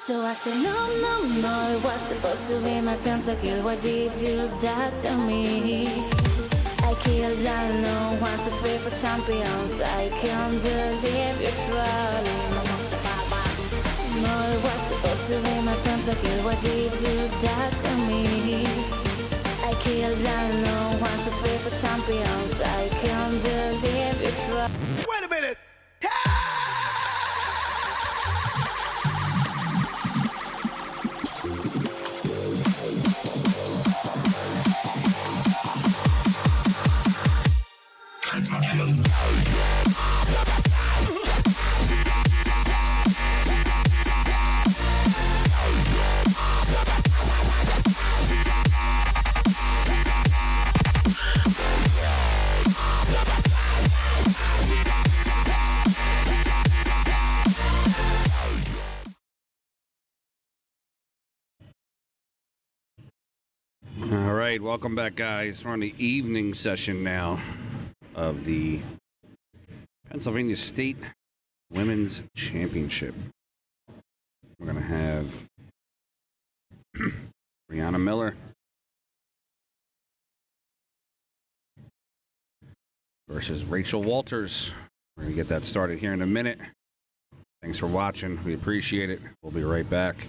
So I said, no, no, no, it was supposed to be my pentakill. Why did you do that to me? I killed unknown, 1, 2, 3 for champions. I can't believe you're trolling. No, it was supposed to be my pentakill. Why did you do that to me? I killed unknown, 1, 2, 3 for champions. I can't believe you're trolling. Wait a minute! All right, welcome back, guys. We're on the evening session now of the Pennsylvania State Women's Championship. We're going to have Brianna Miller versus Rachel Walters. We're going to get that started here in a minute. Thanks for watching. We appreciate it. We'll be right back.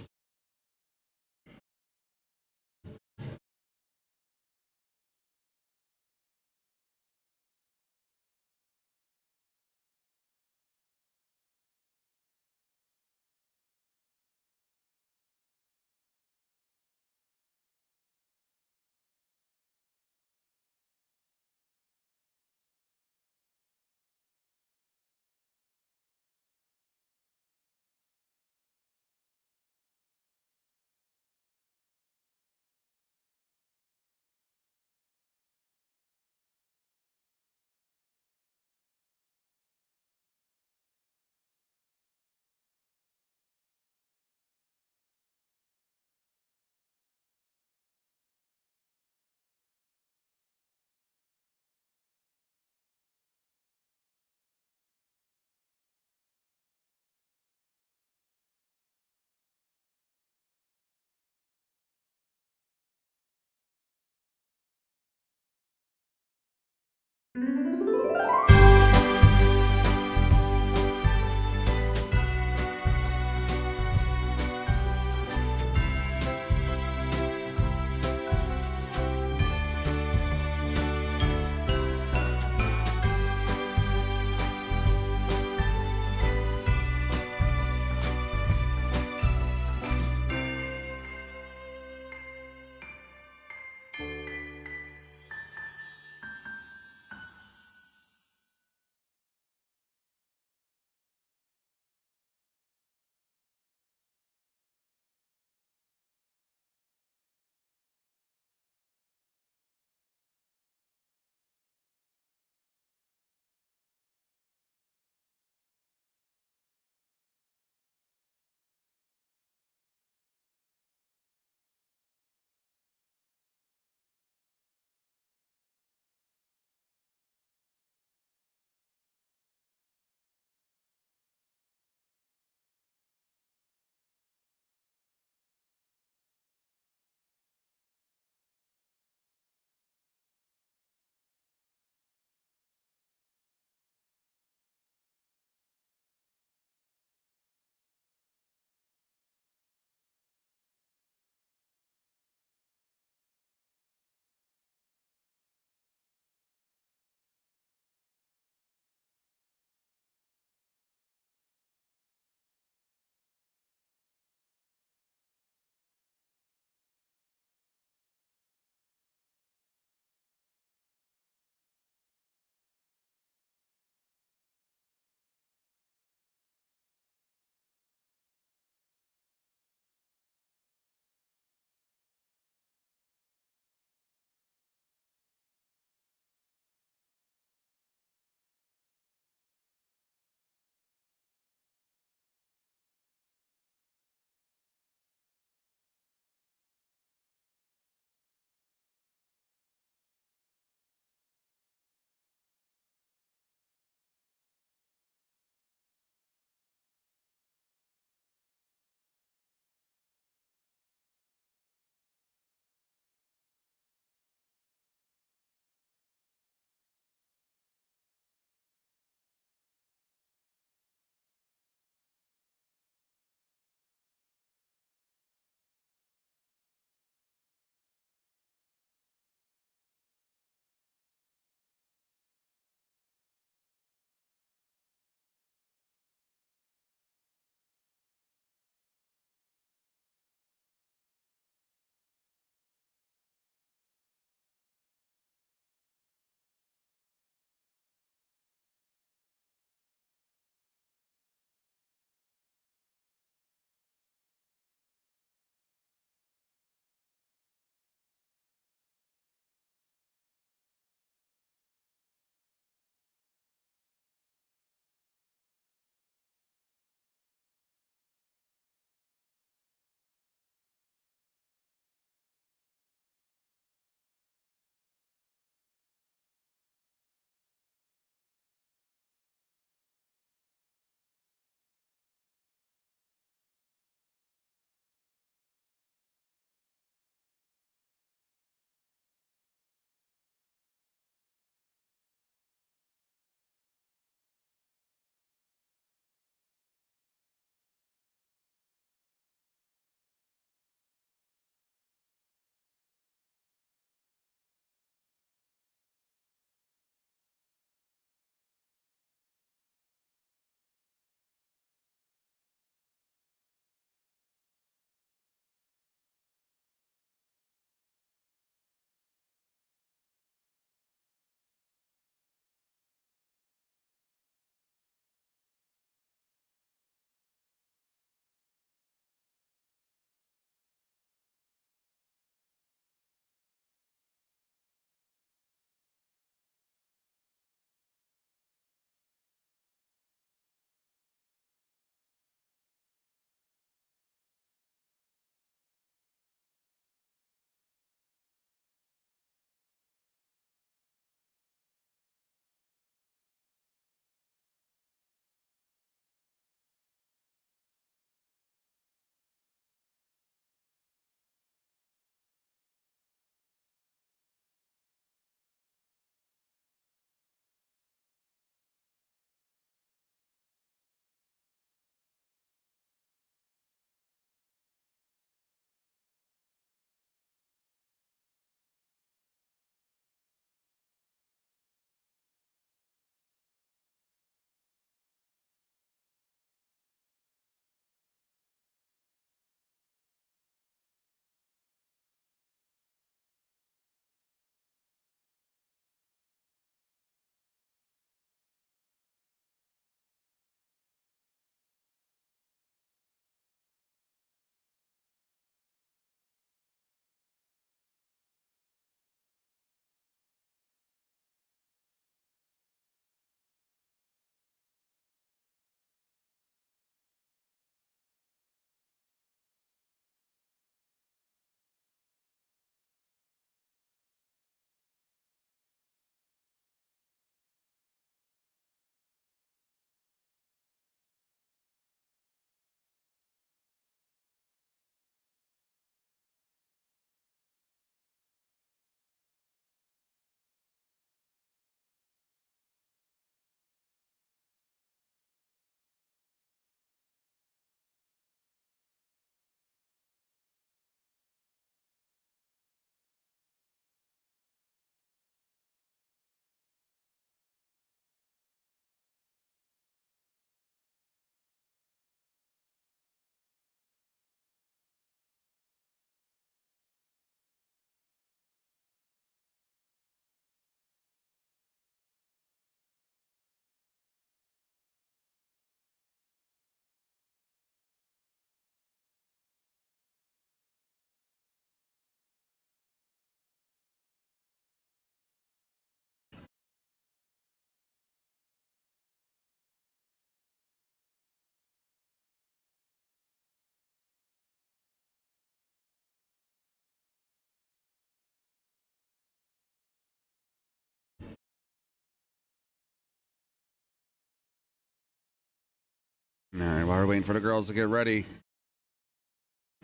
All right, while we're waiting for the girls to get ready.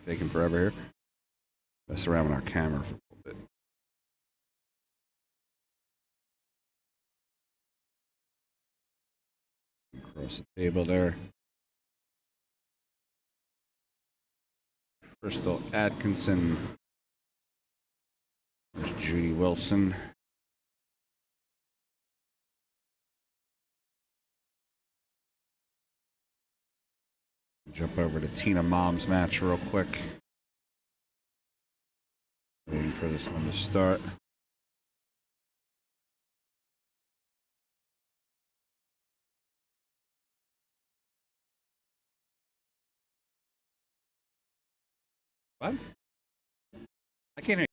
Taking forever here. Mess around with our camera for a little bit. Across the table there. Crystal Atkinson. There's Judy Wilson. Jump over to Tina Malm's match real quick. Waiting for this one to start. What? I can't hear you.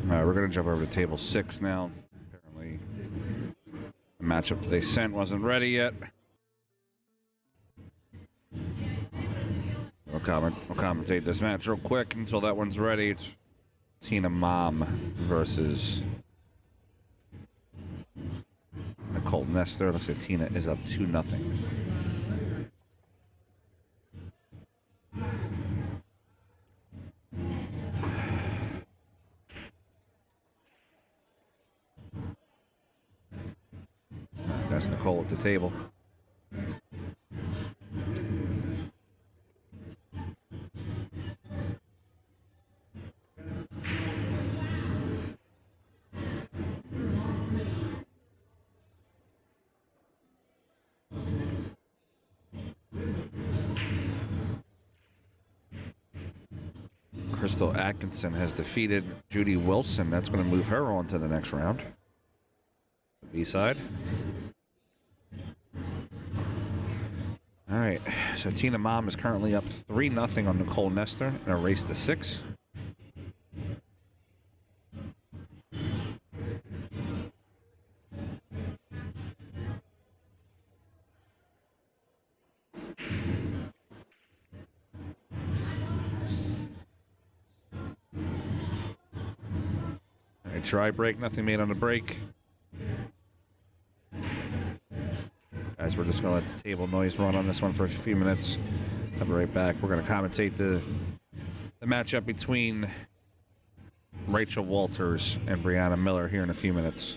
All right, we're going to jump over to table 6 now. Apparently, the matchup that they sent wasn't ready yet. We'll commentate this match real quick until that one's ready. It's Tina Malm versus Nicole Nestor. Looks like Tina is up 2-0. That's Nicole at the table. Crystal Atkinson has defeated Judy Wilson. That's going to move her on to the next round. B-side. All right, so Tina Malm is currently up 3-0 on Nicole Nestor in a race to 6. All right, try break, nothing made on the break. Guys, we're just going to let the table noise run on this one for a few minutes. I'll be right back. We're going to commentate the matchup between Rachel Walters and Brianna Miller here in a few minutes.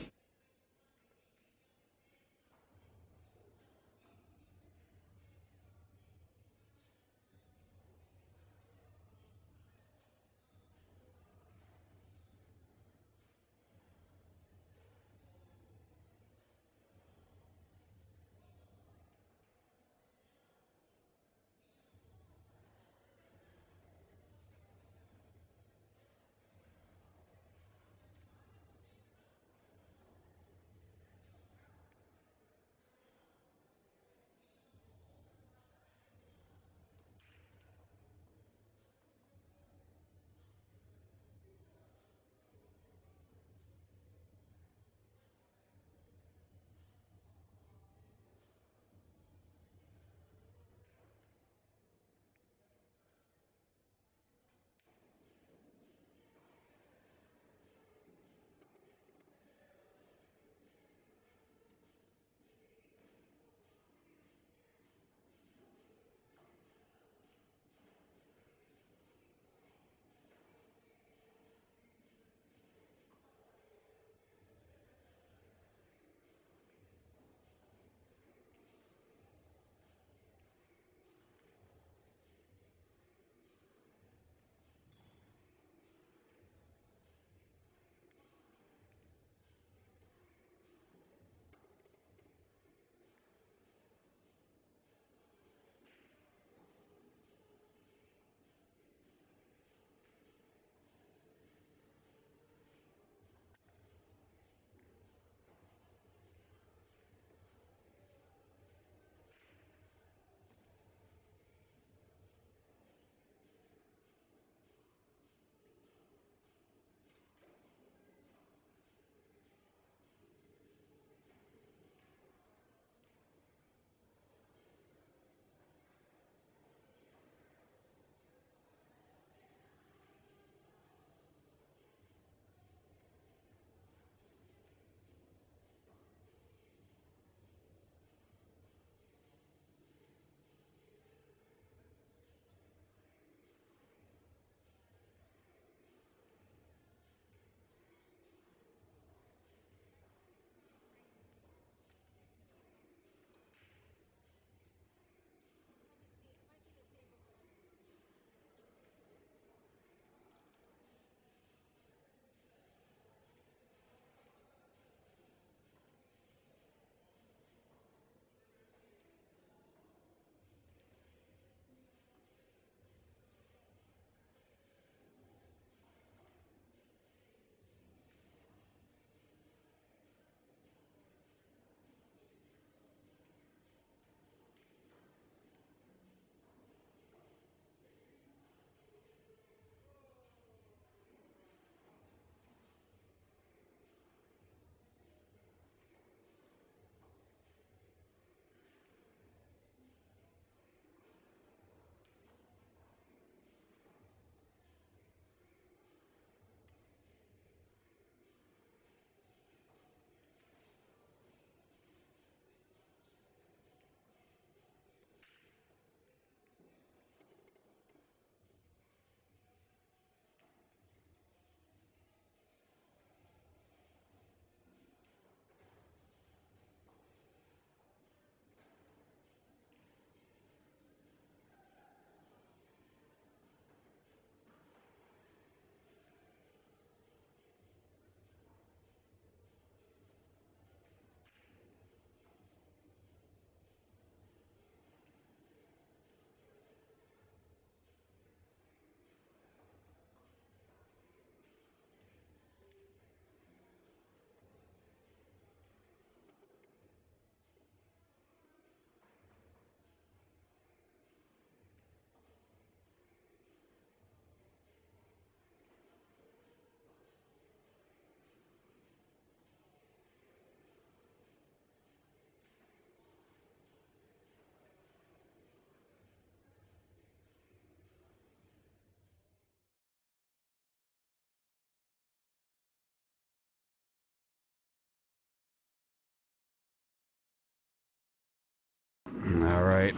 right.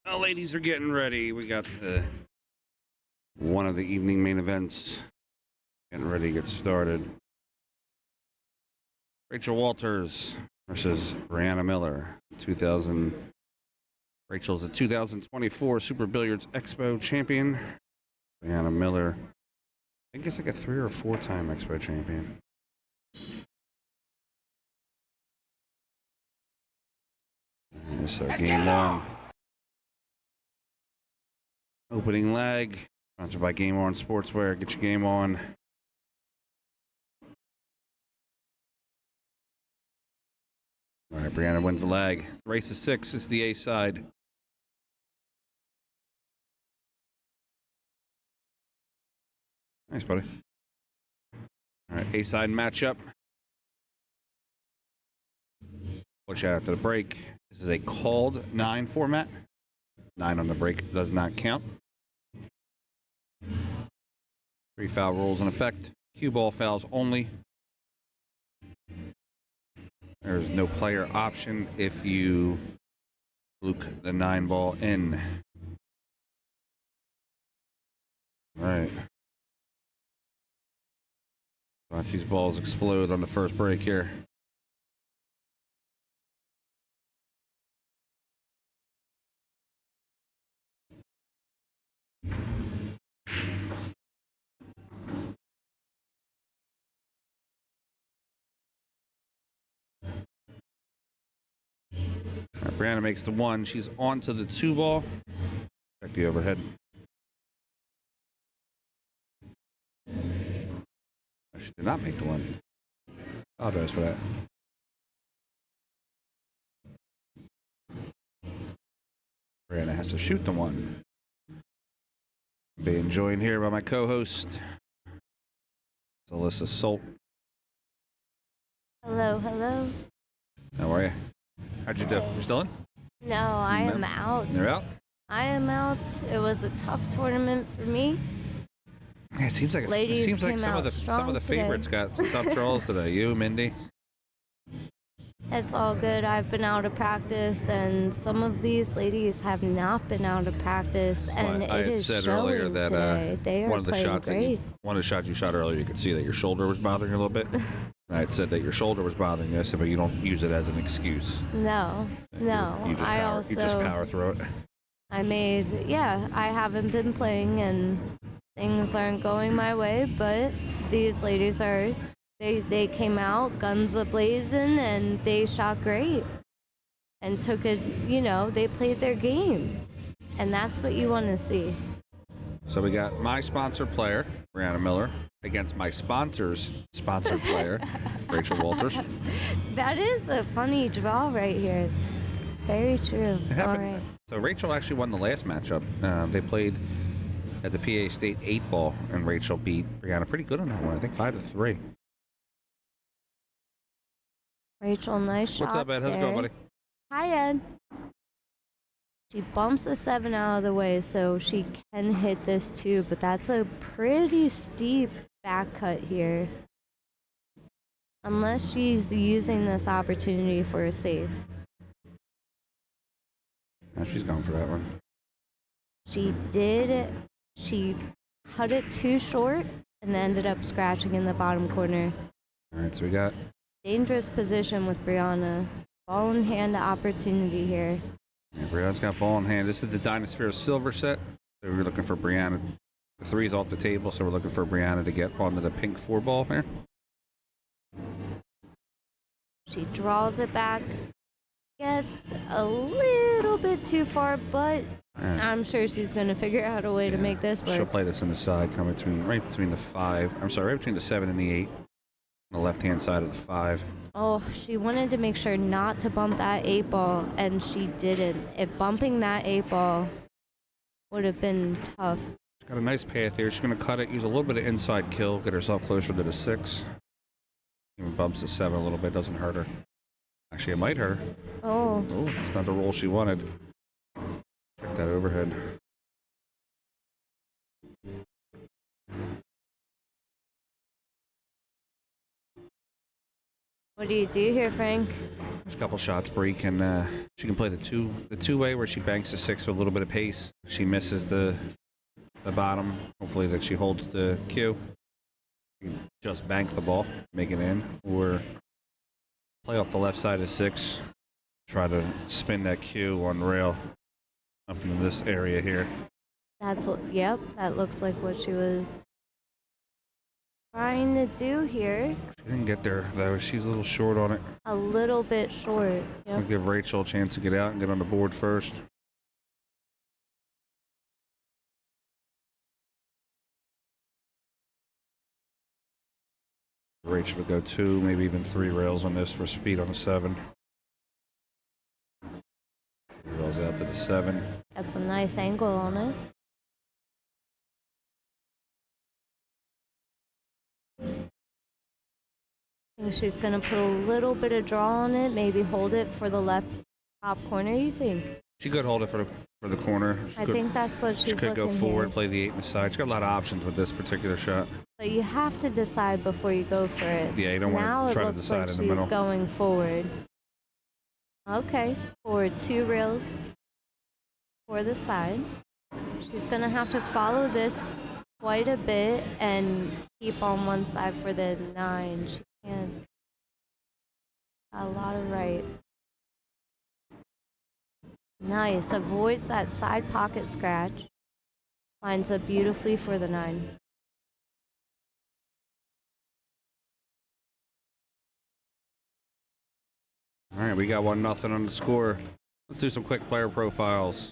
The ladies are getting ready. We got one of the evening main events getting ready to get started. Rachel Walters versus Brianna Miller. Rachel's the 2024 Super Billiards Expo champion. Brianna Miller, I think it's like a 3 or 4 time Expo champion. So game one. Opening leg. Sponsored by Game On Sportswear. Get your game on. All right, Brianna wins the leg. Race to 6 is the A side. Nice, buddy. All right, A side matchup. Push out after the break. This is a called 9 format. 9 on the break does not count. 3 foul rules in effect. Cue ball fouls only. There's no player option if you fluke the 9 ball in. All right. Watch these balls explode on the first break here. Brianna makes the 1. She's on to the 2 ball. Check the overhead. She did not make the 1. Apologize for that. Brianna has to shoot the 1. Being joined here by my co-host, Alyssa Solt. Hello, hello. How are you? How'd you do? You still in? No, I am out. You're out? I am out. It was a tough tournament for me. Yeah, it seems like Ladies some came of the out favorites got some tough draws today. You, Mindy. It's all good. I've been out of practice, and some of these ladies have not been out of practice, and I it had is said showing earlier that today. They are one of the playing shots great. one of the shots you shot earlier, you could see that your shoulder was bothering you a little bit. I had said that your shoulder was bothering you. I said, but you don't use it as an excuse. No. You just power through it. I haven't been playing, and things aren't going my way, but these ladies are. They came out guns a-blazing, and they shot great and took it, they played their game. And that's what you want to see. So we got my sponsored player, Brianna Miller, against my sponsor's sponsored player, Rachel Walters. That is a funny draw right here. Very true. All right. So Rachel actually won the last matchup. They played at the PA State 8-ball, and Rachel beat Brianna pretty good on that one. I think 5-3. Rachel, nice shot. What's up, Ed? How's it going, buddy? Hi, Ed. She bumps the 7 out of the way, so she can hit this too, but that's a pretty steep back cut here. Unless she's using this opportunity for a save. No, she's going for that one. She did. She cut it too short and ended up scratching in the bottom corner. All right, so we got Dangerous position with Brianna. Ball in hand opportunity here. Yeah, Brianna's got ball in hand. This is the Dynasphere Silver set. So we're looking for Brianna. The 3's off the table, so we're looking for Brianna to get onto the pink 4 ball here. She draws it back. Gets a little bit too far, but I'm sure she's going to figure out a way to make this work. She'll play this on the side, right between the 7 and the 8. On the left-hand side of the 5. Oh, she wanted to make sure not to bump that 8 ball, and she didn't. If bumping that 8 ball would have been tough. She's got a nice path here. She's going to cut it, use a little bit of inside kill, get herself closer to the 6. Even bumps the 7 a little bit, doesn't hurt her. Actually, it might hurt her. Oh. Oh, it's not the roll she wanted. Check that overhead. What do you do here, Frank? There's a couple shots break, and she can play the two-way where she banks the 6 with a little bit of pace. She misses the bottom. Hopefully that she holds the cue. Just bank the ball, make it in, or play off the left side of 6. Try to spin that cue on rail up into this area here. Yep, that looks like what she was trying to do here. She didn't get there, though. She's a little short on it. A little bit short. Yep. I'll give Rachel a chance to get out and get on the board first. Rachel to go 2, maybe even 3 rails on this for speed on the 7. 3 rails out to the 7. Got some nice angle on it. I think she's going to put a little bit of draw on it, maybe hold it for the left top corner, you think? She could hold it for the corner. I think that's what she's looking She could go forward, here. play the 8 in the side. She's got a lot of options with this particular shot. But you have to decide before you go for it. Yeah, you don't want to try to decide in the middle. Now it looks like she's going forward. Okay, forward 2 rails for the side. She's going to have to follow this quite a bit and keep on one side for the 9. She can't. Got a lot of right. Nice. Avoids that side pocket scratch. Lines up beautifully for the 9. All right, we got 1-0 on the score. Let's do some quick player profiles.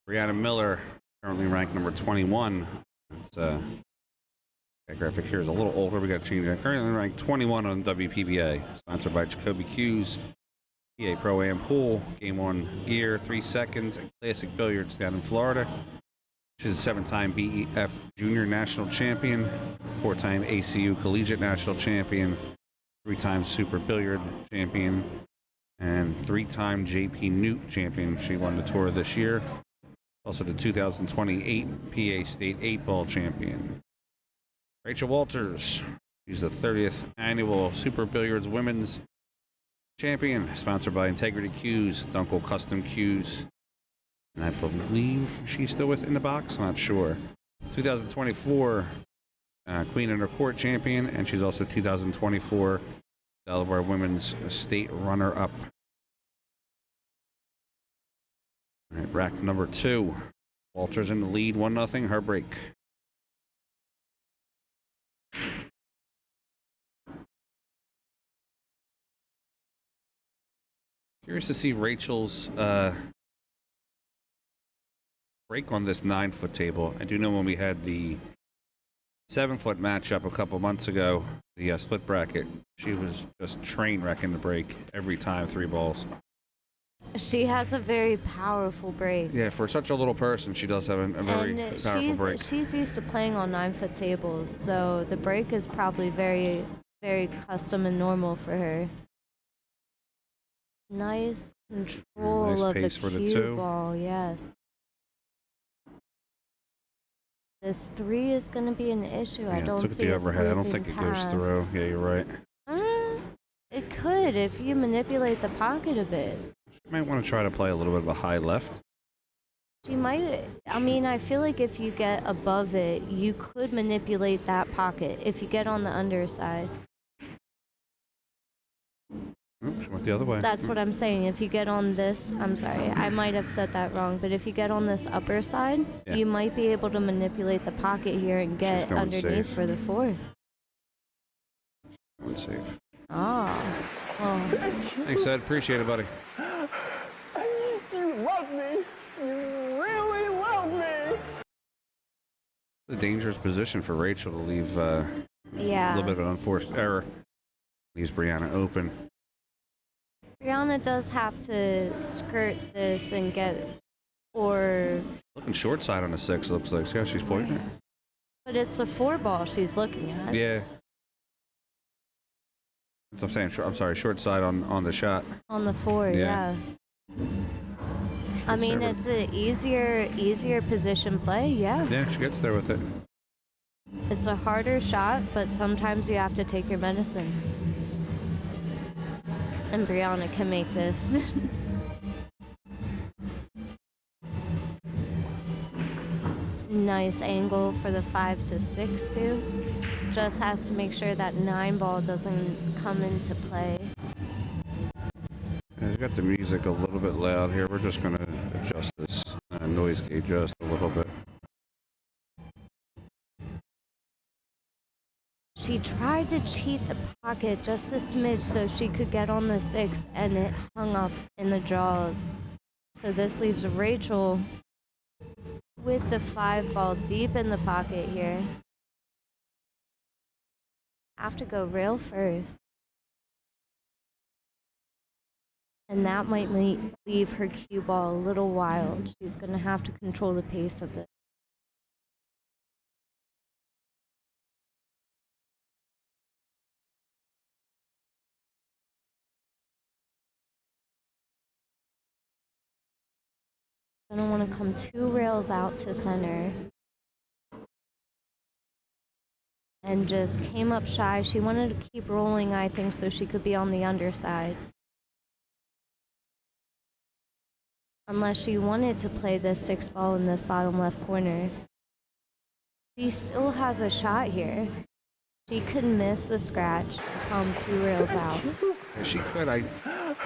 Brianna Miller, currently ranked number 21. It's that graphic here is a little older. We got to change that. Currently ranked 21 on WPBA. Sponsored by Jacoby Hughes, PA Pro-Am Pool, Game 1 Gear, 3 Seconds, and Classic Billiards down in Florida. She's a 7-time BEF Junior National Champion, 4-time ACU Collegiate National Champion, 3-time Super Billiard Champion, and 3-time JPNEWT Champion. She won the tour this year. Also the 2028 PA State 8-Ball Champion. Rachel Walters. She's the 30th Annual Super Billiards Women's Champion, sponsored by Integrity Cues, Dunkel Custom Cues. And I believe she's still within the box, not sure. 2024 Queen in Her Court Champion, and she's also 2024 Delaware Women's State Runner-Up. All right, rack number 2. Walters in the lead, 1-0, her break. Curious to see Rachel's break on this 9-foot table. I do know when we had the 7-foot matchup a couple months ago, the split bracket, she was just train wrecking the break every time, 3 balls. She has a very powerful break. Yeah, for such a little person, she does have a very powerful break. She's used to playing on 9-foot tables, so the break is probably very, very custom and normal for her. Nice control nice of pace the for the cue 2. ball, yes. This 3 is going to be an issue. Yeah, I don't took see the it overhead. I don't think squeezing it goes past. through. Yeah, you're right. It could if you manipulate the pocket a bit. She might want to try to play a little bit of a high left. She might. I mean, I feel like if you get above it, you could manipulate that pocket if you get on the underside. Oops, she went the other way. That's what I'm saying. If you get on this, I'm sorry, I might have said that wrong, but if you get on this upper side, Yeah. you might be able to manipulate the pocket here and get going underneath safe. for the 4. Going safe. Oh. Well, Thanks, Ed. Appreciate it, buddy. You love me. You really love me. A dangerous position for Rachel to leave a yeah. little bit of an unforced error. Leaves Brianna open. Brianna does have to skirt this and get, or... Looking short side on the 6, looks like. See how she's pointing it? But it's the 4 ball she's looking at. Yeah. That's what I'm saying. I'm sorry, short side on the shot. On the 4, yeah. I mean, there it's an easier position play, yeah. Yeah, she gets there with it. It's a harder shot, but sometimes you have to take your medicine. And Brianna can make this. Nice angle for the 5 to 6 too. Just has to make sure that 9 ball doesn't come into play. I've got the music a little bit loud here. We're just going to adjust this noise gauge just a little bit. She tried to cheat the pocket just a smidge so she could get on the 6, and it hung up in the draws. So this leaves Rachel with the 5 ball deep in the pocket here. Have to go rail first. And that might leave her cue ball a little wild. She's going to have to control the pace of this. Gonna want to come 2 rails out to center. And just came up shy. She wanted to keep rolling, I think, so she could be on the underside. Unless she wanted to play this 6 ball in this bottom left corner. She still has a shot here. She could miss the scratch and come 2 rails out. Yeah, she could. I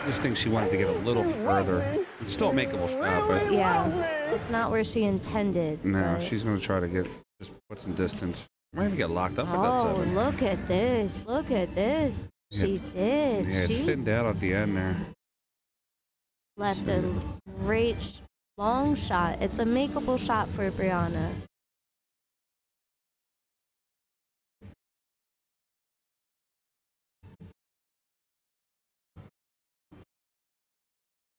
just think she wanted to get a little further. It's still a makeable shot, but Yeah, it's not where she intended. no, but- she's going to try to just put some distance. We're going to get locked up at that Oh, 7. look at this. Look at this. Yeah. She did. Yeah, it She thinned out at the end there. left a great long shot. It's a makeable shot for Brianna.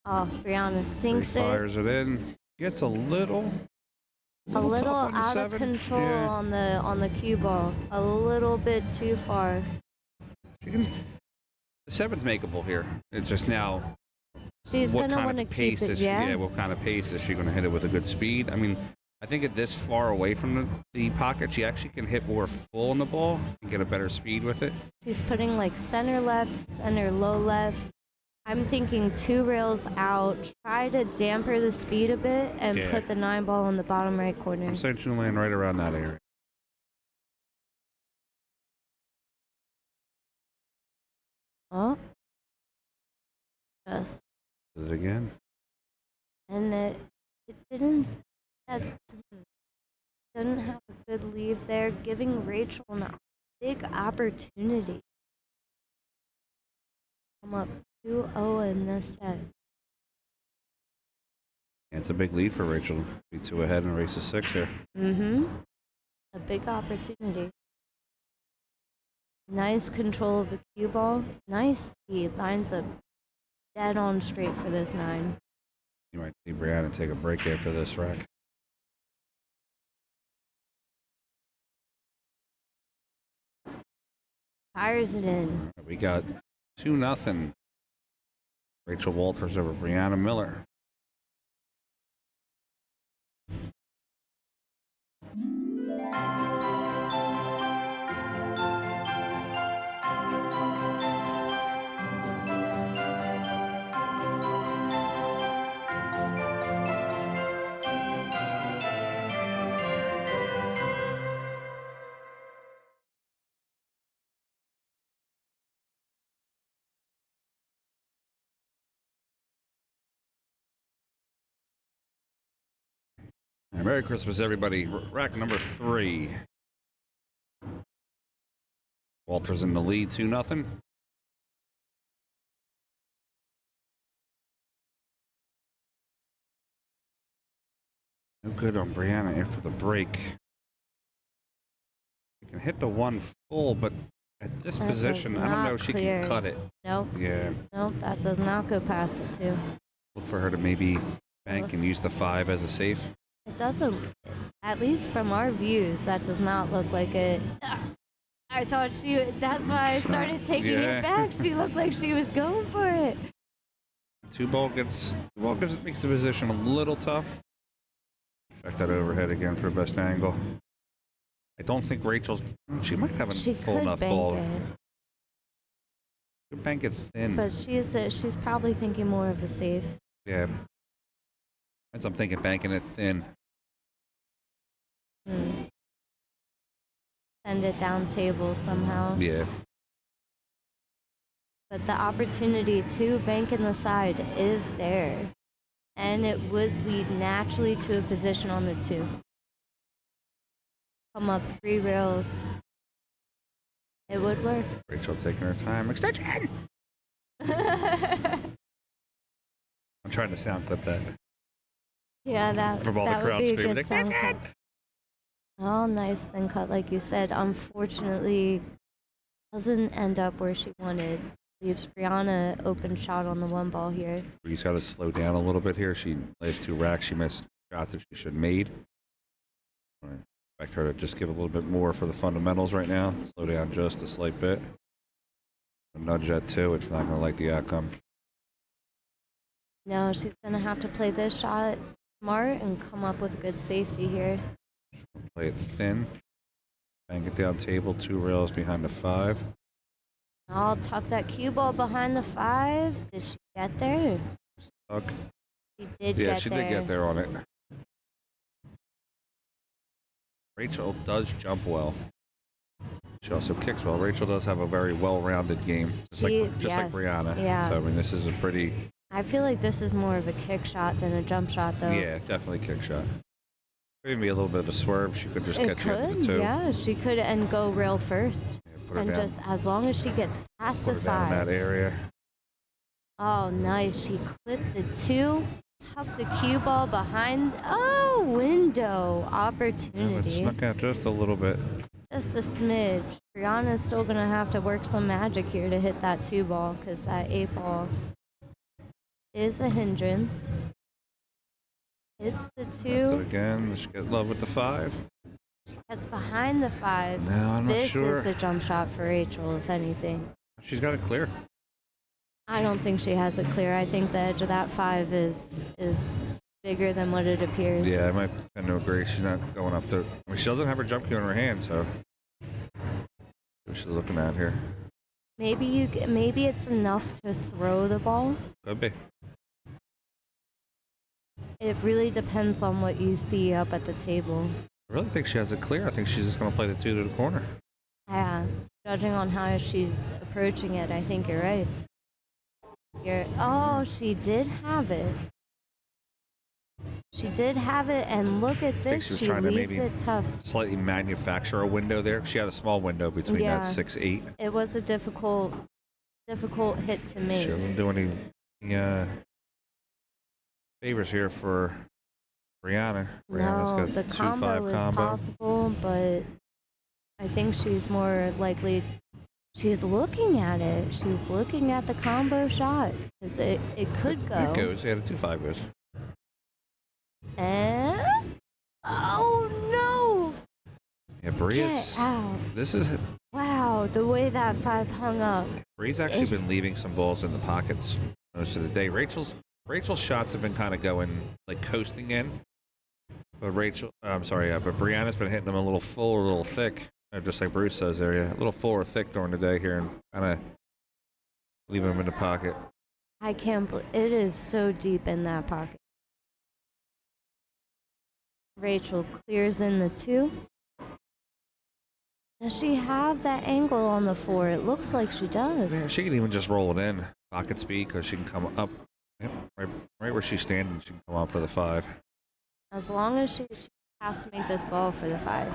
Oh, Brianna sinks it. Fires it in. Gets a little A little tough on the out 7. of control Yeah. on the cue ball. A little bit too far. She can, the 7's makeable here. It's just now She's what gonna kind want to of keep pace it. is she? Yeah. Yeah, what kind of pace is she going to hit it with a good speed? I mean, I think at this far away from the pocket, she actually can hit more full in the ball and get a better speed with it. She's putting like center left, center low left. I'm thinking 2 rails out. Try to damper the speed a bit and Yeah. put the 9 ball in the bottom right corner. I'm saying she'll land right around that area. Oh. Just. Does it again? And it didn't. That didn't have a good leave there, giving Rachel a big opportunity. Come up 2-0 in this set. Yeah, it's a big lead for Rachel. Be 2 ahead and race to 6 here. Mm-hmm. A big opportunity. Nice control of the cue ball. Nice speed. Lines up dead on straight for this 9. You might see Brianna take a break after this rack. Fires it in. We got 2-0. Rachel Walters over Brianna Miller. Merry Christmas, everybody. Rack number 3. Walters in the lead, 2-0. No good on Brianna after the break. You can hit the 1 full, but at this That position, does I don't know not if she clear. can cut it. Nope. Yeah, Nope. That does not go past it, too. look for her to maybe bank and use the 5 as a safe. It doesn't, at least from our views, that does not look like it. I thought that's why I started taking Yeah. it back. She looked like she was going for it. 2 ball makes the position a little tough. Check that overhead again for best angle. I don't think she might have a She full could enough bank ball. it. Could bank it thin. But she's probably thinking more of a safe. Yeah. As I'm thinking, banking it thin. Send it down table somehow. Yeah. But the opportunity to bank in the side is there. And it would lead naturally to a position on the 2. Come up 3 rails. It would work. Rachel taking her time. Extension! I'm trying to sound clip that. Yeah, that From all the would crowd be a screaming, good sound cut. Oh, nice thin cut, like you said. Unfortunately, doesn't end up where she wanted. Leaves Brianna open shot on the 1 ball here. Bree's got to slow down a little bit here. She lays 2 racks. She missed shots that she should have made. I expect her to just give a little bit more for the fundamentals right now. Slow down just a slight bit. Nudge that too. It's not going to like the outcome. No, she's going to have to play this shot smart and come up with a good safety here. Play it thin. Bang it down table. 2 rails behind the 5. I'll tuck that cue ball behind the 5. Did she get there? Stuck. She did Yeah, get she there. did get there on it. Rachel does jump well. She also kicks well. Rachel does have a very well-rounded game, just like Brianna. Yeah. So I mean, this is a pretty. I feel like this is more of a kick shot than a jump shot, though. Yeah, definitely kick shot. Could even be a little bit of a swerve. She could just catch you into the 2. Yeah, she could and go rail first. Yeah, put her And down. just as long as she gets past Put the her down in 5. that area. Oh, nice. She clipped the 2, tucked the cue ball behind. Oh, window Yeah, but opportunity. snuck out just a little bit. Just a smidge. Brianna's still going to have to work some magic here to hit that 2 ball because that 8 ball is a hindrance. It's the 2. That's it again. She got love with the 5. Gets behind the 5. No, I'm not This sure. is the jump shot for Rachel, if anything. She's got it clear. I don't think she has it clear. I think the edge of that 5 is bigger than what it appears. Yeah, I might tend to agree. She's not going up to. I mean, she doesn't have her jump cue in her hand, so. What she's looking at here. Maybe it's enough to throw the ball. Could be. It really depends on what you see up at the table. I really think she has it clear. I think she's just going to play the 2 to the corner. Yeah, judging on how she's approaching it, I think you're right. Oh, she did have it. She did have it, and look at I think this. she was She trying to leaves maybe it tough. slightly manufacture a window there. She had a small window between Yeah. that 6-8. It was a difficult hit to make. She doesn't do any favors here for Brianna. Brianna's No, got the 2-5 combo is possible, but I think she's more likely. She's looking at it. She's looking at the combo shot because it could go. It goes. Yeah, the 2-5 goes. And oh no! Yeah, Bree is. Get out! This is. Wow, the way that 5 hung up. Bree's actually been leaving some balls in the pockets most of the day. Rachel's shots have been kind of going like coasting in, but but Brianna's been hitting them a little full, or a little thick, just like Bruce says there. Yeah, a little full or thick during the day here, and kind of leaving them in the pocket. I can't believe it is so deep in that pocket. Rachel clears in the 2. Does she have that angle on the 4? It looks like she does. Yeah, she can even just roll it in pocket speed because she can come up. Yep, right where she's standing, she can come up for the 5. As long as she has to make this ball for the 5.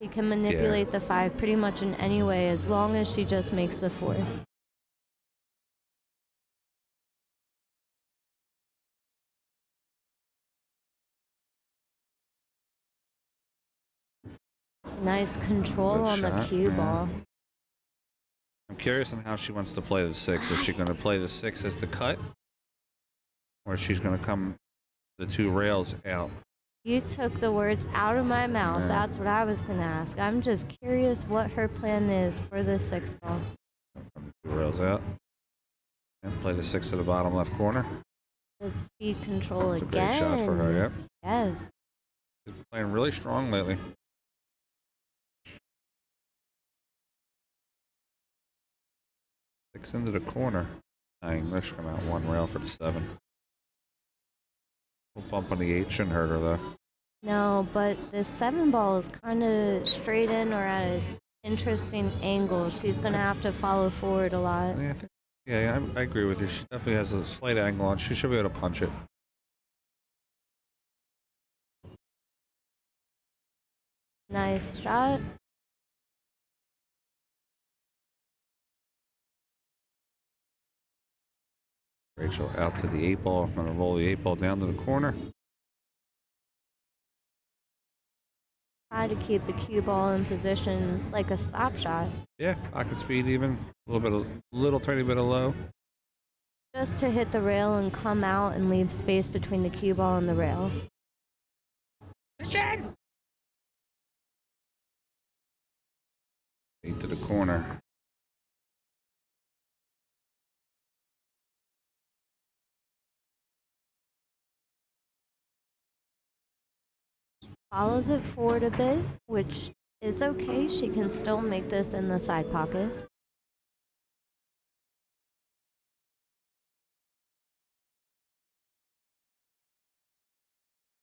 She can manipulate the 5 pretty much in any way as long as she just makes the 4. Nice control Good on the shot, cue yeah. ball. I'm curious on how she wants to play the 6. Is she going to play the 6 as the cut, or is she's going to come the 2 rails out? You took the words out of my mouth. Yeah. That's what I was going to ask. I'm just curious what her plan is for the 6 ball. Come the 2 rails out, and play the 6 to the bottom left corner. Good speed control It's a again. great shot for her. Yep, Yes. she's playing really strong lately. 6 into the corner. English come out 1 rail for the 7. Little bump on the 8 shouldn't hurt her though. No, but the 7 ball is kind of straight in or at an interesting angle. She's going to have to follow forward a lot. Yeah, I agree with you. She definitely has a slight angle on. She should be able to punch it. Nice shot. Rachel out to the 8 ball. I'm going to roll the 8 ball down to the corner. Try to keep the cue ball in position like a stop shot. Yeah, pocket speed even. A little tiny bit of low. Just to hit the rail and come out and leave space between the cue ball and the rail. Eight to the corner. Follows it forward a bit, which is okay. She can still make this in the side pocket.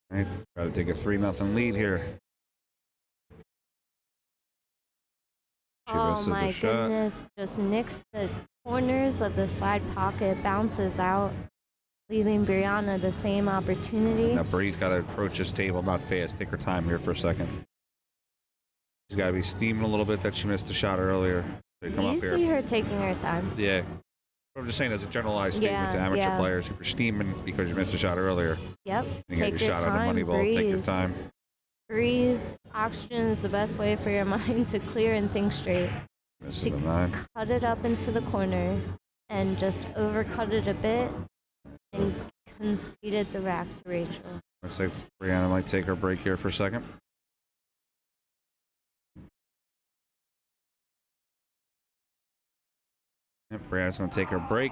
All right, try to take a 3-0 lead here. She Oh misses the my shot. goodness, just nicks the corners of the side pocket, bounces out, leaving Brianna the same opportunity. Now Bree's got to approach this table not fast. Take her time here for a second. She's got to be steaming a little bit that she missed the shot earlier. They come You up here. see her taking her time. Yeah. I'm just saying as a generalized statement to amateur players, if you're steaming because you missed a shot earlier, Yep, you take get your your shot on the time, money ball. Take your breathe. time. Breathe. Oxygen is the best way for your mind to clear and think straight. Misses She the 9. cut it up into the corner and just overcut it a bit and conceded the rack to Rachel. Looks like Brianna might take her break here for a second. Yep, Brianna's going to take her break.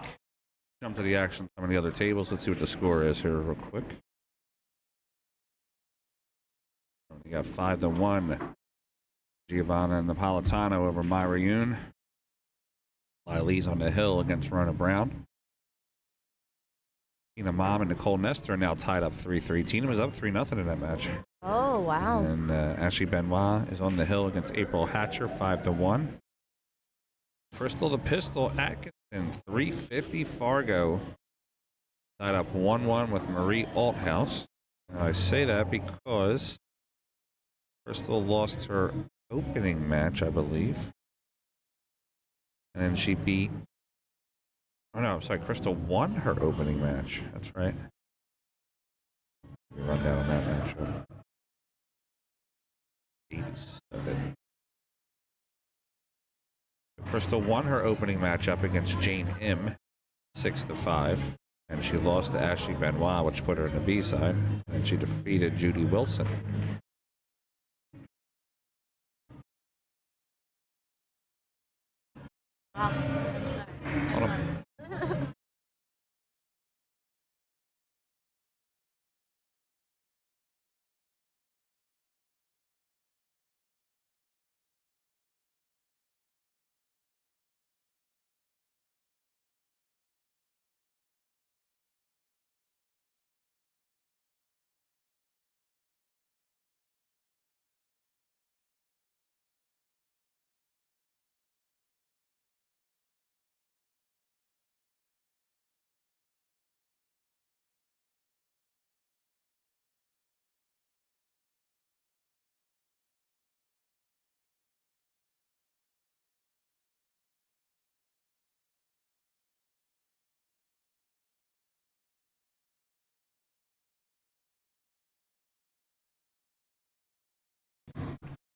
Jump to the action. Some of the other tables. Let's see what the score is here real quick. We got 5-1. Giovanna Napolitano over Myra Yoon. Lily's on the hill against Rona Brown. Tina Malm and Nicole Nestor are now tied up 3-3. Tina was up 3-0 in that match. Oh, wow. And Ashley Benoit is on the hill against April Hatcher, 5-1. Crystal the Pistol Atkinson, 350 Fargo. Tied up 1-1 with Marie Althouse. And I say that because Crystal lost her opening match, I believe. And then she beat... Oh, no, sorry. Crystal won her opening match. That's right. Let me run down on that matchup. 87. Crystal won her opening matchup against Jane M, 6-5. And she lost to Ashley Benoit, which put her in the B side. And she defeated Judy Wilson. Wow. I'm sorry. Hold on.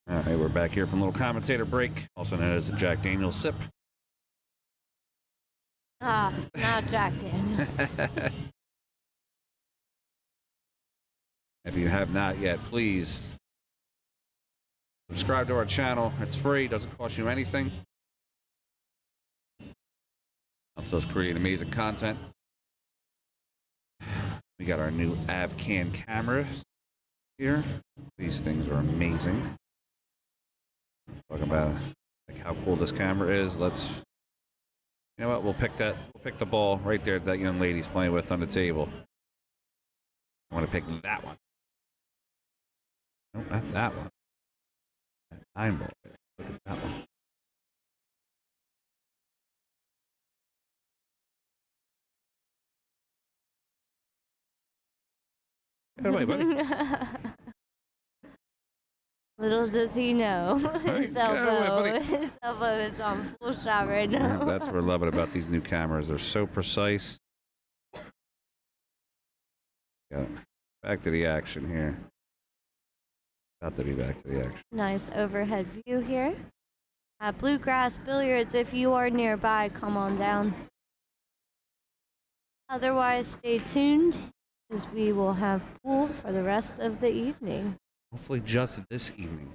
All right, we're back here from a little commentator break, also known as the Jack Daniels sip. Ah, now Jack Daniels. If you have not yet, please subscribe to our channel. It's free, doesn't cost you anything. Helps us create amazing content. We got our new Avkan cameras here. These things are amazing. Talking about like how cool this camera is. Let's You know what? We'll pick the ball right there that young lady's playing with on the table. I want to pick that one. No, not that one. That 9 ball. Look at that one. Get away, buddy. Little does he know, his Get away, buddy. his elbow is on full shot right now. That's what I love it about these new cameras. They're so precise. Yeah. Back to the action here. About to be back to the action. Nice overhead view here. At Bluegrass Billiards, if you are nearby, come on down. Otherwise, stay tuned, because we will have pool for the rest of the evening. Hopefully just this evening.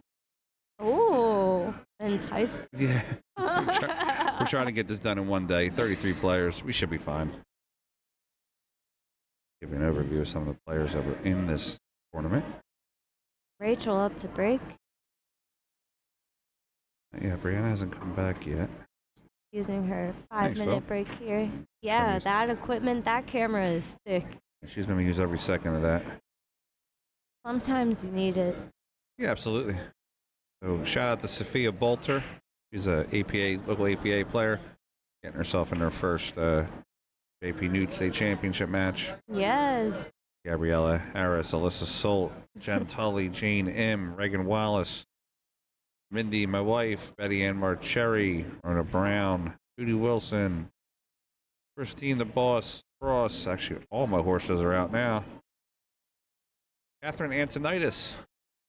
Oh, enticing. Yeah. We're trying to get this done in one day. 33 players. We should be fine. Give you an overview of some of the players that were in this tournament. Rachel up to break. Yeah, Brianna hasn't come back yet. Using her Thanks, 5-minute Phil. break here. Yeah, that equipment, that camera is thick. She's going to use every second of that. Sometimes you need it. Yeah, absolutely. So shout out to Sophia Bolter. She's a local APA player, getting herself in her first JPNEWT State Championship match. Yes. Gabriella Harris, Alyssa Solt, Jen Tully, Jane M, Reagan Wallace, Mindy, my wife, Betty Ann Marcherry, Rona Brown, Judy Wilson, Christine the Boss, Cross. Actually, all my horses are out now. Catherine Antonitis,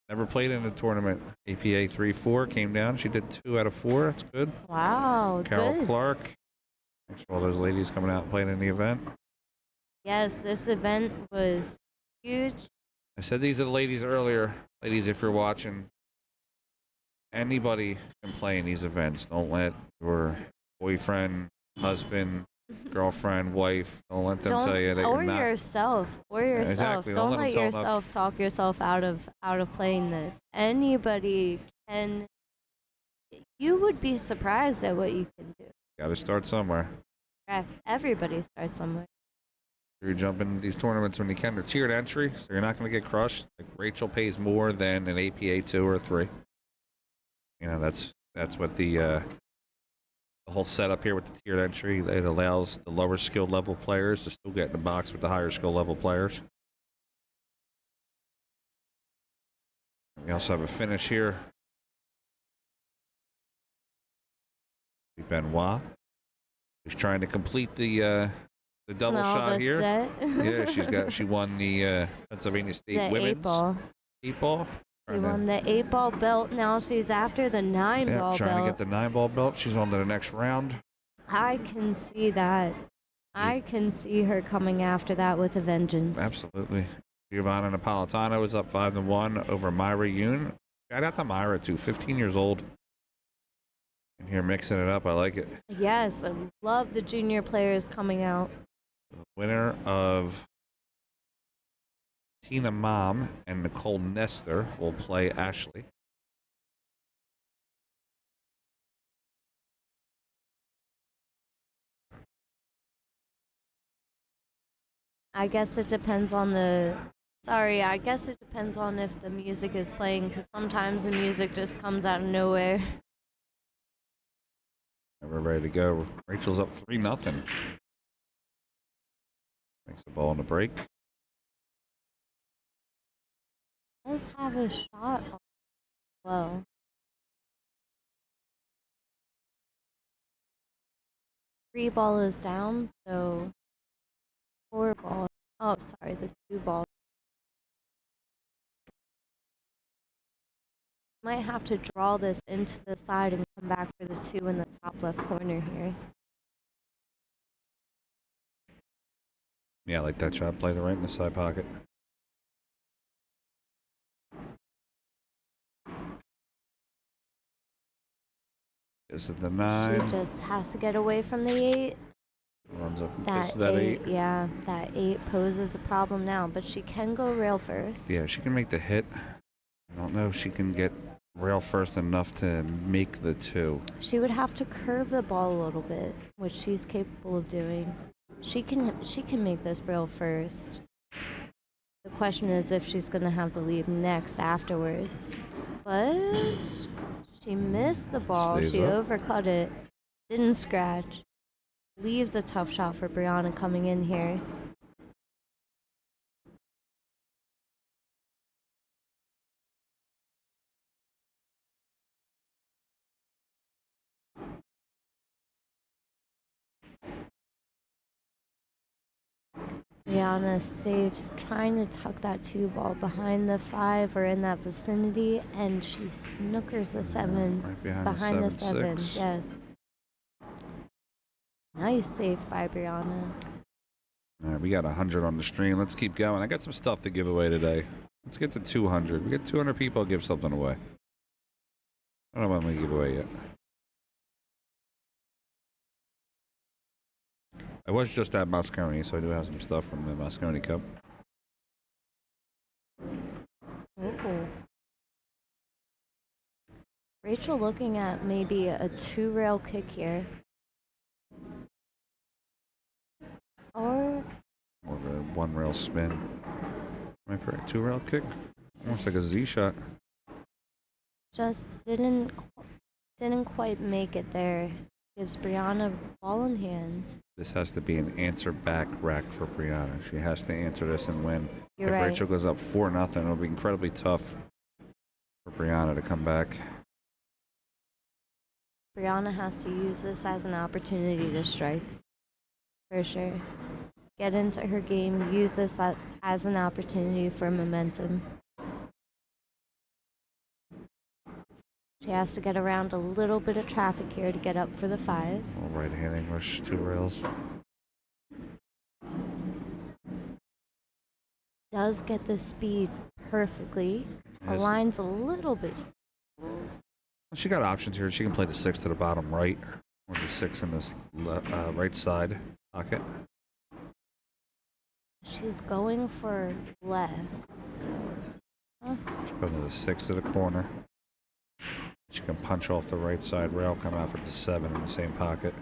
never played in a tournament. APA 3-4 came down. She did 2 out of 4. That's good. Wow, Carol good. Clark. Thanks for all those ladies coming out and playing in the event. Yes, this event was huge. I said these are the ladies earlier. Ladies, if you're watching, anybody can play in these events. Don't let your boyfriend, husband, girlfriend, wife, don't let them tell you that or you're not. yourself. Exactly. Don't let them let tell yourself talk yourself out of playing this. Anybody can. You would be surprised at what you can do. Got to start somewhere. Correct. Everybody starts somewhere. You jump into these tournaments when you can. They're tiered entry, so you're not going to get crushed. Like Rachel pays more than an APA 2 or 3. You know, that's what the whole setup here with the tiered entry. It allows the lower skill level players to still get in the box with the higher skill level players. We also have a finish here. Benoit, who's trying to complete the double shot here. Yeah, she won the Pennsylvania State the Women's 8-ball. 8-ball. She won the 8-ball belt. Now she's after the 9-ball belt. Trying to get the 9-ball belt. She's on to the next round. I can see that. I can see her coming after that with a vengeance. Absolutely. Giovanna Napolitano is up 5-1 over Myra Yoon. Shout out to Myra too, 15 years old. And here mixing it up, I like it. Yes, I love the junior players coming out. The winner of Tina Malm and Nicole Nestor will play Ashley. I guess it depends on the. Sorry, I guess it depends on if the music is playing, because sometimes the music just comes out of nowhere. And we're ready to go. Rachel's up 3-0. Makes the ball on the break. Does have a shot on well. Three ball is down, so 4 ball. Oh, sorry, the 2 ball. Might have to draw this into the side and come back for the 2 in the top left corner here. Yeah, I like that shot. Play the right in the side pocket. This is the 9. She just has to get away from the 8. Runs up. That, that 8, yeah, that 8 poses a problem now, but she can go rail first. Yeah, she can make the hit. I don't know if she can get rail first enough to make the 2. She would have to curve the ball a little bit, which she's capable of doing. She can make this rail first. The question is if she's going to have the leave next afterwards. But she missed the ball. Stays She up. overcut it. Didn't scratch. Leaves a tough shot for Brianna coming in here. Brianna saves, trying to tuck that 2 ball behind the 5 or in that vicinity, and she snookers the 7 Right behind behind the 7. 7-6. Yes. Nice save by Brianna. All right, we got 100 on the stream. Let's keep going. I got some stuff to give away today. Let's get to 200. We get 200 people, I'll give something away. I don't know what I'm going to give away yet. I was just at Moscone, so I do have some stuff from the Moscone Cup. Uh-oh. Rachel looking at maybe a 2-rail kick here. Or Or the 1-rail spin. Right for a 2-rail kick. Almost like a Z shot. just didn't quite make it there. Gives Brianna ball in hand. This has to be an answer back rack for Brianna. She has to answer this and win. You're if right. Rachel goes up 4-0, it'll be incredibly tough for Brianna to come back. Brianna has to use this as an opportunity to strike. For sure. Get into her game, use this as an opportunity for momentum. She has to get around a little bit of traffic here to get up for the 5. All right-hand English, 2 rails. Does get the speed perfectly. Yes. Aligns a little bit. She got options here. She can play the 6 to the bottom right, or the 6 in this right side pocket. She's going for left, so... She goes to the 6 to the corner. She can punch off the right side rail, come out for the 7 in the same pocket.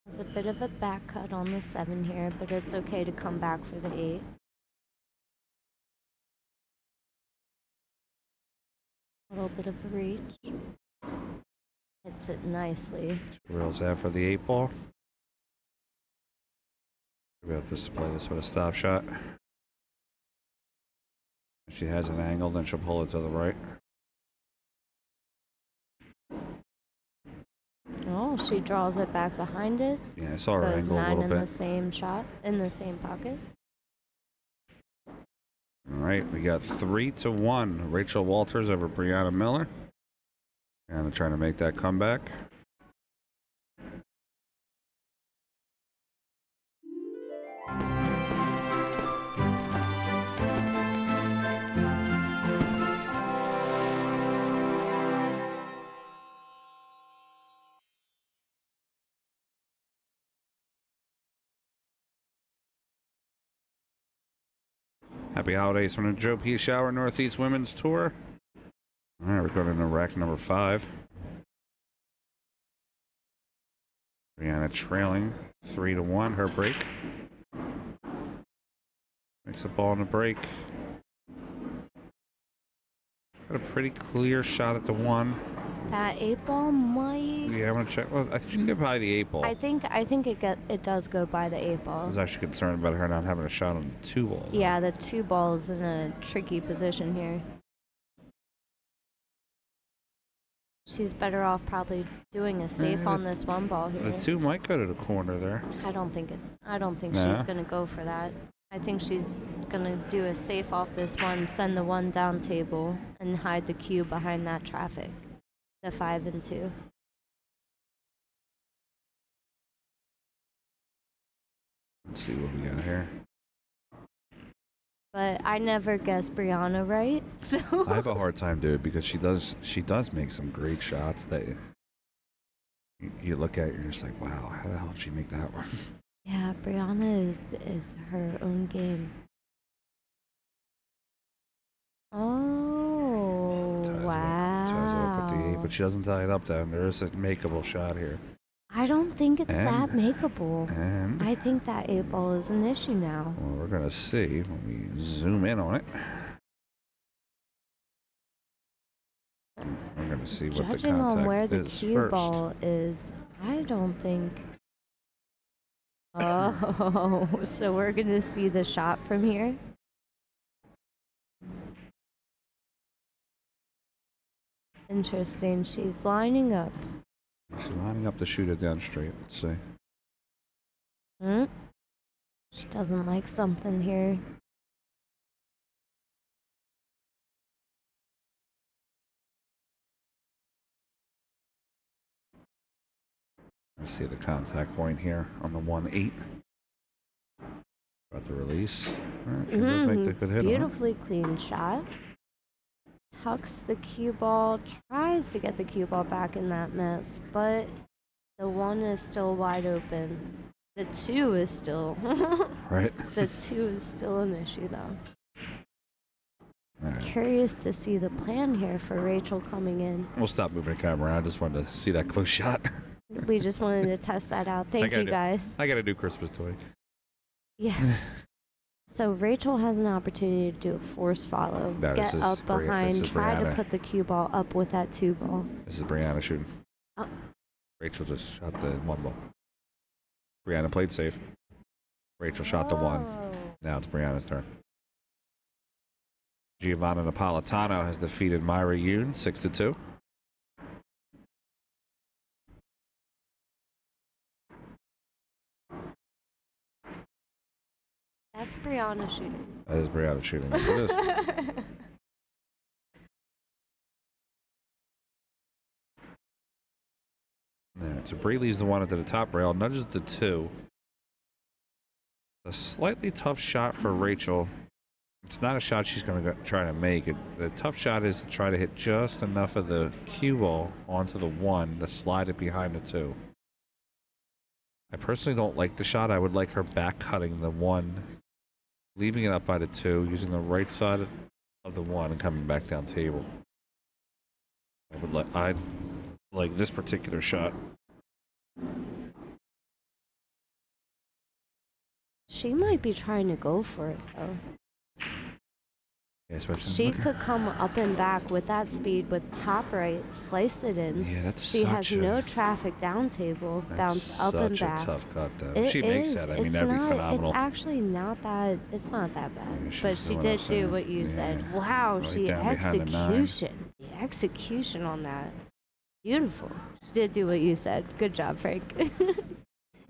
There's a bit of a back cut on the 7 here, but it's okay to come back for the 8. A little bit of a reach. Hits it nicely. 2 rails out for the 8 ball. We'll be able to play this with a stop shot. If she has an angle, then she'll pull it to the right. Oh, she draws it back behind it. Yeah, I saw her Goes angle a 9 little in bit. the same shot, in the same pocket. All right, we got 3-1. Rachel Walters over Brianna Miller. Brianna trying to make that comeback. Happy holidays from the Joe Pechauer Northeast Women's Tour. All right, we're going into rack number 5. Brianna trailing 3-1. Her break. Makes a ball in the break. Got a pretty clear shot at the 1. That 8 ball might... Yeah, I'm gonna check. Well, I think you can get by the 8 ball. I think it does go by the 8 I ball. was actually concerned about her not having a shot on the 2 ball. Yeah, the 2 balls in a tricky position here. She's better off probably doing a safe on this 1 ball here. The 2 might go to the corner there. I don't think Nah. she's gonna go for that. I think she's gonna do a safe off this 1, send the 1 down table, and hide the cue behind that traffic. The 5 and 2. Let's see what we got here. But I never guess Brianna right, so I have a hard time doing it because she does make some great shots that You look at it, you're just like, wow, how the hell did she make that one? Yeah, Brianna is her own game. Oh, Ties up with the 8, wow. but she doesn't tie it up down. There is a makeable shot here. I don't think it's that And- makeable. And I think that 8-ball is an issue now. well, we're going to see when we zoom in on it. We're going to see what the Judging on where contact the is cue first. ball is, I don't think. Oh, so we're going to see the shot from here? Interesting. She's lining up. She's lining up to shoot it down straight. Let's see. Hmm? She doesn't like something here. Let's see the contact point here on the 1-8. About the release. All right, she does make the good hit on it. Beautifully clean shot. Tucks the cue ball, tries to get the cue ball back in that mess, but the 1 is still wide open. The 2 is still. Right? The 2 is still an issue, though. All right. Curious to see the plan here for Rachel coming in. We'll stop moving the camera. I just wanted to see that close shot. We just wanted to test that out. Thank you, guys. I got a new Christmas toy. Yeah. So Rachel has an opportunity to do a force follow. No, Get up this behind, is try to Brianna. put the cue ball up with that 2 ball. This is Brianna shooting. Oh. Rachel just shot the 1 ball. Brianna played safe. Rachel shot the 1. Oh. Now it's Brianna's turn. Giovanna Napolitano has defeated Myra Yoon 6-2. That's Brianna shooting. That is Brianna shooting. Yes, it is. There, so Bree leaves the 1 into the top rail, nudges the 2. A slightly tough shot for Rachel. It's not a shot she's going to try to make. The tough shot is to try to hit just enough of the cue ball onto the 1 to slide it behind the 2. I personally don't like the shot. I would like her back cutting the 1, leaving it up by the 2, using the right side of the 1 and coming back down table. I'd like this particular shot. She might be trying to go for it, though. Yeah, especially She could come up and back with that speed with top right, sliced it in. Yeah, that's She has such a- no traffic down table, bounce up and back. Such a tough cut, though. It She makes is. that. I It's mean, that'd be not- phenomenal. It's actually not that. It's not that bad. Yeah, she's but she doing did it, do so- what you yeah. said. Wow, Right she down behind the 9. execution. The execution on that. Beautiful. She did do what you said. Good job, Frank.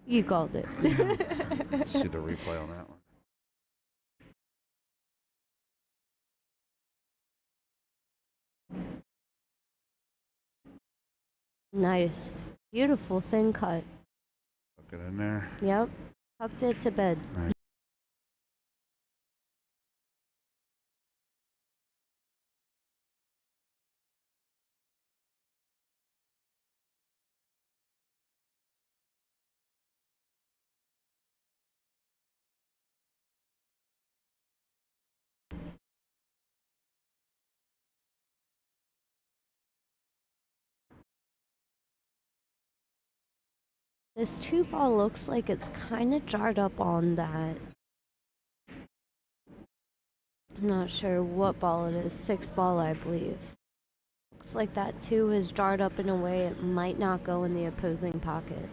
You called it. Let's see the replay on that one. Nice. Beautiful thin cut. Look it in there. Yep. Tucked it to bed. Nice. This 2 ball looks like it's kind of jarred up on that. I'm not sure what ball it is. 6 ball, I believe. Looks like that 2 is jarred up in a way it might not go in the opposing pocket.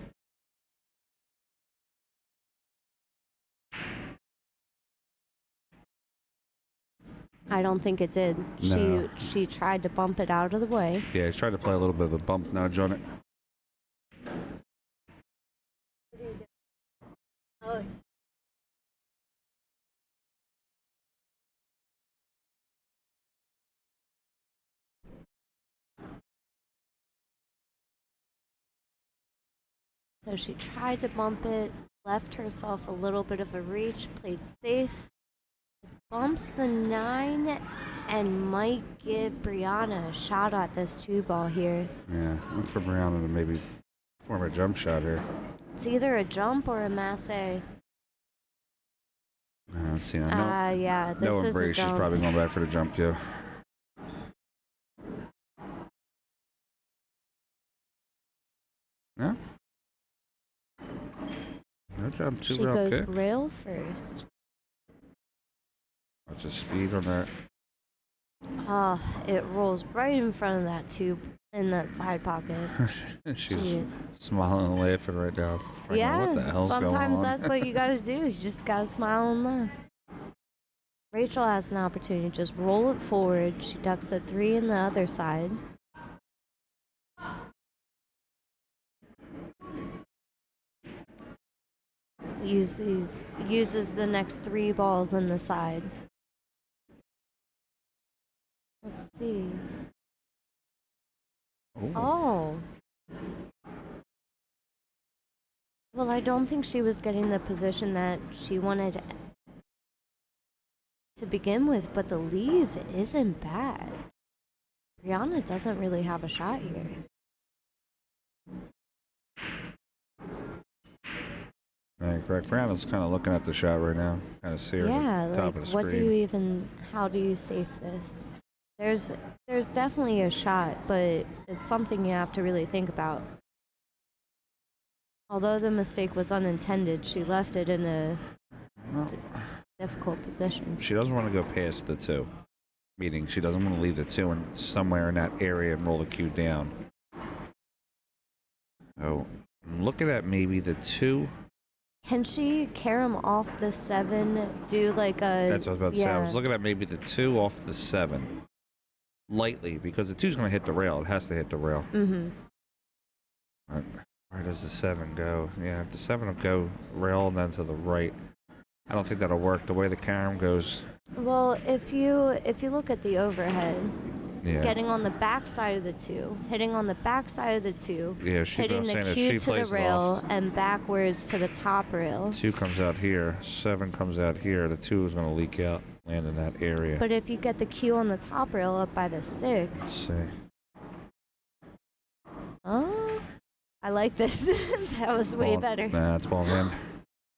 I don't think it did. No. She tried to bump it out of the way. Yeah, he's trying to play a little bit of a bump nudge on it. Oh. So she tried to bump it, left herself a little bit of a reach, played safe. Bumps the 9 and might give Brianna a shot at this 2 ball here. Yeah, look for Brianna to maybe Form a jump shot here. It's either a jump or a masse. Let's see. I know. Yeah, this No is a embrace. She's jump. probably going back for the jump cue. No. No jump. She Two-rail goes kick. rail first. Watch the speed on that. Oh, it rolls right in front of that tube in that side pocket. She's Jeez. smiling and laughing right now. Like, Yeah, what the hell's going sometimes on? that's what you gotta do. You just gotta smile and laugh. Rachel has an opportunity to just roll it forward. She ducks the 3 in the other side. Uses the next 3 balls in the side. Let's see. Ooh. Oh. Well, I don't think she was getting the position that she wanted to begin with, but the leave isn't bad. Brianna doesn't really have a shot here. Right, correct. Brianna's kind of looking at the shot right now. Kind of see her Yeah, at the top like of the what do screen. you even, how do you safe this? There's definitely a shot, but it's something you have to really think about. Although the mistake was unintended, she left it in a difficult position. She doesn't want to go past the 2. Meaning she doesn't want to leave the 2 and somewhere in that area and roll the cue down. Oh, I'm looking at maybe the 2. Can she carom off the 7? Do like a... That's what I was about to say. I was looking at maybe the 2 off the 7. Lightly, because the 2's going to hit the rail. It has to hit the rail. Mm-hmm. Where does the 7 go? Yeah, the 7 will go rail and then to the right. I don't think that'll work the way the carom goes. Well, if you look at the overhead, Yeah. getting on the back side of the 2, hitting on the back side of the 2, Yeah, she, hitting I'm saying the if cue she to the plays it rail off, and backwards to the top rail. 2 comes out here, 7 comes out here. The 2 is going to leak out, land in that area. But if you get the cue on the top rail up by the 6, Let's see. oh, I like this. That was way Ball- better. Nah, it's ball in hand.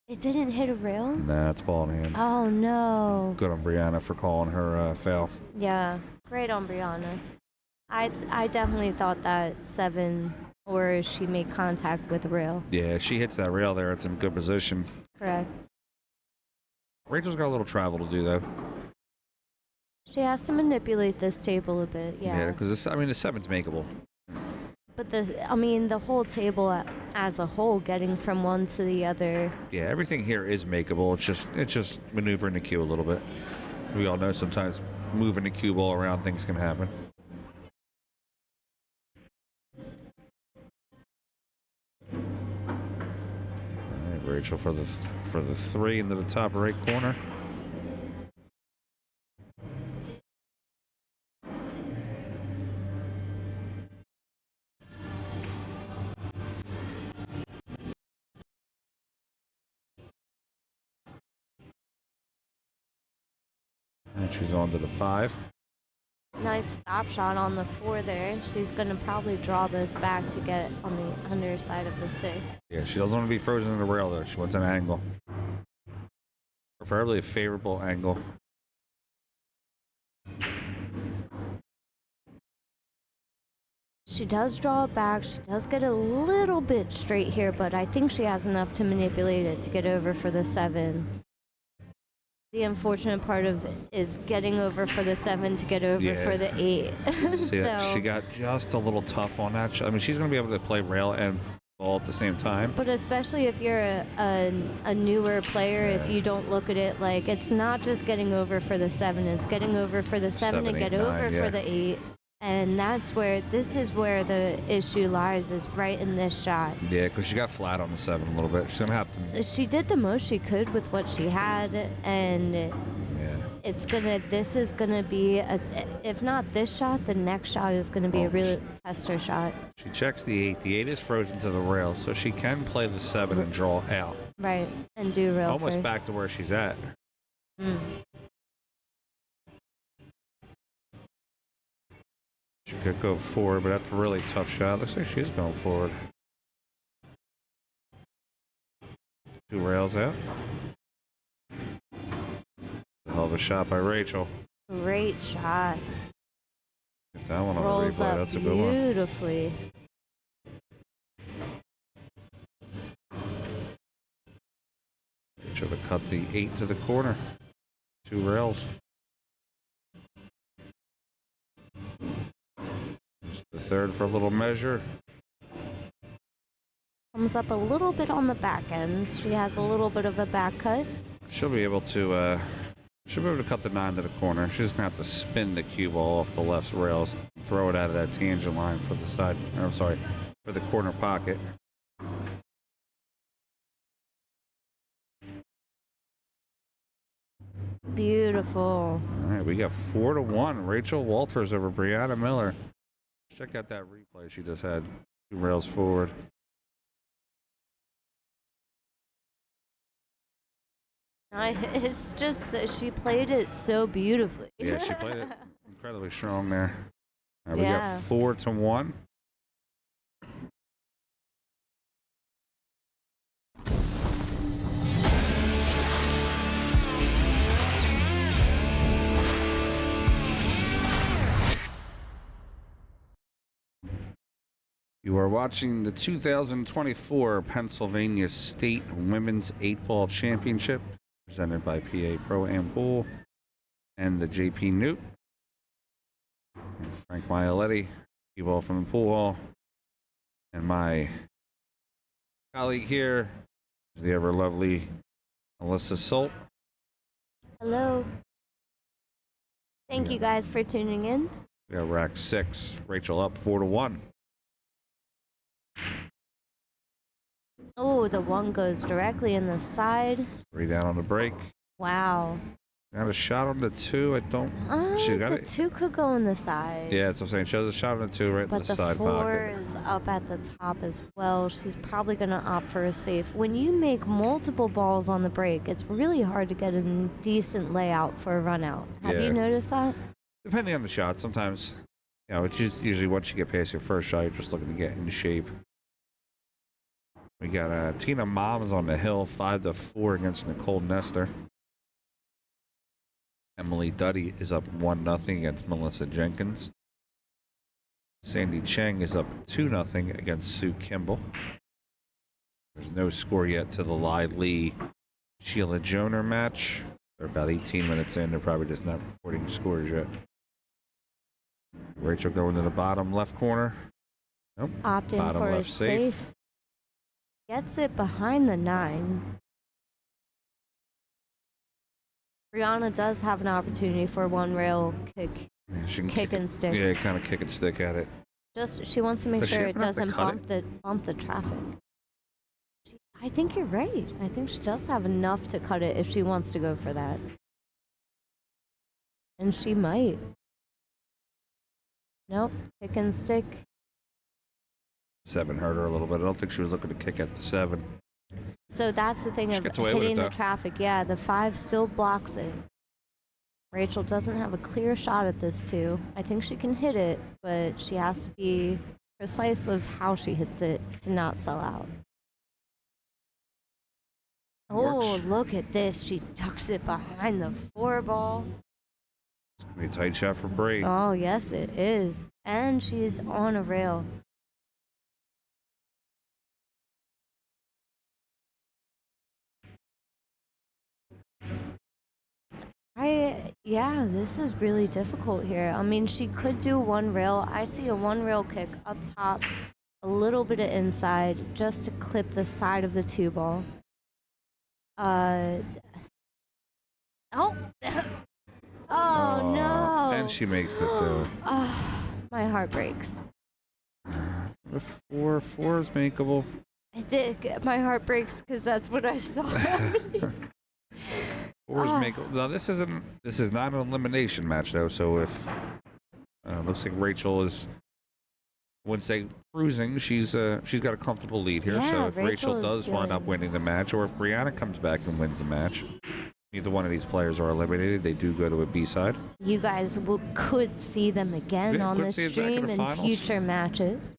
It didn't hit a rail? Nah, it's ball in hand. Oh, no. Good on Brianna for calling her foul. Yeah, great on Brianna. I definitely thought that 7, or she made contact with the rail. Yeah, if she hits that rail there, it's in good position. Correct. Rachel's got a little travel to do, though. She has to manipulate this table a bit, yeah. because the 7's makeable. But the whole table as a whole, getting from one to the other. Yeah, everything here is makeable. It's just maneuvering the cue a little bit. We all know sometimes moving the cue ball around, things can happen. All right, Rachel for the 3 into the top right corner. And she's on to the 5. Nice stop shot on the 4 there. She's going to probably draw this back to get on the underside of the 6. Yeah, she doesn't want to be frozen in the rail though. She wants an angle. Preferably a favorable angle. She does draw it back. She does get a little bit straight here, but I think she has enough to manipulate it to get over for the 7. The unfortunate part of it is getting over for the 7 to get over for the 8. See, So, she got just a little tough on that. I mean, she's going to be able to play rail and ball at the same time. but especially if you're a newer player, if you don't look at it like it's not just getting over for the 7, it's getting over for the 7 to 7, get 8, over 9, for the 8. And this is where the issue lies, is right in this shot. Yeah, because she got flat on the 7 a little bit. She's going to have to... She did the most she could with what she had, and Yeah. this is gonna be if not this shot, the next shot is gonna be a real tester shot. She checks the 8. The 8 is frozen to the rail, so she can play the 7 and draw out. Right, and do real Almost first. back to where she's at. Mm. She could go forward, but that's a really tough shot. Looks like she's going forward. 2 rails out. A hell of a shot by Rachel. Great shot. Get that one on Rolls the replay. up That's a good one. beautifully. Should have cut the 8 to the corner. 2 rails. Just the third for a little measure. Comes up a little bit on the back end. She has a little bit of a back cut. She'll be able to cut the 9 to the corner. She's gonna have to spin the cue ball off the left rails, and throw it out of that tangent line for the side. Or, I'm sorry, for the corner pocket. Beautiful. All right, we got 4-1. Rachel Walters over Brianna Miller. Check out that replay she just had. 2 rails forward. It's just, she played it so beautifully. Yeah, she played it incredibly strong there. All right, we Yeah. got 4-1. You are watching the 2024 Pennsylvania State Women's 8-Ball Championship, presented by PA Pro Am Pool and the JPNEWT. And Frank Maialetti, ball from the pool hall, and my colleague here is the ever lovely Alyssa Solt. Hello. Thank you guys for tuning in. We got rack 6. Rachel up 4-1. Oh, the 1 goes directly in the side. 3 down on the break. Wow. Got a shot on the 2. I don't. She got The it. 2 could go in the side. Yeah, that's what I'm saying. She has a shot on the 2 right in But the side 4 pocket. is up at the top as well. She's probably going to opt for a safe. When you make multiple balls on the break, it's really hard to get a decent layout for a run out. Have Yeah. you noticed that? Depending on the shot, sometimes, it's just usually once you get past your first shot, you're just looking to get in shape. We got Tina Malm's on the hill, 5-4 against Nicole Nestor. Emily Duddy is up 1-0 against Melissa Jenkins. Sandy Cheng is up 2-0 against Sue Kimball. There's no score yet to the Lai Lee Sheila Joner match. They're about 18 minutes in. They're probably just not recording scores yet. Rachel going to the bottom left corner. Nope. Opt in Bottom for a left safe. safe. Gets it behind the 9. Brianna does have an opportunity for 1 rail kick. Yeah, she can Kick and stick. Yeah, kind of kick and stick at it. Just she wants to make Does she sure have it enough to doesn't cut bump the traffic. I think you're right. I think she does have enough to cut it if she wants to go for that. And she might. Nope. Kick and stick. 7 hurt her a little bit. I don't think she was looking to kick at the 7. So that's the thing She of gets away with it, hitting the though. traffic. Yeah, the 5 still blocks it. Rachel doesn't have a clear shot at this 2. I think she can hit it, but she has to be precise of how she hits it to not sell out. Oh, Works. look at this. She ducks it behind the 4 ball. It's going to be a tight shot for Bray. Oh, yes, it is. And she's on a rail. Yeah, this is really difficult here. I mean, she could do 1 rail. I see a 1 rail kick up top, a little bit of inside, just to clip the side of the 2 ball. Oh. Oh, no. And she makes the 2. Ah, my heart breaks. The 4 is makeable. I did. My heart breaks because that's what I saw. 4 is makeable. Now this is not an elimination match though. So if looks like Rachel is, I wouldn't say cruising. She's got a comfortable lead here. Yeah, So if Rachel Rachel is does wind up good. winning the match, or if Brianna comes back and wins the match, neither one of these players are eliminated. They do go to a B-side. You guys could see them again Yeah, on could the see it back in stream the in finals. future matches.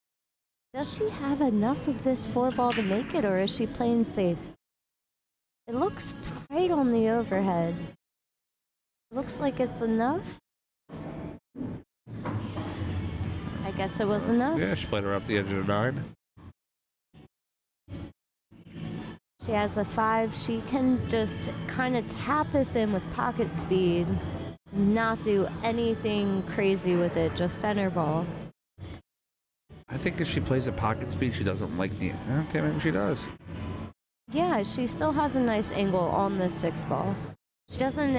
Does she have enough of this 4 ball to make it, or is she playing safe? It looks tight on the overhead. Looks like it's enough. I guess it was enough. Yeah, she played her up the edge of the 9. She has a 5. She can just kind of tap this in with pocket speed, not do anything crazy with it, just center ball. I think if she plays at pocket speed, she doesn't like the... Okay, maybe she does. Yeah, she still has a nice angle on the 6 ball. She doesn't...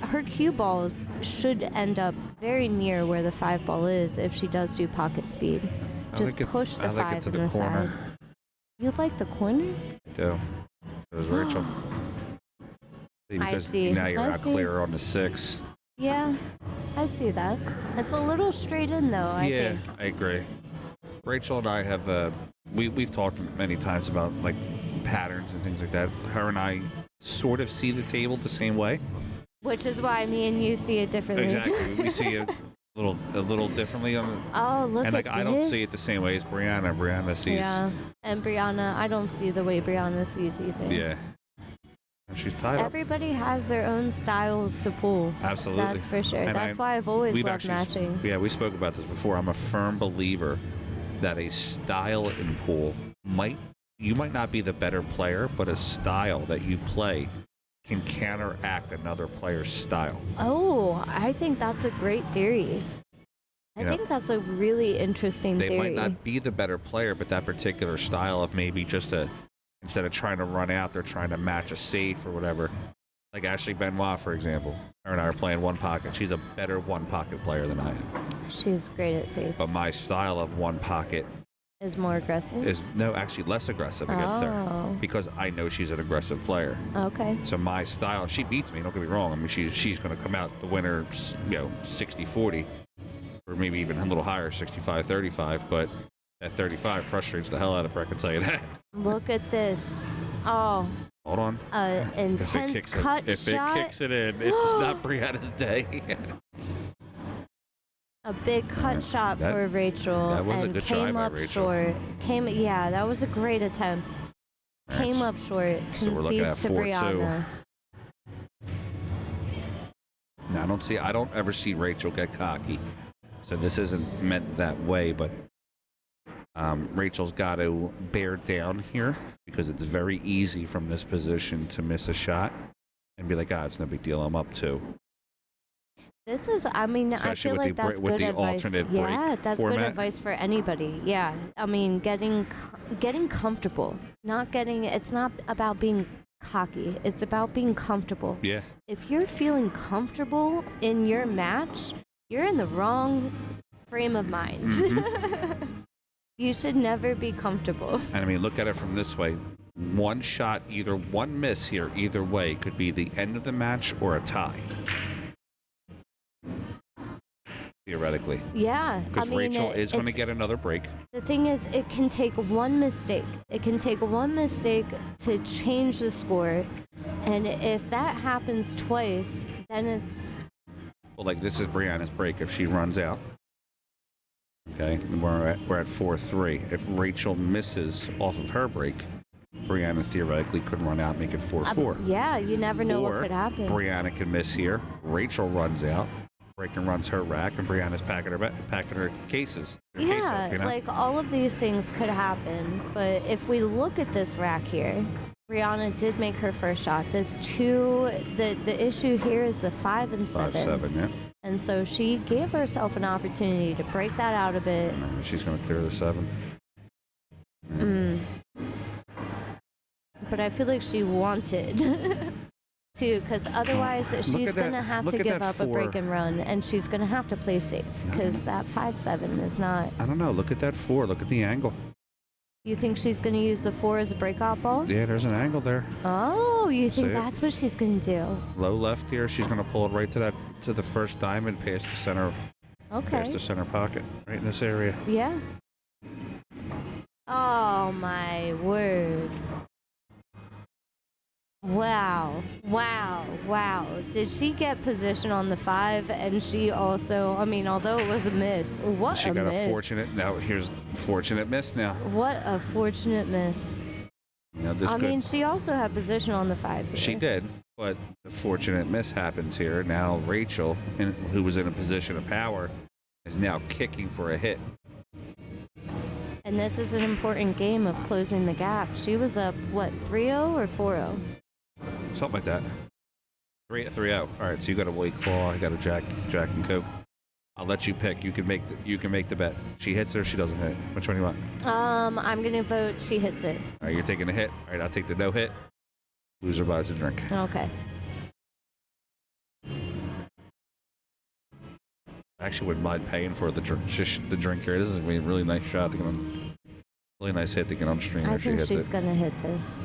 her cue ball should end up very near where the 5 ball is if she does do pocket speed. Just push the 5 in the side. You like the corner? I do. It was Rachel. I see. Now you're out clear on the 6. Yeah, I see that. It's a little straight in, though, I think. Yeah, I agree. Rachel and I have, we've talked many times about, like, patterns and things like that. Her and I sort of see the table the same way. Which is why me and you see it differently. Exactly. We see it a little differently. Oh, look at this. And, I don't see it the same way as Brianna. Brianna sees... Yeah, and Brianna, I don't see the way Brianna sees either. Yeah. She's tied up. Everybody has their own styles to pull. Absolutely. That's for sure. And that's why I've always loved matching. Yeah, we spoke about this before. I'm a firm believer that a style in pool you might not be the better player, but a style that you play can counteract another player's style. Oh, I think that's a great theory. I think that's a really interesting theory. They might not be the better player, but that particular style of maybe just instead of trying to run out, they're trying to match a safe or whatever. Like Ashley Benoit, for example. Her and I are playing one pocket. She's a better one pocket player than I am. She's great at safes. But my style of one pocket is more aggressive? Is actually less aggressive against her. Because I know she's an aggressive player. Okay. So my style, she beats me, don't get me wrong. I mean, she's going to come out the winner, 60-40. Or maybe even a little higher, 65-35. But at 35 frustrates the hell out of her, I can tell you that. Look at this. Oh. Hold on. Intense cut shot. If it kicks it in, it's not Brianna's day. A big cut shot for Rachel. That was a good try by Rachel. Yeah, that was a great attempt. Came up short. So we're looking at Concedes to Brianna. 4-2. Now, I don't ever see Rachel get cocky. So this isn't meant that way, but Rachel's got to bear down here because it's very easy from this position to miss a shot and be like, it's no big deal, I'm up 2. This is, I mean, especially I feel like that's good advice. Yeah, that's format. Good advice for anybody. Yeah, I mean, getting comfortable. It's not about being cocky. It's about being comfortable. Yeah. If you're feeling comfortable in your match, you're in the wrong frame of mind. Mm-hmm. You should never be comfortable. And I mean, look at it from this way. One shot, either one miss here, either way, could be the end of the match or a tie. Theoretically. Yeah. Because Rachel is going to get another break. The thing is, it can take one mistake. It can take one mistake to change the score. And if that happens twice, then it's... Well, like this is Brianna's break if she runs out. Okay, we're at 4-3. If Rachel misses off of her break, Brianna theoretically could run out and make it 4-4. Yeah, you never know what could happen. Brianna can miss here. Rachel runs out. Break and runs her rack, and Brianna's packing her cases. Yeah, like all of these things could happen. But if we look at this rack here, Brianna did make her first shot. There's 2. The issue here is the 5 and 7. 5-7, yeah. And so she gave herself an opportunity to break that out a bit. She's going to clear the 7. But I feel like she wanted to, because otherwise she's going to have to give up a break and run, and she's going to have to play safe, because that 5-7 is not... I don't know. Look at that 4. Look at the angle. You think she's going to use the 4 as a breakout ball? Yeah, there's an angle there. Oh, you think that's what she's going to do? Low left here. She's going to pull it right to the first diamond, past the center. Okay. Past the center pocket, right in this area. Yeah. Oh, my word. Wow. Did she get position on the 5? And she also, I mean, although it was a miss, what she a miss. She got a fortunate, now here's fortunate miss now. What a fortunate miss. You know, this I mean, she also had position on the 5 here. she did, but the fortunate miss happens here. Now Rachel, who was in a position of power, is now kicking for a hit. And this is an important game of closing the gap. She was up, what, 3-0 or 4-0? Something like that. 3-0. All right, so you got a White Claw. I got a Jack and Coke. I'll let you pick. You can make the bet. She hits it or she doesn't hit. Which one do you want? I'm gonna vote she hits it. All right, you're taking a hit. All right, I'll take the no hit. Loser buys a drink. Okay. I actually wouldn't mind paying for the drink here. This is gonna be a really nice shot to get on. Really nice hit to get on stream I if she think hits she's it. gonna hit this.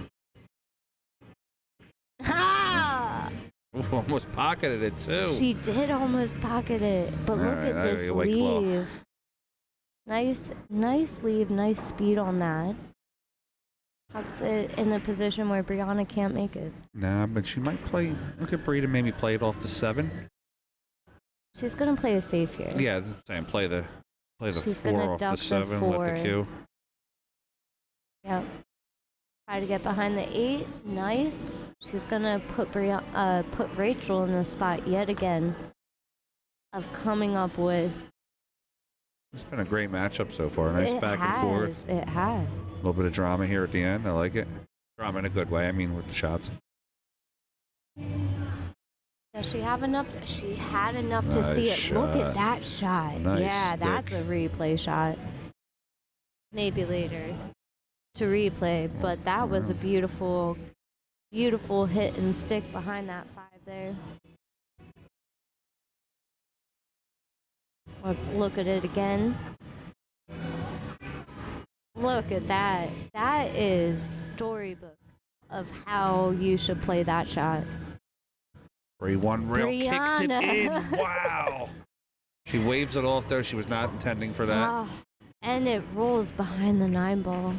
Ha! Ooh, almost pocketed it too. She did almost pocket it, but All look right, at this White Claw. leave. Nice leave, nice speed on that. Pucks it in a position where Brianna can't make it. Nah, but she might play. Look at Brita, maybe play it off the 7. She's gonna play a safe here. Yeah, that's what I'm saying. Play the She's 4 gonna off the duck the 7. Let 4. the Q. Yep. Try to get behind the 8. Nice. She's gonna put Rachel in the spot yet again of coming up with. It's been a great matchup so far. Nice back and forth. It has. A little bit of drama here at the end. I like it. Drama in a good way. I mean, with the shots. Does she have enough? She had enough to see it. Nice Look shot. at that shot. Nice yeah, that's stick. a replay shot. Maybe later to replay, but that was a beautiful, beautiful hit and stick behind that 5 there. Let's look at it again. Look at that. That is storybook of how you should play that shot. 3-1 rail kicks it Brianna. in. Wow. She waves it off though. She was not intending for that. Oh, and it rolls behind the 9 ball.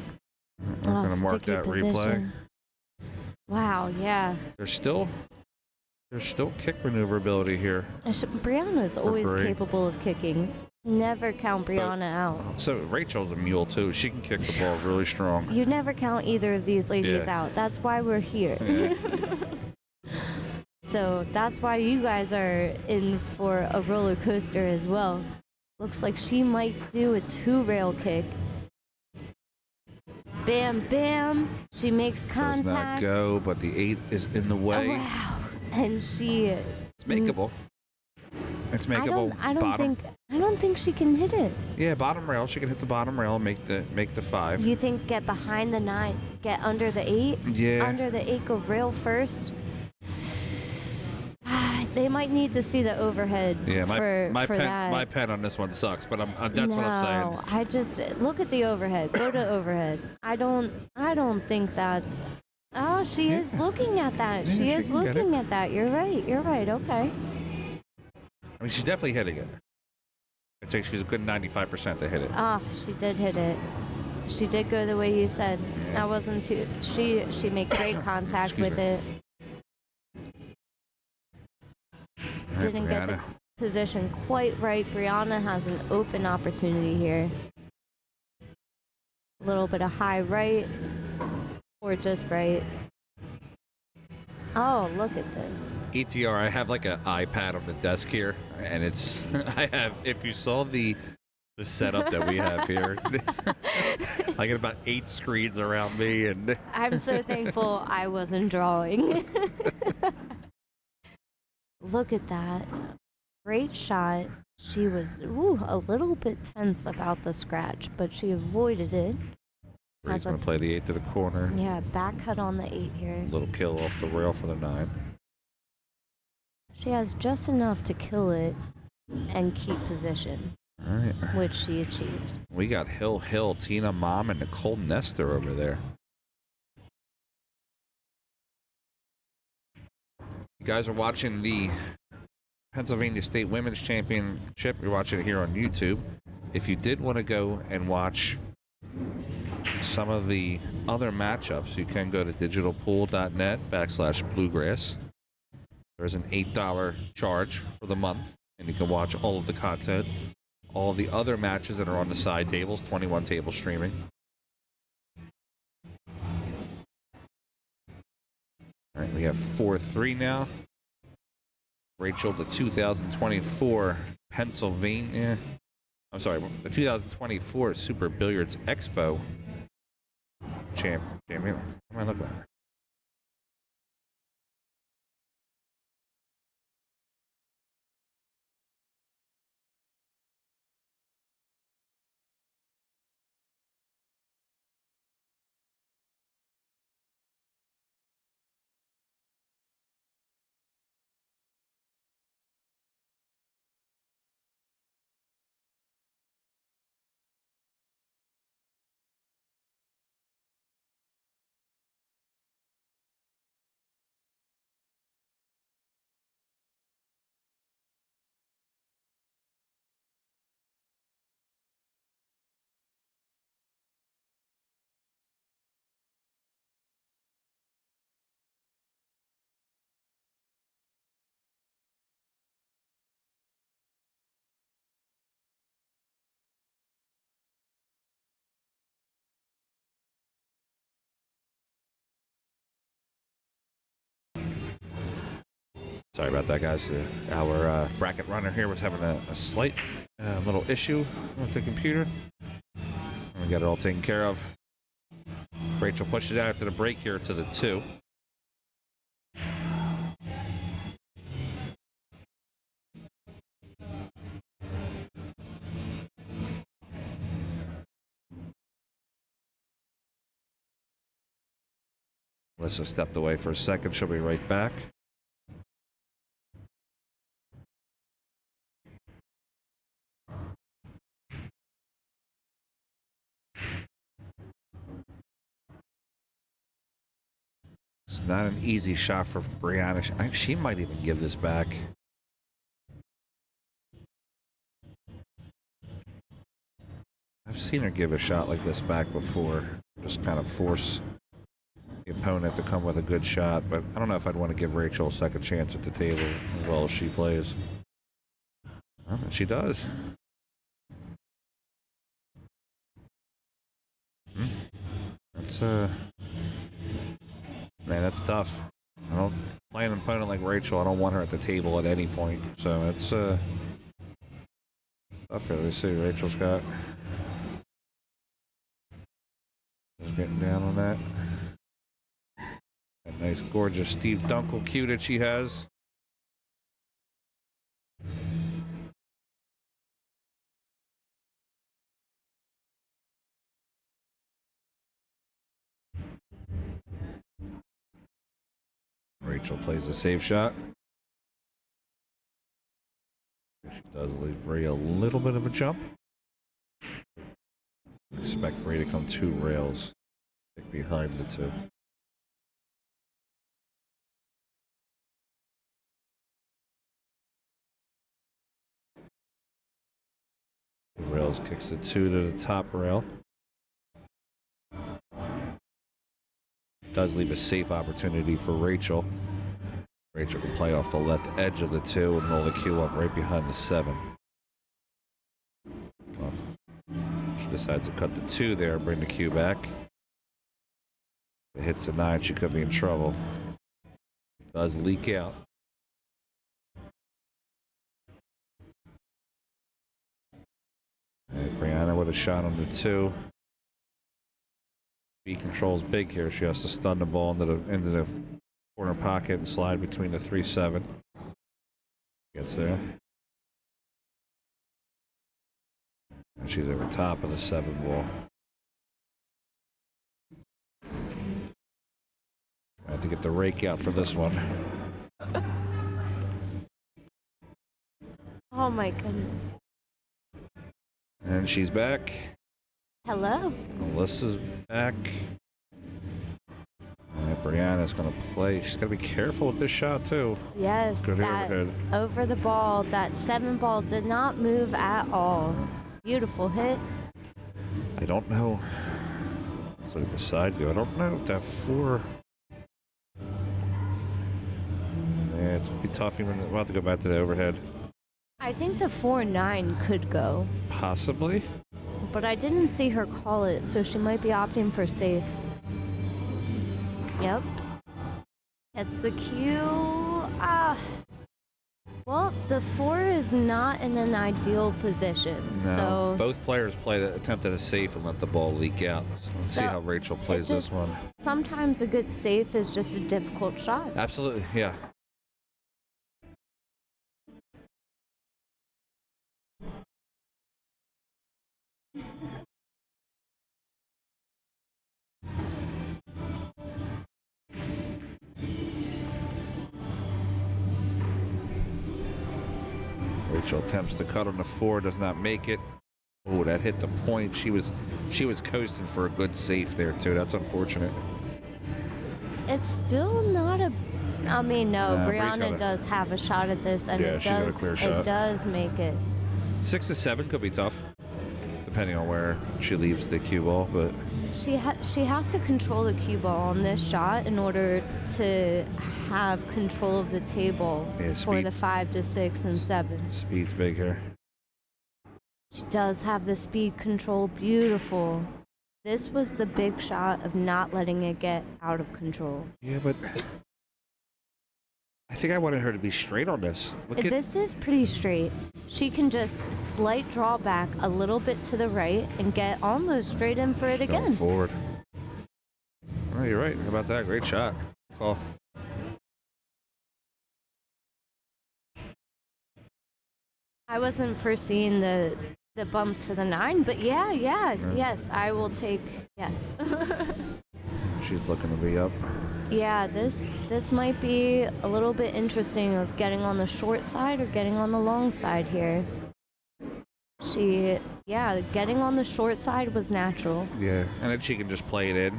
I'm gonna mark sticky that position. replay. Wow, yeah. There's still kick maneuverability here. Brianna's always Bray. capable of kicking. Never count Brianna out. So Rachel's a mule too. She can kick the ball really strong. You never count either of these ladies Yeah. out. That's why we're here. Yeah. So that's why you guys are in for a roller coaster as well. Looks like she might do a 2-rail kick. Bam, bam. She makes Does contact. not go, but the 8 is in the way. Oh, wow. And she. It's makeable. It's makeable. I don't think she can hit it. Yeah, bottom rail. She can hit the bottom rail and make the 5. You think get behind the 9, get under the 8? Yeah. Under the 8, go rail first. They might need to see the overhead. Yeah, my for pen that. my pen on this one sucks, but that's what I'm saying. No, I just look at the overhead. Go to overhead. I don't think that's. Oh, she is looking at that. Yeah, she she is can get looking at that. You're right. You're right. Okay. I mean, she's definitely hitting it. I'd say she's a good 95% to hit it. Ah, she did hit it. She did go the way you said. Yeah. That wasn't too. She made great contact Excuse with me. it. All right, Didn't get the Brianna. position quite right. Brianna has an open opportunity here. A little bit of high right or just right. Oh, look at this. ETR, I have like an iPad on the desk here, and it's I have. If you saw the setup that we have here, I got about 8 screens around me, and I'm so thankful I wasn't drawing. Look at that. Great shot. She was a little bit tense about the scratch, but she avoided it. Ray's gonna play the 8 to the corner. Yeah, back cut on the 8 here. Little kill off the rail for the 9. She has just enough to kill it and keep position, All right. which she achieved. We got Hill, Tina, Mom, and Nicole Nestor over there. You guys are watching the Pennsylvania State Women's Championship. You're watching it here on YouTube. If you did want to go and watch some of the other matchups, you can go to digitalpool.net/bluegrass. There's an $8 charge for the month, and you can watch all of the content. All the other matches that are on the side tables, 21 tables streaming. All right, we have 4-3 now. Rachel, the 2024 Pennsylvania. I'm sorry, the 2024 Super Billiards Expo champion. What am I looking at? Sorry about that, guys. Our bracket runner here was having a slight little issue with the computer. We got it all taken care of. Rachel pushes it out after the break here to the 2. Alyssa stepped away for a second. She'll be right back. It's not an easy shot for Brianna. She might even give this back. I've seen her give a shot like this back before. Just kind of force the opponent to come with a good shot. But I don't know if I'd want to give Rachel a second chance at the table as well as she plays. Well, she does. That's man, that's tough. I don't play an opponent like Rachel. I don't want her at the table at any point. So it's tough here. Let's see. Rachel's got. Just getting down on that. That nice, gorgeous Steve Dunkel cue that she has. Rachel plays a safe shot. She does leave Bray a little bit of a jump. Expect Bray to come 2 rails behind the 2. Rails kicks the 2 to the top rail. Does leave a safe opportunity for Rachel. Rachel can play off the left edge of the 2 and roll the cue up right behind the 7. Well, she decides to cut the 2 there and bring the cue back. If it hits the 9, she could be in trouble. Does leak out. And Brianna with a shot on the 2. B controls big here. She has to stun the ball into the corner pocket and slide between the 3-7. Gets there. And she's over top of the 7 ball. I have to get the rake out for this one. Oh my goodness. And she's back. Hello. Alyssa's back. Brianna's going to play. She's got to be careful with this shot, too. Yes, Good that overhead. over the ball, that 7 ball did not move at all. Beautiful hit. I don't know. Let's look at the side view. I don't know if that 4. Yeah, it's going to be tough. We'll have to go back to the overhead. I think the 4-9 could go. Possibly. But I didn't see her call it, so she might be opting for safe. Yep. It's the cue. Well, the 4 is not in an ideal position. No, So both players attempted a safe and let the ball leak out. So let's see So, how Rachel plays this one. sometimes a good safe is just a difficult shot. Absolutely, yeah. Rachel attempts to cut on the 4, does not make it. Oh, that hit the point. She was coasting for a good safe there too. That's unfortunate. It's still not a. I mean, no, Bree's Brianna got a- does have a shot at this, and Yeah, it she's got a does. clear It shot. does make it. 6 to 7 could be tough, depending on where she leaves the cue ball. But She has to control the cue ball on this shot in order to have control of the table Yeah, for speed. the 5 to 6 and 7. speed's big here. She does have the speed control. Beautiful. This was the big shot of not letting it get out of control. Yeah, but I think I wanted her to be straight on this. Look at This is pretty straight. She can just slight draw back a little bit to the right and get almost straight in for it going again. forward. Oh, you're right. How about that? Great shot. Call. I wasn't foreseeing the bump to the 9, but yes, I will take yes. She's looking to be up. Yeah, this might be a little bit interesting of getting on the short side or getting on the long side here. Getting on the short side was natural. Yeah, and then she can just play it in.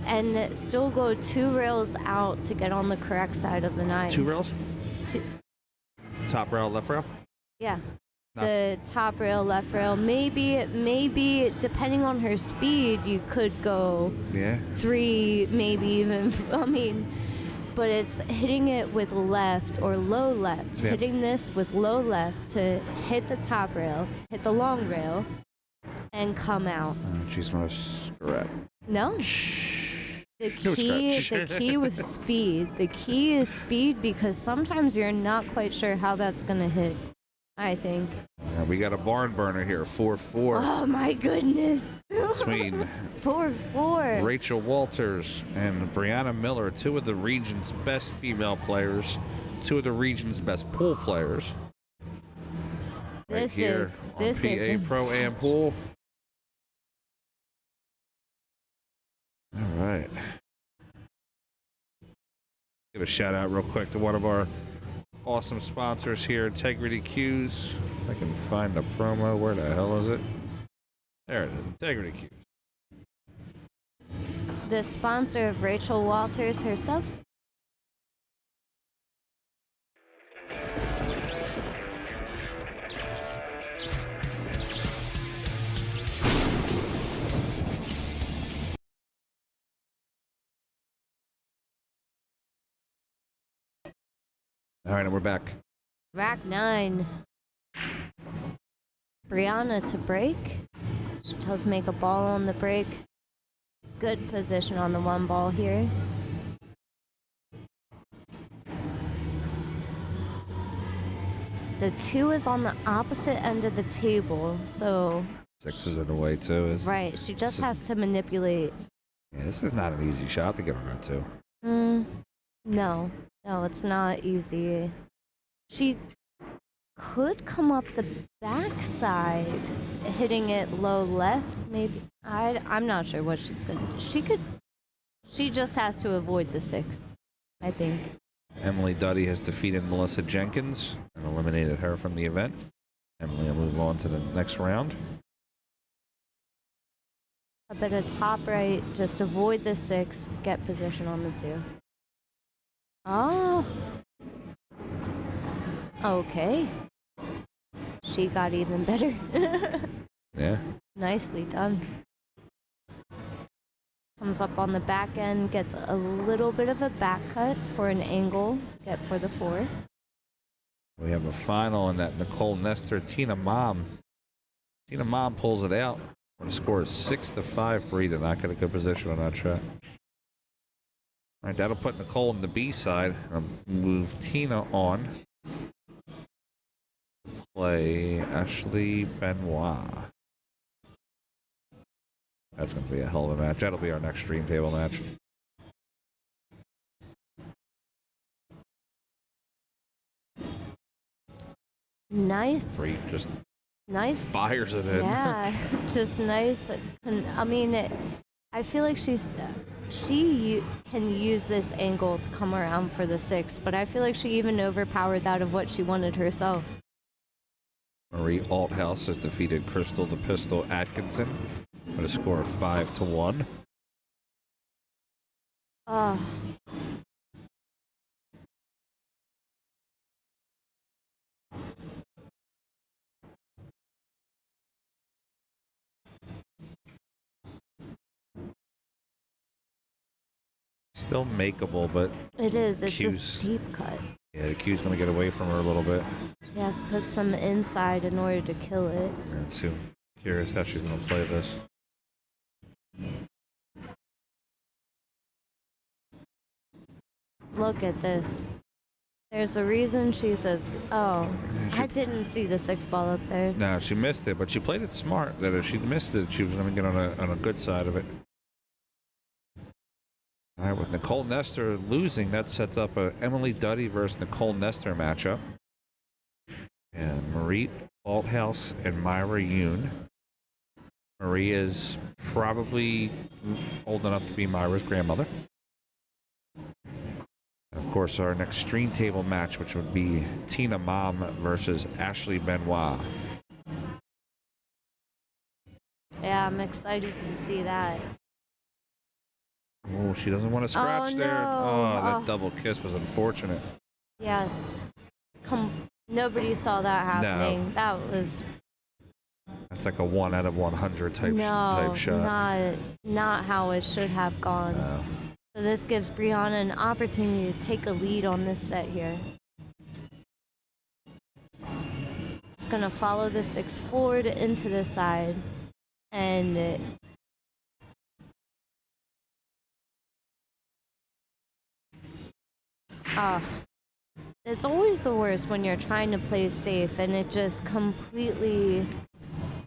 And still go 2 rails out to get on the correct side of the 9. 2 rails? Two, Top rail, left rail? yeah. Not The top rail, left rail. Maybe depending on her speed, you could go Yeah. 3, maybe even. I mean, but it's hitting it with left or low left. Yeah. Hitting this with low left to hit the top rail, hit the long rail, and come out. She's gonna scrap. No. The No key, scratch. the key was speed. The key is speed because sometimes you're not quite sure how that's gonna hit. I think. Yeah, we got a barn burner here, 4-4 Oh my goodness. between 4-4. Rachel Walters and Brianna Miller, 2 of the region's best female players, 2 of the region's best pool players. Right This here is on this PA is Pro Am Pool. All right. Give a shout out real quick to one of our awesome sponsors here, Integrity Cues. If I can find the promo. Where the hell is it? There it is, Integrity Cues. the sponsor of Rachel Walters herself. All right, and we're back. Rack 9. Brianna to break. She does make a ball on the break. Good position on the 1 ball here. The 2 is on the opposite end of the table, so 6 is in the way too. right, she just has to manipulate. Yeah, this is not an easy shot to get on that too. No, it's not easy. She could come up the backside, hitting it low left, maybe. I'm not sure what she's gonna do. She just has to avoid the 6, I think. Emily Duddy has defeated Melissa Jenkins and eliminated her from the event. Emily will move on to the next round. A bit of top right, just avoid the 6, get position on the 2. Oh. Okay. She got even better. Yeah. Nicely done. Comes up on the back end, gets a little bit of a back cut for an angle to get for the 4. We have a final in that Nicole Nestor, Tina Malm. Tina Malm pulls it out. The score is 6-5. Bree did not get a good position on that shot. All right, that'll put Nicole on the B side. I'll move Tina on. Play Ashley Benoit. That's going to be a hell of a match. That'll be our next stream table match. Nice. Great, just Nice. fires it in. Yeah, just nice. I mean, I feel like she can use this angle to come around for the 6, but I feel like she even overpowered that of what she wanted herself. Marie Althouse has defeated Crystal the Pistol Atkinson with a score of 5-1. Still makeable, but It is. It's Q's, a steep cut. yeah, the Q's going to get away from her a little bit. She has to put some inside in order to kill it. Yeah, so curious how she's going to play this. Look at this. There's a reason she says, oh, Yeah, I didn't see the 6 ball up there. No, she missed it, but she played it smart. That if she missed it, she was going to get on a good side of it. All right, with Nicole Nestor losing, that sets up a Emily Duddy versus Nicole Nestor matchup. And Marie Althouse and Myra Yoon. Marie is probably old enough to be Myra's grandmother. And of course, our next stream table match, which would be Tina Malm versus Ashley Benoit. Yeah, I'm excited to see that. Oh, she doesn't want to scratch there. no. Oh, that Oh. double kiss was unfortunate. Yes. Nobody saw that happening. That was That's like a 1 out of 100 type shot. not how it should have gone. No. So this gives Brianna an opportunity to take a lead on this set here. Just gonna follow the 6 forward into the side, and it's always the worst when you're trying to play safe and it just completely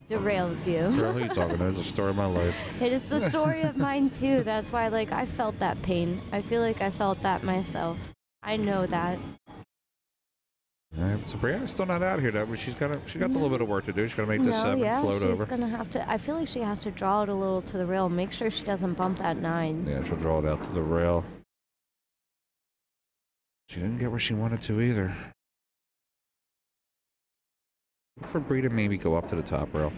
derails you. Girl, who are you talking to? It's a story of my life. It is the story of mine too. That's why, like, I felt that pain. I feel like I felt that myself. I know that. All right, so Brianna's still not out here, though. But she got a little bit of work to do. She's got to make this 7 float she's over. gonna have to. I feel like she has to draw it a little to the rail. Make sure she doesn't bump that 9. Yeah, she'll draw it out to the rail. She didn't get where she wanted to either. Look for Bree to maybe go up to the top rail.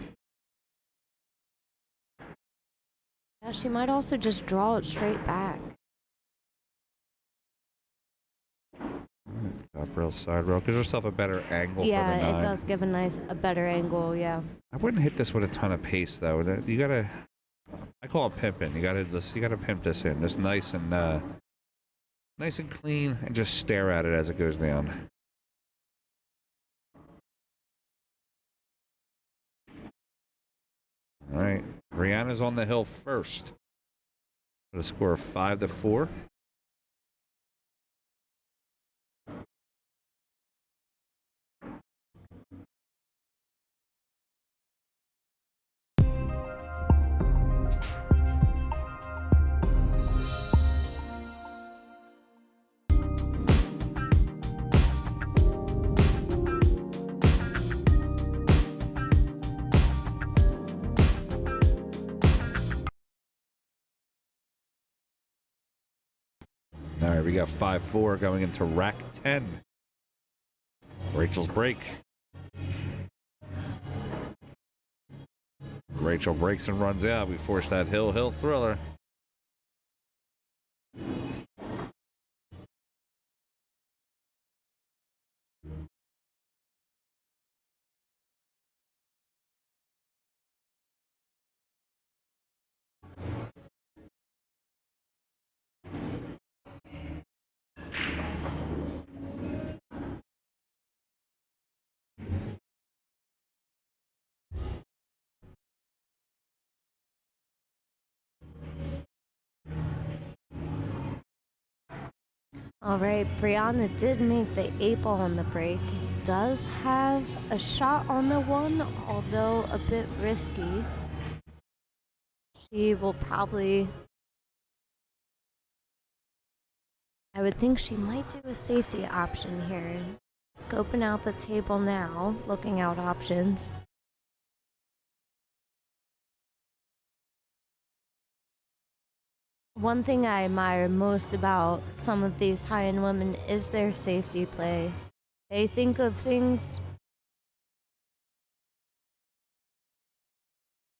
Yeah, she might also just draw it straight back. Top rail, side rail. Gives herself a better angle for the 9. Yeah, it does give a better angle. Yeah. I wouldn't hit this with a ton of pace, though. You gotta, I call it pimping. You gotta pimp this in. Just nice and clean, and just stare at it as it goes down. All right, Brianna's on the hill first. With a score of 5-4. All right, we got 5-4 going into rack 10. Rachel's break. Rachel breaks and runs out. We force that hill thriller. All right, Brianna did make the 8-ball on the break. Does have a shot on the 1, although a bit risky. She will probably... I would think she might do a safety option here. Scoping out the table now, looking out options. One thing I admire most about some of these high-end women is their safety play. They think of things.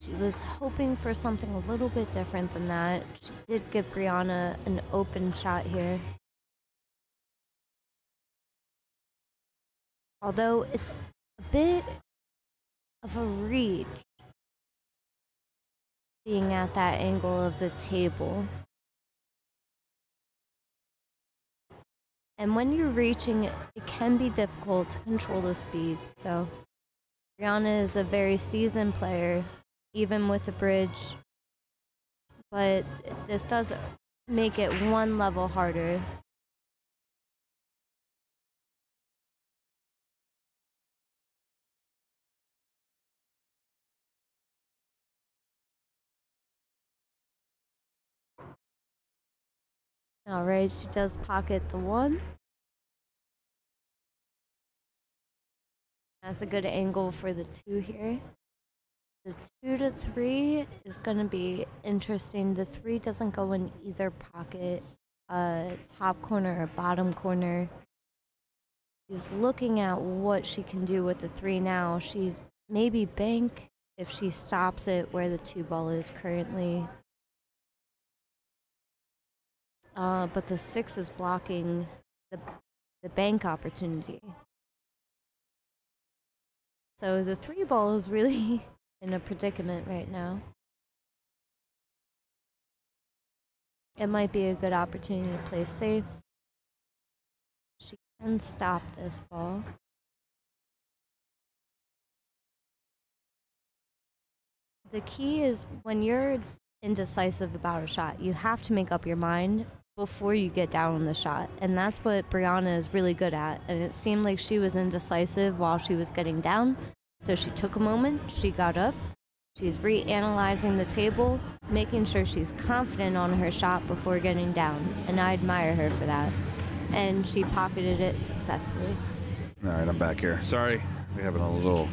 She was hoping for something a little bit different than that. She did give Brianna an open shot here. Although it's a bit of a reach being at that angle of the table. And when you're reaching, it can be difficult to control the speed. So Brianna is a very seasoned player, even with the bridge. But this does make it one level harder. All right, she does pocket the 1. That's a good angle for the 2 here. The 2 to 3 is going to be interesting. The 3 doesn't go in either pocket, top corner or bottom corner. She's looking at what she can do with the 3 now. She's maybe bank if she stops it where the 2 ball is currently. But the 6 is blocking the bank opportunity. So the 3 ball is really in a predicament right now. It might be a good opportunity to play safe. She can stop this ball. The key is when you're indecisive about a shot, you have to make up your mind before you get down on the shot. And that's what Brianna is really good at. And it seemed like she was indecisive while she was getting down. So she took a moment, she got up, she's reanalyzing the table, making sure she's confident on her shot before getting down. And I admire her for that. And she pocketed it successfully. All right, I'm back here. Sorry, we're having a little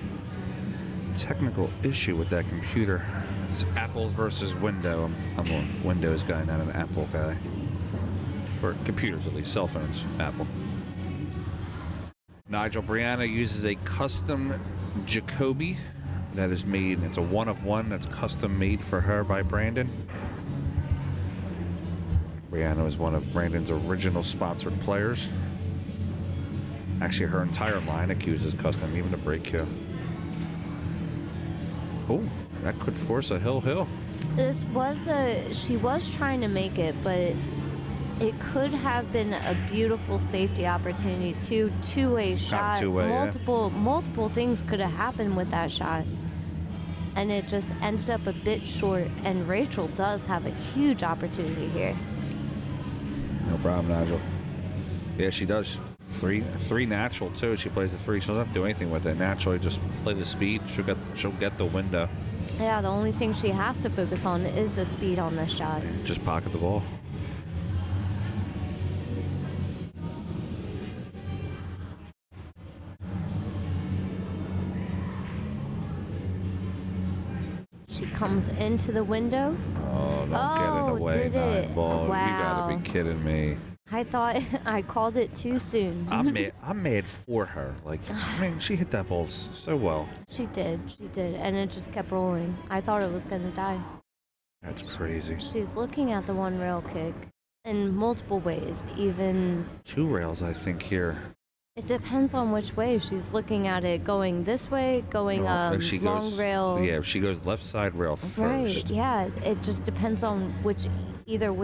technical issue with that computer. It's Apples versus Windows. I'm a Windows guy, not an Apple guy. For computers, at least. Cell phones, Apple. Nigel, Brianna uses a custom Jacoby that is made. It's a 1 of 1 that's custom made for her by Brandon. Brianna is one of Brandon's original sponsored players. Actually, her entire line accuses custom, even the break cue. Oh, that could force a hill. She was trying to make it, but it could have been a beautiful safety opportunity. Two-way shot. Two-way, multiple things could have happened with that shot. And it just ended up a bit short. And Rachel does have a huge opportunity here. No problem, Nigel. Yeah, she does. Three natural too. She plays the 3. She doesn't have to do anything with it. Naturally, just play the speed. She'll get the window. Yeah, the only thing she has to focus on is the speed on this shot. Just pocket the ball. She comes into the window. Oh, don't get in the way, did it? 9 ball. Wow. You gotta be kidding me. I thought I called it too soon. I'm mad for her. Like, I mean, she hit that ball so well. She did, and it just kept rolling. I thought it was gonna die. That's crazy. She's looking at the 1 rail kick in multiple ways, even 2 rails, I think, here. it depends on which way. She's looking at it going this way, going long rail. Yeah, she goes left side rail first. Right, yeah. It just depends on which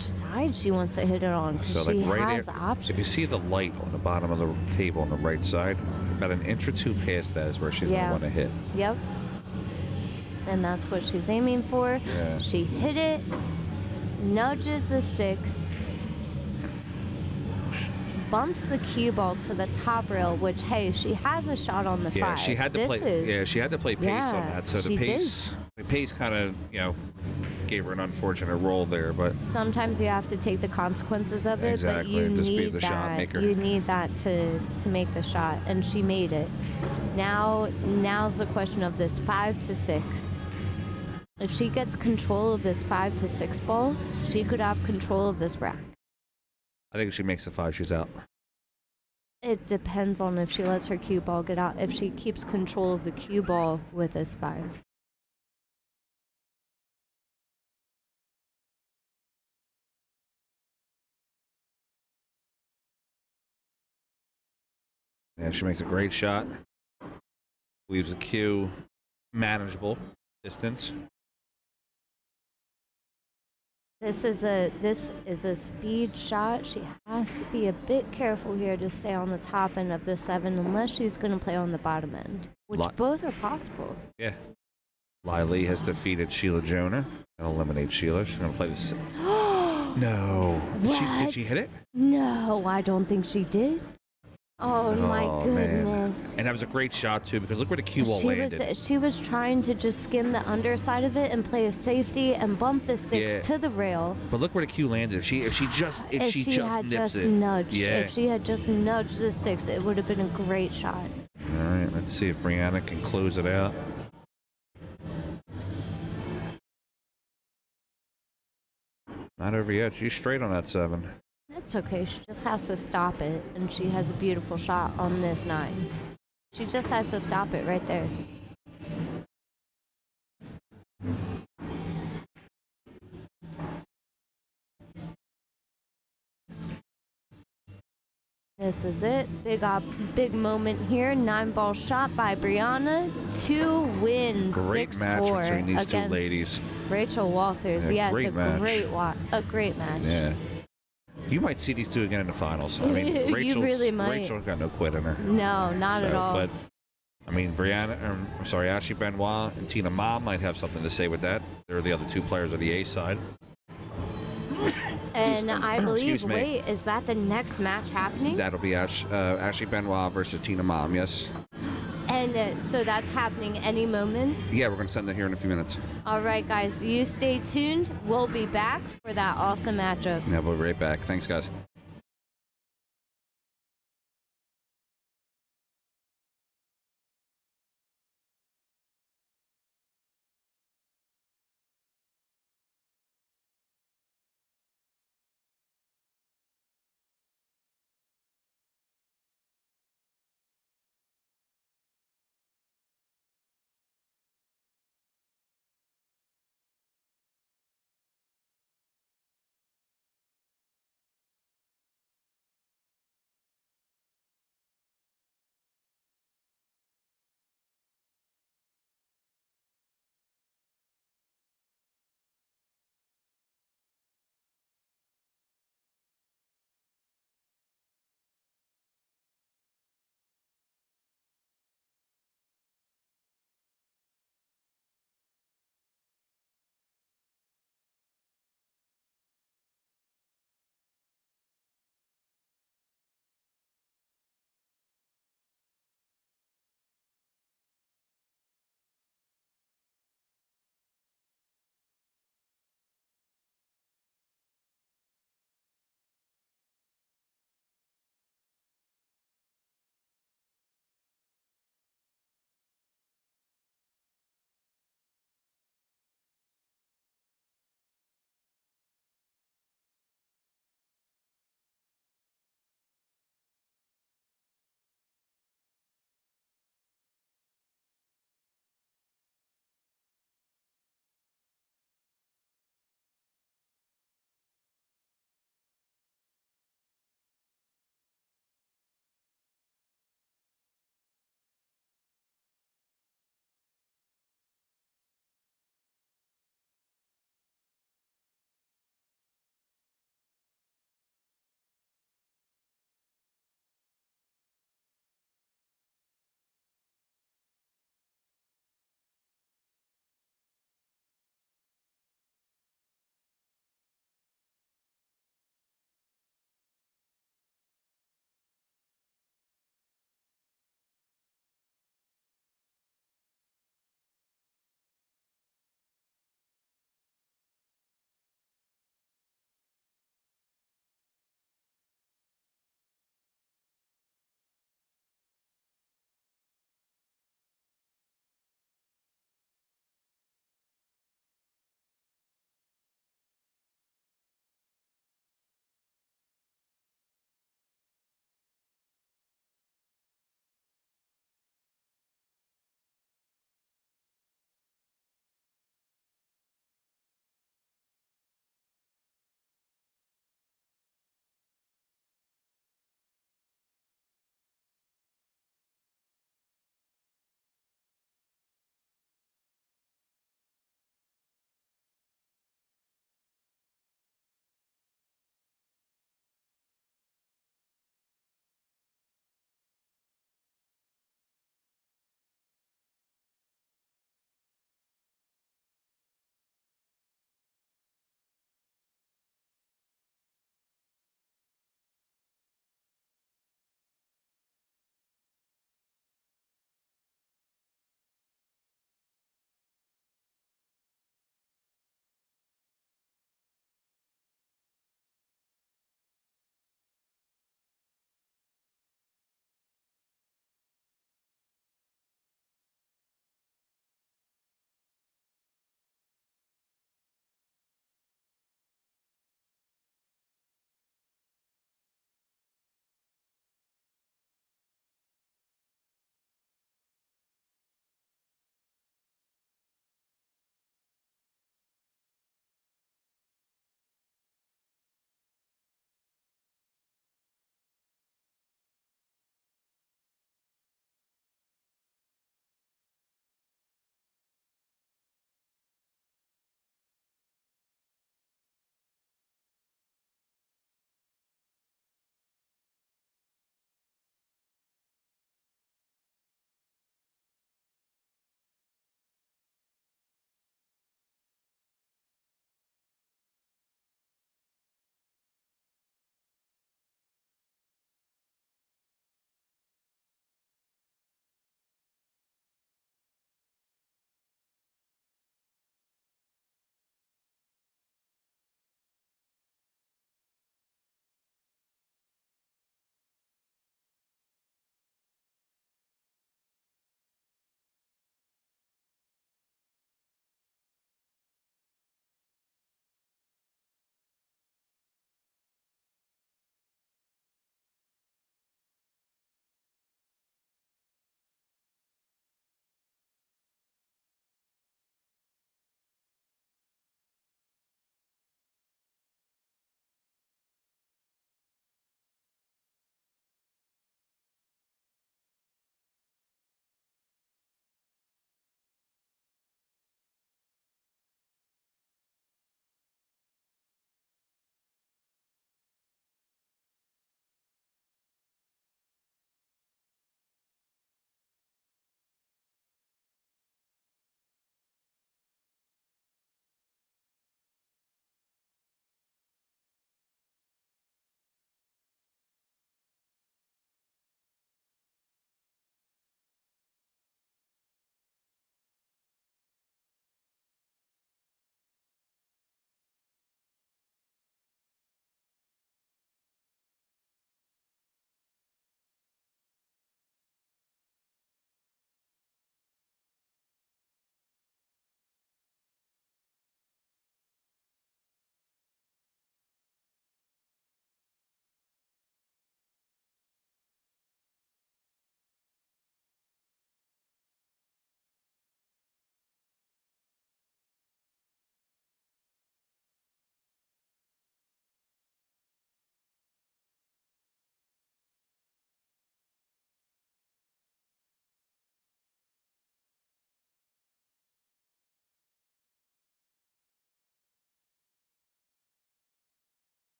side she wants to hit it on. So she like has options. If you see the light on the bottom of the table on the right side, about an inch or 2 past that is where she's going to want to hit. Yep. And that's what she's aiming for. Yeah. She hit it, nudges the 6. bumps the cue ball to the top rail, which, hey, she has a shot on the Yeah, 5. she had to This play. is, Yeah, she had to play pace on yeah, that. So she the pace kind of, gave her an unfortunate roll there. But sometimes you have to take the consequences of it, exactly, but you just be need the shot that. maker. You need that to make the shot, and she made it. Now's the question of this 5 to 6. If she gets control of this 5 to 6 ball, she could have control of this rack. I think if she makes the 5, she's out. It depends on if she lets her cue ball get out. If she keeps control of the cue ball with this 5. Yeah, she makes a great shot. Leaves the cue manageable distance. This is a speed shot. She has to be a bit careful here to stay on the top end of the 7 unless she's going to play on the bottom end, which both are possible. Yeah. Lily has defeated Sheila Jonah and eliminates Sheila. She's going to play the... No. Did she hit it? No, I don't think she did. Oh my goodness. Man. And that was a great shot, too, because look where the cue ball landed. She was trying to just skim the underside of it and play a safety and bump the 6 to the rail. But look where the cue landed. If she just If she had nips just it. nudged, Yeah. if she had just nudged the 6, it would have been a great shot. All right, let's see if Brianna can close it out. Not over yet. She's straight on that 7. It's okay. She just has to stop it, and she has a beautiful shot on this 9. She just has to stop it right there. This is it. Big moment here. 9-ball shot by Brianna to win. Great 6-4 match between these two against ladies. Rachel Walters. Yeah, Yes, great match. a great match. Yeah. You might see these two again in the finals. I mean, You really might. Rachel's got no quit in her. No, not at all. But, I mean, Ashley Benoit and Tina Malm might have something to say with that. They're the other 2 players of the A side. And I believe, Excuse me. wait, is that the next match happening? That'll be Ashley Benoit versus Tina Malm, yes. And so that's happening any moment. Yeah, we're going to send it here in a few minutes. All right, guys, you stay tuned. We'll be back for that awesome matchup. Yeah, we'll be right back. Thanks, guys.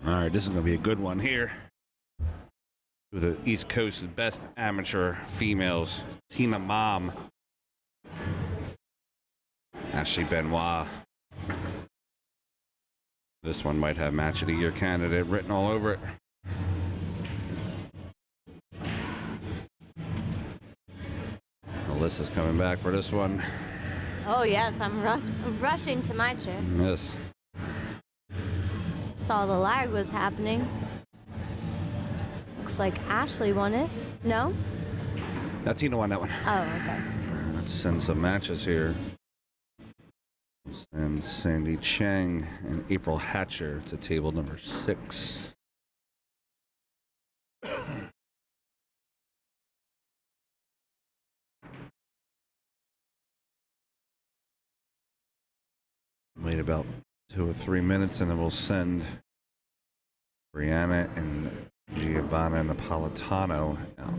All right, this is going to be a good one here. With the East Coast's best amateur females, Tina Malm, Ashley Benoit. This one might have Match of the Year candidate written all over it. Alyssa's coming back for this one. Oh, yes, I'm rushing to my chair. Yes. Saw the lag was happening. Looks like Ashley won it. No? That's Tina won that one. Oh, okay. Let's send some matches here. And Sandy Chang and April Hatcher to table number 6. Wait about 2 or 3 minutes and then we'll send Brianna and Giovanna Napolitano out.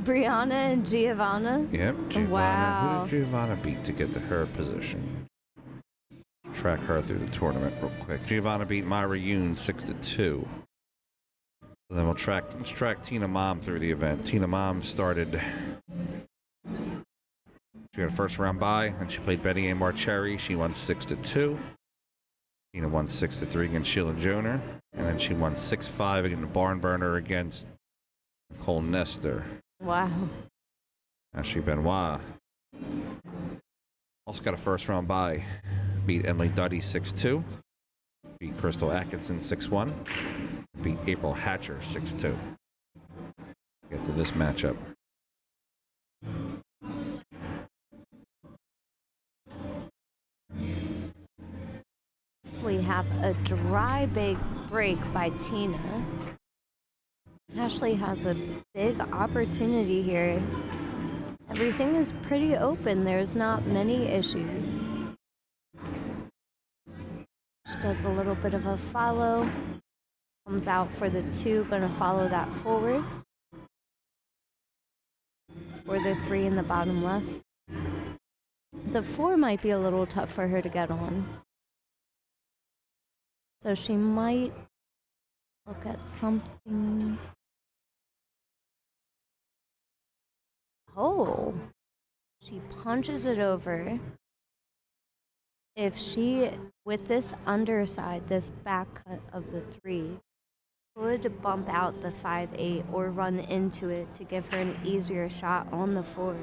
Brianna and Giovanna? Yep, Giovanna. Wow. Who did Giovanna beat to get to her position? Track her through the tournament real quick. Giovanna beat Myra Yoon 6-2. So then let's track Tina Malm through the event. Tina Malm started. She got a first round bye, and she played Betty A. Marcheri. She won 6-2. Tina won 6-3 against Sheila Joner, and then she won 6-5 against the barn burner against Nicole Nestor. Wow. Ashley Benoit also got a first round bye. Beat Emily Duddy 6-2. Beat Crystal Atkinson 6-1. Beat April Hatcher 6-2. Get to this matchup. We have a dry big break by Tina. Ashley has a big opportunity here. Everything is pretty open. There's not many issues. She does a little bit of a follow. Comes out for the 2, gonna follow that forward. For the 3 in the bottom left. The 4 might be a little tough for her to get on. So she might look at something. Oh, she punches it over. If she, with this underside, this back cut of the 3, could bump out the 5-8 or run into it to give her an easier shot on the 4.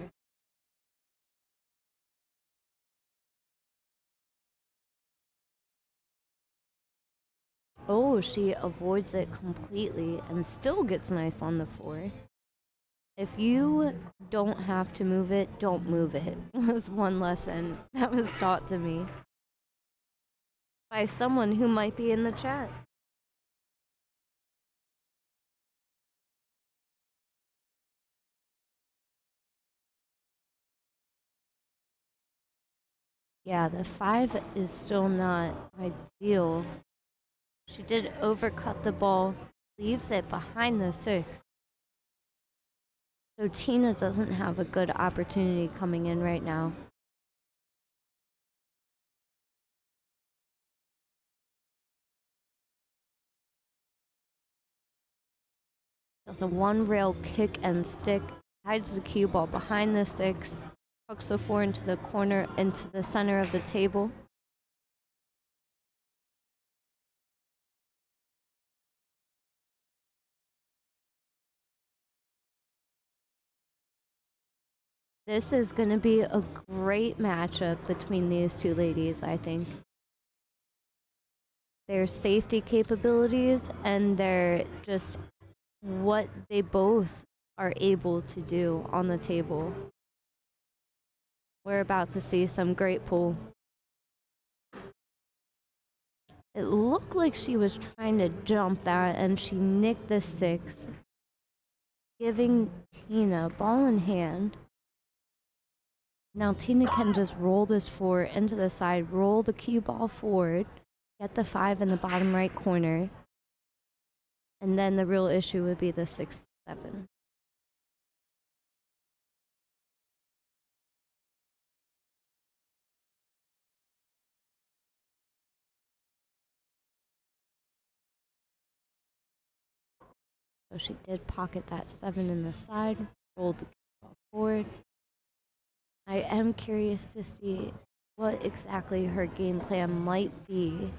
Oh, she avoids it completely and still gets nice on the 4. If you don't have to move it, don't move it. Was one lesson that was taught to me by someone who might be in the chat. Yeah, the 5 is still not ideal. She did overcut the ball, leaves it behind the 6. So Tina doesn't have a good opportunity coming in right now. Does a 1-rail kick and stick, hides the cue ball behind the 6, hooks the 4 into the corner, into the center of the table. This is going to be a great matchup between these two ladies, I think. Their safety capabilities and their just what they both are able to do on the table. We're about to see some great pool. It looked like she was trying to jump that and she nicked the 6, giving Tina ball in hand. Now Tina can just roll this 4 into the side, roll the cue ball forward, get the 5 in the bottom right corner, and then the real issue would be the 6, 7. So she did pocket that 7 in the side, rolled the ball forward. I am curious to see what exactly her game plan might be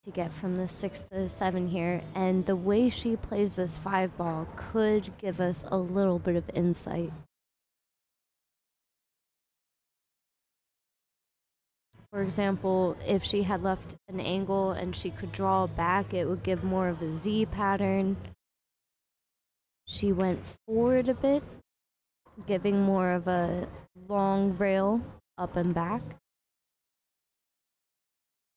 to get from the 6 to the 7 here, and the way she plays this 5 ball could give us a little bit of insight. For example, if she had left an angle and she could draw back, it would give more of a Z pattern. She went forward a bit, giving more of a long rail up and back.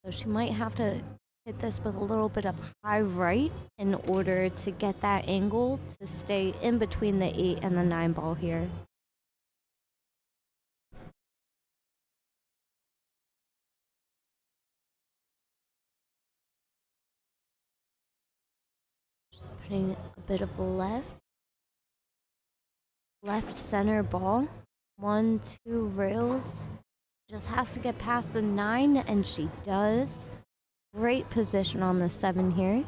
So she might have to hit this with a little bit of high right in order to get that angle to stay in between the 8 and the 9 ball here. Just putting a bit of a left center ball. 1, 2 rails. Just has to get past the 9, and she does. Great position on the 7 here,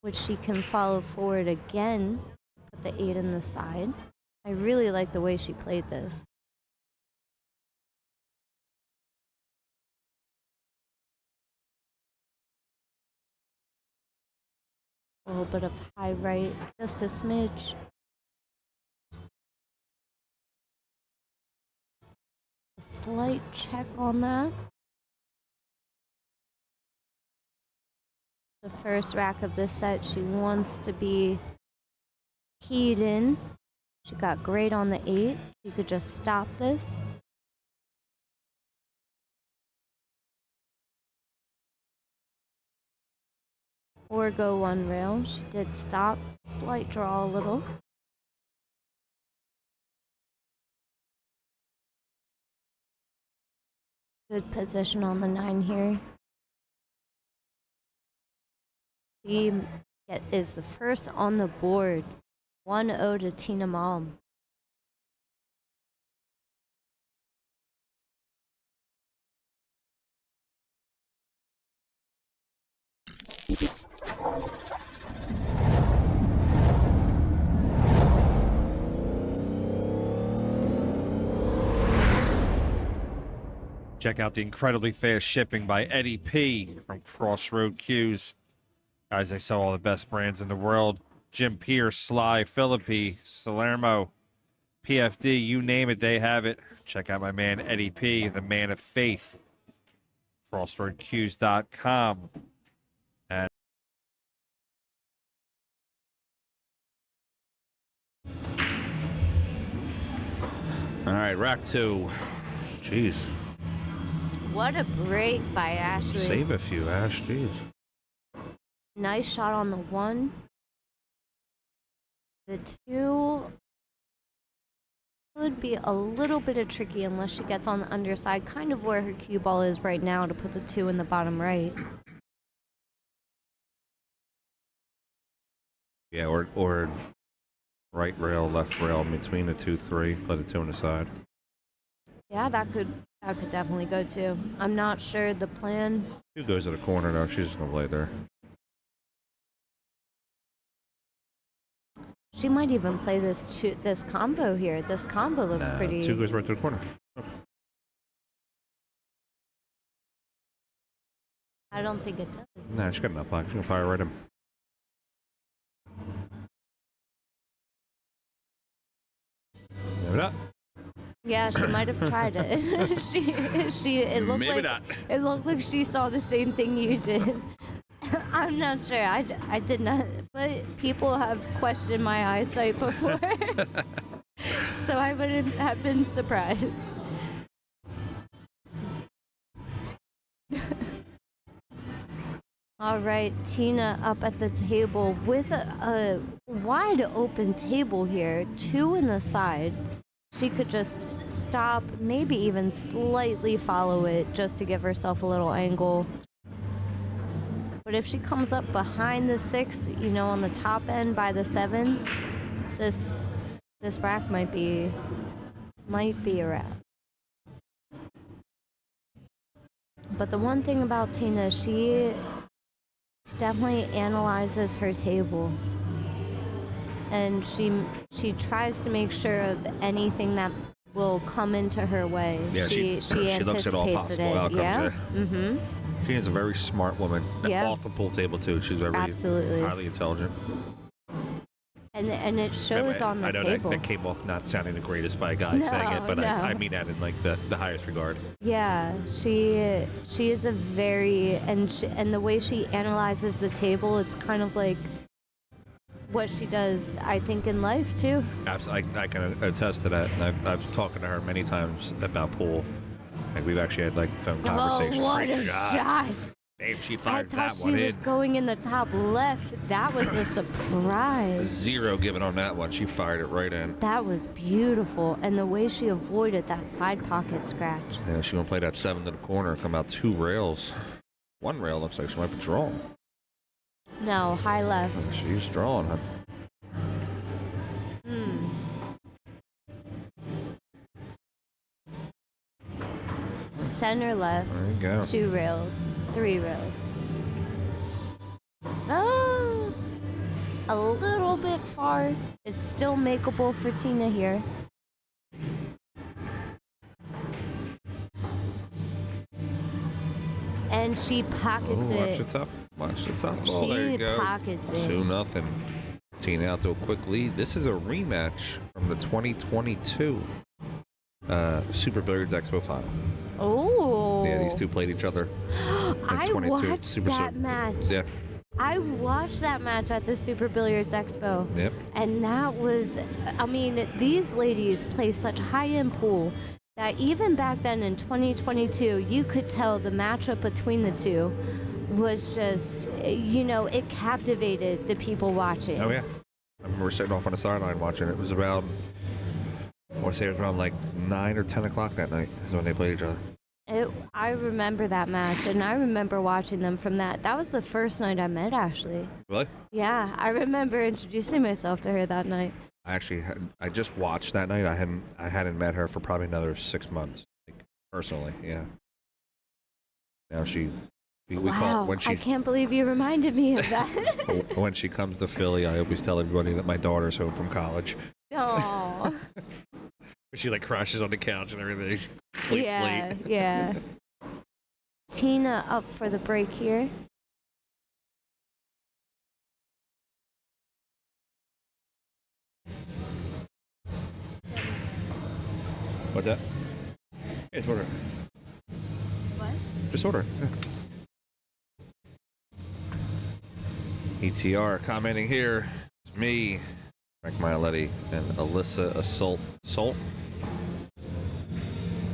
which she can follow forward again, put the 8 in the side. I really like the way she played this. A little bit of high right, just a smidge. A slight check on that. The first rack of this set, she wants to be keyed in. She got great on the 8. She could just stop this. Or go 1 rail. She did stop, slight draw a little. Good position on the 9 here. She is the first on the board. 1-0 to Tina Malm. Check out the incredibly fast shipping by Eddie P from Crossroad Cues. Guys, they sell all the best brands in the world. Jim Pierce, Sly, Philippi, Salermo, PFD, you name it, they have it. Check out my man Eddie P, the man of faith. CrossroadCues.com. And All right, rack 2. Jeez. What a break by Ashley. Save a few, Ash. Jeez. Nice shot on the 1. The 2 could be a little bit of tricky unless she gets on the underside, kind of where her cue ball is right now, to put the 2 in the bottom right. Yeah, or right rail, left rail, between the 2, 3, put a 2 on the side. Yeah, that could definitely go too. I'm not sure the plan. 2 goes to the corner though. She's just gonna play there. She might even play this combo here. This combo looks pretty. 2 goes right to the corner. I don't think it does. Nah, she got enough pocket. She's gonna fire right in. Give it up. Yeah, she might have tried it. It looked Maybe like not. it looked like she saw the same thing you did. I'm not sure. I did not, but people have questioned my eyesight before, so I wouldn't have been surprised. All right, Tina up at the table with a wide open table here, 2 in the side. She could just stop, maybe even slightly follow it just to give herself a little angle. But if she comes up behind the 6, you know, on the top end by the 7, this rack might be a wrap. But the one thing about Tina, she definitely analyzes her table. and she tries to make sure of anything that will come into her way. Yeah, she looks at all anticipates possible it. outcomes. Yeah. Yeah. Mm-hmm. She is a very smart woman. Yeah. Off the pool table too. She's very Absolutely. highly intelligent. And it shows on the I know table. that came off not sounding the greatest by a guy saying it, but No. I mean that in like the highest regard. Yeah, she is a very and the way she analyzes the table, it's kind of like what she does, I think, in life too. Absolutely, I can attest to that. And I've talked to her many times about pool, and we've actually had like phone conversations. Oh, what Great a shot! Damn, she I fired thought that she one was in. going in the top left. That was a surprise. 0 given on that one. She fired it right in. That was beautiful, and the way she avoided that side pocket scratch. Yeah, she gonna play that 7 to the corner. Come out 2 rails. 1 rail looks like she might be drawing. No, high left. She's drawing, huh? Center left. There you go. 2 rails. 3 rails. Oh, a little bit far. It's still makeable for Tina here. And she pockets Watch it. the top. Watch the top. Oh, She there you go. pockets it. 2-0. Tina out to a quick lead. This is a rematch from the 2022 Super Billiards Expo final. Oh. Yeah, these two played each other. I 22 watched Super that match. Yeah. I watched that match at the Super Billiards Expo. Yep. And that was, I mean, these ladies play such high-end pool that even back then in 2022, you could tell the matchup between the two was just, you know, it captivated the people watching. Oh, yeah. I remember sitting off on the sideline watching. It was about, I want to say it was around like 9 or 10 o'clock that night is when they played each other. I remember that match, and I remember watching them from that. That was the first night I met Ashley. Really? Yeah, I remember introducing myself to her that night. I just watched that night. I hadn't met her for probably another 6 months, like, personally. Yeah. Now we call Wow, it when I can't believe you reminded me of that. when she comes to Philly, I always tell everybody that my daughter's home from college. Oh. She like crashes on the couch and everything. Sleep. Yeah. Tina up for the break here. What's that? Hey, just order. What? Just order. Yeah. ETR commenting here. It's me, Frank Miletti, and Alyssa Assault.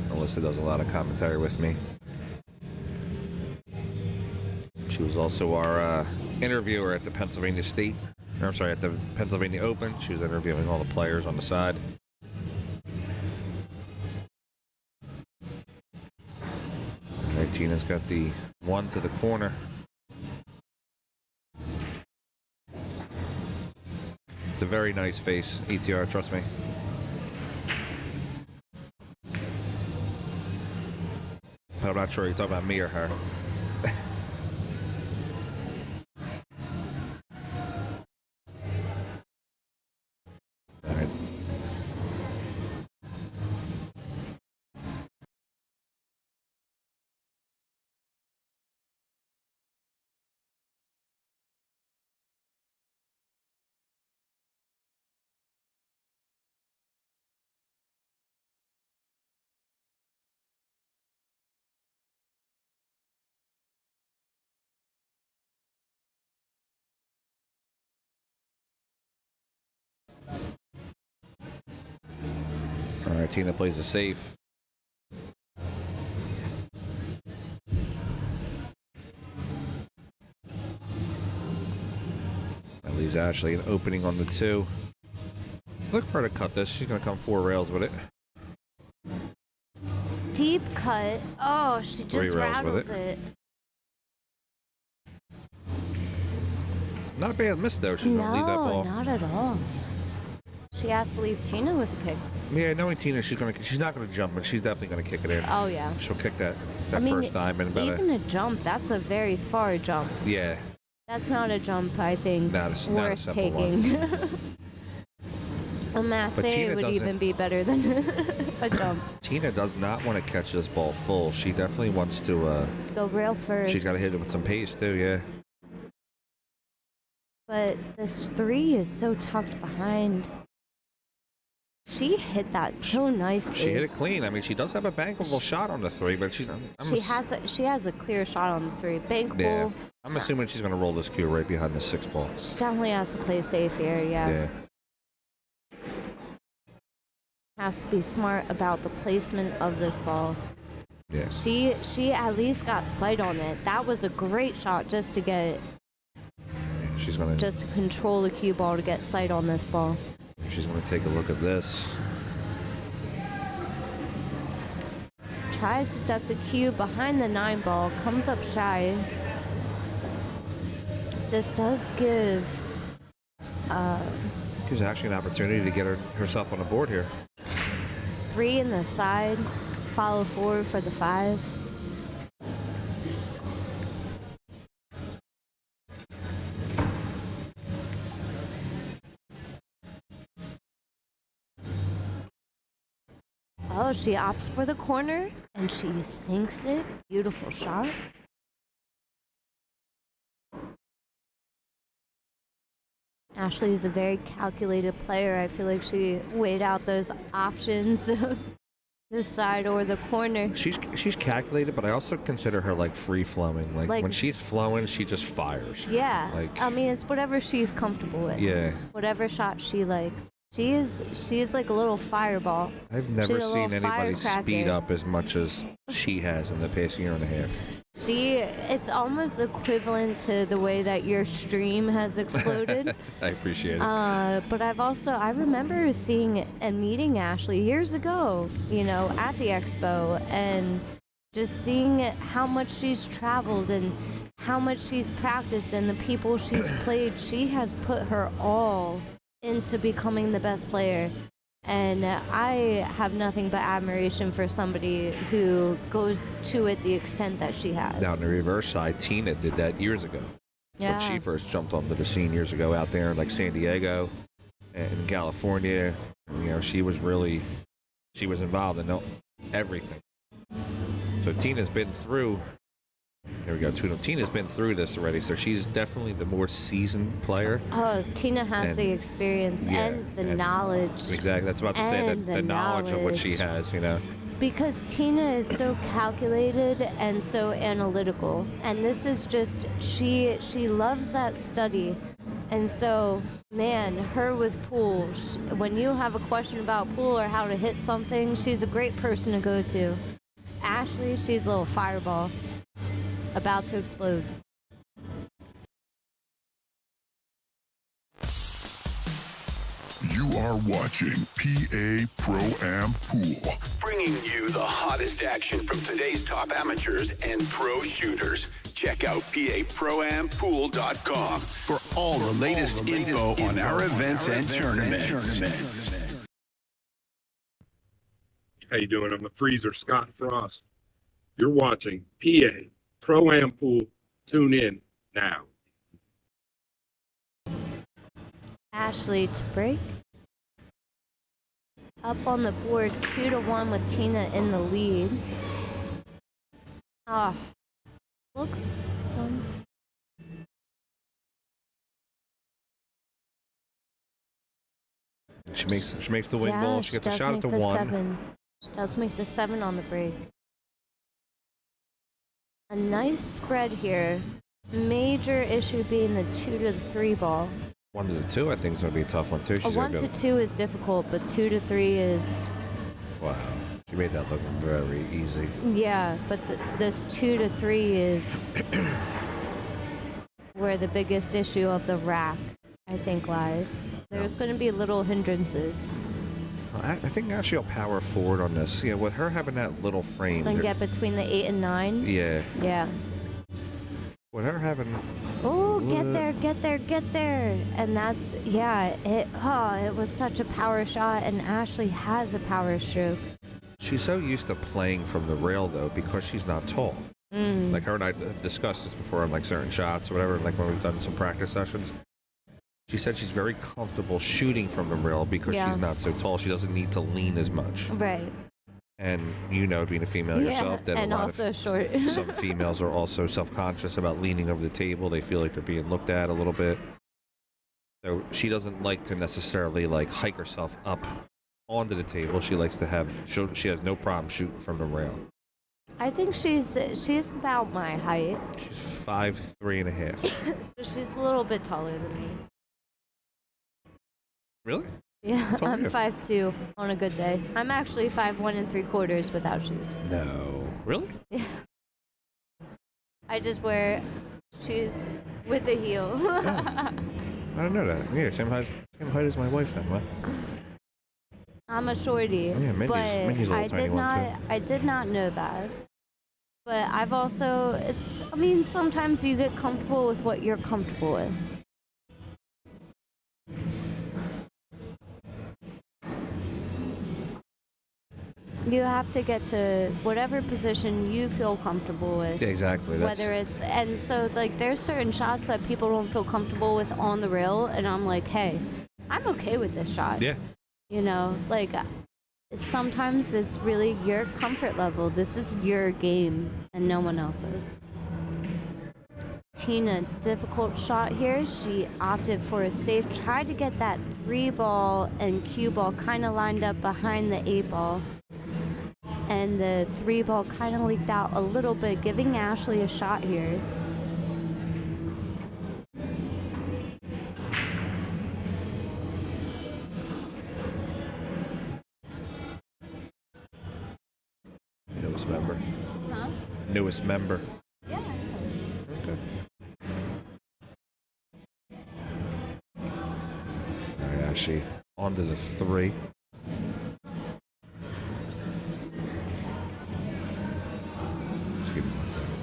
Alyssa does a lot of commentary with me. She was also our interviewer at the Pennsylvania State. Or, I'm sorry, at the Pennsylvania Open. She was interviewing all the players on the side. All right, Tina's got the 1 to the corner. It's a very nice face, ETR, trust me. But I'm not sure you're talking about me or her. All right. All right, Tina plays a safe. That leaves Ashley an opening on the 2. Look for her to cut this. She's going to come 4 rails with it. Steep cut. Oh, she 3 just rails with rattles it. Not a bad miss, though. She's going to leave that ball. No, not at all. She has to leave Tina with the kick. Yeah, knowing Tina, she's not going to jump, but she's definitely going to kick it in. Oh, yeah. She'll kick that I mean, first time in about even a jump, that's a very far jump. Yeah. That's not a jump, I think, Not a worth simple taking. A masse Tina would doesn't- even be better than a jump. Tina does not want to catch this ball full. She definitely wants to. Go rail first. She's got to hit it with some pace too. Yeah. But this 3 is so tucked behind. She hit that so nicely. She hit it clean. I mean, she does have a bankable shot on the 3, but she's. She has a clear shot on the 3. Bankable. Yeah. I'm assuming she's going to roll this cue right behind the 6 ball. She definitely has to play safe here. Yeah. Has to be smart about the placement of this ball. Yeah. She at least got sight on it. That was a great shot just to get. She's gonna. Just to control the cue ball to get sight on this ball. She's gonna take a look at this. Tries to duck the cue behind the 9 ball. Comes up shy. This does give. Gives actually an opportunity to get herself on the board here. 3 in the side, follow forward for the 5. Oh, she opts for the corner and she sinks it. Beautiful shot. Ashley is a very calculated player. I feel like she weighed out those options of the side or the corner. She's calculated, but I also consider her like free flowing. Like when she's flowing, she just fires. Yeah. Like, I mean, it's whatever she's comfortable with. Yeah. Whatever shot she likes. She's like a little fireball. I've never She's a seen little anybody speed firecracker. up as much as she has in the past year and a half. It's almost equivalent to the way that your stream has exploded. I appreciate it. But I remember seeing and meeting Ashley years ago, at the expo, and just seeing how much she's traveled and how much she's practiced and the people she's played. She has put her all into becoming the best player. And I have nothing but admiration for somebody who goes to it the extent that she has. Now, on the reverse side, Tina did that years ago. Yeah. When she first jumped onto the scene years ago out there in like San Diego and in California, she was involved in everything. So Tina's been through. There we go. Tina's been through this already, so she's definitely the more seasoned player. Oh, Tina has the experience and the knowledge. Exactly. That's about to say that the knowledge of what she has, Because Tina is so calculated and so analytical, and this is just she loves that study, and so man, her with pool. When you have a question about pool or how to hit something, she's a great person to go to. Ashley, she's a little fireball. About to explode. You are watching PA Pro-Am Pool. Bringing you the hottest action from today's top amateurs and pro shooters. Check out paproampool.com for all the latest info on our events and tournaments. How you doing? I'm the Freezer, Scott Frost. You're watching PA Pro-Am Pool. Tune in now. Ashley to break. Up on the board, 2-1 with Tina in the lead. Looks. She makes the wing ball. She gets a shot at the 1. 7. She does make the 7 on the break. A nice spread here. Major issue being the 2 to the 3 ball. 1 to the 2, I think, is going to be a tough one, too. A 1 to 2 is difficult, but 2 to 3 is... Wow. She made that look very easy. Yeah, but this 2 to 3 is where the biggest issue of the rack, I think, lies. There's going to be little hindrances. I think Ashley will power forward on this. With her having that little frame. And get between the 8 and 9? Yeah. Yeah. With her having... Oh, get there. And that's, it was such a power shot, and Ashley has a power stroke. She's so used to playing from the rail, though, because she's not tall. Like her and I discussed this before on like certain shots or whatever, like when we've done some practice sessions. She said she's very comfortable shooting from the rail because she's not so tall. She doesn't need to lean as much. Right. And you know, being a female yourself, that and a lot also of short. some females are also self-conscious about leaning over the table. They feel like they're being looked at a little bit. So she doesn't like to necessarily like hike herself up onto the table. She likes to have. She has no problem shooting from the rail. I think she's about my height. She's 5'3.5". So she's a little bit taller than me. Really? Yeah, Taller I'm than 5'2" on a good day. I'm actually 5'1 3/4 without shoes. No. Really? Yeah. I just wear shoes with a heel. I don't know that. Yeah, same height as my wife then, what? I'm a shorty, Yeah, Mindy's a little tiny one too. I did not know that. But I've also, I mean, sometimes you get comfortable with what you're comfortable with. You have to get to whatever position you feel comfortable with. Yeah, exactly. Whether it's, and so like there's certain shots that people don't feel comfortable with on the rail, and I'm like, hey, I'm okay with this shot. Yeah. You know, like sometimes it's really your comfort level. This is your game and no one else's. Tina, difficult shot here. She opted for a safe, tried to get that 3-ball and cue ball kind of lined up behind the 8-ball. And the 3-ball kind of leaked out a little bit, giving Ashley a shot here. Newest member. Huh? Newest member. Yeah. Okay. All right, Ashley. On to the 3. Just give me 1 second.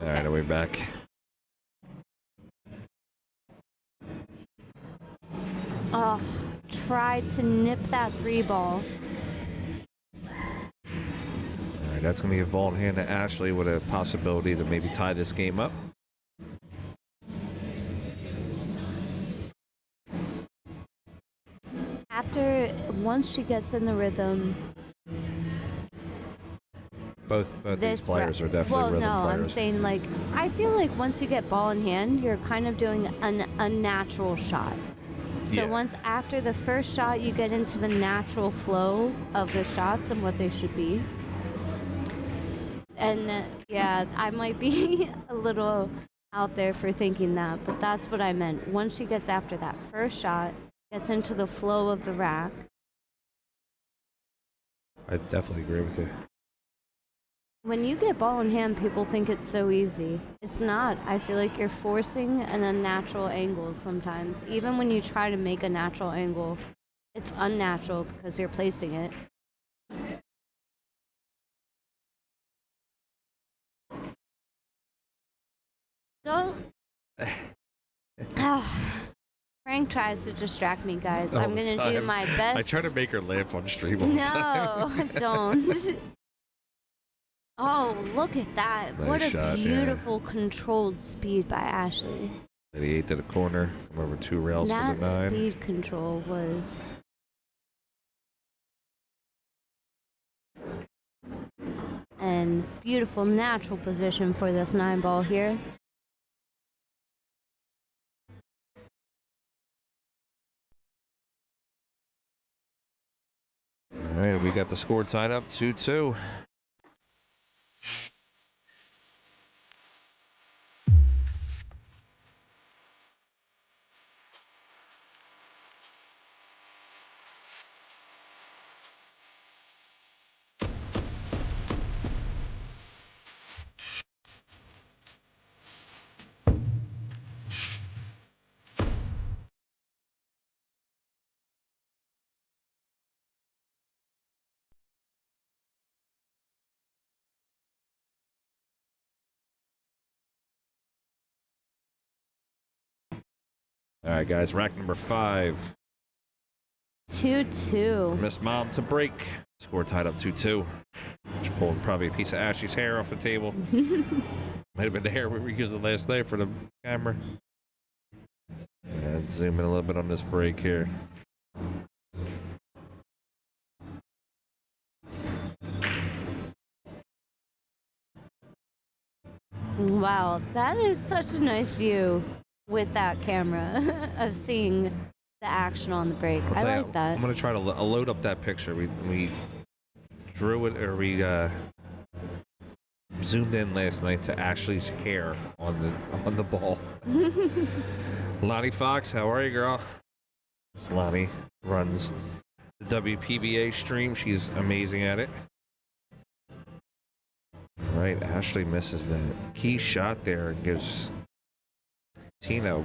All right, are we back? Oh, tried to nip that 3-ball. All right, that's going to give ball in hand to Ashley with a possibility to maybe tie this game up. Once she gets in the rhythm, Both these players are definitely rhythm players. Well, no, I'm saying like I feel like once you get ball in hand, you're kind of doing an unnatural shot. So once after the first shot, you get into the natural flow of the shots and what they should be. And yeah, I might be a little out there for thinking that, but that's what I meant. Once she gets after that first shot, gets into the flow of the rack. I definitely agree with you. When you get ball in hand, people think it's so easy. It's not. I feel like you're forcing an unnatural angle sometimes. Even when you try to make a natural angle, it's unnatural because you're placing it. Don't. Frank tries to distract me, guys. I'm going to do my best. I try to make her laugh on stream all the time. No, don't. Oh, look at that. Nice what a shot, beautiful controlled speed by Ashley. 88 to the corner. Come over 2 rails for the 9. That speed control was... And beautiful natural position for this 9-ball here. All right, we got the score tied up 2-2. All right, guys, rack number 5. 2-2. Miss Malm to break. Score tied up 2-2. She's pulling probably a piece of Ashley's hair off the table. Might have been the hair we were using last night for the camera. And zoom in a little bit on this break here. Wow, that is such a nice view with that camera of seeing the action on the break. I like that. I'm gonna try to load up that picture. We drew it, or we zoomed in last night to Ashley's hair on the ball. Lonnie Fox, how are you, girl? Miss Lonnie runs the WPBA stream. She's amazing at it. All right, Ashley misses that key shot there and gives Tina a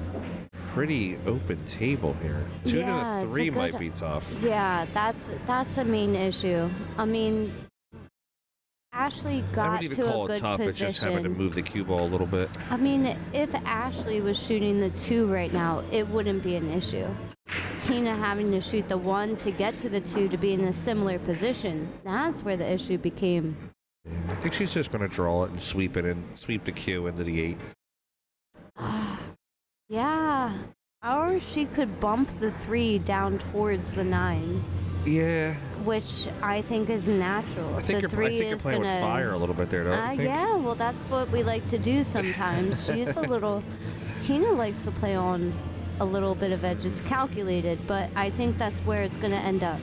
pretty open table here. 2 to 3 might be tough. Yeah, that's the main issue. I mean, Ashley got I wouldn't even to call a good it tough. position. It's just having to move the cue ball a little bit. I mean, if Ashley was shooting the 2 right now, it wouldn't be an issue. Tina having to shoot the 1 to get to the 2 to be in a similar position, that's where the issue became. I think she's just going to draw it and sweep it in, sweep the cue into the 8. Yeah. Or she could bump the 3 down towards the 9. Yeah. Which I think is natural. I think you're playing with fire a little bit there, don't you think? Yeah, well, that's what we like to do sometimes. She's a little... Tina likes to play on a little bit of edge. It's calculated, but I think that's where it's going to end up.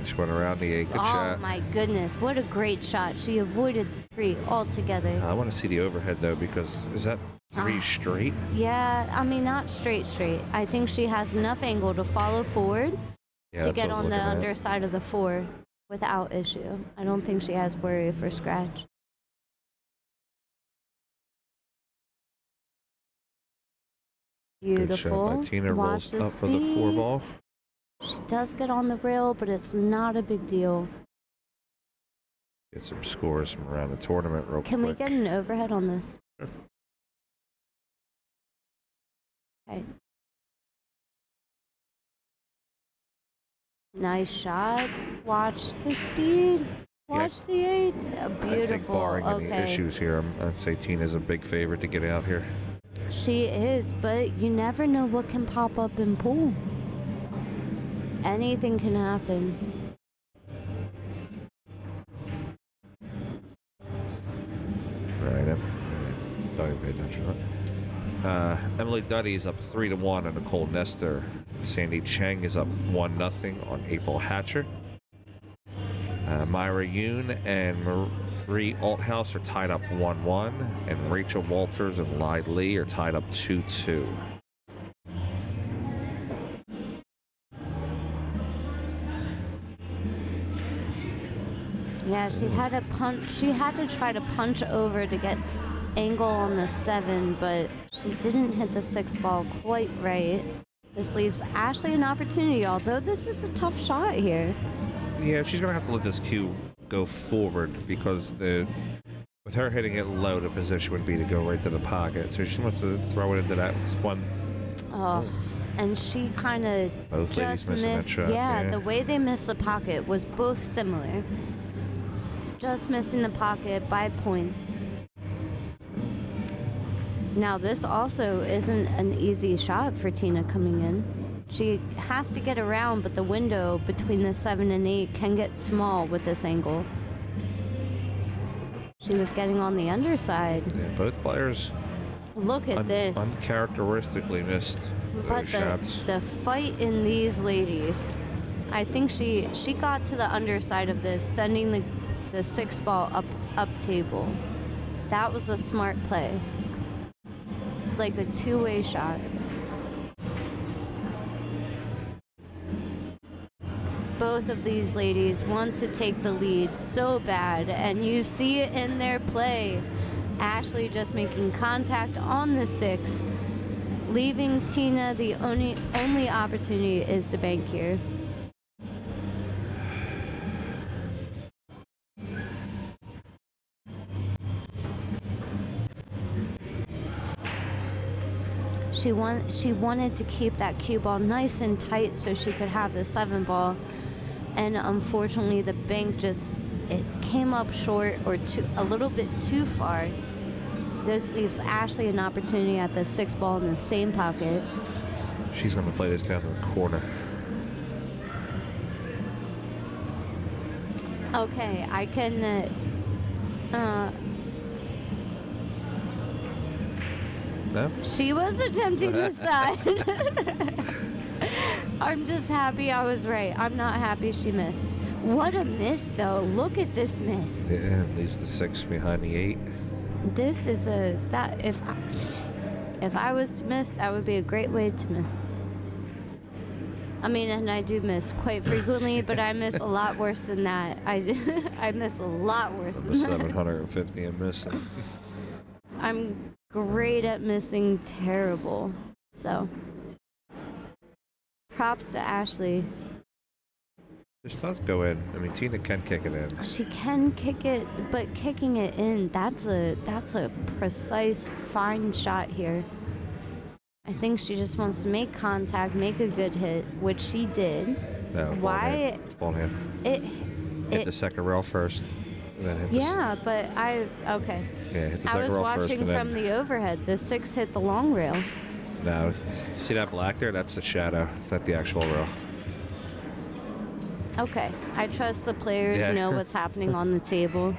She went around the 8. Good shot. Oh, my goodness. What a great shot. She avoided the 3 altogether. I want to see the overhead, though, because is that 3 straight? Yeah, I mean, not straight. I think she has enough angle to follow forward to get on the underside of the 4 without issue. I don't think she has worry for scratch. Beautiful. Good shot by Tina. Watch Rolls up for the 4 ball. She does get on the rail, but it's not a big deal. Get some scores from around the tournament real quick. Can we get an overhead on this? Sure. Okay. Nice shot. Watch the speed. Watch the 8. Beautiful. I think barring any issues here, I'd say Tina's a big favorite to get out here. She is, but you never know what can pop up in pool. Anything can happen. Right. Don't even pay attention to that. Emily Duddy is up 3-1 on Nicole Nestor. Sandy Cheng is up 1-0 on April Hatcher. Myra Yoon and Marie Althouse are tied up 1-1, and Rachel Walters and Lyde Lee are tied up 2-2. Yeah, she had to punch. She had to try to punch over to get angle on the 7, but she didn't hit the 6 ball quite right. This leaves Ashley an opportunity, although this is a tough shot here. Yeah, she's gonna have to let this cue go forward because with her hitting it low, the position would be to go right to the pocket. So she wants to throw it into that one. Oh, and she kind of Both ladies just missing that missed. shot. Yeah, the way they missed the pocket was both similar. Just missing the pocket by points. Now this also isn't an easy shot for Tina coming in. She has to get around, but the window between the 7 and 8 can get small with this angle. She was getting on the underside. Yeah, both players Look at this. uncharacteristically missed those shots. The fight in these ladies, I think she got to the underside of this, sending the 6 ball up table. That was a smart play. Like a two-way shot. Both of these ladies want to take the lead so bad, and you see it in their play. Ashley just making contact on the 6, leaving Tina the only opportunity is to bank here. She wanted to keep that cue ball nice and tight so she could have the 7 ball, and unfortunately the bank it came up short or a little bit too far. This leaves Ashley an opportunity at the 6 ball in the same pocket. She's going to play this down to the corner. Okay, I can. No? She was attempting the side. I'm just happy I was right. I'm not happy she missed. What a miss, though. Look at this miss. Yeah, leaves the 6 behind the 8. This is if I was to miss, that would be a great way to miss. I mean, and I do miss quite frequently, but I miss a lot worse than that. I miss a lot worse than that. 750 and missing. I'm great at missing terrible. So, props to Ashley. This does go in. I mean, Tina can kick it in. She can kick it, but kicking it in, that's a precise, fine shot here. I think she just wants to make contact, make a good hit, which she did. No, Why? It's ball hand. Hit the second rail first. And then hit the but okay. Yeah, hit the I second was rail first. watching from the overhead. The 6 hit the long rail. No, see that black there? That's the shadow. It's not the actual rail. Okay, I trust the players know what's happening on the table.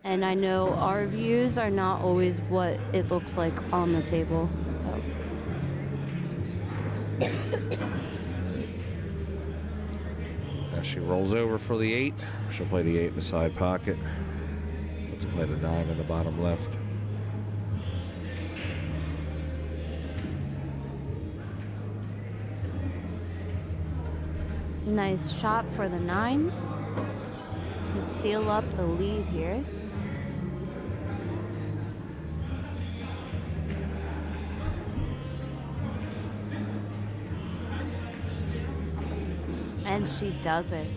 And I know our views are not always what it looks like on the table, so. As she rolls over for the 8, she'll play the 8 in the side pocket. Let's play the 9 in the bottom left. Nice shot for the 9 to seal up the lead here. And she does it.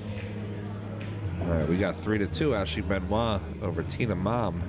All right, we got 3-2. Ashley Benoit over Tina Malm.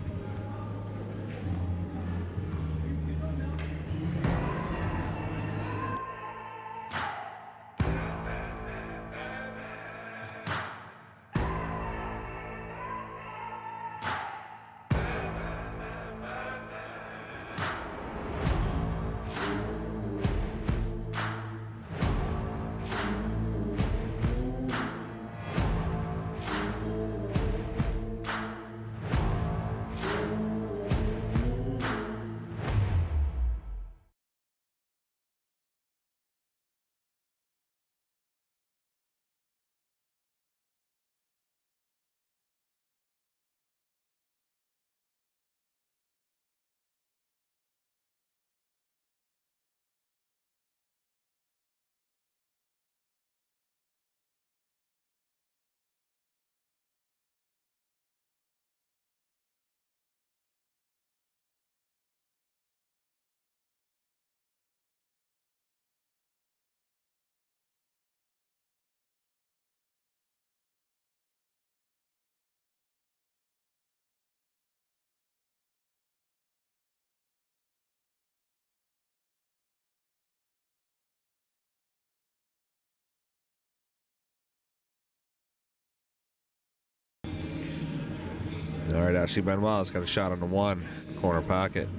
All right, Ashley Benoit's got a shot on the 1 corner pocket.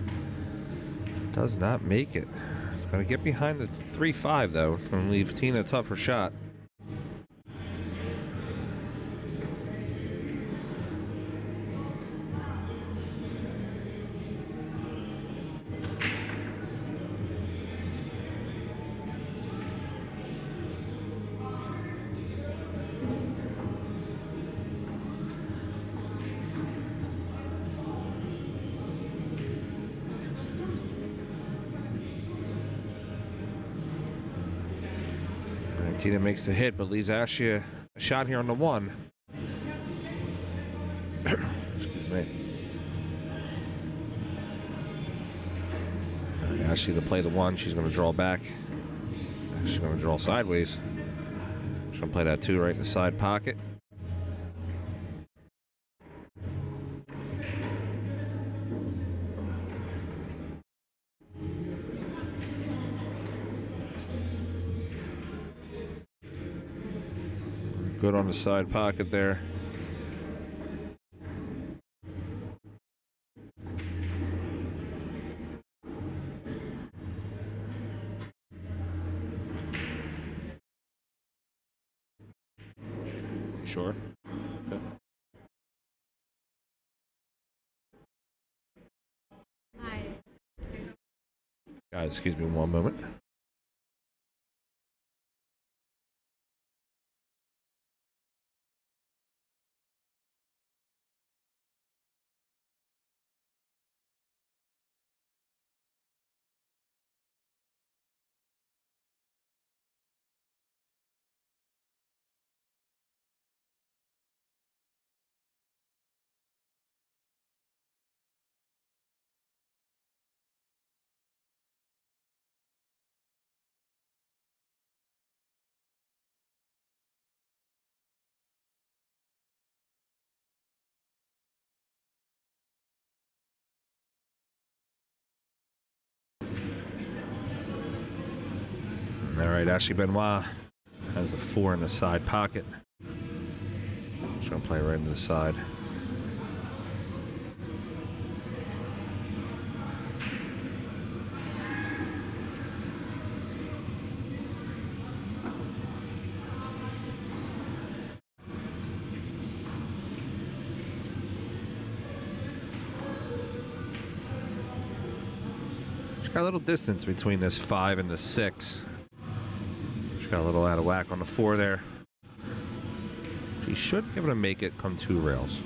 Does not make it. It's going to get behind the 3-5 though. It's going to leave Tina a tougher shot. Tina makes the hit, but leaves Ashley a shot here on the 1. Excuse me. All right, Ashley to play the 1. She's going to draw back. She's going to draw sideways. She's going to play that 2 right in the side pocket. Good on the side pocket there. Sure. Okay. Guys, excuse me one moment. All right, Ashley Benoit has the 4 in the side pocket. She's gonna play right into the side. She's got a little distance between this 5 and the 6. Got a little out of whack on the 4 there. She should be able to make it come 2 rails.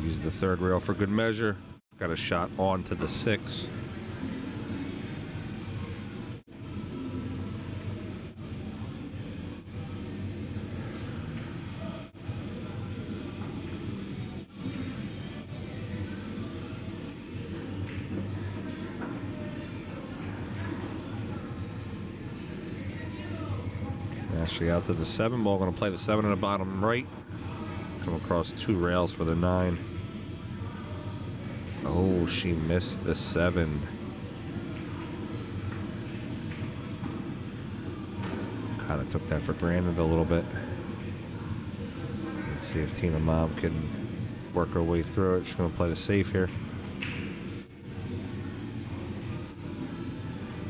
Use the 3rd rail for good measure. Got a shot onto the 6. Ashley out to the 7 ball. Going to play the 7 in the bottom right. Come across 2 rails for the 9. Oh, she missed the 7. Kind of took that for granted a little bit. Let's see if Tina Malm can work her way through it. She's going to play the safe here.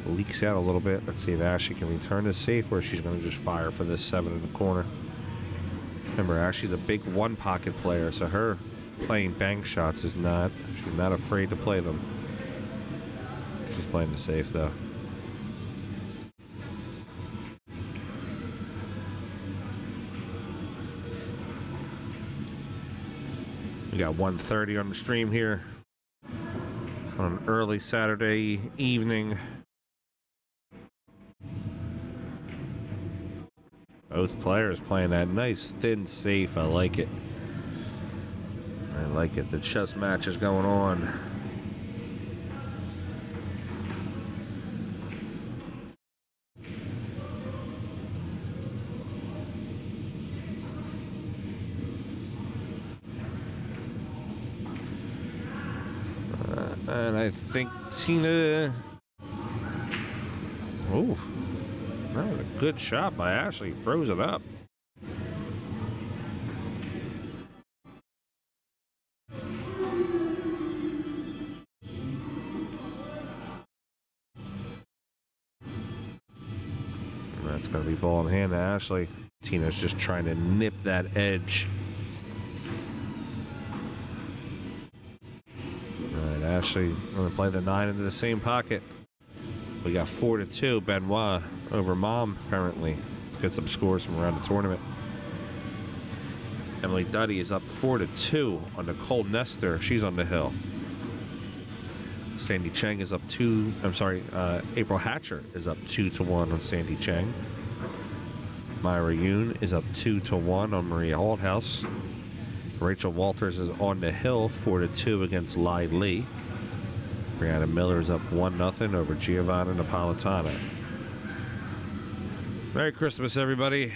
Leaks out a little bit. Let's see if Ashley can return this safe or she's going to just fire for this 7 in the corner. Remember, Ashley's a big 1 pocket player, so her playing bank shots is not, she's not afraid to play them. She's playing the safe though. We got 1:30 on the stream here on an early Saturday evening. Both players playing that nice thin safe. I like it. I like it. The chess match is going on. And I think Tina... Oh, that was a good shot by Ashley. Froze it up. That's going to be ball in hand to Ashley. Tina's just trying to nip that edge. All right, Ashley going to play the 9 into the same pocket. We got 4-2 Benoit over Malm currently. Let's get some scores from around the tournament. Emily Duddy is up 4-2 on Nicole Nestor. She's on the hill. Sandy Cheng is up April Hatcher is up 2-1 on Sandy Cheng. Myra Yoon is up 2-1 on Maria Althouse. Rachel Walters is on the hill 4-2 against Lai Lee. Brianna Miller is up 1-0 over Giovanna Napolitano. Merry Christmas, everybody.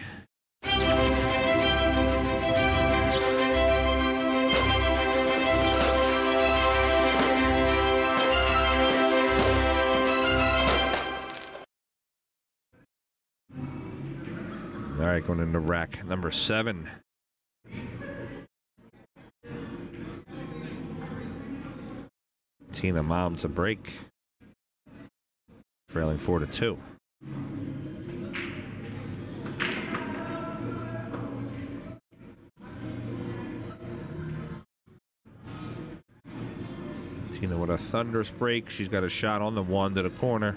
right, going into rack number 7. Tina Malm to break. Trailing 4-2. Tina with a thunderous break. She's got a shot on the 1 to the corner.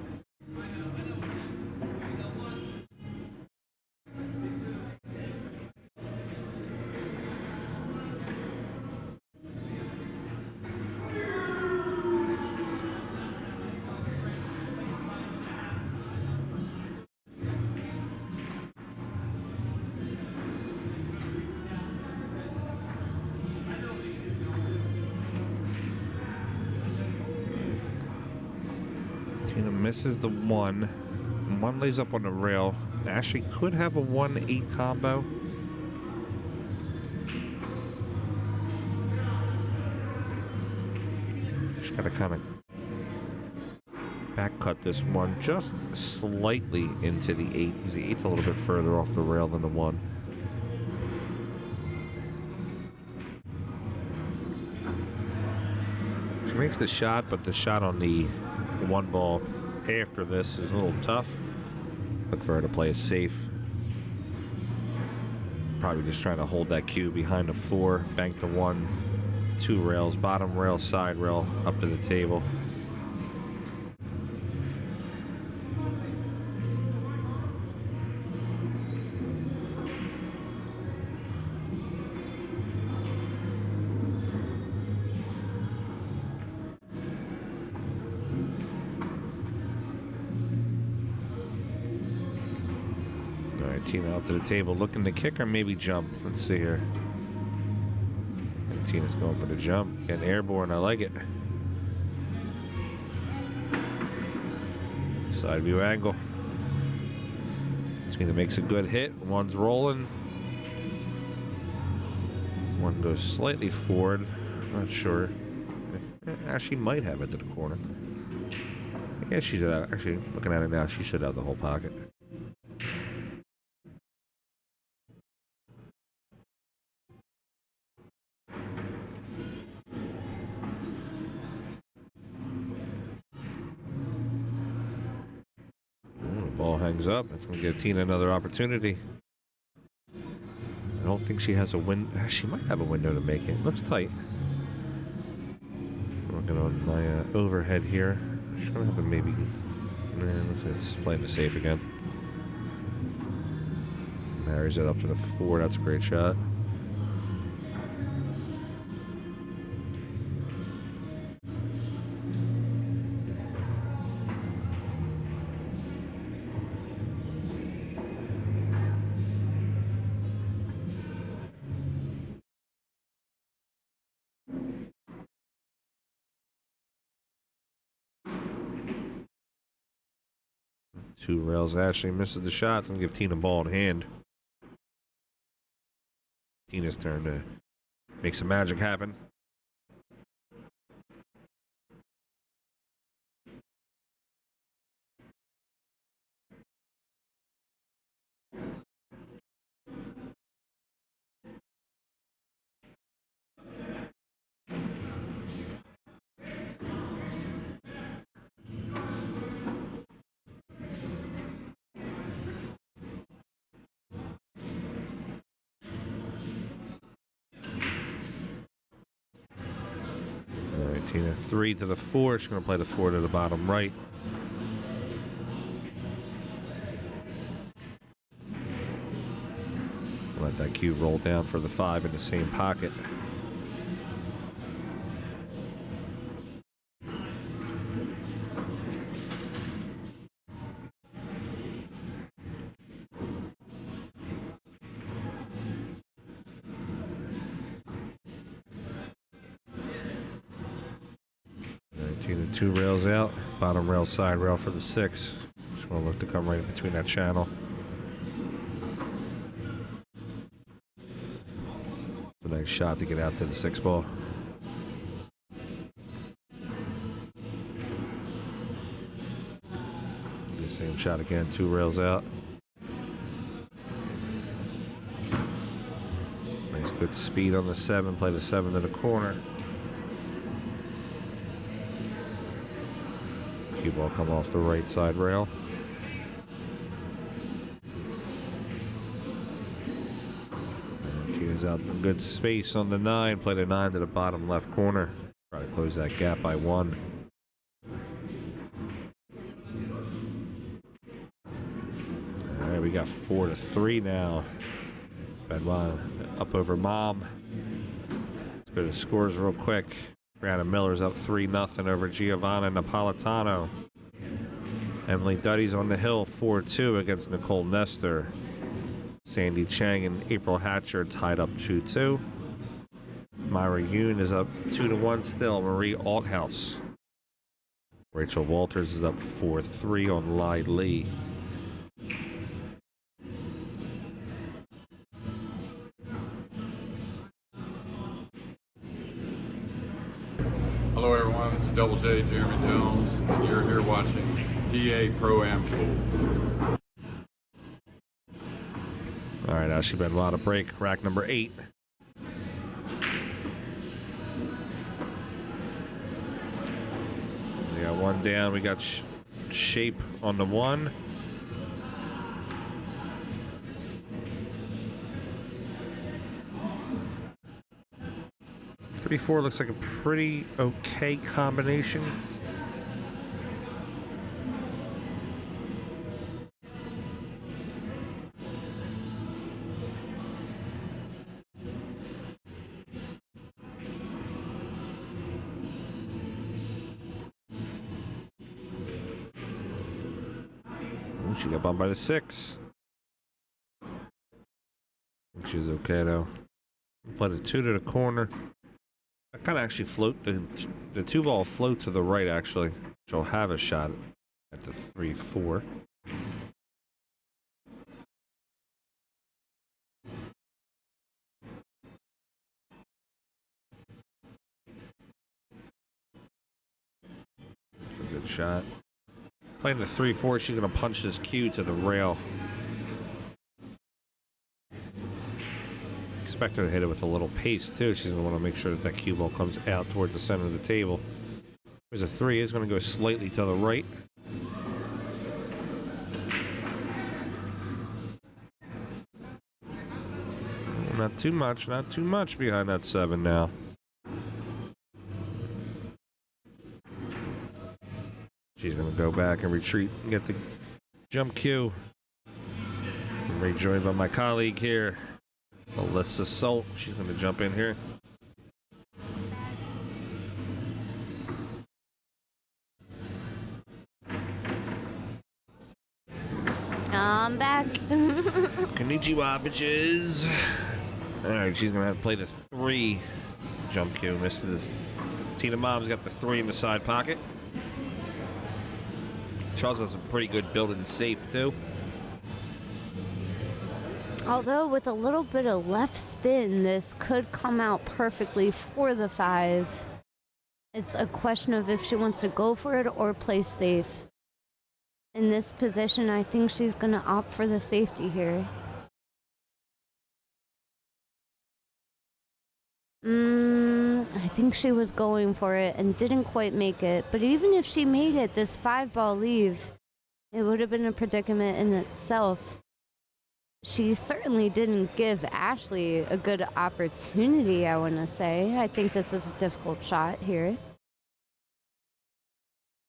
Tina misses the 1. 1 lays up on the rail. Ashley could have a 1-8 combo. She's got to kind of back cut this one just slightly into the 8, because the 8's a little bit further off the rail than the 1. She makes the shot, but the shot on the 1 ball after this is a little tough. Look for her to play it safe. Probably just trying to hold that cue behind the 4, bank the 1, 2 rails, bottom rail, side rail, up to the table. Tina up to the table, looking to kick or maybe jump. Let's see here. And Tina's going for the jump. Getting airborne, I like it. Side view angle. Tina makes a good hit. 1's rolling. 1 goes slightly forward. Not sure. She might have it to the corner. Yeah, she's actually looking at it now. She should have the whole pocket. Ball hangs up. That's going to give Tina another opportunity. I don't think she has a window. She might have a window to make it. Looks tight. I'm looking on my overhead here. She's going to have a maybe. It's playing the safe again. Marries it up to the 4. That's a great shot. Two rails. Ashley misses the shot. It's going to give Tina ball in hand. Tina's turn to make some magic happen. Tina 3 to the 4. She's going to play the 4 to the bottom right. Let that cue roll down for the 5 in the same pocket. Tina 2 rails out, bottom rail, side rail for the 6. Just want to look to come right in between that channel. A nice shot to get out to the 6 ball. The same shot again, 2 rails out. Good speed on the 7. Play the 7 to the corner. Cue ball come off the right side rail. And Tina's out in good space on the 9. Play the 9 to the bottom left corner. Try to close that gap by 1. All right, we got 4-3 now. Benoit up over Malm. Let's go to the scores real quick. Brianna Miller's up 3-0 over Giovanna Napolitano. Emily Duddy's on the hill 4-2 against Nicole Nestor. Sandy Chang and April Hatcher tied up 2-2. Myra Yoon is up 2-1 still. Marie Althouse. Rachel Walters is up 4-3 on Lai Lee. Hello everyone, this is Double J, Jeremy Jones, and you're here watching PA Pro-Am Pool. All right, Ashley Benoit to break, rack number 8. We got 1 down, we got shape on the 1. .34 looks like a pretty okay combination. Ooh, she got bumped by the 6. She's okay though. Play the 2 to the corner. I kind of actually float the 2 ball float to the right actually. She'll have a shot at the 3-4. That's a good shot. Playing the 3-4, she's gonna punch this cue to the rail. Expect her to hit it with a little pace too. She's going to want to make sure that that cue ball comes out towards the center of the table. There's a 3. Is going to go slightly to the right. Not too much behind that 7 now. She's going to go back and retreat and get the jump cue. I'm rejoined by my colleague here, Alyssa Salt. She's going to jump in here. I'm back. Konnichiwa, bitches. All right, she's going to have to play the 3 jump cue. Misses. Tina Mom's got the 3 in the side pocket. Charles has a pretty good built-in safe, too. Although with a little bit of left spin, this could come out perfectly for the 5. It's a question of if she wants to go for it or play safe. In this position, I think she's going to opt for the safety here. I think she was going for it and didn't quite make it. But even if she made it, this 5-ball leave, it would have been a predicament in itself. She certainly didn't give Ashley a good opportunity, I want to say. I think this is a difficult shot here.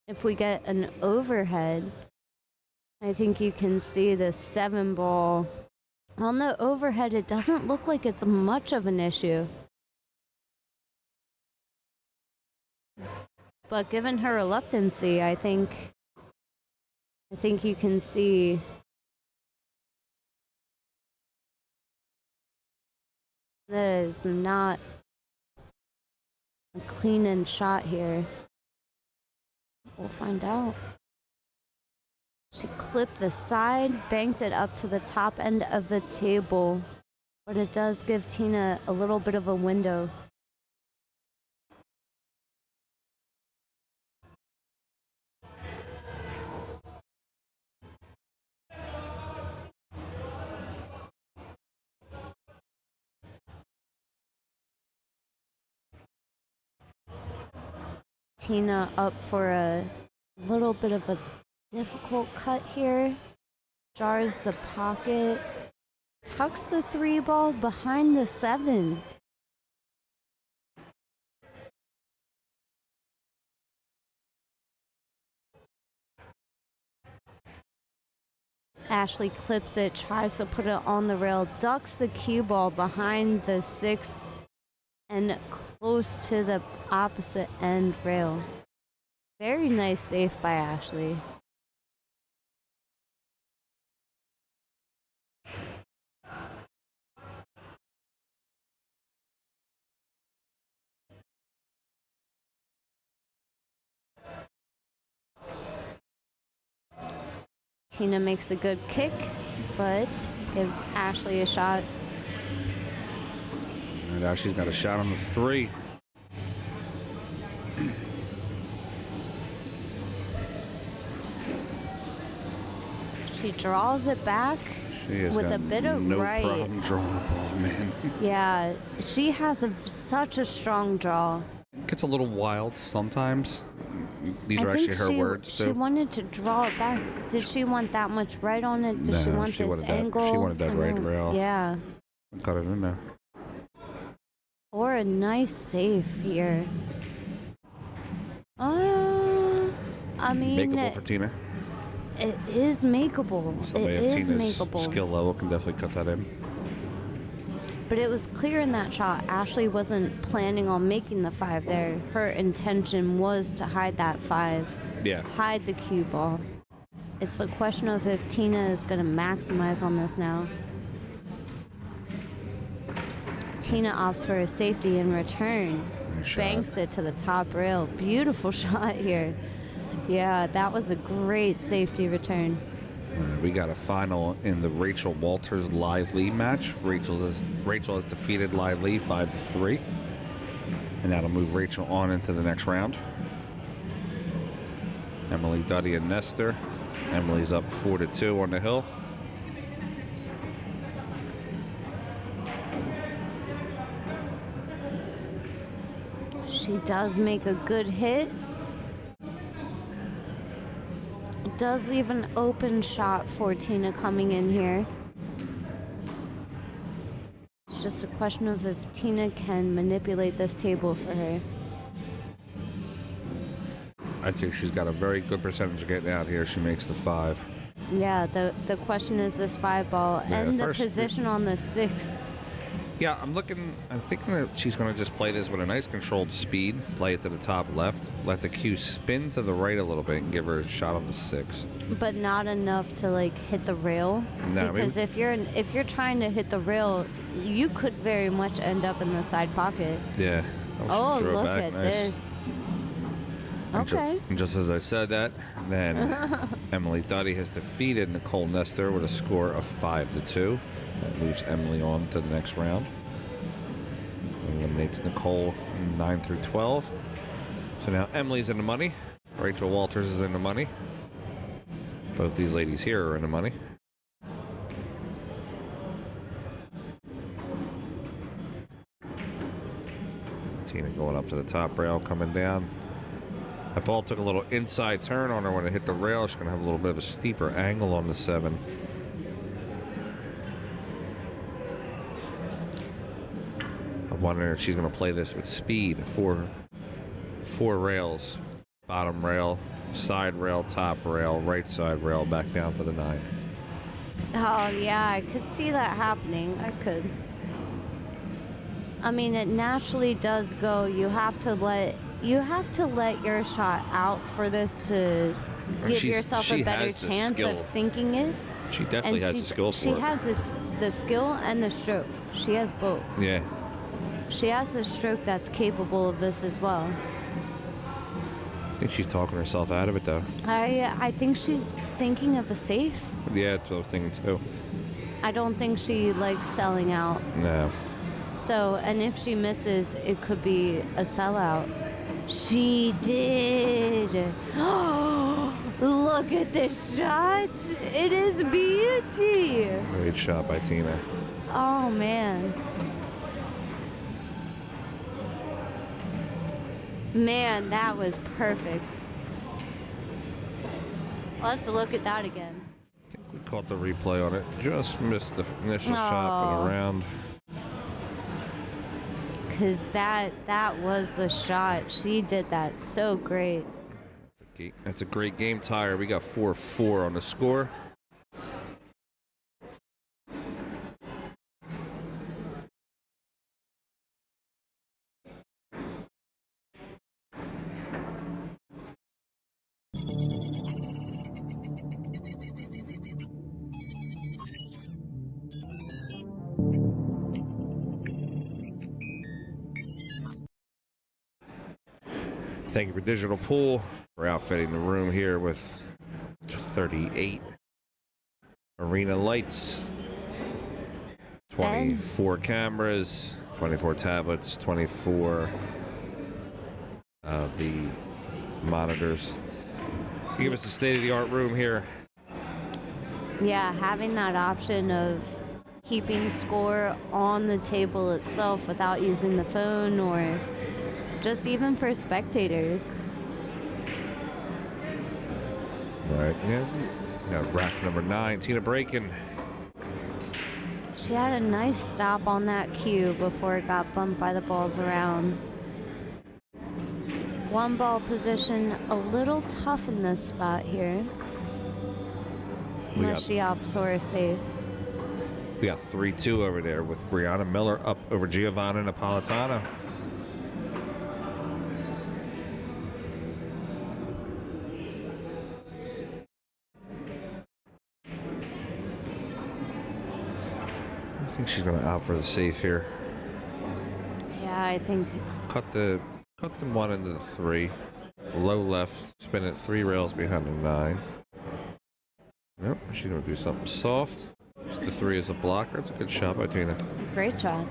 If we get an overhead, I think you can see the 7-ball. On the overhead, it doesn't look like it's much of an issue. But given her reluctancy, I think you can see that is not a clean and shot here. We'll find out. She clipped the side, banked it up to the top end of the table, but it does give Tina a little bit of a window. Tina up for a little bit of a difficult cut here. Jars the pocket. Tucks the 3 ball behind the 7. Ashley clips it, tries to put it on the rail, ducks the cue ball behind the 6 and close to the opposite end rail. Very nice save by Ashley. Tina makes a good kick, but gives Ashley a shot. And Ashley's got a shot on the 3. She draws it back with a bit of no right. problem drawing a ball, man. Yeah, she has such a strong draw. It gets a little wild sometimes. These are actually her words, She too. wanted to draw it back. Did she want that much right on it? Did she want this angle? She wanted that right rail. Yeah. Cut it in there. Or a nice save here. I mean, Makeable for Tina. it is makeable. Somebody It of is Tina's makeable. skill level can definitely cut that in. But it was clear in that shot, Ashley wasn't planning on making the 5 there. Her intention was to hide that 5. Yeah. Hide the cue ball. It's a question of if Tina is going to maximize on this now. Tina opts for a safety in return. Nice Banks shot. it to the top rail. Beautiful shot here. Yeah, that was a great safety return. We got a final in the Rachel Walters Lai Lee match. Rachel has defeated Lai Lee 5-3, and that'll move Rachel on into the next round. Emily, Duddy, and Nestor. Emily's up 4-2 on the hill. She does make a good hit. Does leave an open shot for Tina coming in here. It's just a question of if Tina can manipulate this table for her. I think she's got a very good percentage of getting out here. She makes the 5. Yeah, the question is this 5 ball Yeah, and the first- position on the 6. Yeah, I'm thinking that she's going to just play this with a nice controlled speed, play it to the top left, let the cue spin to the right a little bit and give her a shot on the 6. But not enough to like hit the rail. No, because if you're trying to hit the rail, you could very much end up in the side pocket. Yeah. Oh, she threw it look back at nice. this. And Okay. and just as I said that, then Emily Duddy has defeated Nicole Nestor with a score of 5-2. That moves Emily on to the next round. Eliminates Nicole 9-12. So now Emily's in the money. Rachel Walters is in the money. Both these ladies here are in the money. Tina going up to the top rail, coming down. That ball took a little inside turn on her when it hit the rail. She's going to have a little bit of a steeper angle on the 7. I'm wondering if she's going to play this with speed. Four rails. Bottom rail, side rail, top rail, right side rail, back down for the 9. Oh yeah, I could see that happening. I could. I mean, it naturally does go. You have to let your shot out for this to give yourself a better has the chance skill. of sinking it. She definitely has the skill for She it. has the skill and the stroke. She has both. Yeah. She has the stroke that's capable of this as well. I think she's talking herself out of it, though. I think she's thinking of a safe. Yeah, that's what I'm thinking, too. I don't think she likes selling out. No. So, and if she misses, it could be a sellout. She did. Look at this shot. It is beauty. Great shot by Tina. Oh, man. Man, that was perfect. Let's look at that again. I think we caught the replay on it. Just missed the initial shot, but around. Because that was the shot. She did that so great. That's a great game tire. We got 4-4 on the score. Thank you for Digital Pool. We're outfitting the room here with 38 arena lights, 24 cameras, 24 tablets, 24 of the monitors. You give us a state-of-the-art room here. Yeah, having that option of keeping score on the table itself without using the phone, or just even for spectators. All right, yeah. Got rack number 9, Tina Braken. She had a nice stop on that cue before it got bumped by the balls around. One ball position, a little tough in this spot here. Unless she opts for a save. We got 3-2 over there with Brianna Miller up over Giovanna Napolitano. I think she's going to opt for the safe here. Yeah, I think. Cut the 1 into the 3. Low left, spin it 3 rails behind the 9. Nope, she's going to do something soft. Just the 3 as a blocker. It's a good shot by Tina. Great shot.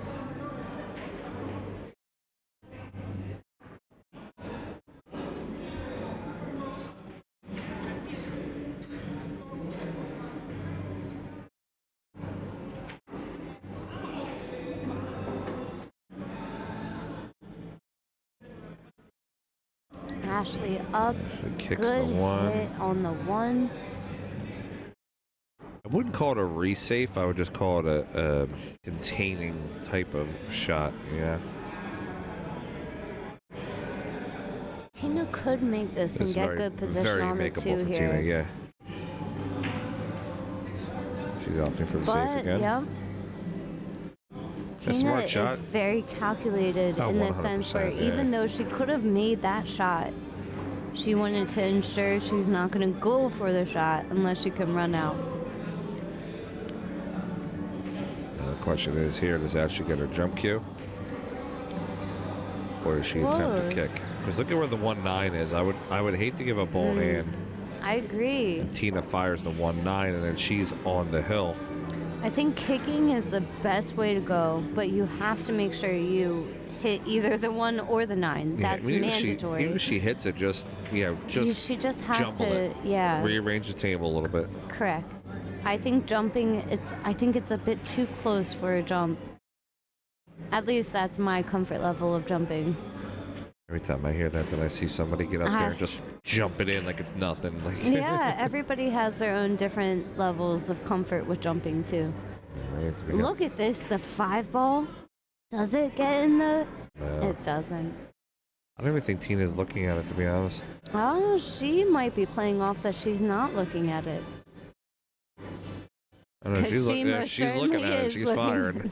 Ashley up. Kicks Good the 1. hit on the 1. I wouldn't call it a resafe. I would just call it a containing type of shot. Yeah. Tina could make this and get good position on the 2 for here. Tina, yeah. She's opting for the safe again. Yep. Tina smart is shot. very calculated in the sense where even though she could have made that shot, she wanted to ensure she's not going to go for the shot unless she can run out. The question is here, does Ashley get her jump cue? Or does she attempt to kick? Because look at where the 1-9 is. I would hate to give a ball in hand. I agree. And Tina fires the 1-9 and then she's on the hill. I think kicking is the best way to go, but you have to make sure you hit either the 1 or the 9. That's mandatory. Even if she hits it, she just has to, rearrange the table a little bit. Correct. I think jumping, I think it's a bit too close for a jump. At least that's my comfort level of jumping. Every time I hear that, then I see somebody get up there and just jump it in like it's nothing. Yeah, everybody has their own different levels of comfort with jumping too. Look at this, the 5 ball. Does it get in the? No. It doesn't. I don't even think Tina's looking at it, to be honest. Oh, she might be playing off that she's not looking at it. I don't know. She's looking at it. She's firing.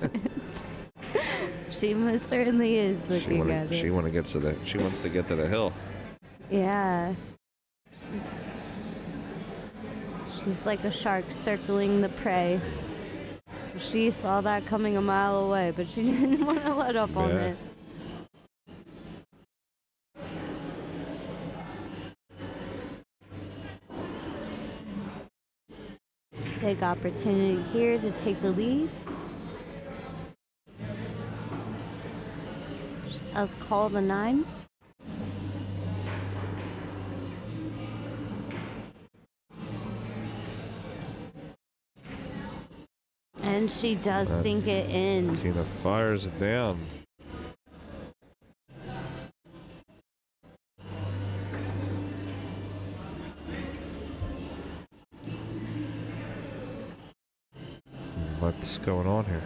She most certainly is looking at it. She wants to get to the hill. Yeah. She's like a shark circling the prey. She saw that coming a mile away, but she didn't want to let up on it. Big opportunity here to take the lead. She does call the 9. And she does sink it in. Tina fires it down. What's going on here?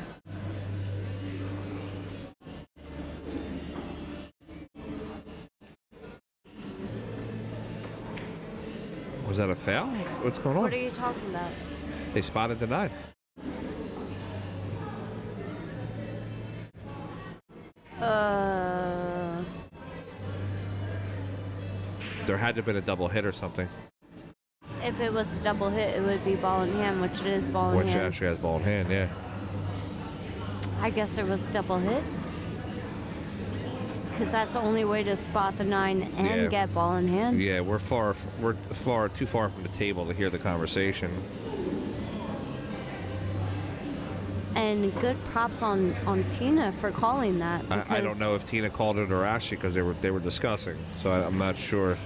Was that a foul? What's going on? What are you talking about? They spotted the 9. There had to have been a double hit or something. If it was a double hit, it would be ball in hand, which it is ball in Which hand. actually has ball in hand, yeah. I guess it was a double hit. Because that's the only way to spot the 9 and Yeah. get ball in hand. Yeah, we're too far from the table to hear the conversation. And good props on Tina for calling that. I don't know if Tina called it or Ashley because they were discussing, so I'm not sure.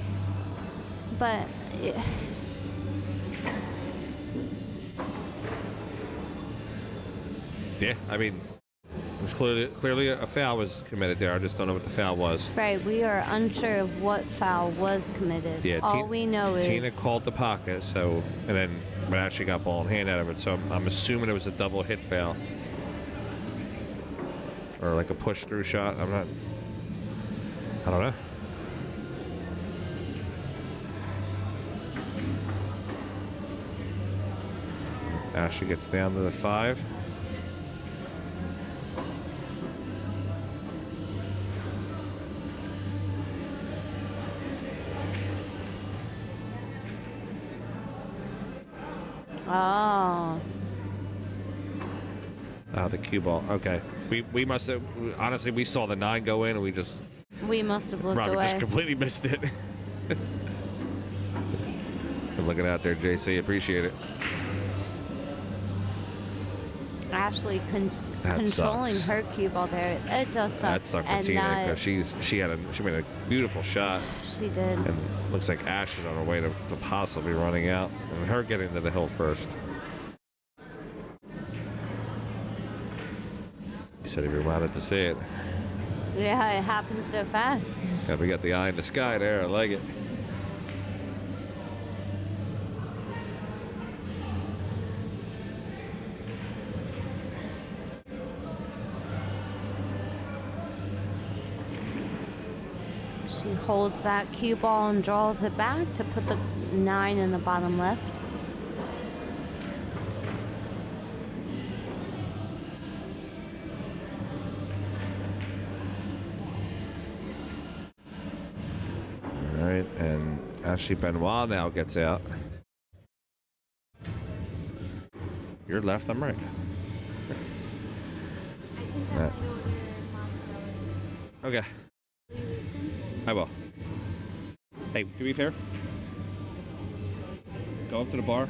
But Yeah, I mean, it was clearly a foul was committed there. I just don't know what the foul was. right, we are unsure of what foul was committed. Yeah, all we know is Tina called the pocket, so and then but Ashley got ball in hand out of it. So I'm assuming it was a double hit foul or like a push through shot. I don't know. Ashley gets down to the 5. The cue ball. Okay. We must have, honestly, we saw the 9 go in and we must have looked Robbie away. just completely missed it. Good looking out there, JC. Appreciate it. Ashley That controlling sucks. her cue ball there. It does suck. That sucks for And Tina that- because she made a beautiful shot. She did. And looks like Ash is on her way to possibly running out and her getting to the hill first. He said he wanted to see it. Yeah, it happens so fast. Yeah, we got the eye in the sky there. I like it. She holds that cue ball and draws it back to put the 9 in the bottom left. All right, and Ashley Benoit now gets out. You're left, I'm right. Okay. I will. Hey, do me a favor. Go up to the bar.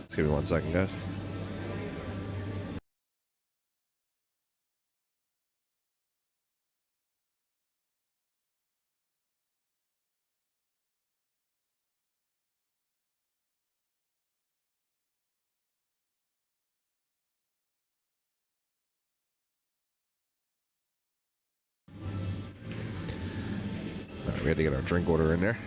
Just give me 1 second, guys. We had to get our drink order in there.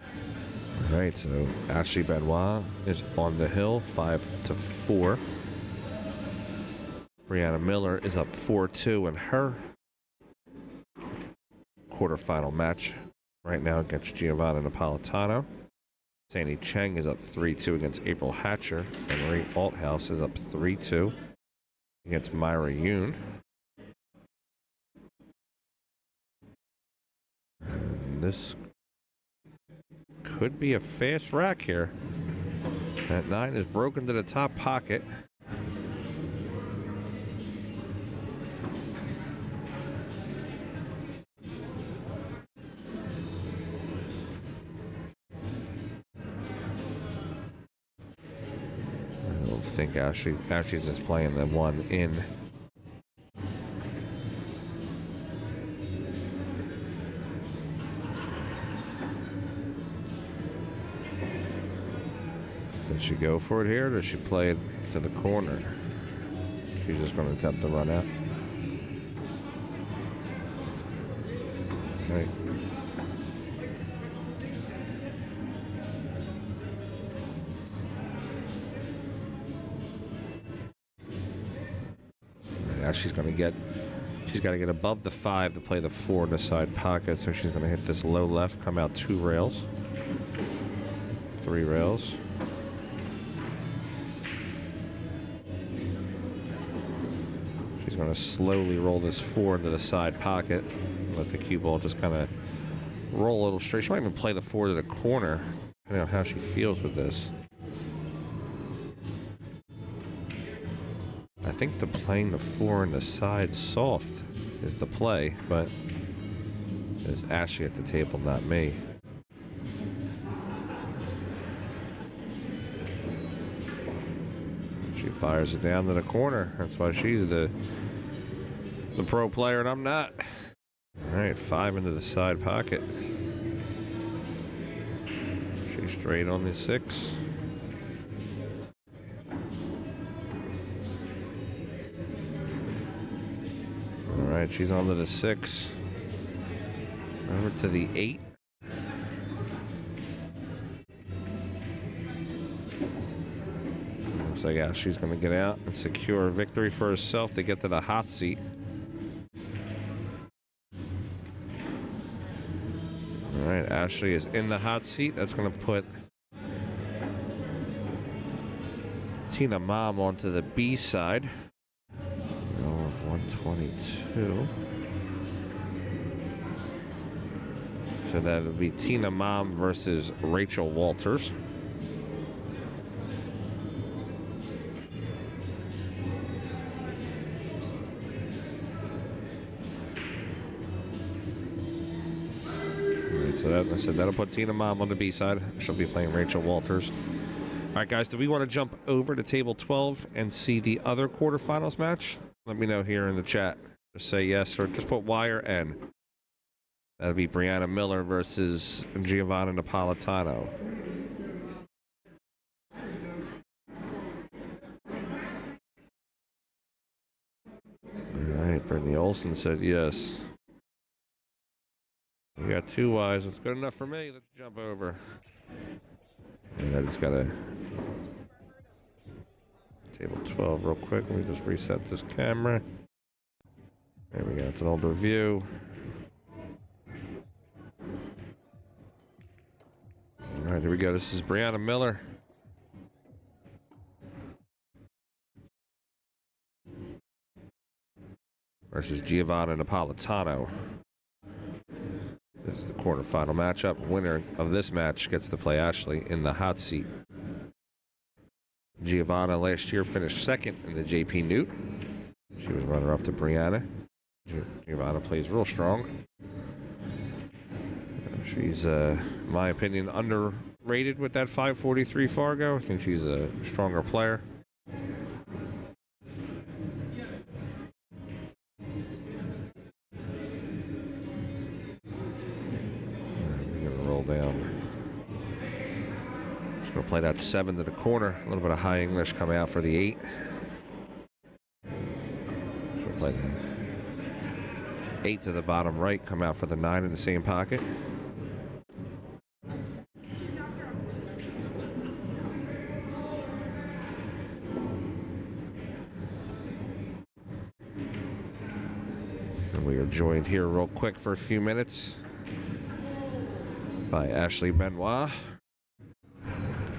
All right, so Ashley Benoit is on the hill, 5-4. Brianna Miller is up 4-2 in her quarterfinal match right now against Giovanna Napolitano. Sandy Cheng is up 3-2 against April Hatcher, and Marie Althouse is up 3-2 against Myra Yoon. And this could be a fast rack here. That 9 is broken to the top pocket. I don't think Ashley's just playing the 1 in. Does she go for it here, or does she play it to the corner? She's just going to attempt to run out. Right. she's got to get above the 5 to play the 4 in the side pocket. So she's going to hit this low left, come out 2 rails, 3 rails. She's going to slowly roll this 4 into the side pocket. Let the cue ball just kind of roll a little straight. She might even play the 4 to the corner, depending on how she feels with this. I think playing the 4 in the side soft is the play, but it's Ashley at the table, not me. She fires it down to the corner. That's why she's the pro player and I'm not. All right, 5 into the side pocket. She's straight on the 6. All right, she's on to the 6. Over to the 8. Looks like Ashley's going to get out and secure a victory for herself to get to the hot seat. All right, Ashley is in the hot seat. That's going to put Tina Malm onto the B side. Of 122. So that would be Tina Malm versus Rachel Walters. So that, I said that'll put Tina Malm on the B side. She'll be playing Rachel Walters. All right, guys, do we want to jump over to table 12 and see the other quarterfinals match? Let me know here in the chat. Just say yes or just put Y or N. That'll be Brianna Miller versus Giovanna Napolitano. All right, Brittany Olsen said yes. We got 2 Ys. That's good enough for me. Let's jump over. And I just got to table 12 real quick. Let me just reset this camera. There we go. It's an older view. All right, here we go. This is Brianna Miller. Versus Giovanna Napolitano. This is the quarterfinal matchup. Winner of this match gets to play Ashley in the hot seat. Giovanna last year finished second in the JPNEWT. She was runner-up to Brianna. Giovanna plays real strong. She's, in my opinion, underrated with that 543 Fargo. I think she's a stronger player. Down. Just going to play that 7 to the corner. A little bit of high English coming out for the 8. She'll play the 8 to the bottom right, come out for the 9 in the same pocket. And we are joined here real quick for a few minutes by Ashley Benoit.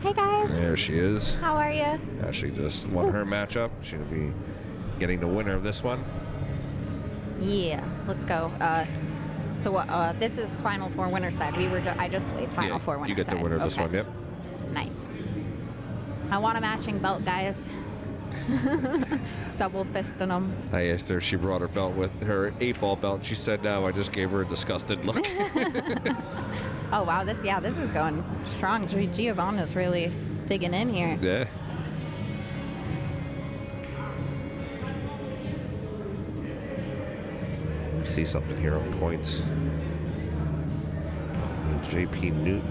Hey guys. There she is. How are you? Ashley just won her matchup. She'll be getting the winner of this one. Yeah, let's go. This is Final Four winner side. I just played Final Four winner side. You get the winner of this one, yep. Nice. I want a matching belt, guys. Double fisting them. I asked her if she brought her belt with her 8-ball belt. She said no. I just gave her a disgusted look. Oh wow, this is going strong. Giovanna's really digging in here. Yeah. See something here on points. JPNEWT.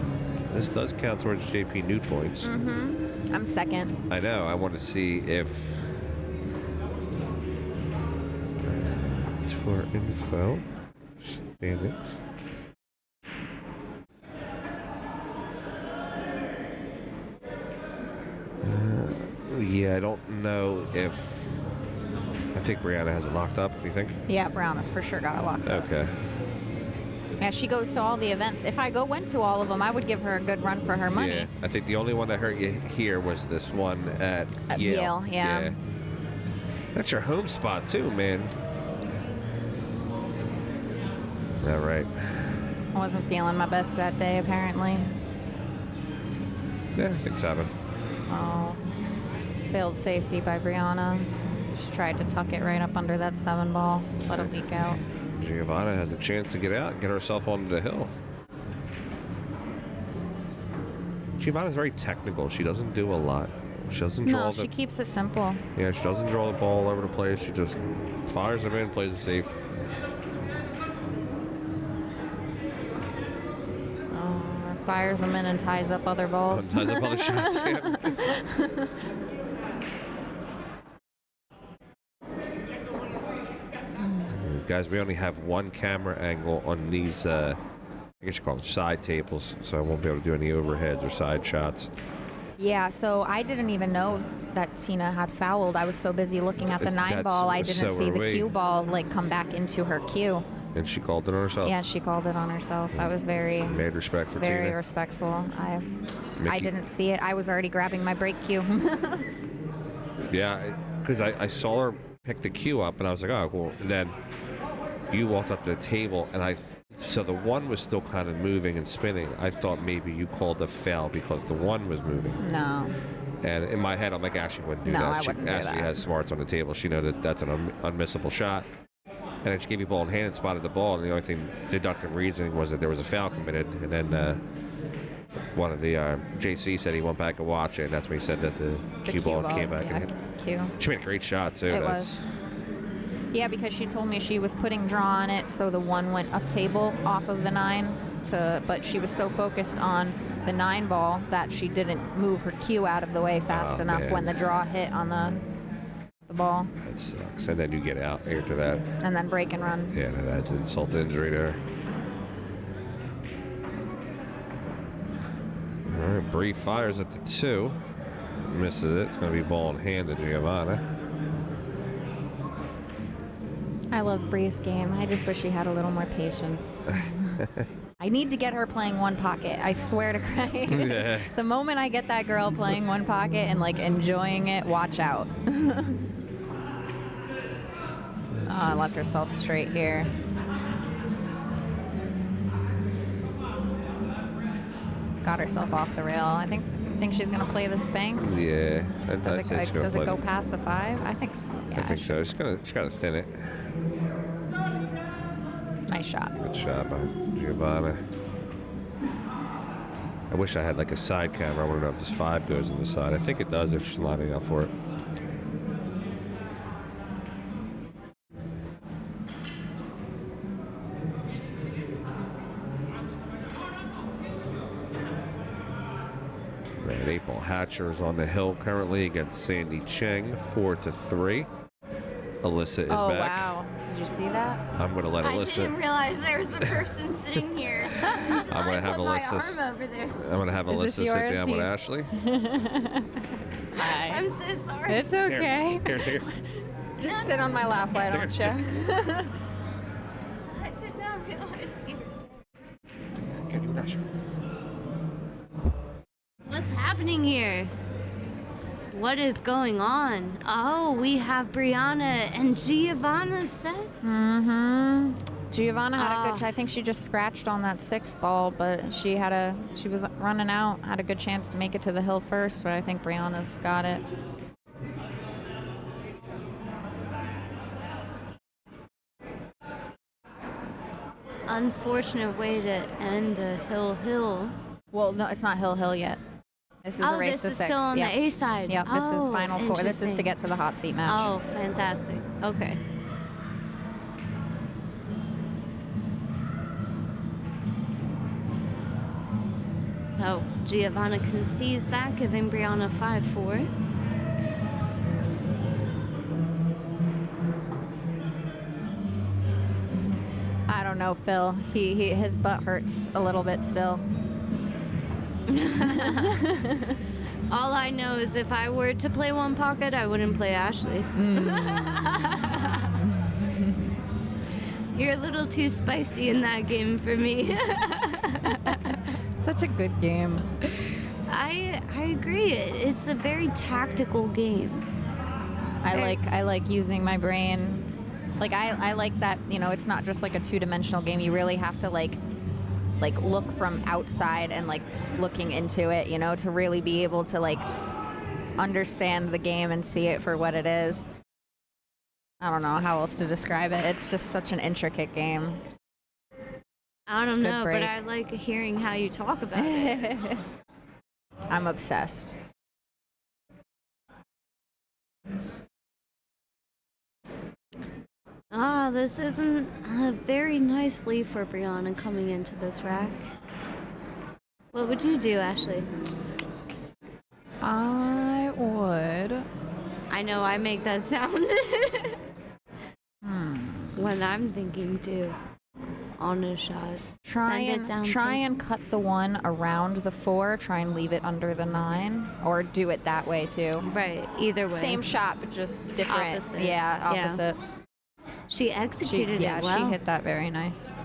This does count towards JPNEWT points. Mm-hmm. I'm second. I know. I want to see if tour info standings. Yeah, I don't know if. I think Brianna has it locked up, you think? Yeah, Brianna's for sure got it locked up. Okay. Yeah, she goes to all the events. If I went to all of them, I would give her a good run for her money. Yeah, I think the only one that hurt you here was this one at Yale. Yeah. That's your home spot too, man. All right. I wasn't feeling my best that day, apparently. Yeah, things happen. Oh, failed safety by Brianna. She tried to tuck it right up under that 7 ball, let it leak out. Giovanna has a chance to get out and get herself onto the hill. Giovanna's very technical. She doesn't do a lot. She doesn't draw she keeps it simple. Yeah, she doesn't draw the ball all over the place. She just fires them in, plays it safe. Or fires them in and ties up other balls. Ties up other shots, yeah. Guys, we only have one camera angle on these, I guess you call them side tables, so I won't be able to do any overheads or side shots. Yeah, so I didn't even know that Tina had fouled. I was so busy looking at the 9 ball, I didn't see the cue ball come back into her cue. And she called it on herself? Yeah, she called it on herself. I was very... Made respect for very Tina. respectful. I didn't see it. I was already grabbing my break cue. Yeah, because I saw her pick the cue up, and I was like, oh, cool. And then you walked up to the table, and so the 1 was still kind of moving and spinning. I thought maybe you called the foul because the 1 was moving. No. And in my head, I'm like, Ashley wouldn't do that. I wouldn't do that. Ashley has smarts on the table. She knows that that's an unmissable shot. And then she gave you ball in hand and spotted the ball. And the only thing, deductive reasoning was that there was a foul committed. And then one of the JC said he went back and watched it. And that's when he said that the cue ball came back and hit. She made a great shot, too. It was. Yeah, because she told me she was putting draw on it, so the 1 went up table off of the 9. But she was so focused on the 9 ball that she didn't move her cue out of the way fast enough when the draw hit on the ball. That sucks. And then you get out after that. And then break and run. Yeah, that's insult to injury there. All right, Bree fires at the 2. Misses it. It's going to be ball in hand to Giovanna. I love Bree's game. I just wish she had a little more patience. I need to get her playing 1 pocket. I swear to Christ. Yeah. The moment I get that girl playing 1 pocket and enjoying it, watch out. Left herself straight here. Got herself off the rail. I think she's gonna play this bank. Yeah. Does it go past the 5? I think so. Yeah, I think so. She's gotta thin it. Nice shot. Good shot by Giovanna. I wish I had a side camera. I want to know if this 5 goes in the side. I think it does if she's lining up for it. Right, 8-ball Hatcher is on the hill currently against Sandy Cheng, 4-3. Alyssa is back. Oh, wow. Did you see that? I'm going to let Alyssa... I didn't realize there was a person sitting here. I'm going to have Alyssa... I'm going to have Alyssa sit down with Ashley. Hi. I'm so sorry. It's okay. Here, take it. Just sit on my lap, why don't you? I did not realize you. Can you not? What's happening here? What is going on? Oh, we have Brianna and Giovanna set. Mm-hmm. Giovanna had a good. I think she just scratched on that 6 ball, but she was running out, had a good chance to make it to the hill first. But I think Brianna's got it. Unfortunate way to end a hill. Well, no, it's not hill yet. This is a race to 6. This is still on the A side. Yep, this is final 4. This is to get to the hot seat match. Oh, fantastic. Okay. So Giovanna concedes that, giving Brianna 5-4. I don't know, Phil. His butt hurts a little bit still. All I know is if I were to play 1 pocket, I wouldn't play Ashley. You're a little too spicy in that game for me. Such a good game. I agree. It's a very tactical game. I like using my brain. Like I like that, you know, it's not just like a two-dimensional game. You really have to like look from outside and like looking into it, you know, to really be able to like understand the game and see it for what it is. I don't know how else to describe it. It's just such an intricate game. I don't know, break. but I like hearing how you talk about it. I'm obsessed. This isn't very nicely for Brianna coming into this rack. What would you do, Ashley? I would. I know I make that sound. When I'm thinking too. On a shot. Try and cut the one around the 4. Try and leave it under the 9, or do it that way too. Right. Either way. Same shot, but just different. Opposite. Yeah, opposite. Yeah. She executed it well. She hit that very nice.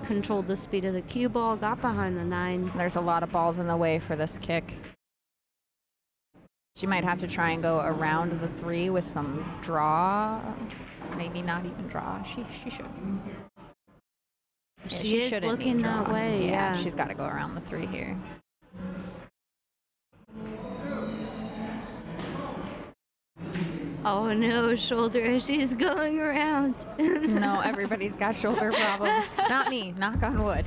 Controlled the speed of the cue ball. Got behind the 9. There's a lot of balls in the way for this kick. She might have to try and go around the 3 with some draw. Maybe not even draw. She should. Yeah, she is looking that way, yeah. She's got to go around the 3 here. Oh no, shoulder as she's going around. No, everybody's got shoulder problems. Not me. Knock on wood.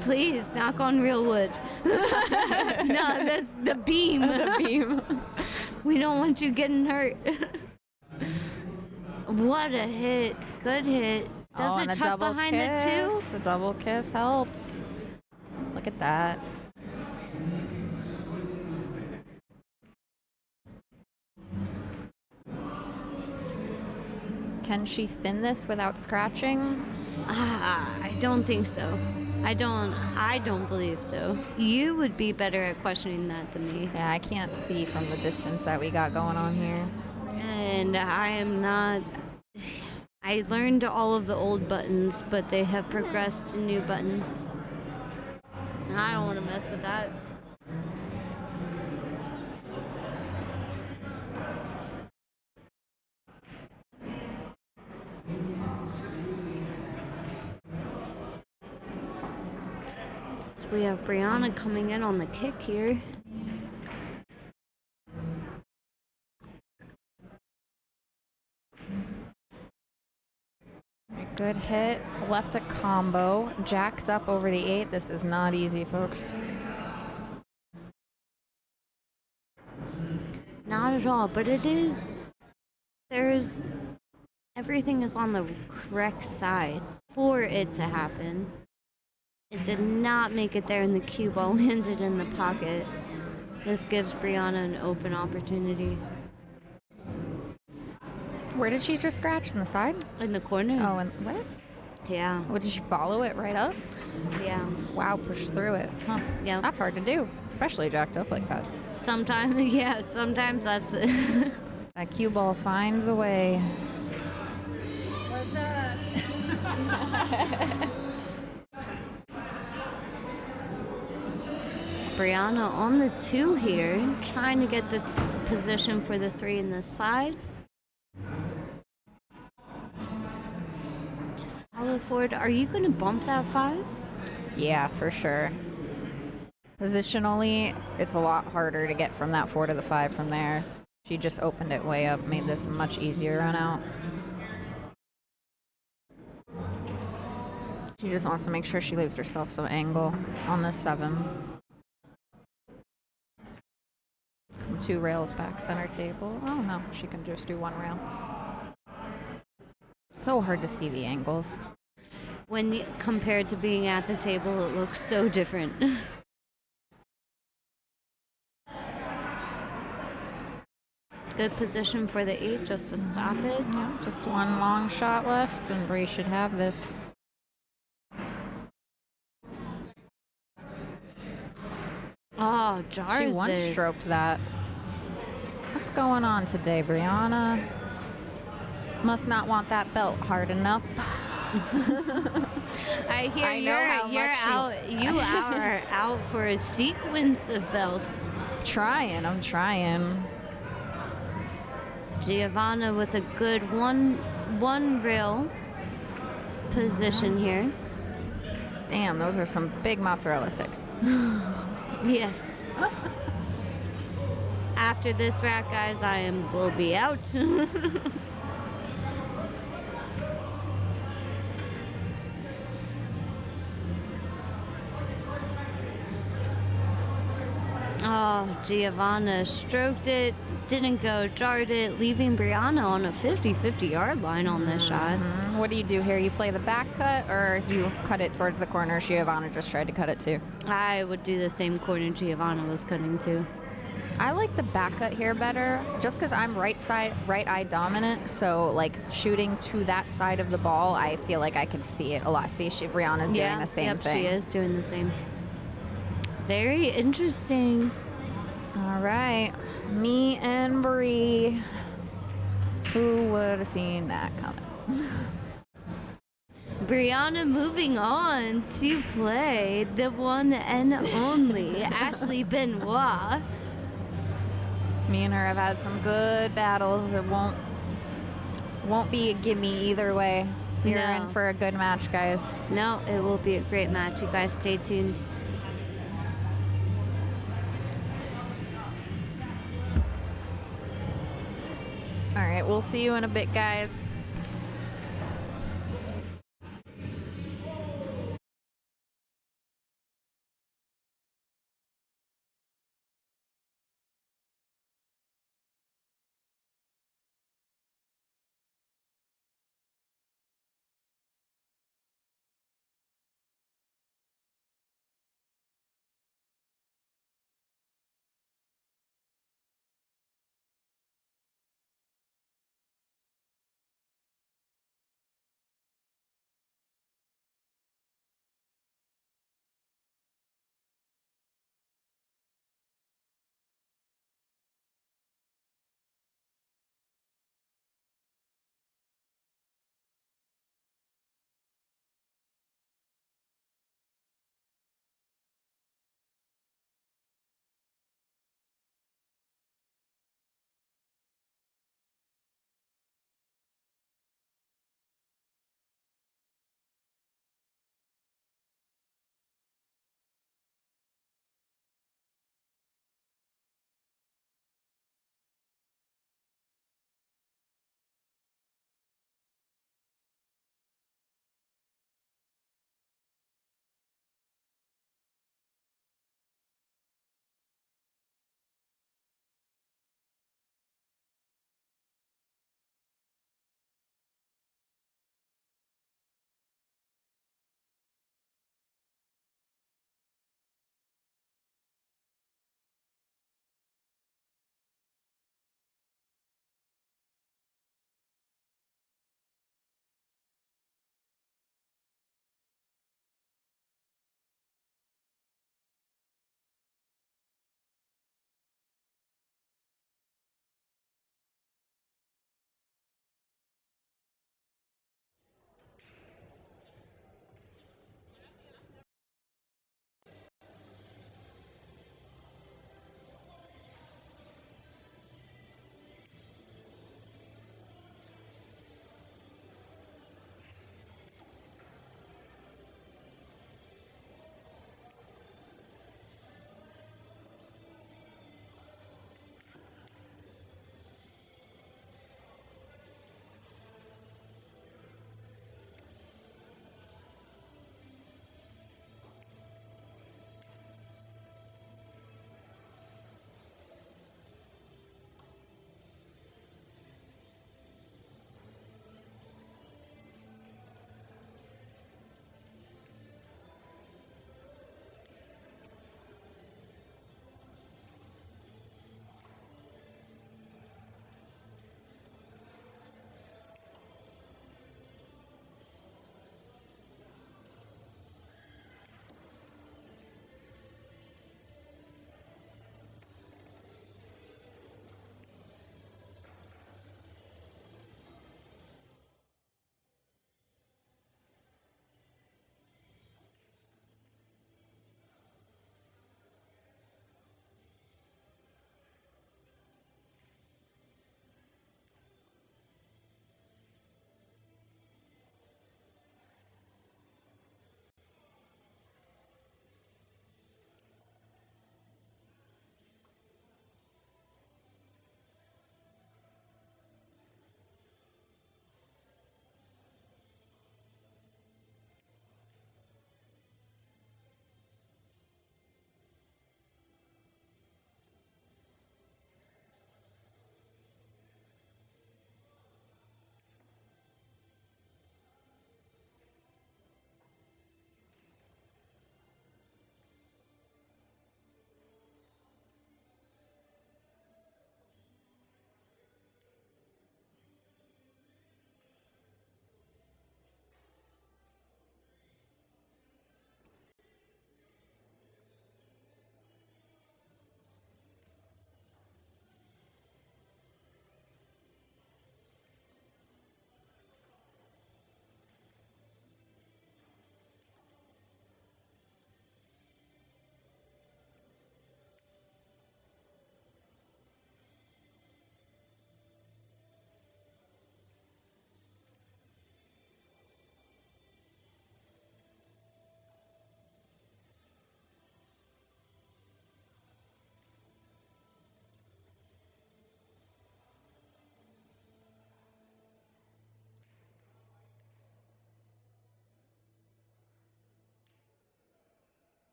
Please, knock on real wood. No, that's the beam. The beam. We don't want you getting hurt. What a hit. Good hit. Does it tuck behind the 2? The double kiss helped. Look at that. Can she thin this without scratching? I don't think so. I don't believe so. You would be better at questioning that than me. Yeah, I can't see from the distance that we got going on here. And I am not... I learned all of the old buttons, but they have progressed to new buttons. I don't want to mess with that. So we have Brianna coming in on the kick here. Good hit. Left a combo. Jacked up over the 8. This is not easy, folks. Not at all, but it is... Everything is on the correct side for it to happen. It did not make it there, and the cue ball landed in the pocket. This gives Brianna an open opportunity. Where did she just scratch? In the side? In the corner. Oh, and what? Yeah. What, did she follow it right up? Yeah. Wow, push through it. Huh. Yeah. That's hard to do, especially jacked up like that. Sometimes, yeah, sometimes that's it. That cue ball finds a way. What's up? Brianna on the 2 here, trying to get the position for the 3 in the side. To follow forward, are you going to bump that 5? Yeah, for sure. Positionally, it's a lot harder to get from that 4 to the 5 from there. She just opened it way up, made this a much easier run out. She just wants to make sure she leaves herself some angle on this 7. Come 2 rails back center table. Oh no, she can just do 1 rail. So hard to see the angles. When compared to being at the table, it looks so different. Good position for the 8 just to stop it. Yeah, just 1 long shot left, and Bree should have this. Oh, jars She it. one-stroked that. What's going on today, Brianna? Must not want that belt hard enough. I hear I know how you're much out. You are out for a sequence of belts. I'm trying. Giovanna with a good one rail position here. Damn, those are some big mozzarella sticks. Yes. After this rack, guys, will be out. Oh, Giovanna stroked it, didn't go, jarred it, leaving Brianna on a 50-50 yard line on this shot. What do you do here? You play the back cut or you cut it towards the corner? Giovanna just tried to cut it too. I would do the same corner Giovanna was cutting too. I like the back cut here better just because I'm right eye dominant. So like shooting to that side of the ball, I feel like I can see it a lot. See, Brianna's doing the same thing. She is doing the same. Very interesting. All right, me and Bree. Who would have seen that coming? Brianna moving on to play the one and only Ashley Benoit. Me and her have had some good battles. It won't be a gimme either way. You're in for a good match, guys. No, it will be a great match. You guys stay tuned. All right, we'll see you in a bit, guys.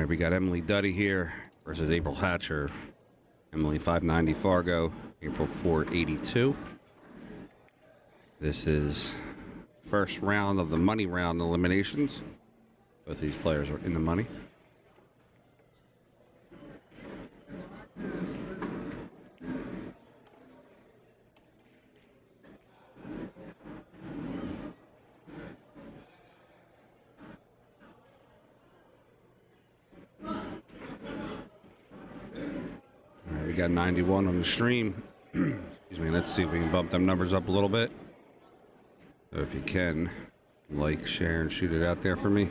right, we got Emily Duddy here versus April Hatcher. Emily 590 Fargo, April 482. This is first round of the money round eliminations. Both of these players are in the money. We got 91 on the stream. Excuse me. Let's see if we can bump them numbers up a little bit. So if you can, like, share, and shoot it out there for me.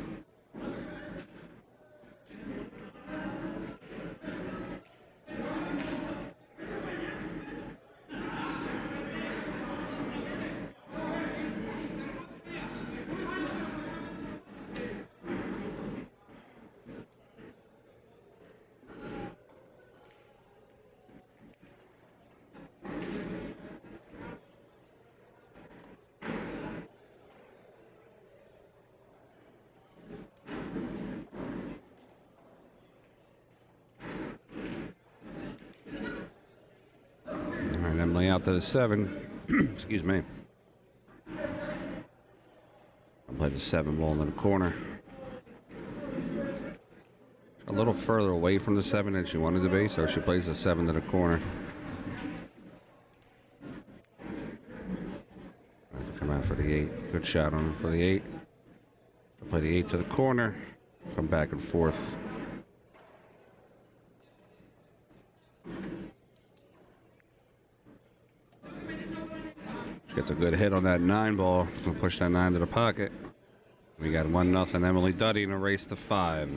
Emily out to the 7. Excuse me. I'll play the 7 ball in the corner. A little further away from the 7 than she wanted to be, so she plays the 7 to the corner. Have to come out for the 8. Good shot on her for the 8. I'll play the 8 to the corner. Come back and forth. Gets a good hit on that 9 ball. It's gonna push that 9 to the pocket. We got 1-0 Emily Duddy in a race to 5.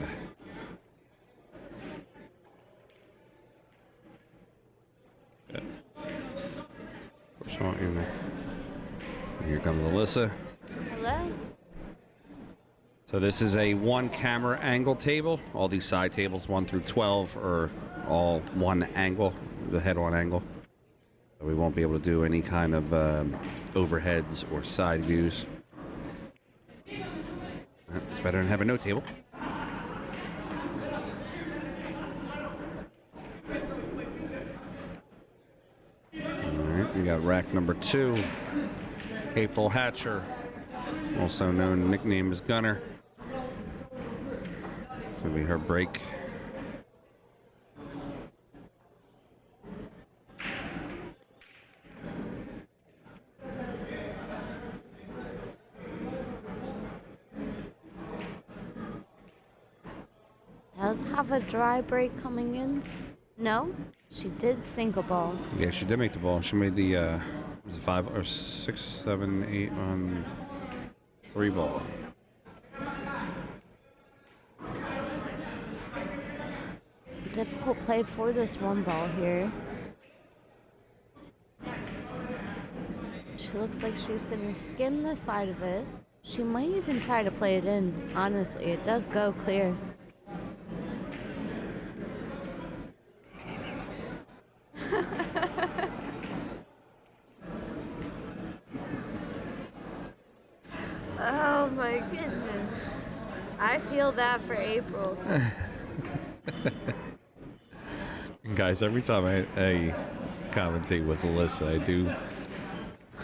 Good. Of course, I want you there. Here comes Alyssa. Hello. So this is a 1 camera angle table. All these side tables 1 through 12 are all 1 angle, the head-on angle. We won't be able to do any kind of overheads or side views. It's better than having no table. Alright, we got rack number 2. April Hatcher, also known nickname as Gunner. It's gonna be her break. Does have a dry break coming in? No? She did sink a ball. Yeah, she did make the ball. She made the was it 5 or 6, 7, 8 on 3 ball. Difficult play for this 1 ball here. She looks like she's gonna skim the side of it. She might even try to play it in. Honestly, it does go clear. Oh my goodness. I feel that for April. Guys, every time I commentate with Alyssa, I do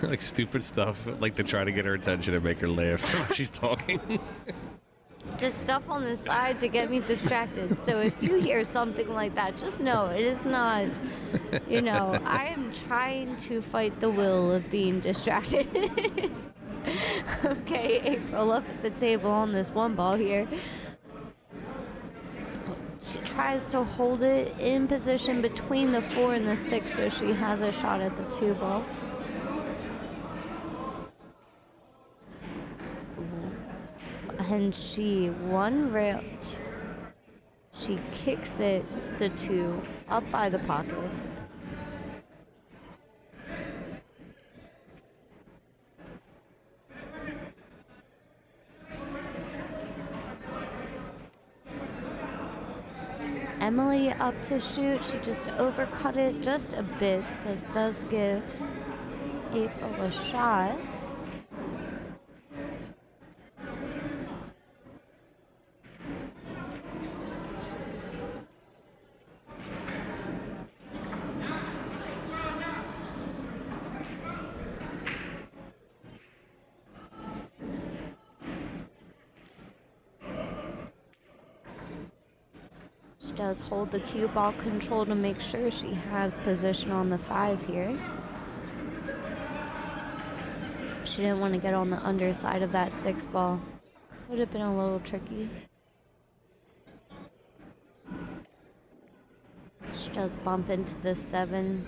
like stupid stuff, like to try to get her attention and make her laugh when she's talking. Just stuff on the side to get me distracted. So if you hear something like that, just know it is not, you know, I am trying to fight the will of being distracted. Okay, April up at the table on this 1 ball here. She tries to hold it in position between the 4 and the 6, so she has a shot at the 2 ball. And she 1 rail. She kicks it, the 2, up by the pocket. Emily up to shoot. She just overcut it just a bit. This does give April a shot. She does hold the cue ball control to make sure she has position on the 5 here. She didn't want to get on the underside of that 6 ball. Would have been a little tricky. She does bump into the 7,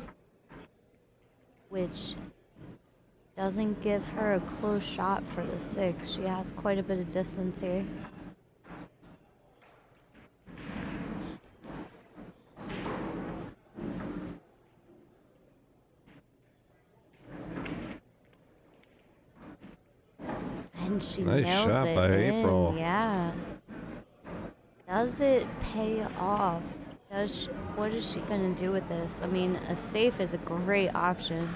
which doesn't give her a close shot for the 6. She has quite a bit of distance here. And she Nice nails shot it by in. April. Yeah. Does it pay off? What is she gonna do with this? I mean, a safe is a great option.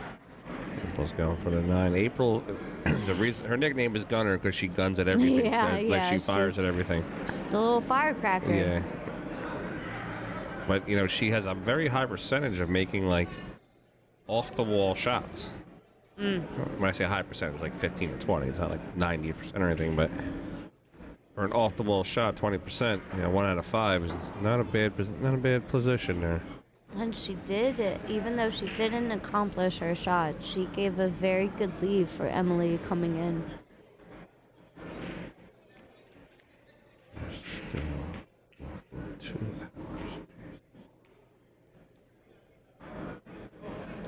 April's going for the 9. April, the reason her nickname is Gunner because she guns at everything. Yeah, she fires at everything. She's a little firecracker. Yeah. But you know, she has a very high percentage of making like off the wall shots. When I say high percentage, like 15 to 20, it's not like 90% or anything, but for an off the wall shot, 20%, you know, 1 out of 5 is not a bad position there. And she did it, even though she didn't accomplish her shot. She gave a very good lead for Emily coming in. Still 2 hours.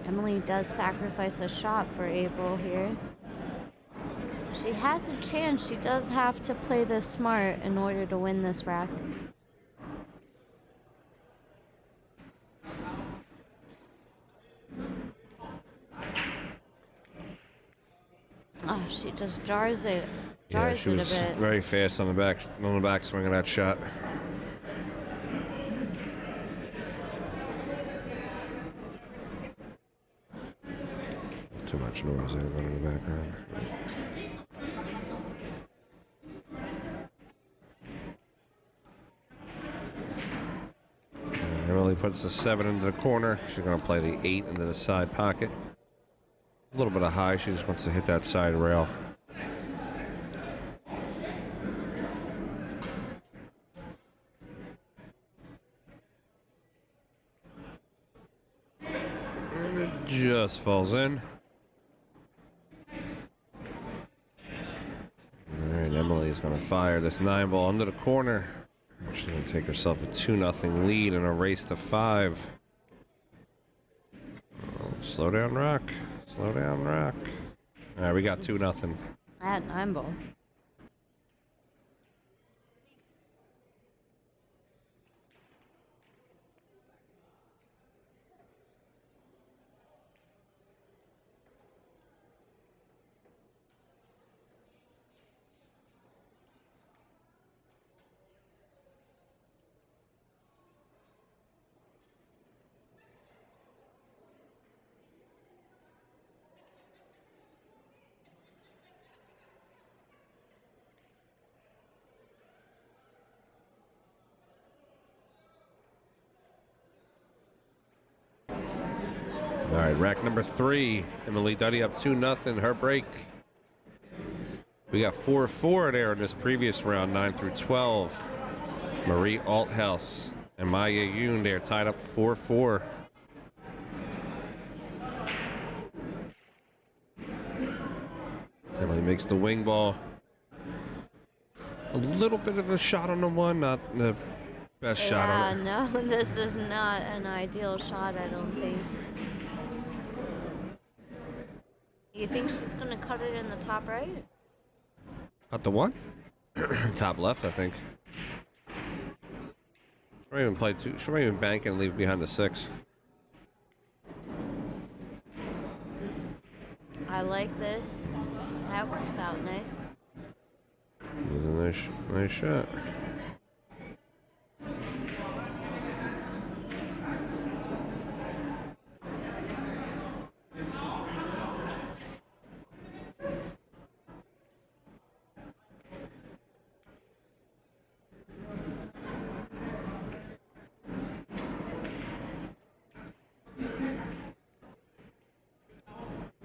Emily does sacrifice a shot for April here. She has a chance. She does have to play this smart in order to win this rack. Oh, she just jars it. Yeah, she was it a bit. very fast on the back swing of that shot. Too much noise there going in the background. Emily puts the 7 into the corner. She's going to play the 8 into the side pocket. A little bit of high. She just wants to hit that side rail. And it just falls in. All right, Emily's going to fire this 9 ball into the corner. She's going to take herself a 2-0 lead in a race to 5. Oh, slow down, Rock. Slow down, Rock. All right, we got 2-0. At 9 ball. All right, rack number 3. Emily Duddy up 2-0. Her break. We got 4-4 there in this previous round, 9 through 12. Marie Althouse and Maya Yoon there tied up 4-4. Emily makes the wing ball. A little bit of a shot on the 1, not the best shot on it. Yeah, no, this is not an ideal shot, I don't think. You think she's gonna cut it in the top right? Cut the 1? Top left, I think. She might even play 2. She might even bank and leave behind the 6. I like this. That works out nice. It was a nice shot.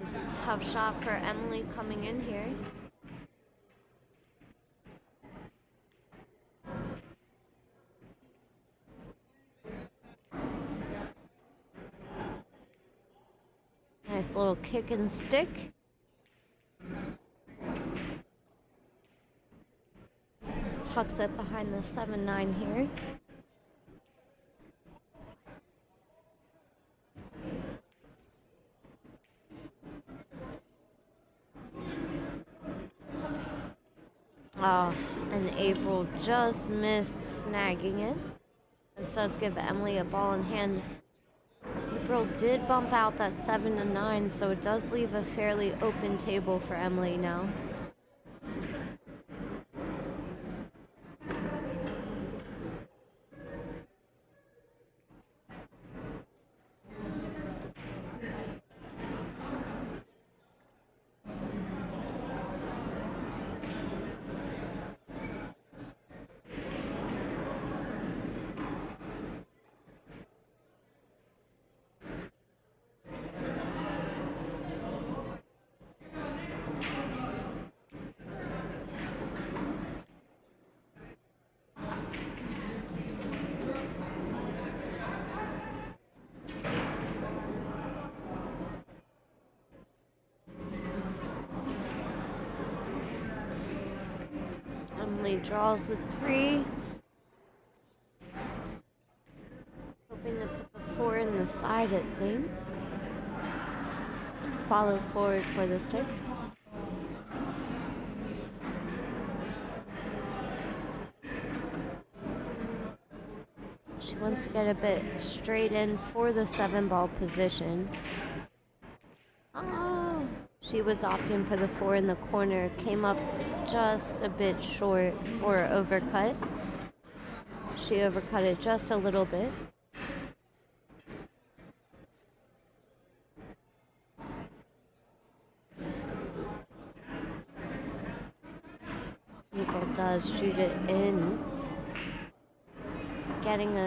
It's a tough shot for Emily coming in here. Nice little kick and stick. Tucks it behind the 7-9 here. Oh, and April just missed snagging it. This does give Emily a ball in hand. April did bump out that 7-9, so it does leave a fairly open table for Emily now. Emily draws the 3. Hoping to put the 4 in the side, it seems. Follow forward for the 6. She wants to get a bit straight in for the 7-ball position. Oh, she was opting for the 4 in the corner. Came up just a bit short, or overcut. She overcut it just a little bit. April does shoot it in. Getting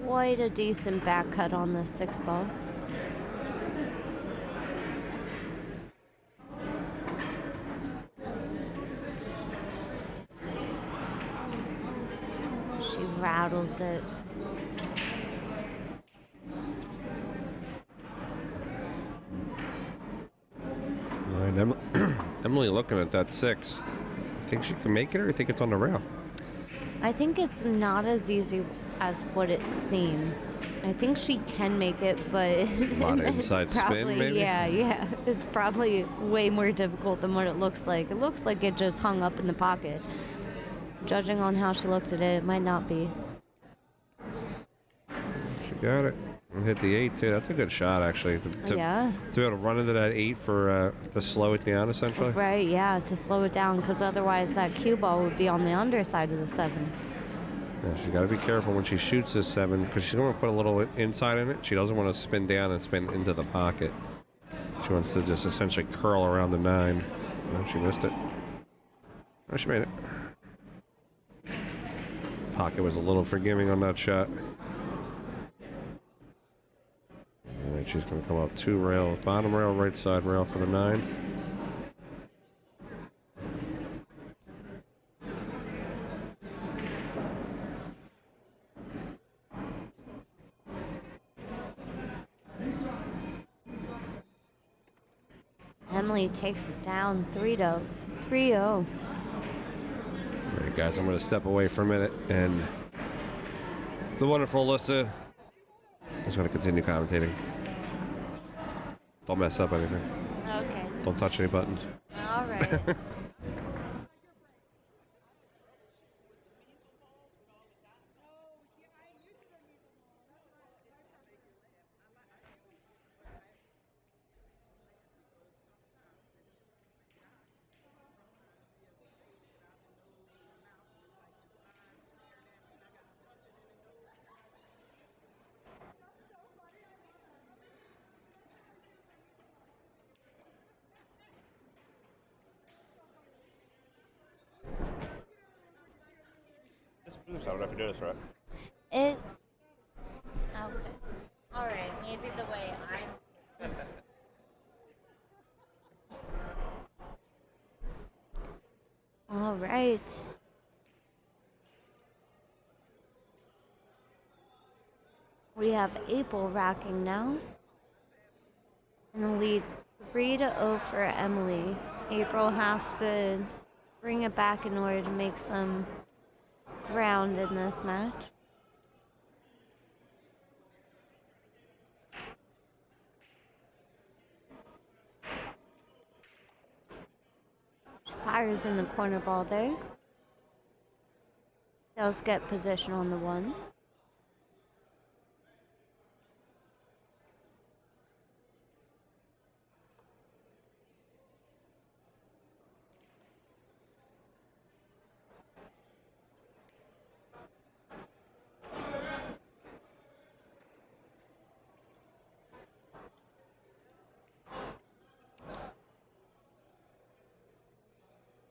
quite a decent back cut on the 6-ball. She rattles it. All right, Emily looking at that 6. Think she can make it, or you think it's on the rail? I think it's not as easy as what it seems. I think she can make it, but A lot of inside spin, maybe? Yeah. It's probably way more difficult than what it looks like. It looks like it just hung up in the pocket. Judging on how she looked at it, it might not be. She got it. And hit the 8, too. That's a good shot, actually. Yes. To be able to run into that 8 for to slow it down, essentially. Right, yeah, to slow it down, because otherwise that cue ball would be on the underside of the 7. Yeah, she's got to be careful when she shoots this 7, because she's going to put a little inside in it. She doesn't want to spin down and spin into the pocket. She wants to just essentially curl around the 9. Oh, she missed it. Oh, she made it. Pocket was a little forgiving on that shot. All right, she's going to come up 2 rails. Bottom rail, right side rail for the 9. Emily takes it down 3-0. 3-0. All right, guys, I'm going to step away for a minute, and the wonderful Alyssa is going to continue commentating. Don't mess up anything. Okay. Don't touch any buttons. All right. I don't know if you do this right. Okay. All right. Maybe the way I'm. All right. We have April racking now. In the lead 3-0 for Emily. April has to bring it back in order to make some ground in this match. She fires in the corner ball there. Does get position on the 1.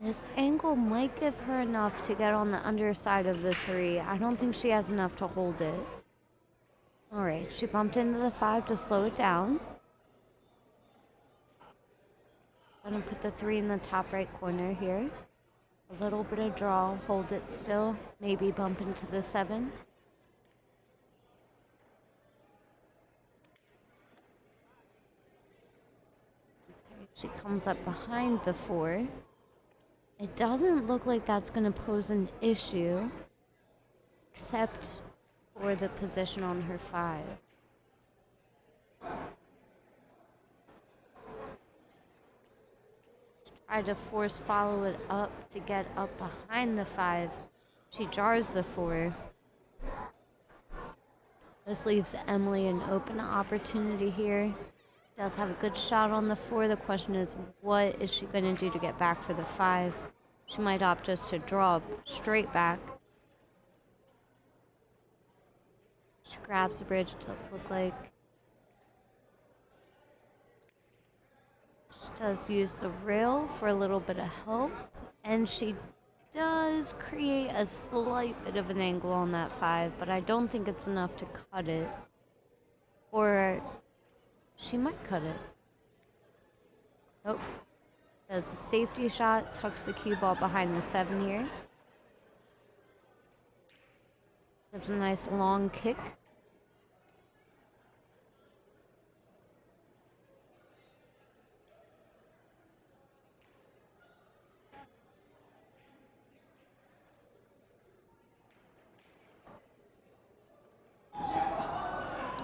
This angle might give her enough to get on the underside of the 3. I don't think she has enough to hold it. All right, she bumped into the 5 to slow it down. Gonna put the 3 in the top right corner here. A little bit of draw, hold it still, maybe bump into the 7. Okay, she comes up behind the 4. It doesn't look like that's going to pose an issue, except for the position on her 5. Try to force follow it up to get up behind the 5. She jars the 4. This leaves Emily an open opportunity here. Does have a good shot on the 4. The question is, what is she going to do to get back for the 5? She might opt just to draw straight back. She grabs the bridge, it does look like. She does use the rail for a little bit of help, and she does create a slight bit of an angle on that 5, but I don't think it's enough to cut it. Or she might cut it. Nope. Does the safety shot, tucks the cue ball behind the 7 here. Gives a nice long kick.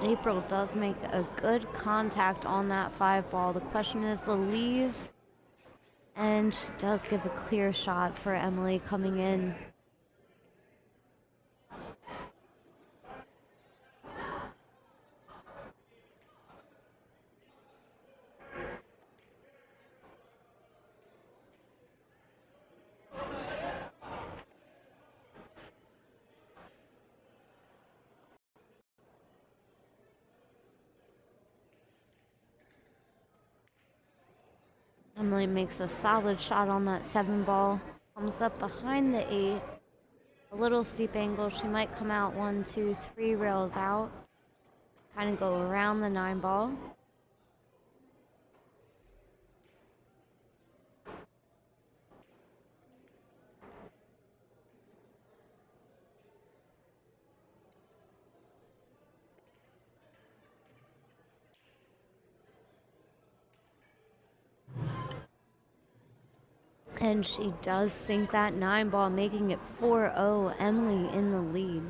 April does make a good contact on that 5 ball. The question is the leave, and she does give a clear shot for Emily coming in. Emily makes a solid shot on that 7 ball. Comes up behind the 8. A little steep angle. She might come out 1, 2, 3 rails out. Kind of go around the 9 ball. And she does sink that 9 ball, making it 4-0. Emily in the lead.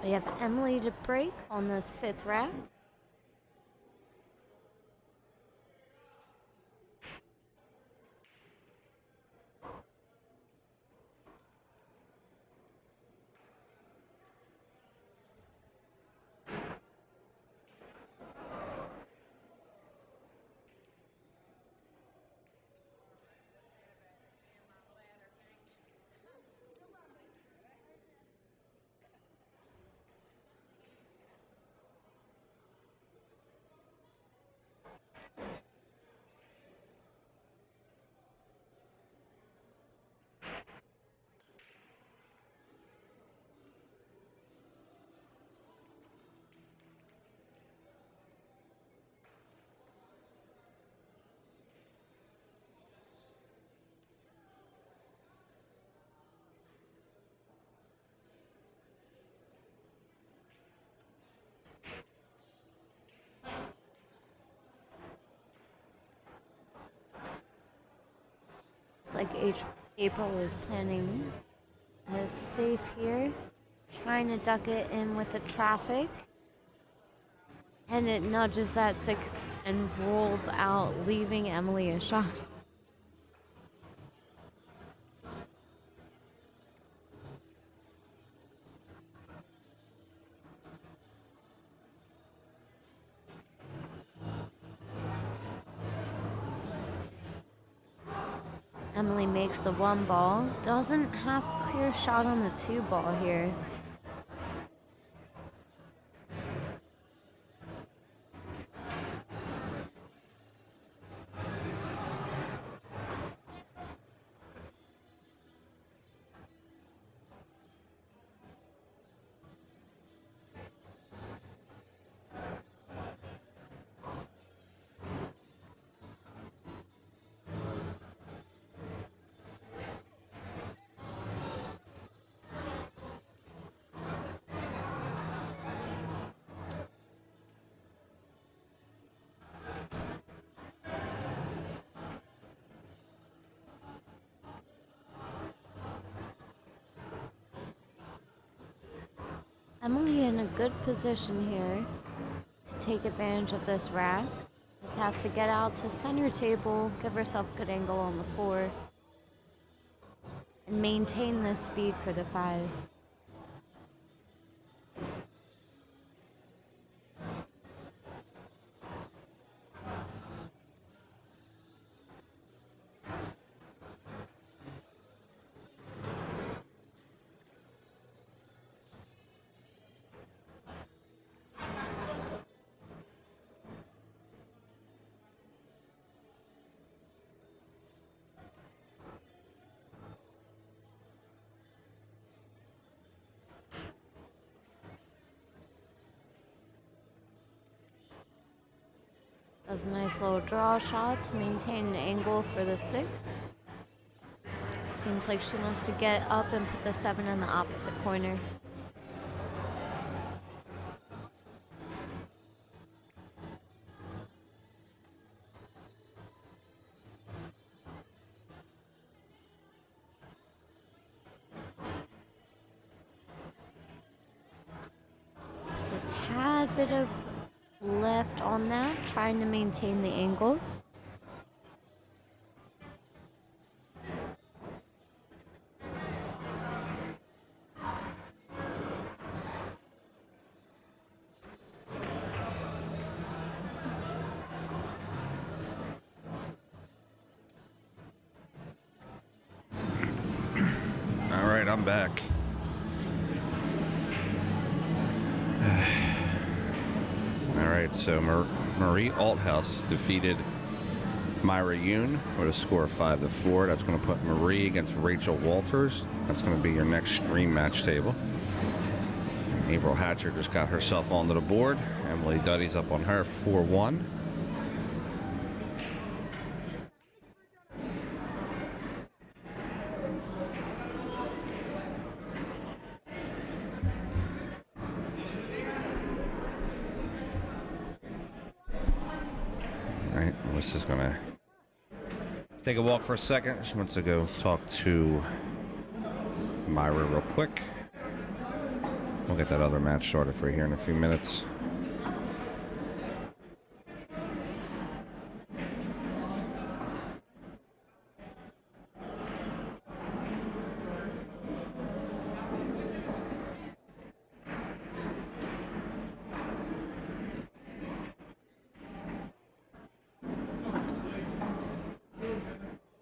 We have Emily to break on this 5th rack. Looks like April is planning a safe here, trying to duck it in with the traffic. And it nudges that 6 and rolls out, leaving Emily a shot. Emily makes the 1 ball. Doesn't have a clear shot on the 2 ball here. Emily in a good position here to take advantage of this rack. Just has to get out to center table, give herself a good angle on the 4, and maintain this speed for the 5. Does a nice little draw shot to maintain an angle for the 6. Seems like she wants to get up and put the 7 in the opposite corner. There's a tad bit of left on that, trying to maintain the angle. All right, I'm back. All right, so Marie Althouse has defeated Myra Yoon with a score of 5-4. That's going to put Marie against Rachel Walters. That's going to be your next stream match table. April Hatcher just got herself onto the board. Emily Duddy's up on her 4-1. Melissa's gonna take a walk for a second. She wants to go talk to Myra real quick. We'll get that other match started for you here in a few minutes.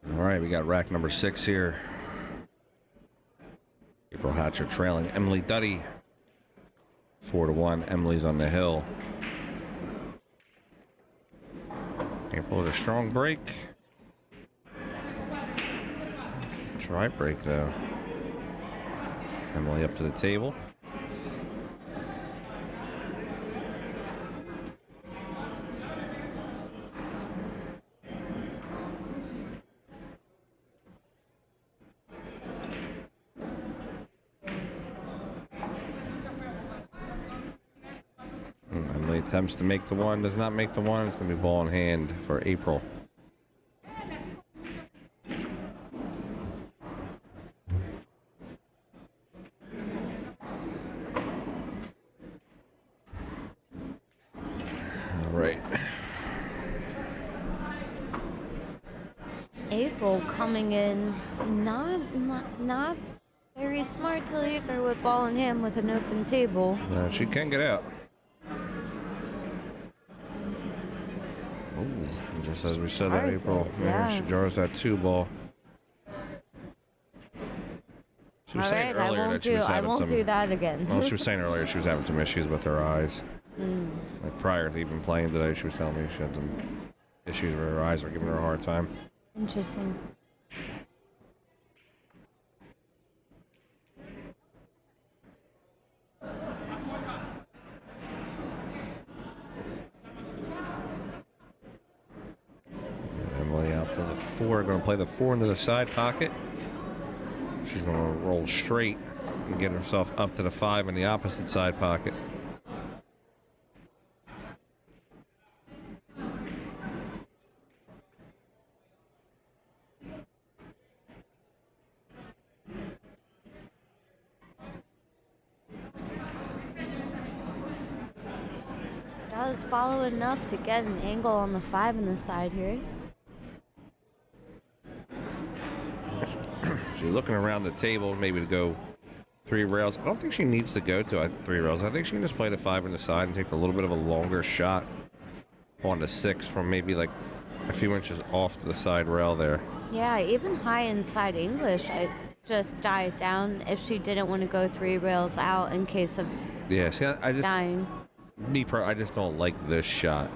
All right, we got rack number 6 here. April Hatcher trailing Emily Duddy 4-1. Emily's on the hill. April with a strong break. Try break though. Emily up to the table. Emily attempts to make the one, does not make the one. It's going to be ball in hand for April. All right. April coming in, not very smart to leave her with ball in hand with an open table. She can get out. Just as we said that, April. Yeah, she jars that 2 ball. She was saying earlier that she was having I won't do that again. Well, she was saying earlier she was having some issues with her eyes. Like prior to even playing today, she was telling me she had some issues where her eyes were giving her a hard time. Interesting. Emily out to the 4, going to play the 4 into the side pocket. She's going to roll straight and get herself up to the 5 in the opposite side pocket. Does follow enough to get an angle on the 5 in the side here. She's looking around the table, maybe to go 3 rails. I don't think she needs to go to 3 rails. I think she can just play the 5 in the side and take a little bit of a longer shot on the 6 from maybe like a few inches off to the side rail there. Yeah, even high inside English, I just dive down if she didn't want to go 3 rails out in case of see, I just dying. I just don't like this shot.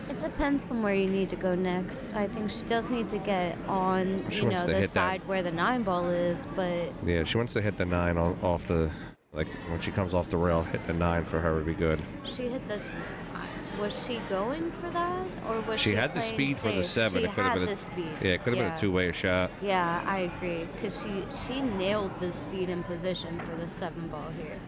It depends on where you need to go next. I think she does need to get on, the side where the 9 ball is, but... Yeah, she wants to hit the 9 off the... Like, when she comes off the rail, hit the 9 for her would be good. She hit this... Was she going for that? Or was she had the speed safe? for the 7. She It could have been the speed. Yeah, it could have been a 2-way shot. Yeah, I agree. Because she nailed the speed and position for the 7 ball here.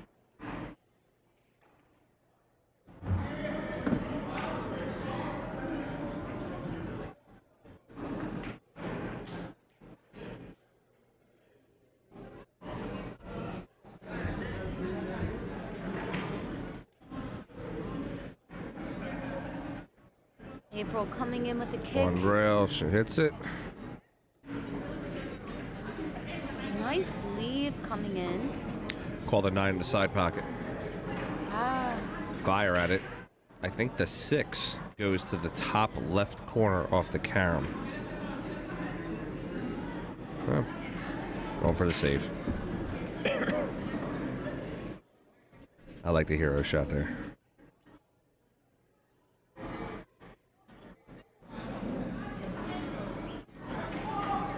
April coming in with a kick. 1 rail, she hits it. Nice leave coming in. Call the 9 in the side pocket. Fire at it. I think the 6 goes to the top left corner off the carom. Well, going for the save. I like the hero shot there.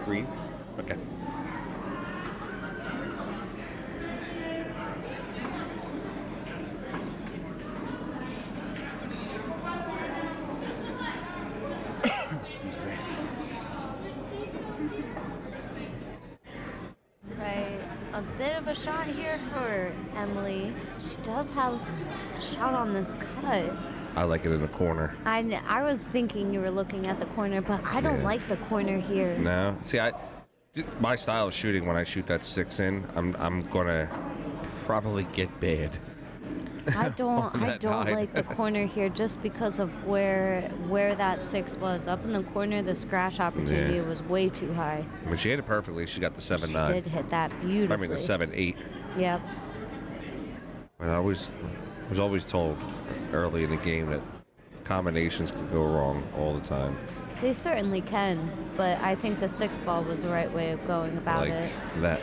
Green? Okay. Right. A bit of a shot here for Emily. She does have a shot on this cut. I like it in the corner. I was thinking you were looking at the corner, but I don't like the corner here. No. See, my style of shooting, when I shoot that 6 in, I'm gonna probably get bad. I don't that nine. like the corner here just because of where that 6 was. Up in the corner, the scratch opportunity was way too high. I mean, she hit it perfectly. She got the 7-9. She did hit that beautifully. I mean, the 7-8. Yep. I was always told early in the game that combinations can go wrong all the time. They certainly can, but I think the 6 ball was the right way of going about Like it. that.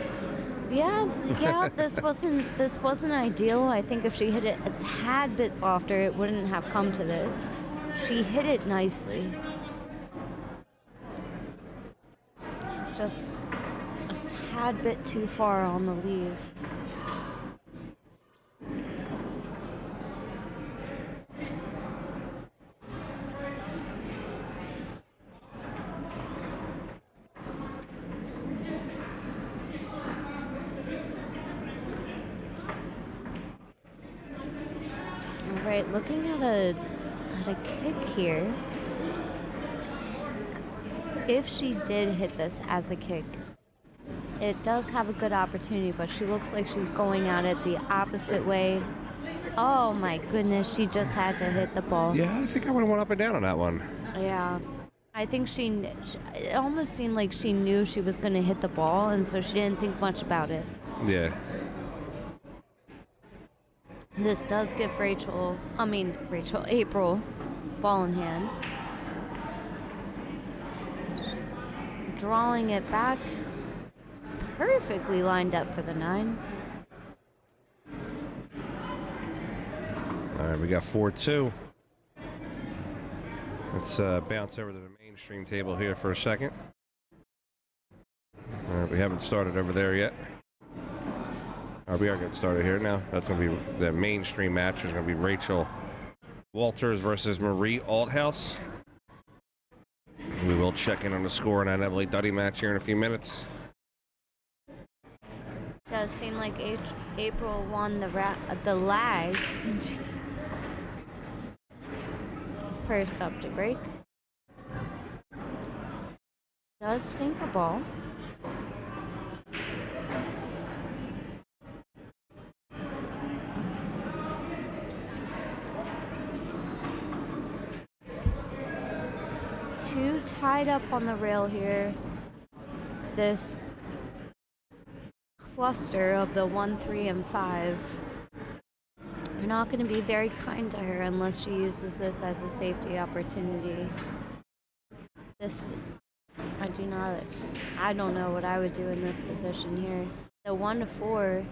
Yeah, this wasn't ideal. I think if she hit it a tad bit softer, it wouldn't have come to this. She hit it nicely. Just a tad bit too far on the leave. Right, looking at a kick here. If she did hit this as a kick, it does have a good opportunity, but she looks like she's going at it the opposite way. Oh my goodness, she just had to hit the ball. Yeah, I think I would have went up and down on that one. Yeah. I think it almost seemed like she knew she was going to hit the ball, and so she didn't think much about it. Yeah. This does give April, ball in hand. Drawing it back, perfectly lined up for the 9. All right, we got 4-2. Let's bounce over to the mainstream table here for a second. All right, we haven't started over there yet. All right, we are getting started here now. That's going to be the mainstream match. Is going to be Rachel Walters versus Marie Althouse. We will check in on the score in that Emily Duddy match here in a few minutes. Does seem like April won the lag. Jeez. First up to break. Does sink a ball. Two tied up on the rail here. This cluster of the 1, 3, and 5. We're not going to be very kind to her unless she uses this as a safety opportunity. I don't know what I would do in this position here. The 1 to 4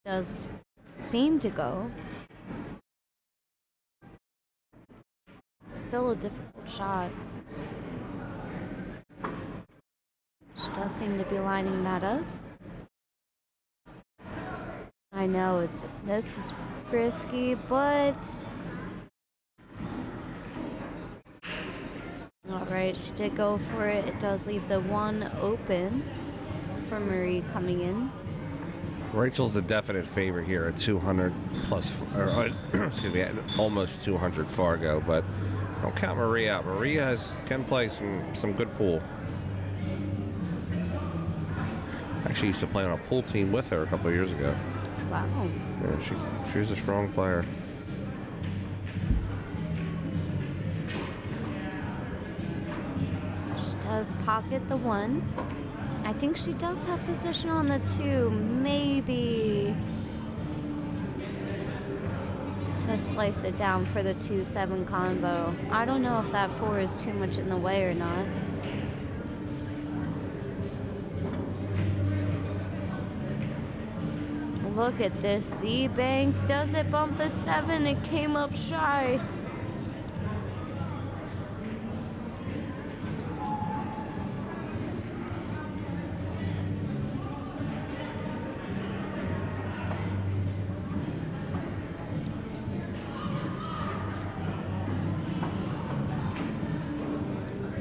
does seem to go. Still a difficult shot. She does seem to be lining that up. I know this is risky, but all right, she did go for it. It does leave the 1 open for Marie coming in. Rachel's the definite favorite here at 200 plus, or excuse me, at almost 200 Fargo, but don't count Marie out. Marie can play some good pool. Actually used to play on a pool team with her a couple of years ago. Wow. Yeah, she's a strong player. She does pocket the 1. I think she does have position on the 2, maybe to slice it down for the 2-7 combo. I don't know if that 4 is too much in the way or not. Look at this Z-bank. Does it bump the 7? It came up shy.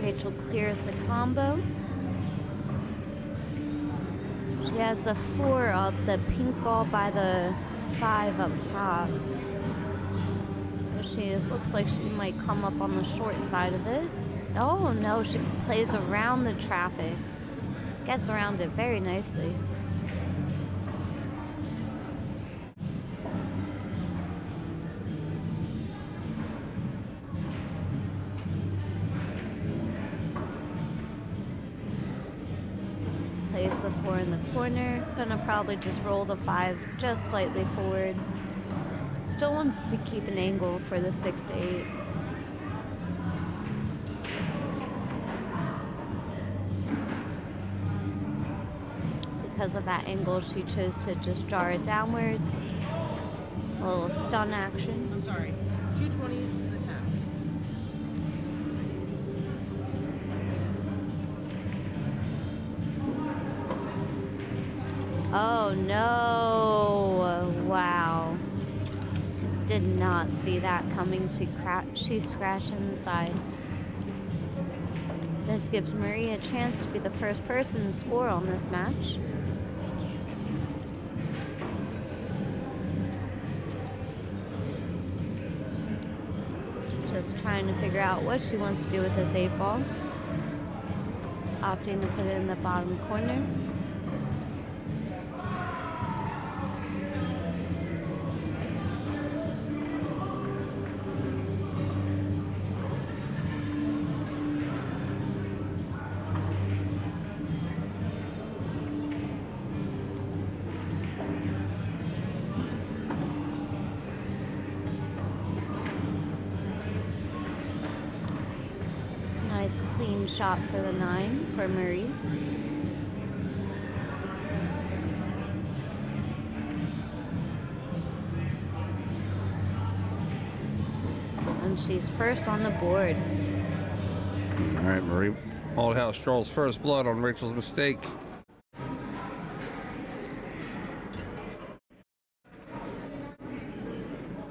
Rachel clears the combo. She has the 4 up, the pink ball by the 5 up top. So she looks like she might come up on the short side of it. Oh no, she plays around the traffic. Gets around it very nicely. place the 4 in the corner. Gonna probably just roll the 5 just slightly forward. Still wants to keep an angle for the 6 to 8. Because of that angle, she chose to just jar it downward. A little stun action. I'm sorry. 220s in attack. Oh no! Wow. Did not see that coming. She scratched inside. This gives Marie a chance to be the first person to score on this match. Just trying to figure out what she wants to do with this 8 ball. Just opting to put it in the bottom corner. Nice clean shot for the 9 for Marie. And she's first on the board. All right, Marie. Althouse draws first blood on Rachel's mistake.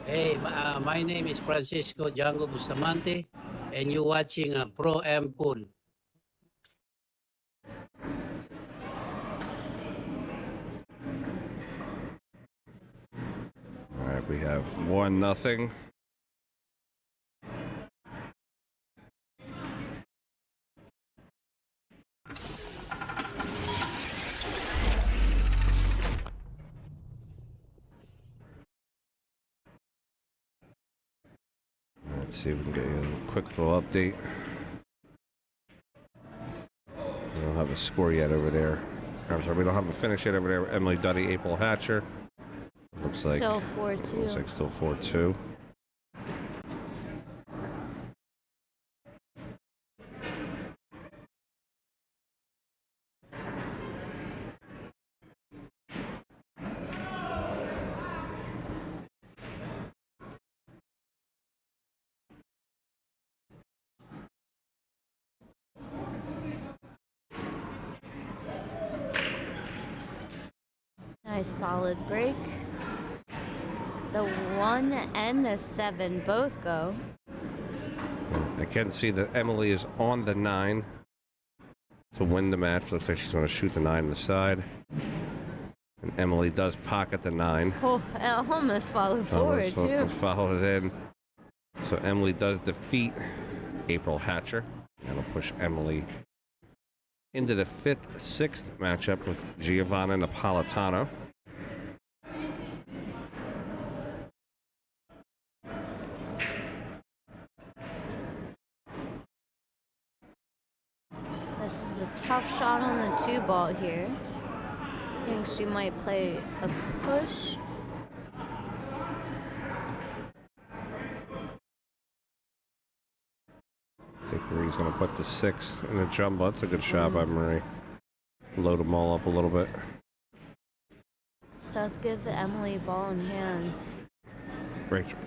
Hey, my name is Francisco Django Bustamante, and you're watching a Pro Am Pool. All right, we have 1-0. Let's see if we can get you a quick little update. We don't have a score yet over there. I'm sorry, we don't have a finish yet over there. Emily Duddy, April Hatcher. Looks like Still 4-2. Looks like still 4-2. Nice solid break. The 1 and the 7 both go. I can see that Emily is on the 9 to win the match. Looks like she's going to shoot the 9 on the side. And Emily does pocket the 9. Oh, it almost followed forward, too. Followed it in. So Emily does defeat April Hatcher. That'll push Emily into the 5th, 6th matchup with Giovanna Napolitano. This is a tough shot on the 2 ball here. I think she might play a push. I think Marie's going to put the 6 in a jumbo. That's a good shot by Marie. Load them all up a little bit. This does give Emily ball in hand. Rachel.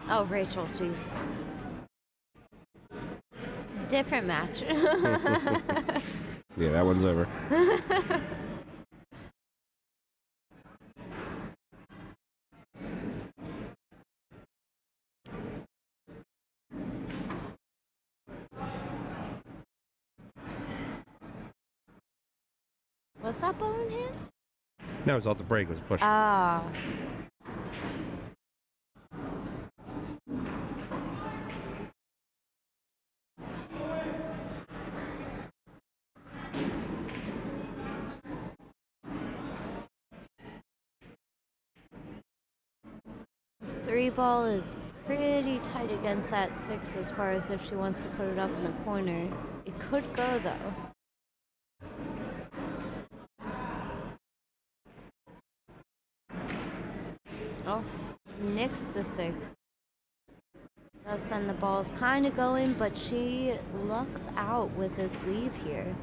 Oh, Rachel, jeez. Different match. Yeah, that one's over. Was that ball in hand? No, it was off the break. It was a push. Ah. This 3 ball is pretty tight against that 6 as far as if she wants to put it up in the corner. It could go though. Oh, nicks the 6. Does send the balls kind of going, but she lucks out with this leave here.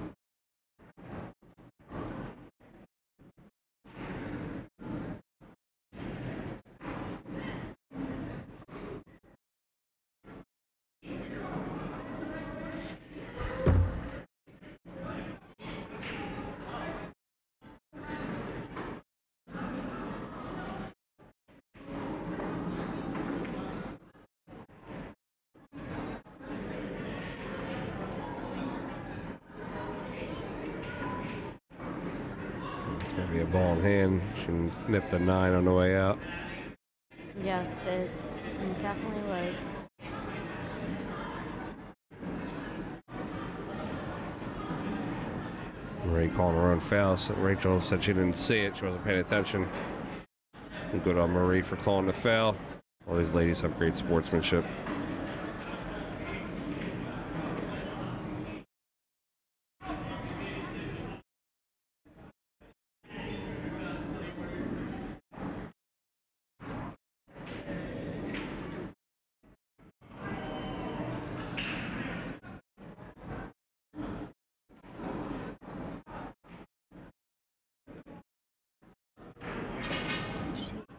It's going to be a ball in hand. She nipped the 9 on the way out. Yes, it definitely was. Marie calling her own foul. So Rachel said she didn't see it. She wasn't paying attention. And good on Marie for calling the foul. All these ladies have great sportsmanship.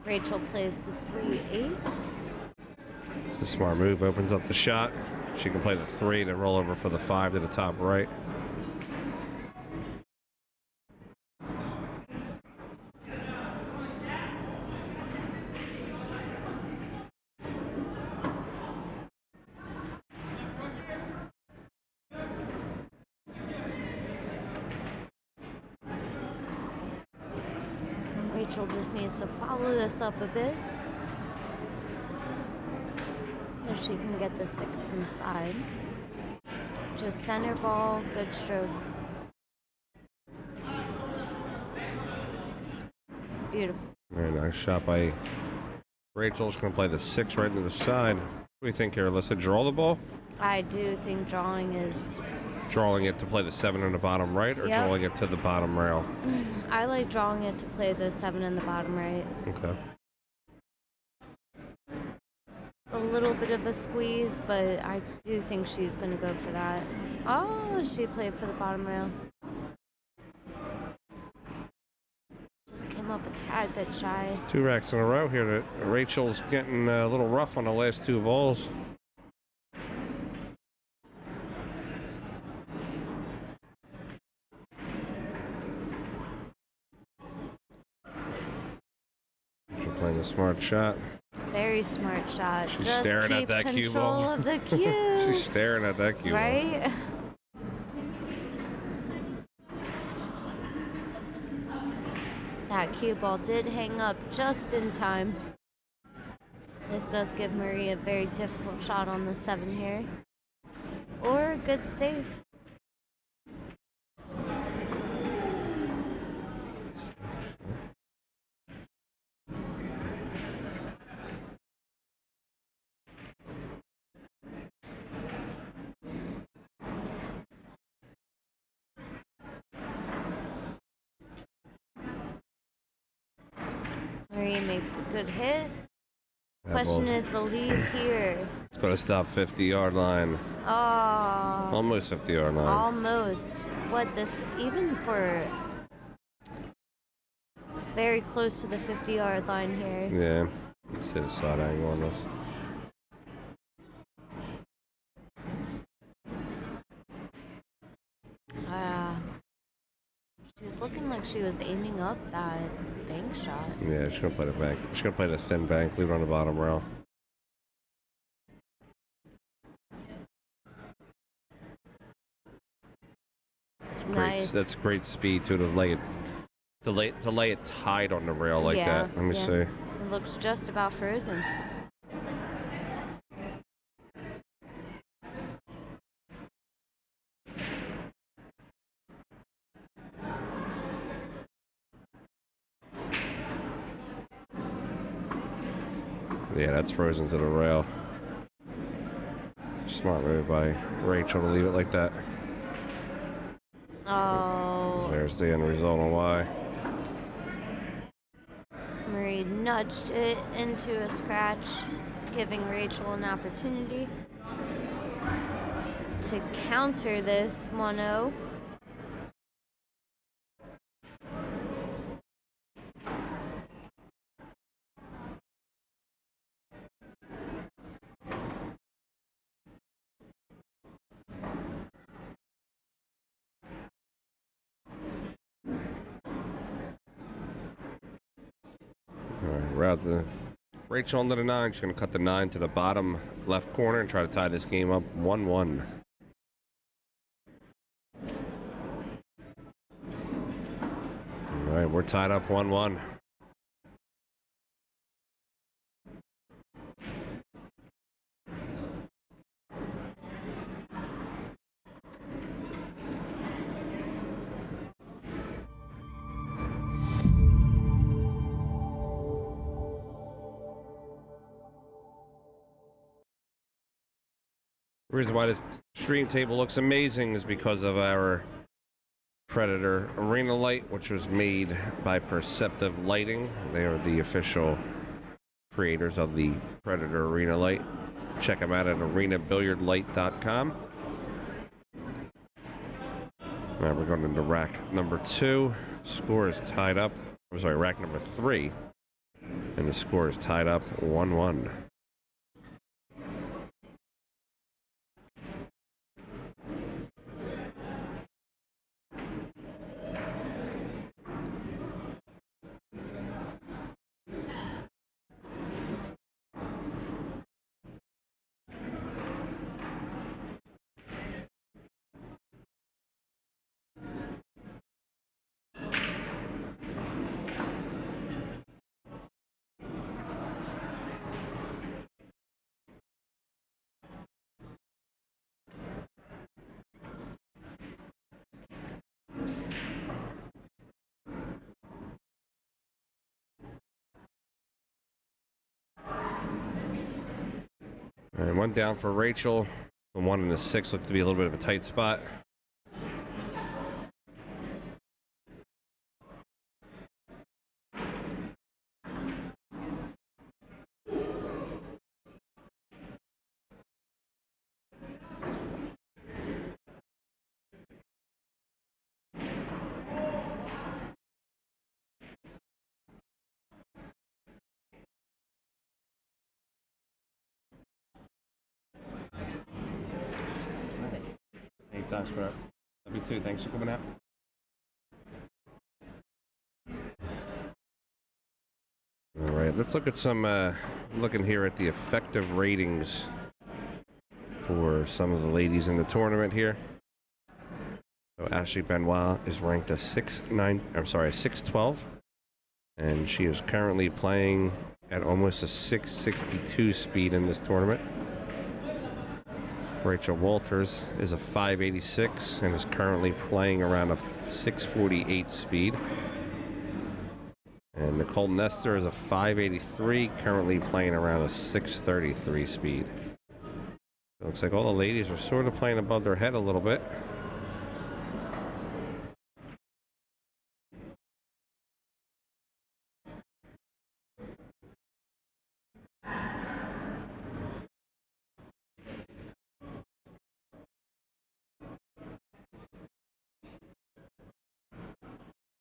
Rachel plays the 3-8. It's a smart move. Opens up the shot. She can play the 3 to roll over for the 5 to the top right. Rachel just needs to follow this up a bit so she can get the 6th inside. Just center ball, good stroke. Beautiful. Very nice shot by Rachel. She's going to play the 6 right into the side. What do you think here, Alyssa? Draw the ball? I do think drawing is... Drawing it to play the 7 on the bottom right, or Yep. drawing it to the bottom rail? I like drawing it to play the 7 in the bottom right. Okay. It's a little bit of a squeeze, but I do think she's going to go for that. Oh, she played for the bottom rail. Just came up a tad bit shy. 2 racks in a row here. Rachel's getting a little rough on the last 2 balls. She's playing a smart shot. Very smart shot. She's Just staring at keep that cue control ball. of the cue. She's staring at that cue ball. Right? That cue ball did hang up just in time. This does give Marie a very difficult shot on the 7 here. Or a good save. Marie makes a good hit. That Question ball- is the lead here. It's going to stop 50-yard line. Oh. Almost 50-yard line. Almost. What this, even for, it's very close to the 50-yard line here. Yeah. Let's hit a side angle on this. She's looking like she was aiming up that bank shot. Yeah, she's going to play the bank. She's going to play the thin bank, leave it on the bottom rail. Nice. That's great speed too, to lay it tight on the rail like Yeah, that. Let me yeah. see. It looks just about frozen. Yeah, that's frozen to the rail. Smart move by Rachel to leave it like that. Oh. There's the end result on why. Marie I nudged it into a scratch, giving Rachel an opportunity to counter this 1-0. Rather, Rachel under the 9. She's going to cut the 9 to the bottom left corner and try to tie this game up 1-1. All right, we're tied up 1-1. The reason why this stream table looks amazing is because of our Predator Arena light, which was made by Perceptive Lighting. They are the official creators of the Predator Arena light. Check them out at arenabilliardlight.com. All right, we're going into rack number 2. Score is tied up. I'm sorry, rack number 3. And the score is tied up 1-1. And one down for Rachel. The 1 and the 6 look to be a little bit of a tight spot. Times correct. Love you too. Thanks for coming out. All right, let's look at some. Looking here at the effective ratings for some of the ladies in the tournament here. So Ashley Benoit is ranked a 612, and she is currently playing at almost a 662 speed in this tournament. Rachel Walters is a 586 and is currently playing around a 648 speed. And Nicole Nestor is a 583, currently playing around a 633 speed. It looks like all the ladies are sort of playing above their head a little bit.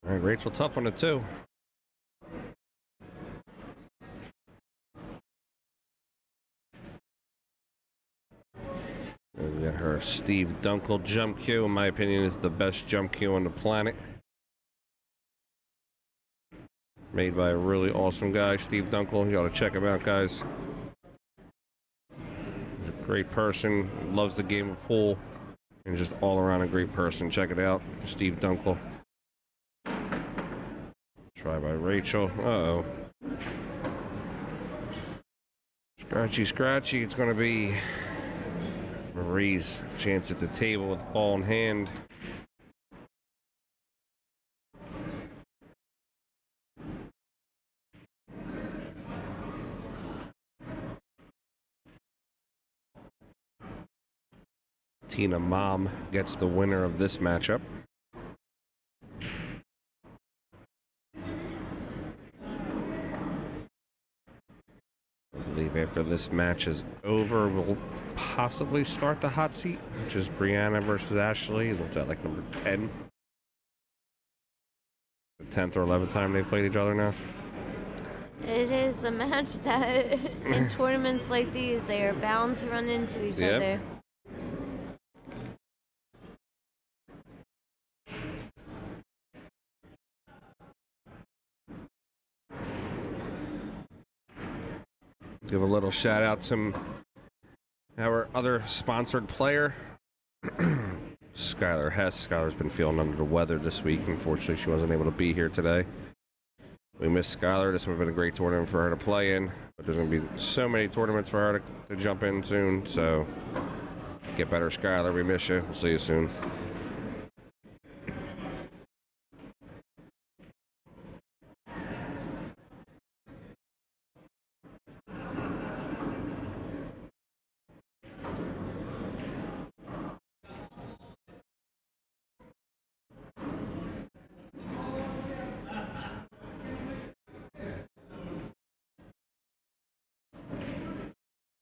All right, Rachel tough on it too. We got her Steve Dunkel jump cue. In my opinion, is the best jump cue on the planet. Made by a really awesome guy, Steve Dunkel. You ought to check him out, guys. He's a great person. Loves the game of pool, and just all around a great person. Check it out, Steve Dunkel. Try by Rachel. Uh-oh. Scratchy, scratchy. It's going to be Marie's chance at the table with ball in hand. Tina Malm gets the winner of this matchup. believe after this match is over, we'll possibly start the hot seat, which is Brianna versus Ashley. What's that, like number 10? The 10th or 11th time they've played each other now? It is a match that in tournaments like these, they are bound to run into each other. Give a little shout out to our other sponsored player, Skylar Hess. Skylar's been feeling under the weather this week. Unfortunately, she wasn't able to be here today. We miss Skylar. This would have been a great tournament for her to play in, but there's going to be so many tournaments for her to jump in soon. So get better, Skylar. We miss you. We'll see you soon.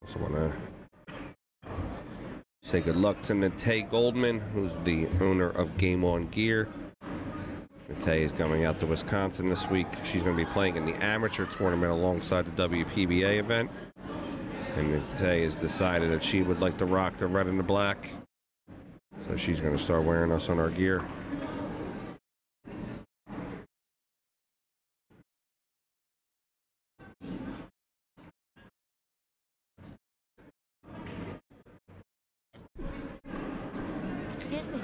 Also want to say good luck to Nate Goldman, who's the owner of Game On Gear. Nate is coming out to Wisconsin this week. She's going to be playing in the amateur tournament alongside the WPBA event. And Nate has decided that she would like to rock the red and the black. So she's going to start wearing us on our gear. Excuse me.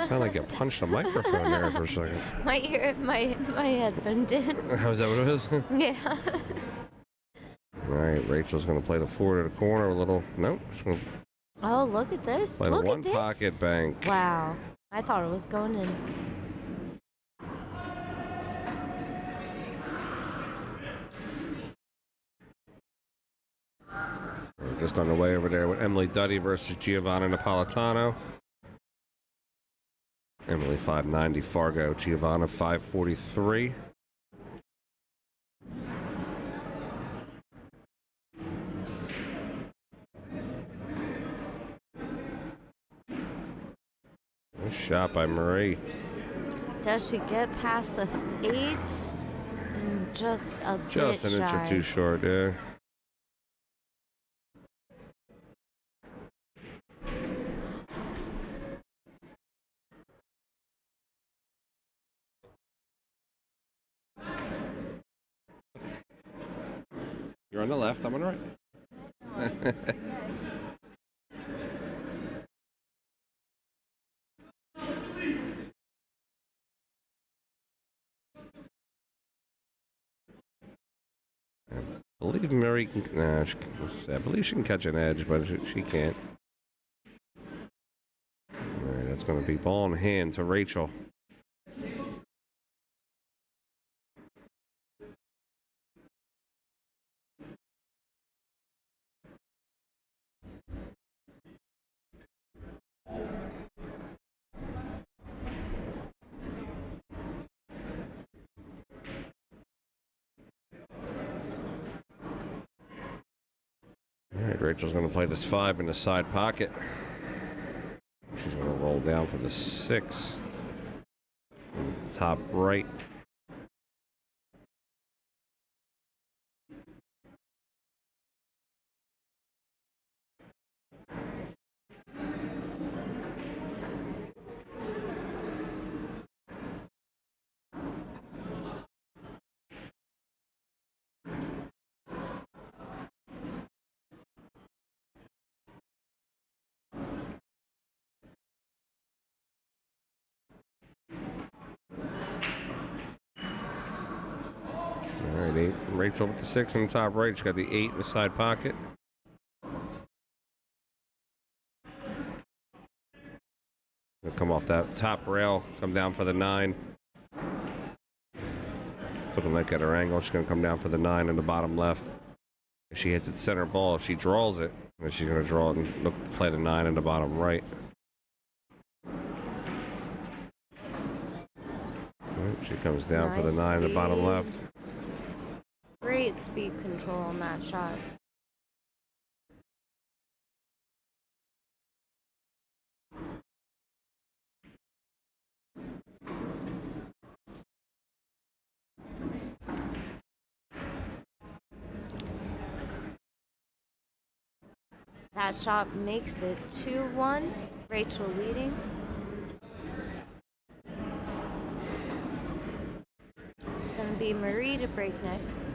Sound like you punched a microphone there for a second. My headphone did. Oh, is that what it was? Yeah. All right, Rachel's going to play the 4 to the corner. A little, nope. She's going to Oh, look at this. play Look the at one this. pocket bank. Wow. I thought it was going in. We're just on the way over there with Emily Duddy versus Giovanna Napolitano. Emily 590 Fargo, Giovanna 543. Nice shot by Marie. Does she get past the 8? Just a bit Just an inch or shy. two short, yeah. You're on the left, I'm on the right. I believe Mary can. I believe she can catch an edge, but she can't. All right, that's going to be ball in hand to Rachel. All right, Rachel's going to play this 5 in the side pocket. She's going to roll down for the 6. Top right. Rachel with the 6 in the top right. She's got the 8 in the side pocket. Gonna come off that top rail, come down for the 9. Looking like at her angle, she's gonna come down for the 9 in the bottom left. If she hits it center ball, if she draws it, then she's gonna draw it and play the 9 in the bottom right. She comes down for the 9 in the bottom left. Great speed control on that shot. That shot makes it 2-1. Rachel leading. It's going to be Marie to break next.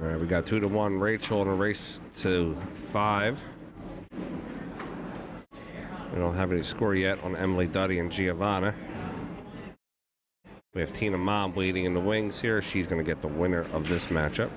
All right, we got 2-1 Rachel in a race to 5. We don't have any score yet on Emily, Duddy, and Giovanna. We have Tina Malm waiting in the wings here. She's going to get the winner of this matchup.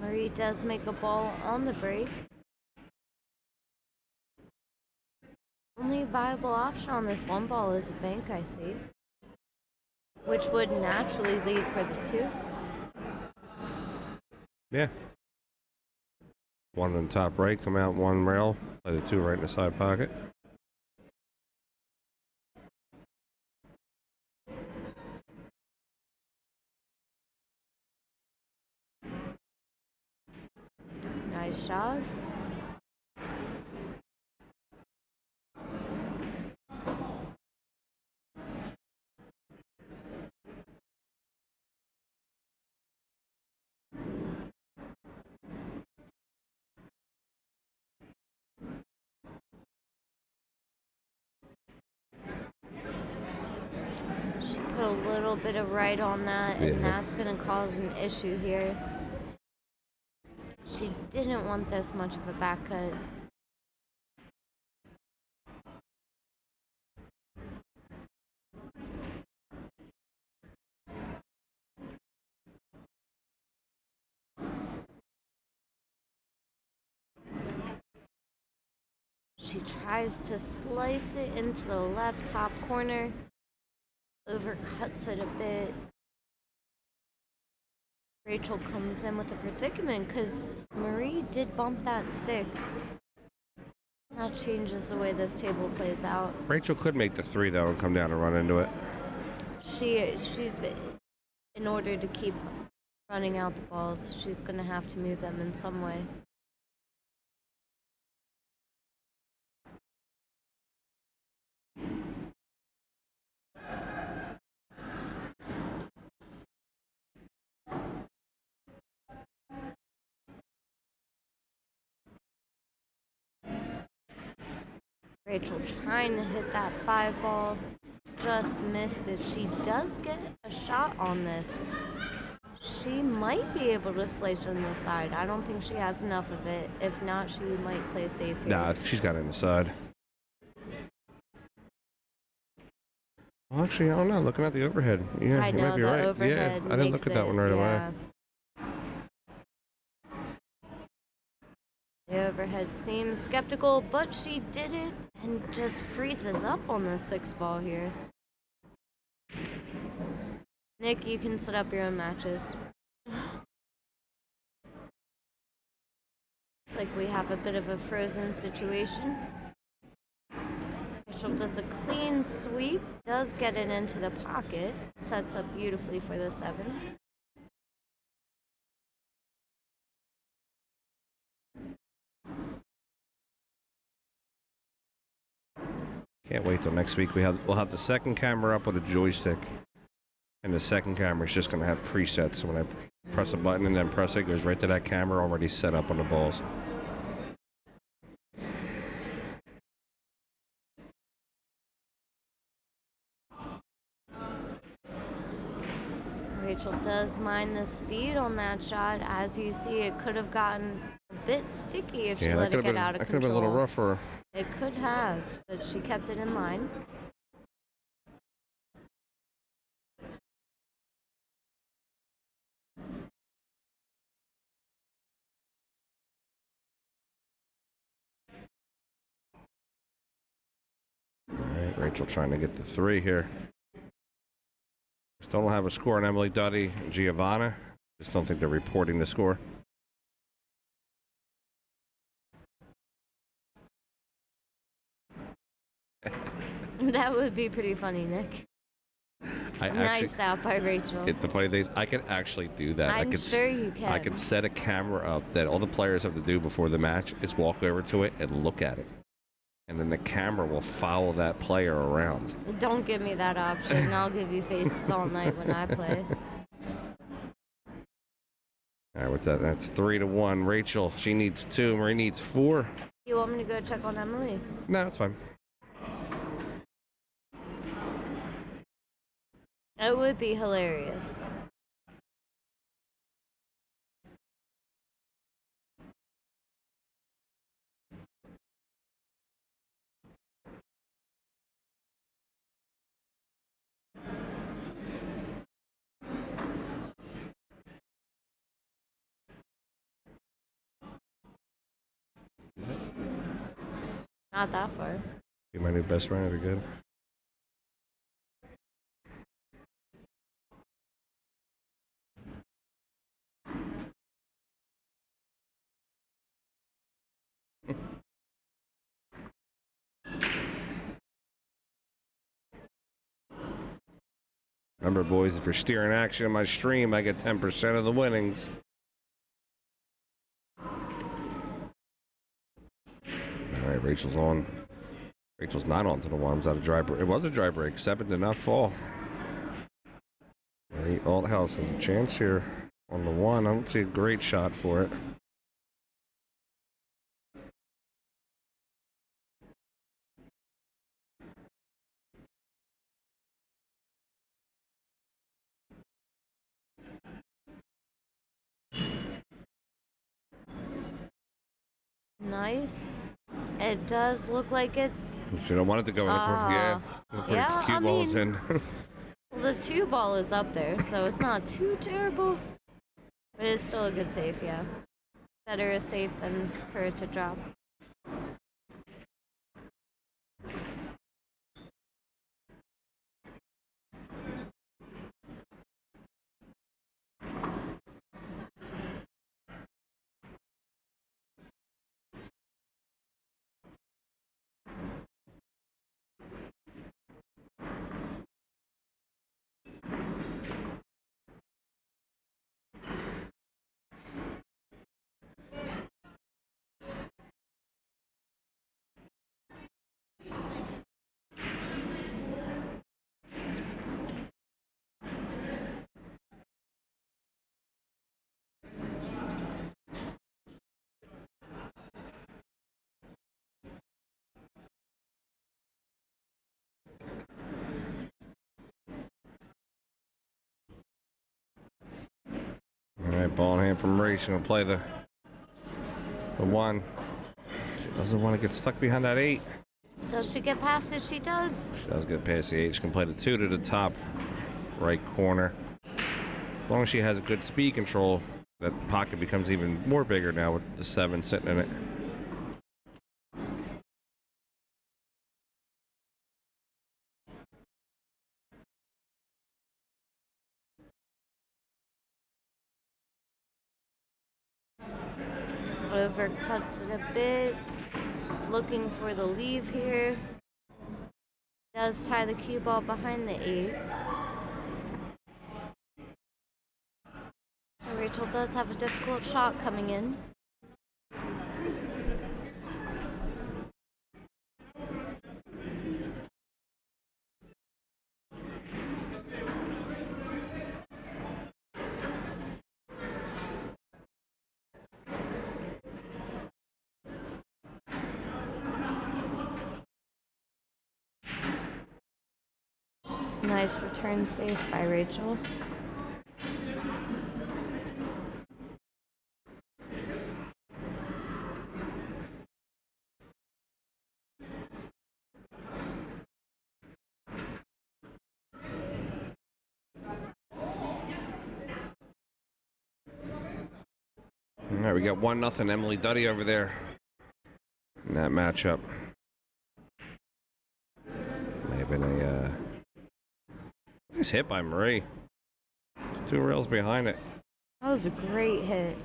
Marie does make a ball on the break. Only viable option on this one ball is a bank, I see, which would naturally lead for the 2. Yeah. One in the top right, come out one rail, play the 2 right in the side pocket. Nice shot. She put a little bit of right on that, and that's going to cause an issue here. She didn't want this much of a back cut. She tries to slice it into the left top corner, overcuts it a bit. Rachel comes in with a predicament because Marie did bump that 6. That changes the way this table plays out. Rachel could make the 3 though and come down and run into it. She's in order to keep running out the balls, she's going to have to move them in some way. Rachel trying to hit that 5 ball, just missed it. She does get a shot on this. She might be able to slice on the side. I don't think she has enough of it. If not, she might play safe here. Nah, I think she's got it in the side. Well, actually, I don't know. Looking at the overhead. Yeah, I you know, might be the right. overhead Yeah, I didn't look at that one right away. The overhead seems skeptical, but she did it and just freezes up on the 6 ball here. Nick, you can set up your own matches. It's like we have a bit of a frozen situation. Rachel does a clean sweep, does get it into the pocket, sets up beautifully for the 7. Can't wait till next week. We'll have the second camera up with a joystick. And the second camera is just going to have presets. So when I press a button and then press it, it goes right to that camera already set up on the balls. Rachel does mind the speed on that shot. As you see, it could have gotten a bit sticky if she let it get out of control. That could have been a little rough for her. It could have, but she kept it in line. All right, Rachel trying to get the 3 here. Still don't have a score on Emily, Duddy, and Giovanna. Just don't think they're reporting the score. That would be pretty funny, Nick. Nice out by Rachel. The funny thing is, I could actually do that. I'm sure you can. I could set a camera up that all the players have to do before the match is walk over to it and look at it. And then the camera will follow that player around. Don't give me that option. I'll give you faces all night when I play. All right, what's that? That's 3-1. Rachel, she needs 2. Marie needs 4. You want me to go check on Emily? No, it's fine. It would be hilarious. Not that far. Be my new best friend. Are good? Remember, boys, if you're steering action on my stream, I get 10% of the winnings. All right, Rachel's on. Rachel's not on to the one. It was out of dry break. It was a dry break. 7 did not fall. All right, Althouse has a chance here on the 1. I don't see a great shot for it. Nice. It does look like it's... You don't want it to go in the corner. Yeah. Cue balls in. Well, the 2 ball is up there, so it's not too terrible. But it's still a good save, yeah. Better a safe than for it to drop. All right, ball in hand from Marie. She'll play the 1. She doesn't want to get stuck behind that 8. Does she get past it? She does. She does get past the 8. She can play the 2 to the top right corner. As long as she has good speed control, that pocket becomes even more bigger now with the 7 sitting in it. Overcuts it a bit. Looking for the leave here. Does tie the cue ball behind the 8. So Rachel does have a difficult shot coming in. Nice return save by Rachel. All right, we got 1-0 Emily Duddy over there in that matchup. May have been a nice hit by Marie. Just 2 rails behind it. That was a great hit.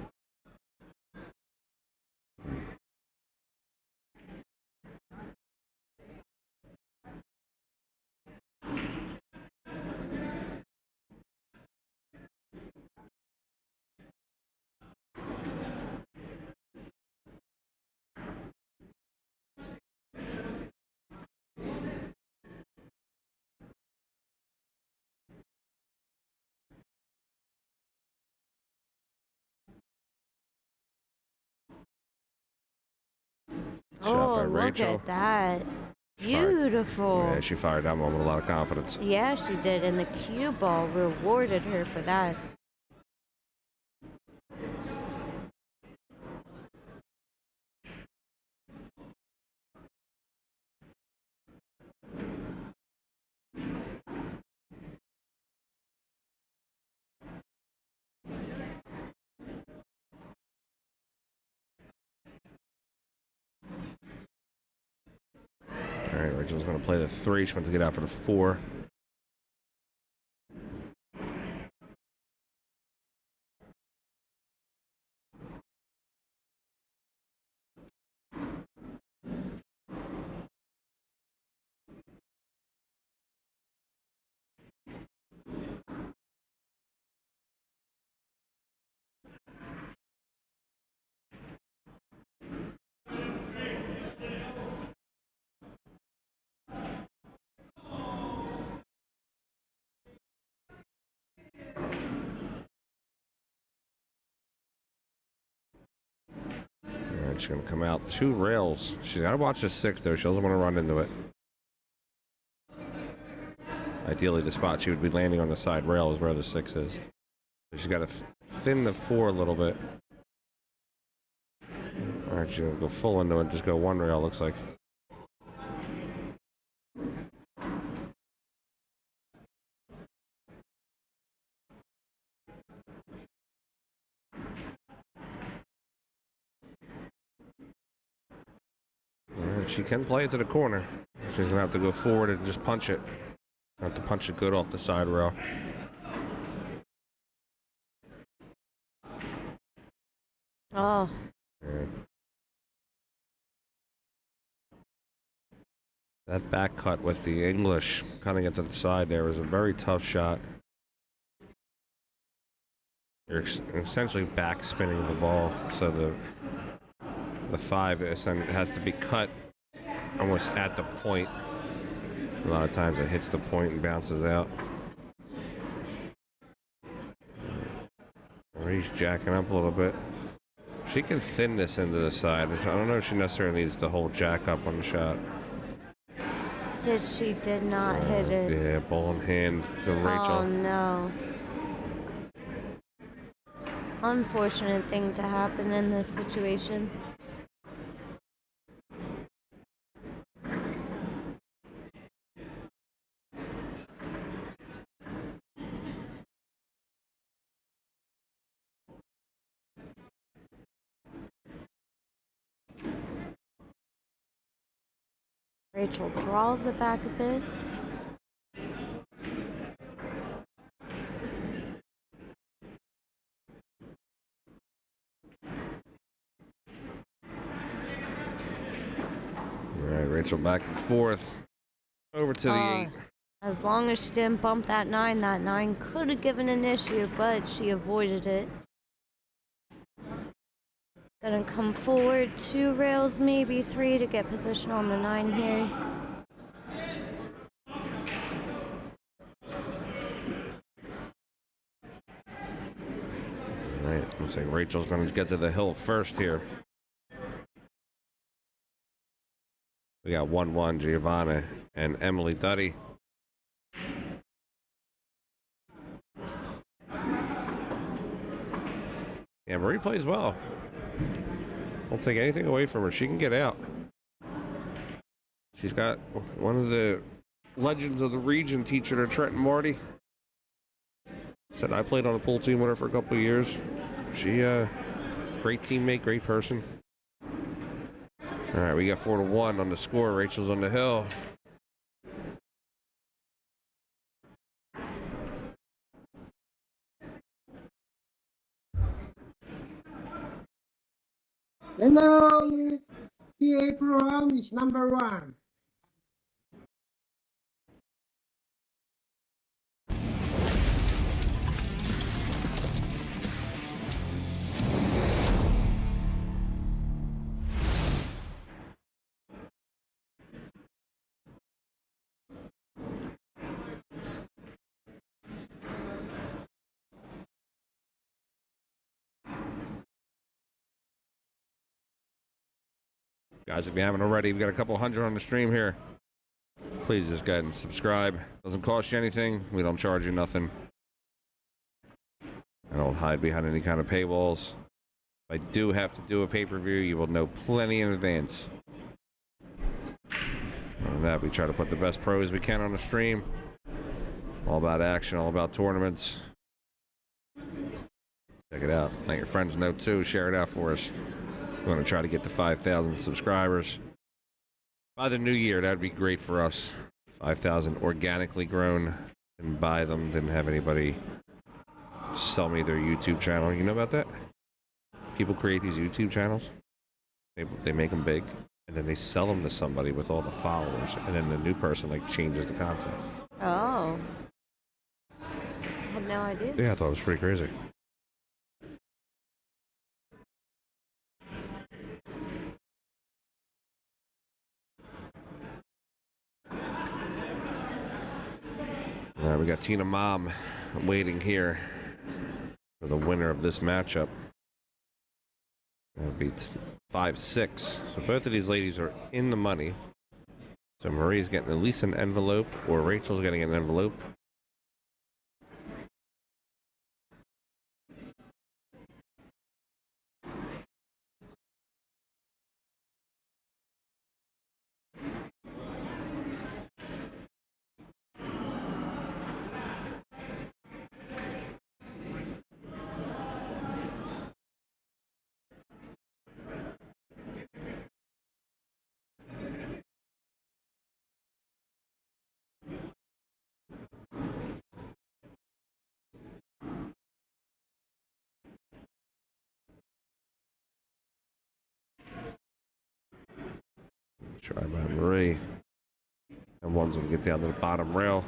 Shot by Oh, look Rachel. at that. Beautiful. Yeah, she fired that one with a lot of confidence. Yeah, she did, and the cue ball rewarded her for that. All right, Rachel's going to play the 3. She wants to get out for the 4. She's going to come out 2 rails. She's got to watch the 6, though. She doesn't want to run into it. Ideally, the spot she would be landing on the side rail is where the 6 is. She's got to thin the 4 a little bit. All right, she's going to go full into it. Just go 1 rail, looks like. And she can play it to the corner. She's going to have to go forward and just punch it. Have to punch it good off the side rail. Oh. And that back cut with the English cutting it to the side there was a very tough shot. You're essentially back spinning the ball, so the 5 has to be cut almost at the point. A lot of times it hits the point and bounces out. Marie's jacking up a little bit. She can thin this into the side. I don't know if she necessarily needs the whole jack up on the shot. Did not hit it. Yeah, ball in hand to Rachel. Oh, no. Unfortunate thing to happen in this situation. Rachel draws it back a bit. All right, Rachel back and forth. Over to the 8. As long as she didn't bump that 9 could have given an issue, but she avoided it. Gonna come forward 2 rails, maybe 3 to get position on the 9 here. All right, looks like Rachel's gonna get to the hill first here. We got 1-1 Giovanna and Emily Duddy. Yeah, Marie plays well. Don't take anything away from her. She can get out. She's got one of the legends of the region teaching her, Trenton Marty. Said I played on a pool team with her for a couple of years. She, great teammate, great person. All right, we got 4-1 on the score. Rachel's on the hill. Hello, PA Pro is number 1. Guys, if you haven't already, we've got a couple hundred on the stream here. Please just go ahead and subscribe. Doesn't cost you anything. We don't charge you nothing. I don't hide behind any kind of paywalls. If I do have to do a pay-per-view, you will know plenty in advance. Other than that, we try to put the best pros we can on the stream. All about action, all about tournaments. Check it out. Let your friends know too. Share it out for us. We want to try to get to 5,000 subscribers by the new year. That'd be great for us. 5,000 organically grown. Didn't buy them. Didn't have anybody sell me their YouTube channel. You know about that? People create these YouTube channels. They make them big, and then they sell them to somebody with all the followers, and then the new person like changes the content. Oh. I had no idea. Yeah, I thought it was pretty crazy. All right, we got Tina Malm waiting here for the winner of this matchup. That beats 5-6. So both of these ladies are in the money. So Marie's getting at least an envelope, or Rachel's getting an envelope. Try by Marie. And one's going to get down to the bottom rail.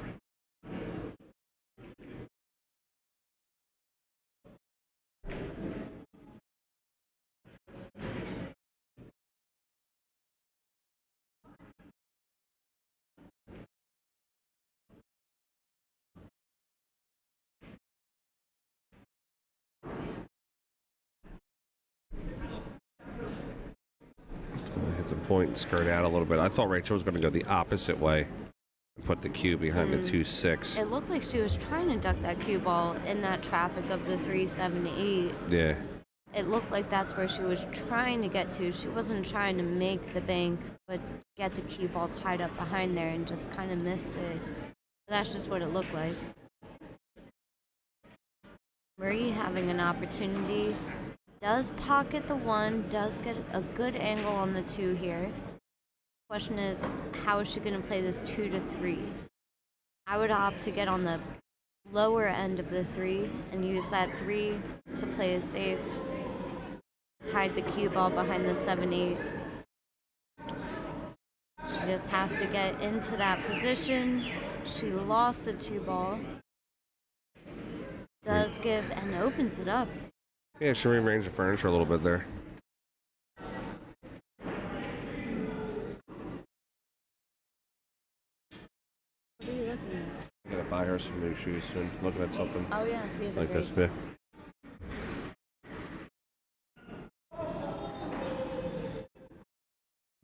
Hit the point and skirt out a little bit. I thought Rachel was going to go the opposite way and put the cue behind the 2-6. It looked like she was trying to duck that cue ball in that traffic of the 3-7-8. Yeah. It looked like that's where she was trying to get to. She wasn't trying to make the bank, but get the cue ball tied up behind there and just kind of missed it. That's just what it looked like. Marie having an opportunity. Does pocket the 1, does get a good angle on the 2 here. Question is, how is she going to play this 2-3? I would opt to get on the lower end of the 3 and use that 3 to play it safe. Hide the cue ball behind the 7-8. She just has to get into that position. She lost the 2 ball. Does give and opens it up. Yeah, she rearranged the furniture a little bit there. What are you looking at? I'm going to buy her some new shoes soon. Looking at something. Oh yeah, these are like great. this, yeah.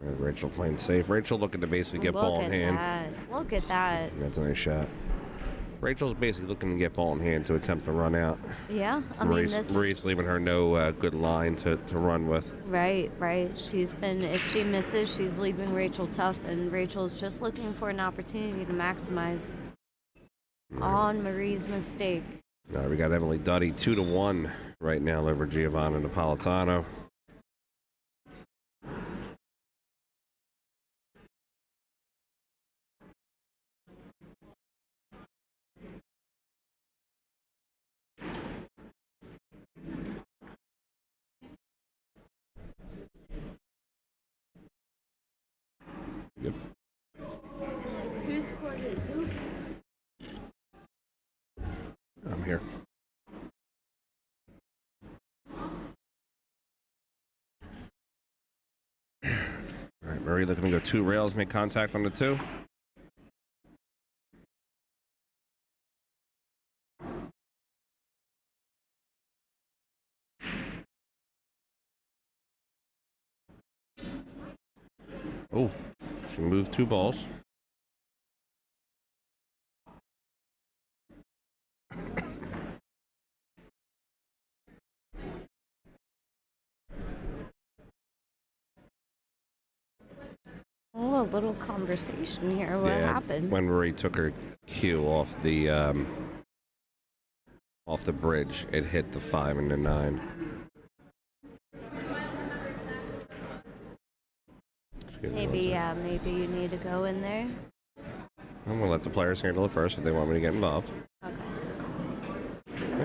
Rachel playing safe. Rachel looking to basically get ball in hand. Look at that. That's a nice shot. Rachel's basically looking to get ball in hand to attempt to run out. Yeah, I mean, this Marie's is... leaving her no good line to run with. Right. She's been, if she misses, she's leaving Rachel tough, and Rachel's just looking for an opportunity to maximize on Marie's mistake. Now we got Emily Duddy 2-1 right now over Giovanna Napolitano. Yep. Who scored this? Who? I'm here. All right, Marie looking to go 2 rails, make contact on the 2. Oh, she moved 2 balls. Oh, a little conversation here. What happened? When Marie took her cue off the bridge, it hit the 5 and the 9. Maybe you need to go in there. I'm gonna let the players handle it first if they want me to get involved.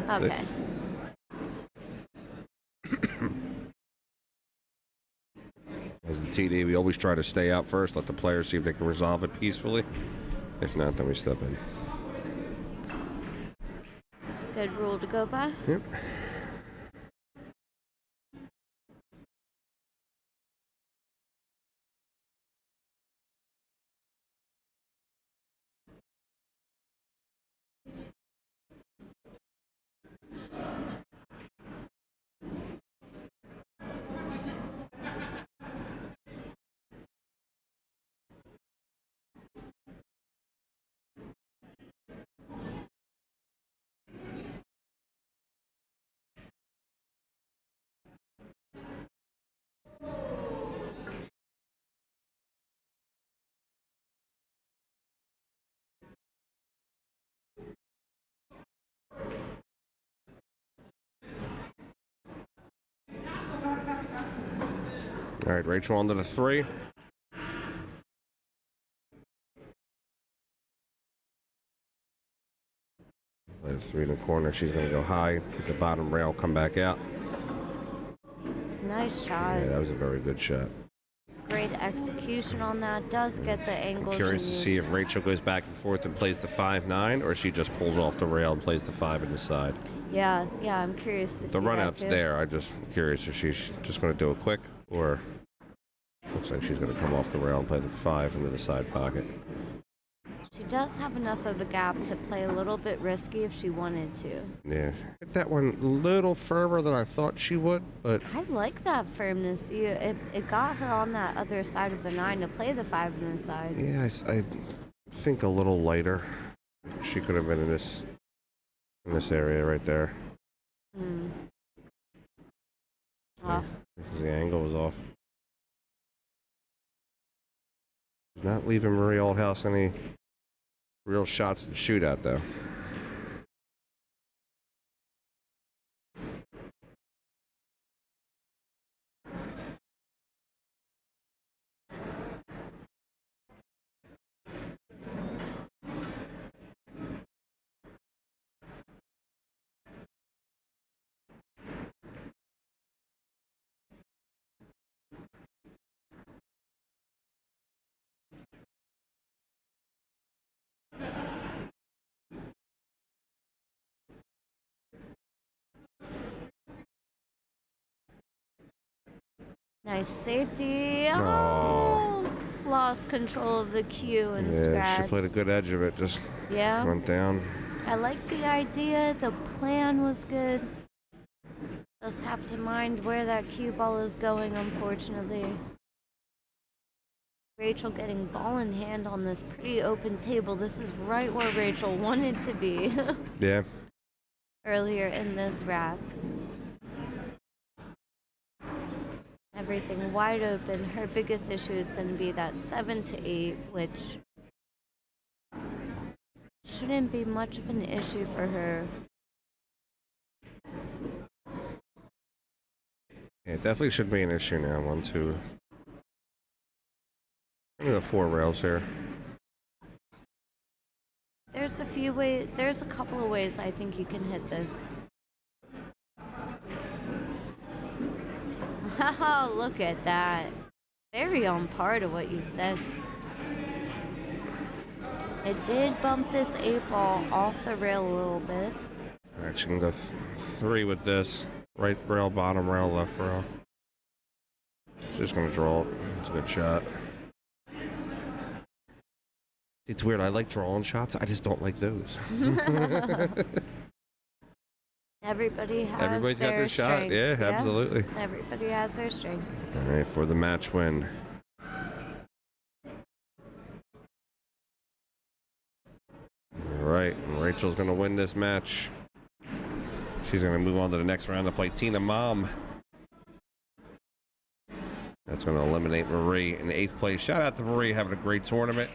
Okay. As the TD, we always try to stay out first, let the players see if they can resolve it peacefully. If not, then we step in. It's a good rule to go by. Yep. All right, Rachel onto the 3. Lay the 3 in the corner. She's going to go high. Hit the bottom rail, come back out. Nice shot. Yeah, that was a very good shot. Great execution on that. Does get the angle. I'm curious to see if Rachel goes back and forth and plays the 5-9, or she just pulls off the rail and plays the 5 in the side. Yeah, I'm curious to see The run that out's too. there. I'm just curious if she's just going to do it quick, or looks like she's going to come off the rail and play the 5 into the side pocket. She does have enough of a gap to play a little bit risky if she wanted to. Yeah, hit that one a little firmer than I thought she would, but I like that firmness. It got her on that other side of the 9 to play the 5 in the side. yeah, I think a little lighter. She could have been in this area right there. Oh. Because the angle was off. Not leaving Marie Althouse any real shots to shoot at, though. Nice safety. Oh, lost control of the cue and scratch. She played a good edge of it, just went down. I like the idea. The plan was good. Just have to mind where that cue ball is going, unfortunately. Rachel getting ball in hand on this pretty open table. This is right where Rachel wanted to be Yeah. earlier in this rack. Everything wide open. Her biggest issue is going to be that 7 to 8, which shouldn't be much of an issue for her. Yeah, it definitely should be an issue now. 1, 2. I got 4 rails here. There's a couple of ways I think you can hit this. Haha, look at that. Very on par to what you said. It did bump this 8 ball off the rail a little bit. Alright, she can go 3 with this. Right rail, bottom rail, left rail. She's just gonna draw it. It's a good shot. It's weird. I like drawing shots. I just don't like those. Everybody's got their shot. Yeah, absolutely. Everybody has their strengths. All right, for the match win. All right, Rachel's going to win this match. She's going to move on to the next round to play Tina Malm. That's going to eliminate Marie in 8th place. Shout out to Marie, having a great tournament.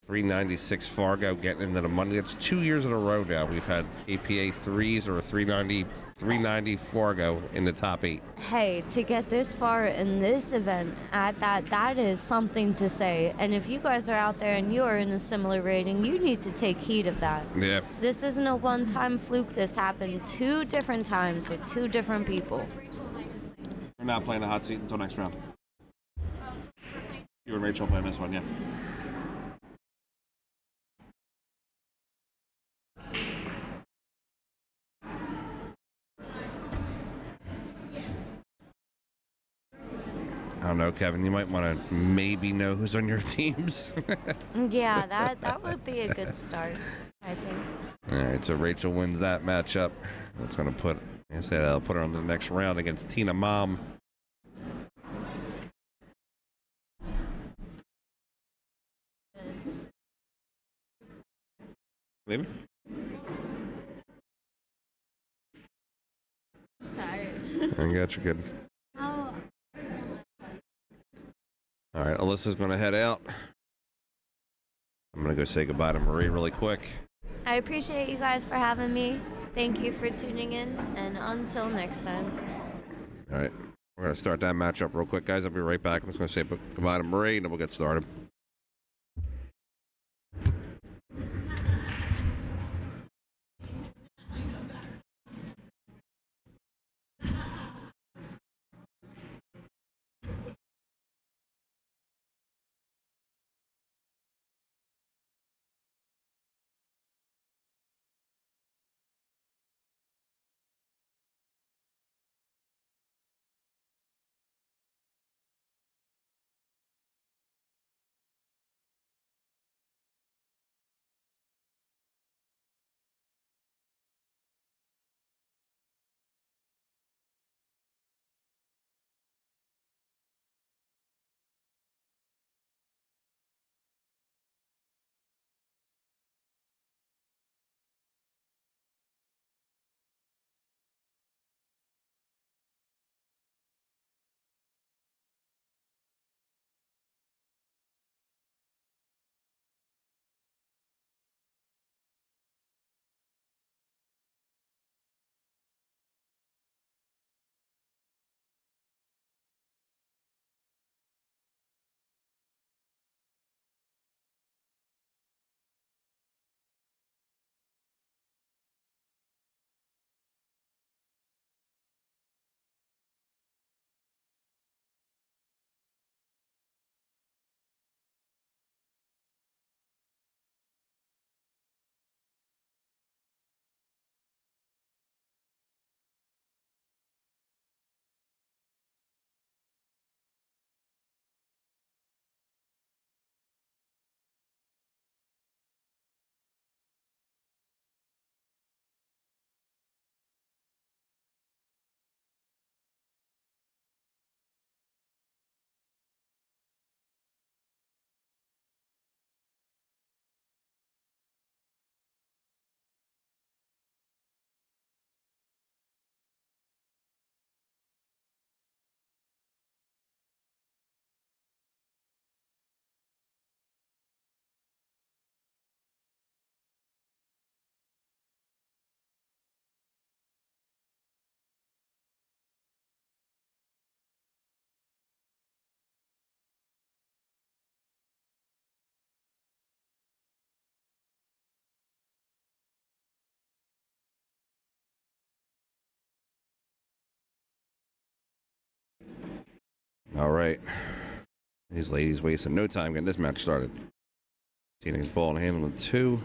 396 Fargo getting into the money. It's 2 years in a row now. We've had APA 3s or 390 Fargo in the top 8. Hey, to get this far in this event at that is something to say. And if you guys are out there and you are in a similar rating, you need to take heed of that. Yeah. This isn't a one-time fluke. This happened 2 different times with 2 different people. We're not playing the hot seat until next round. You and Rachel playing this one, yeah. I don't know, Kevin. You might want to maybe know who's on your teams. Yeah, that would be a good start, I think. All right, so Rachel wins that matchup. That's going to put, like I said, I'll put her on the next round against Tina Malm. Maybe? Tired. I got you, kid. All right, Alyssa's going to head out. I'm going to go say goodbye to Marie really quick. I appreciate you guys for having me. Thank you for tuning in, and until next time. All right, we're going to start that matchup real quick, guys. I'll be right back. I'm just going to say goodbye to Marie, and then we'll get started. All right. These ladies wasting no time getting this match started. Tina's ball in hand on the 2.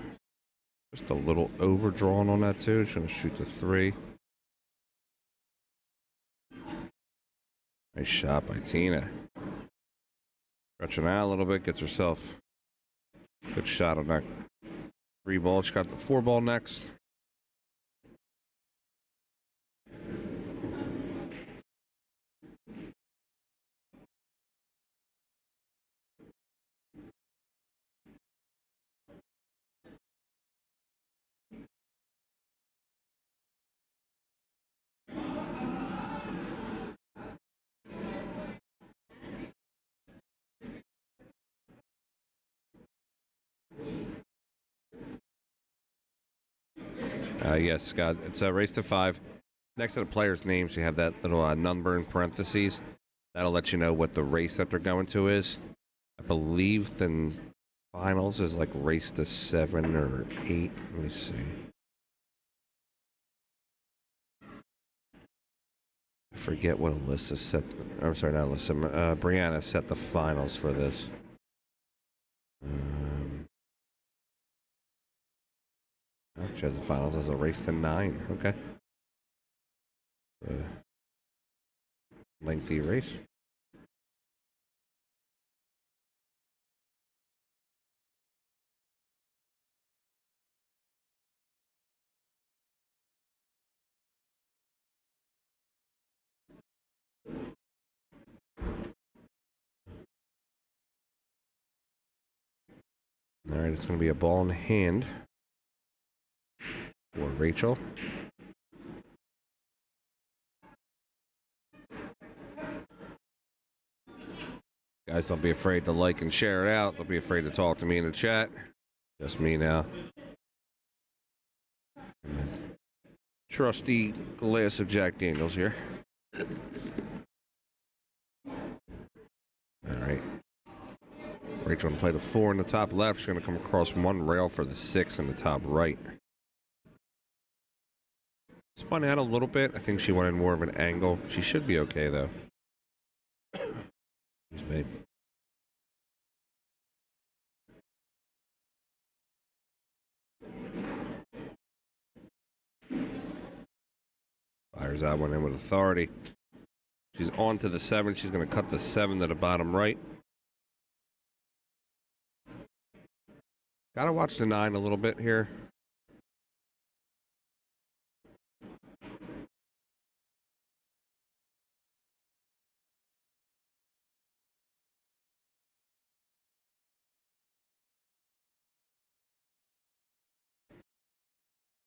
Just a little overdrawn on that 2. She's going to shoot the 3. Nice shot by Tina. Stretching out a little bit, gets herself a good shot on that 3 ball. She got the 4 ball next. Yes, Scott. It's a race to 5. Next to the player's names, you have that little number in parentheses. That'll let you know what the race that they're going to is. I believe the finals is like race to 7 or 8. Let me see. I forget what Alyssa set. I'm sorry, not Alyssa. Brianna set the finals for this. She has the finals as a race to 9. Okay. Lengthy race. All right, it's going to be a ball in hand for Rachel. Guys, don't be afraid to like and share it out. Don't be afraid to talk to me in the chat. Just me now. And then trusty glass of Jack Daniels here. All right. Rachel going to play the 4 in the top left. She's going to come across 1 rail for the 6 in the top right. Spun out a little bit. I think she wanted more of an angle. She should be okay, though. Excuse me. Fires that one in with authority. She's on to the 7. She's going to cut the 7 to the bottom right. Gotta watch the 9 a little bit here.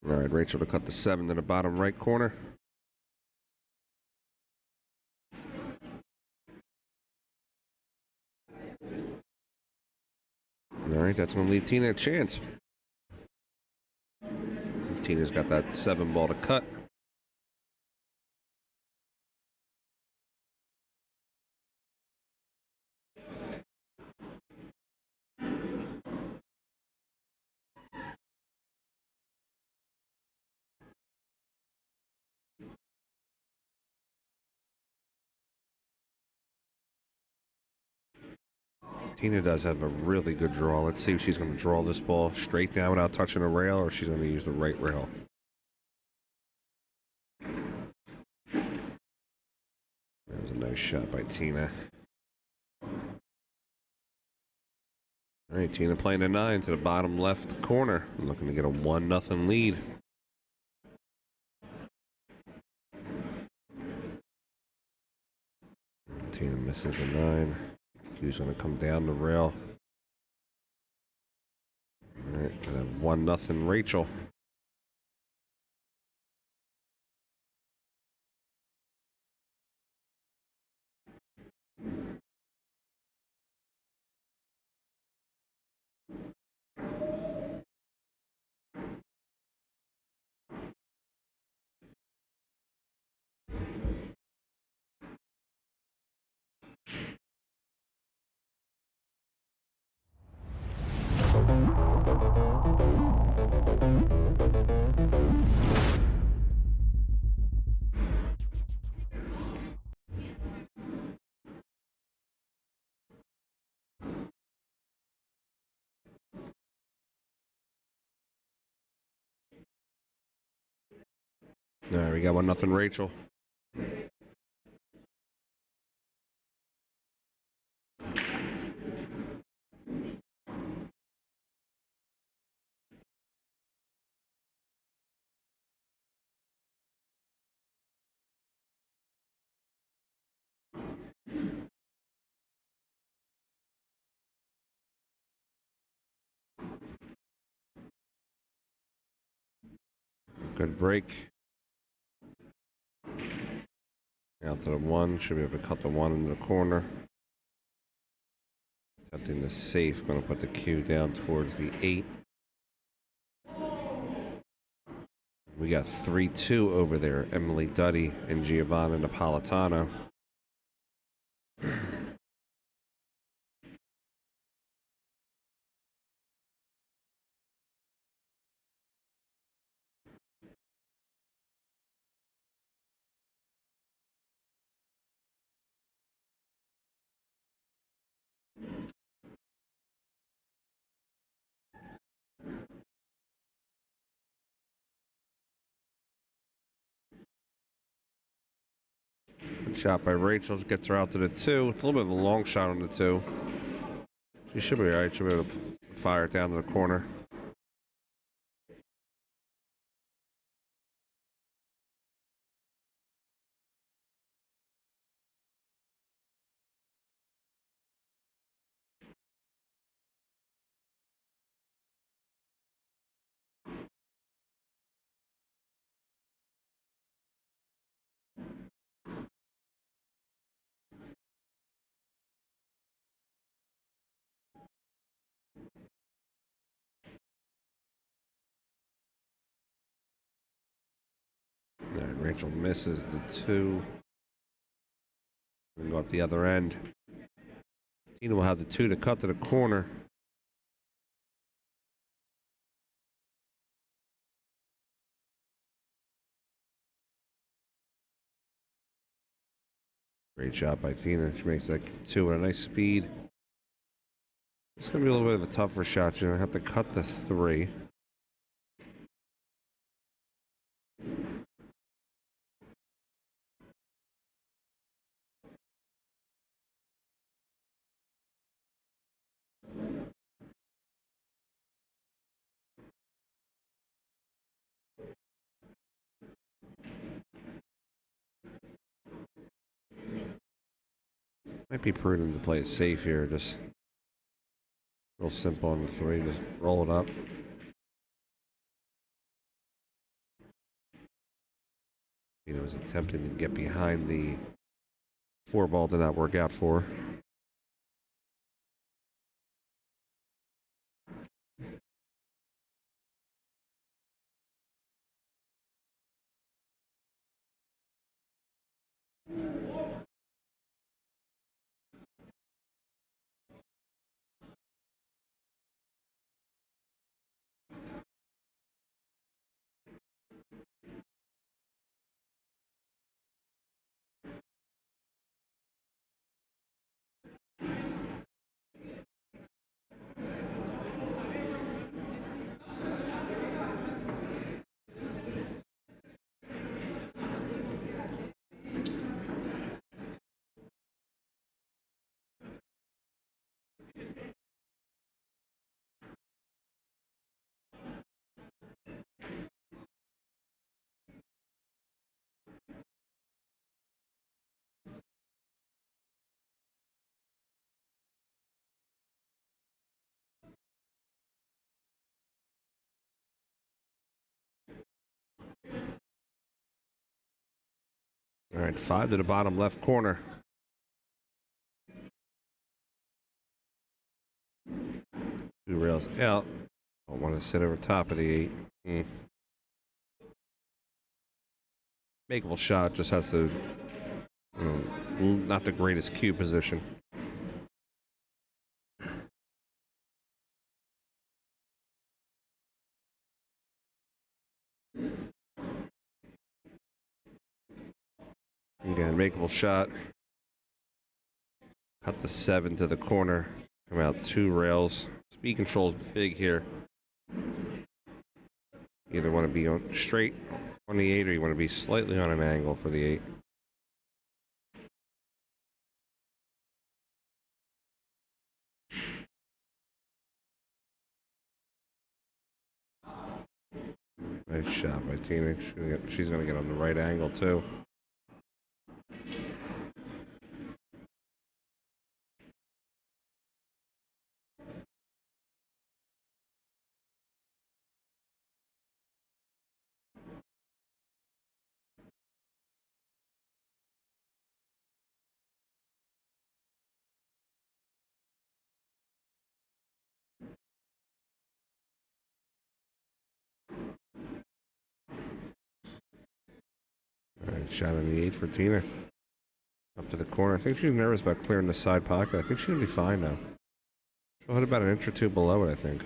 All right, Rachel to cut the 7 to the bottom right corner. All right, that's going to leave Tina a chance. Tina's got that 7 ball to cut. Tina does have a really good draw. Let's see if she's going to draw this ball straight down without touching a rail, or if she's going to use the right rail. That was a nice shot by Tina. All right, Tina playing a 9 to the bottom left corner. Looking to get a 1-0 lead. Tina misses the 9. Q's going to come down the rail. All right, and then 1-0 Rachel. All right, we got 1-0 Rachel. Good break. Out to the 1. Should be able to cut the 1 into the corner. Attempting the safe. Going to put the cue down towards the 8. We got 3-2 over there. Emily Duddy and Giovanna Napolitano. Good shot by Rachel. Gets her out to the 2. It's a little bit of a long shot on the 2. She should be all right. She'll be able to fire it down to the corner. All right, Rachel misses the 2. We'll go up the other end. Tina will have the 2 to cut to the corner. Great shot by Tina. She makes that 2 with a nice speed. It's going to be a little bit of a tougher shot. You're going to have to cut the 3. Might be prudent to play it safe here. Just real simple on the 3. Just roll it up. You know, was attempting to get behind the 4 ball. Did not work out for her. All right, 5 to the bottom left corner. Two rails out. Don't want to sit over top of the 8. Makeable shot, just has to, not the greatest cue position. Again, makeable shot. Cut the 7 to the corner. Come out 2 rails. Speed control is big here. Either want to be on straight On the 8, or you want to be slightly on an angle for the 8? Nice shot by Tina. She's going to get on the right angle, too. All right, shot on the 8 for Tina. Up to the corner. I think she's nervous about clearing the side pocket. I think she'll be fine now. She'll hit about an inch or two below it, I think.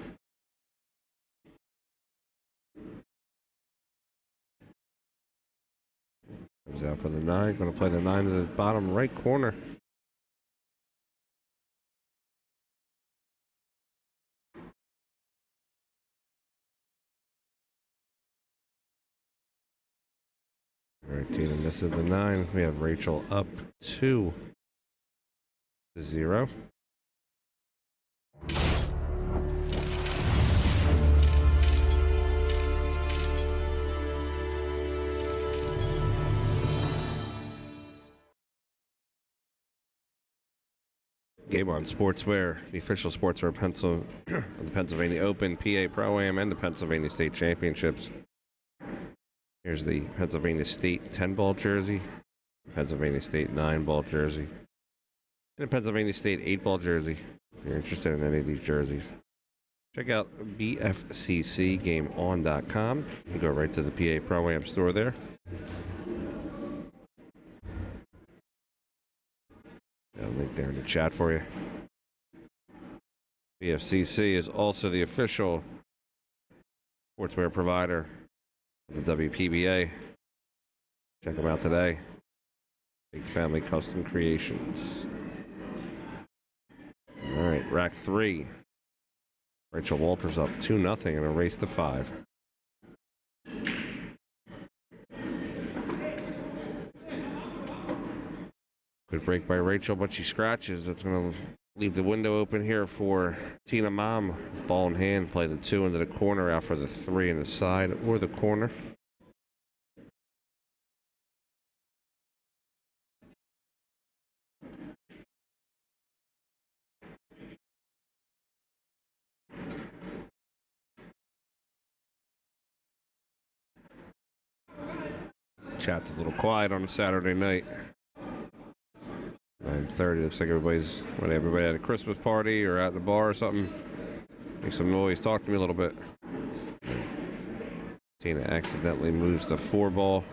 Comes out for the 9. Going to play the 9 to the bottom right corner. All right, Tina misses the 9. We have Rachel up 2-0. Game on Sportswear, the official sportswear of the Pennsylvania Open, PA Pro-Am, and the Pennsylvania State Championships. Here's the Pennsylvania State 10-ball jersey, Pennsylvania State 9-ball jersey, and a Pennsylvania State 8-ball jersey. If you're interested in any of these jerseys, check out bfccgameon.com and go right to the PA Pro-Am store there. Got a link there in the chat for you. BFCC is also the official sportswear provider of the WPBA. Check them out today. Big Family Custom Creations. All right, rack 3. Rachel Walters up 2-0 in a race to 5. Good break by Rachel, but she scratches. That's going to leave the window open here for Tina Malm. Ball in hand, play the 2 into the corner, out for the 3 in the side or the corner. Chat's a little quiet on a Saturday night. 9:30. Looks like everybody at a Christmas party or at the bar or something. Make some noise. Talk to me a little bit. Tina accidentally moves the 4 ball.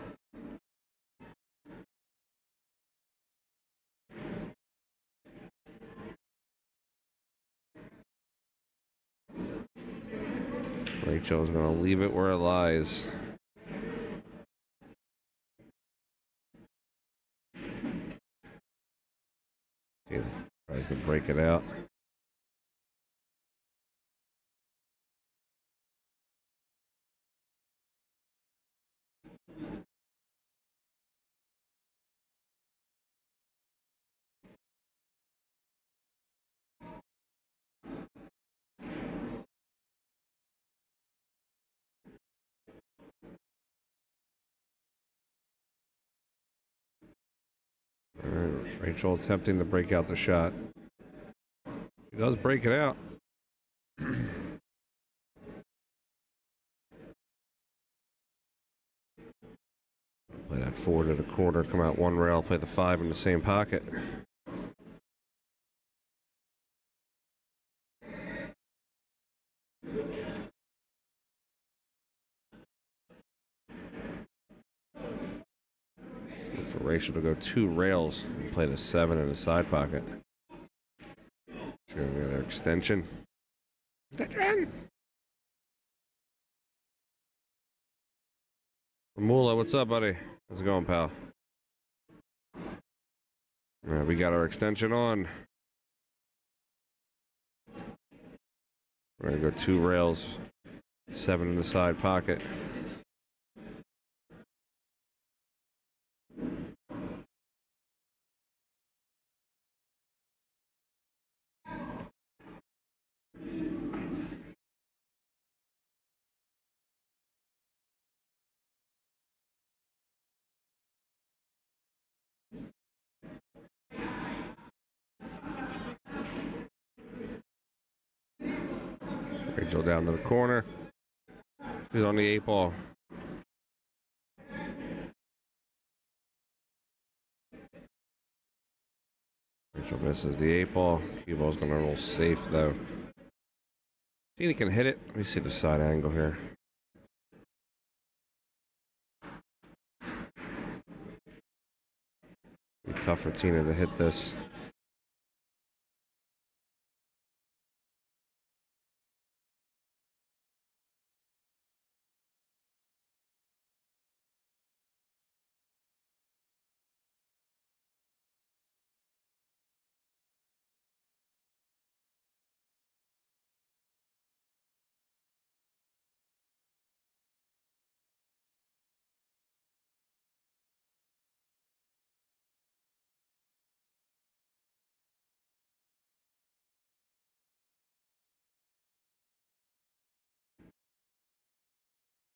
Rachel is going to leave it where it lies. Tina tries to break it out. All right, Rachel attempting to break out the shot. She does break it out. Play that 4 to the corner, come out 1 rail, play the 5 in the same pocket. Look for Rachel to go 2 rails and play the 7 in the side pocket. She's going to get her extension. Extension! Mula, what's up, buddy? How's it going, pal? All right, we got our extension on. We're going to go 2 rails, 7 in the side pocket. Rachel down to the corner. She's on the 8 ball. Rachel misses the 8 ball. Cue ball's going to roll safe, though. Tina can hit it. Let me see the side angle here. Be tough for Tina to hit this.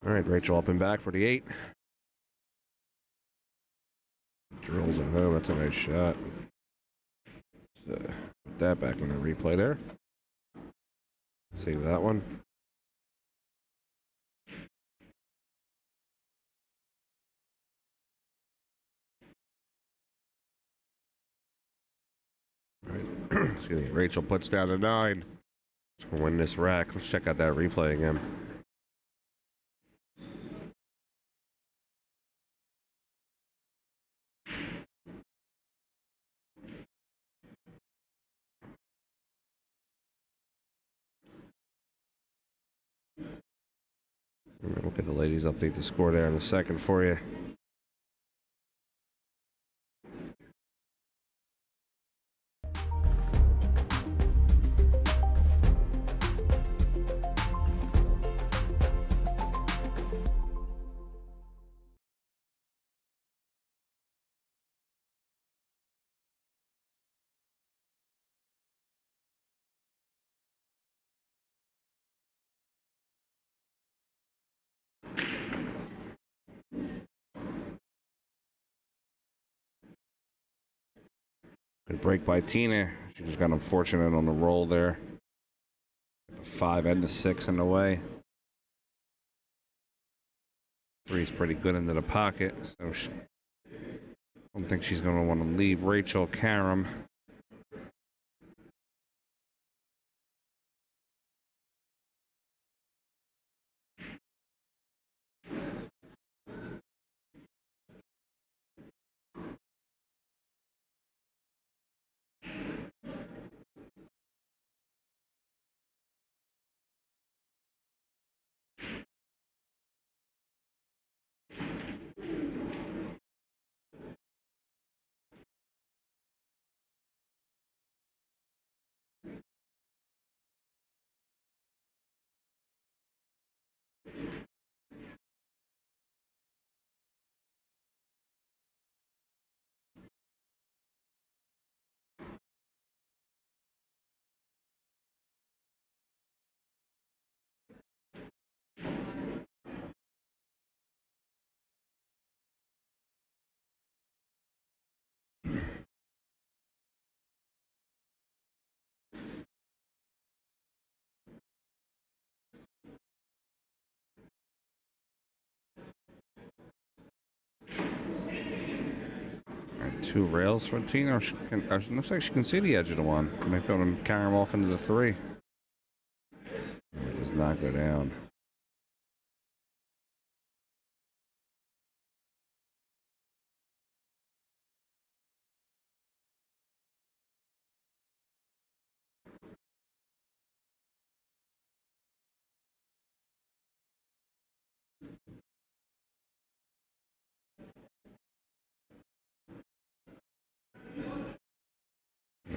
All right, Rachel up and back for the 8. Drills it home. That's a nice shot. Let's, put that back in the replay there. Save that one. All right. Excuse me. Rachel puts down a 9. She's gonna win this rack. Let's check out that replay again. We'll get the ladies update the score there in a second for you. Good break by Tina. She just got unfortunate on the roll there. The 5 and the 6 in the way. 3's pretty good into the pocket, so I don't think she's going to want to leave Rachel Karam. Two rails for Tina. Looks like she can see the edge of the one. Maybe able to carry him off into the 3. It does not go down.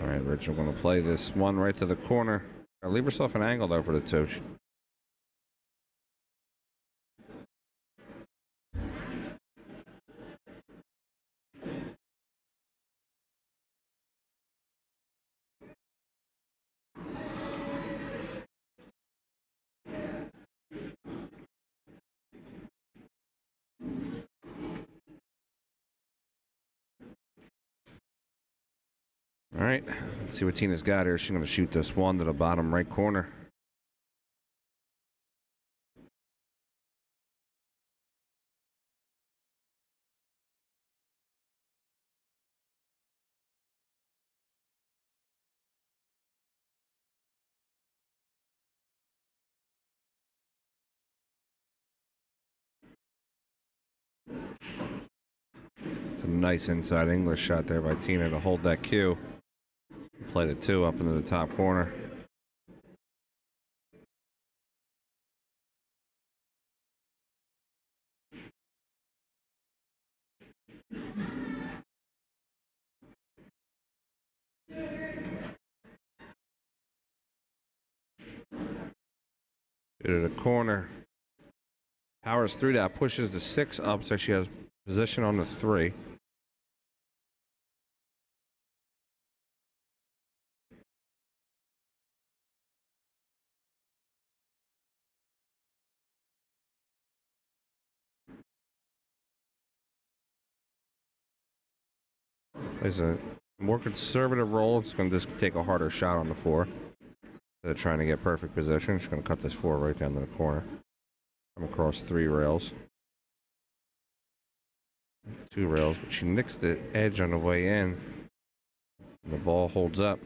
All right, Rachel going to play this one right to the corner. Leave herself an angle though for the 2. All right, let's see what Tina's got here. She's going to shoot this one to the bottom right corner. It's a nice inside English shot there by Tina to hold that cue. Played it 2 up into the top corner. To the corner. Powers through that, pushes the 6 up, so she has position on the 3. Plays a more conservative roll. It's going to just take a harder shot on the 4. Instead of trying to get perfect position, she's going to cut this 4 right down to the corner. Come across 3 rails. 2 rails, but she nicks the edge on the way in. And the ball holds up.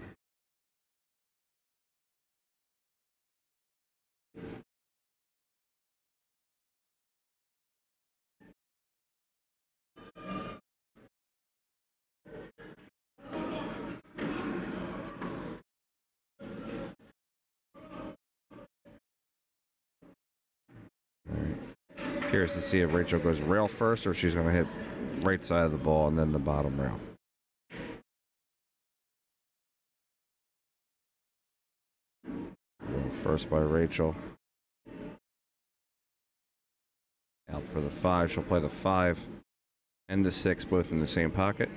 Curious to see if Rachel goes rail first or she's going to hit right side of the ball and then the bottom rail. Rail first by Rachel. Out for the 5. She'll play the 5 and the 6 both in the same pocket.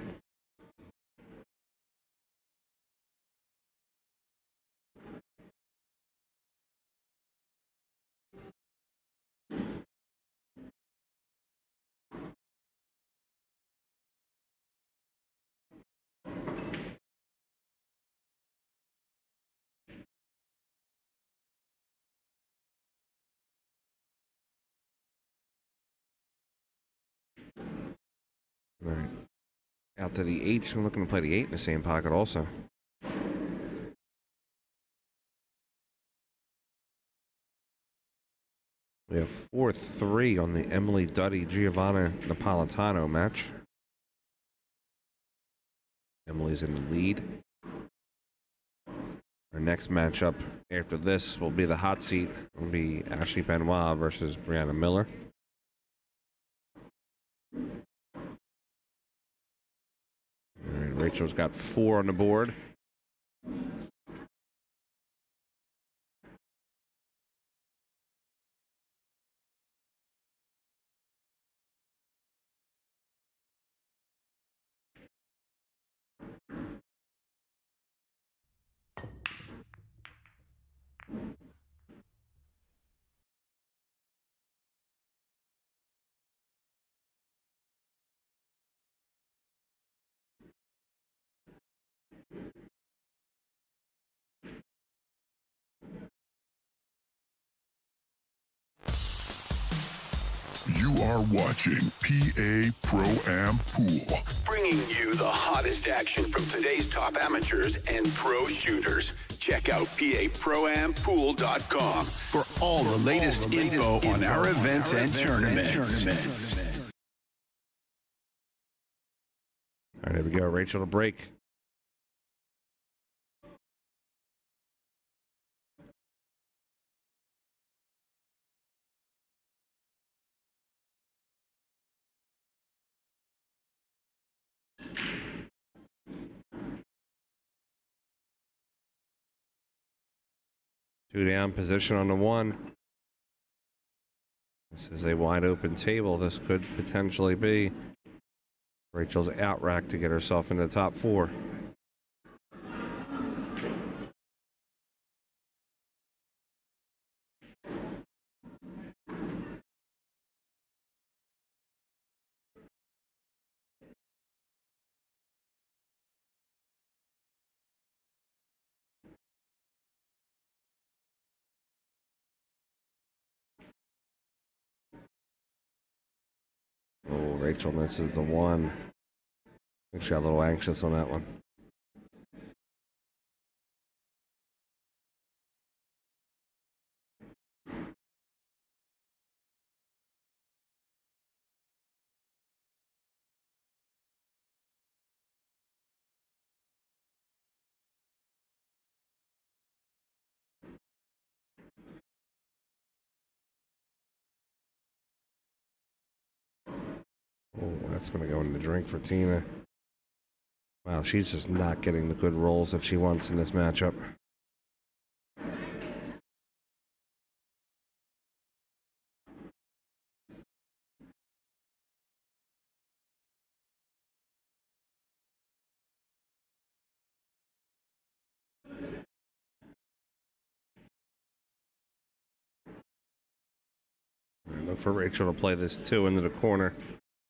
All right. Out to the 8. I'm looking to play the 8 in the same pocket also. We have 4-3 on the Emily Duddy Giovanna Napolitano match. Emily's in the lead. Our next matchup after this will be the hot seat. It will be Ashley Benoit versus Brianna Miller. All right, Rachel's got 4 on the board. You are watching PA Pro-Am Pool. Bringing you the hottest action from today's top amateurs and pro shooters. Check out paproampool.com for all the latest info on our events and tournaments. All right, here we go. Rachel to break. Two down, position on the 1. This is a wide open table. This could potentially be Rachel's out rack to get herself into the top 4. Oh, Rachel misses the 1. I think she got a little anxious on that one. Oh, that's going to go in the drink for Tina. Wow, she's just not getting the good rolls that she wants in this matchup. Look for Rachel to play this 2 into the corner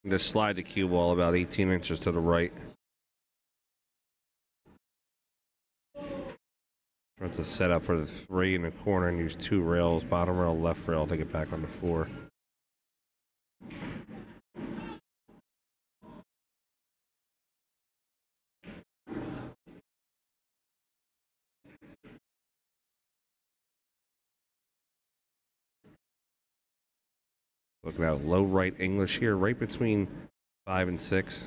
and just slide the cue ball about 18 inches to the right. Tries to set up for the 3 in the corner and use 2 rails, bottom rail, left rail to get back on the 4. Looking at a low right English here, right between 5 and 6.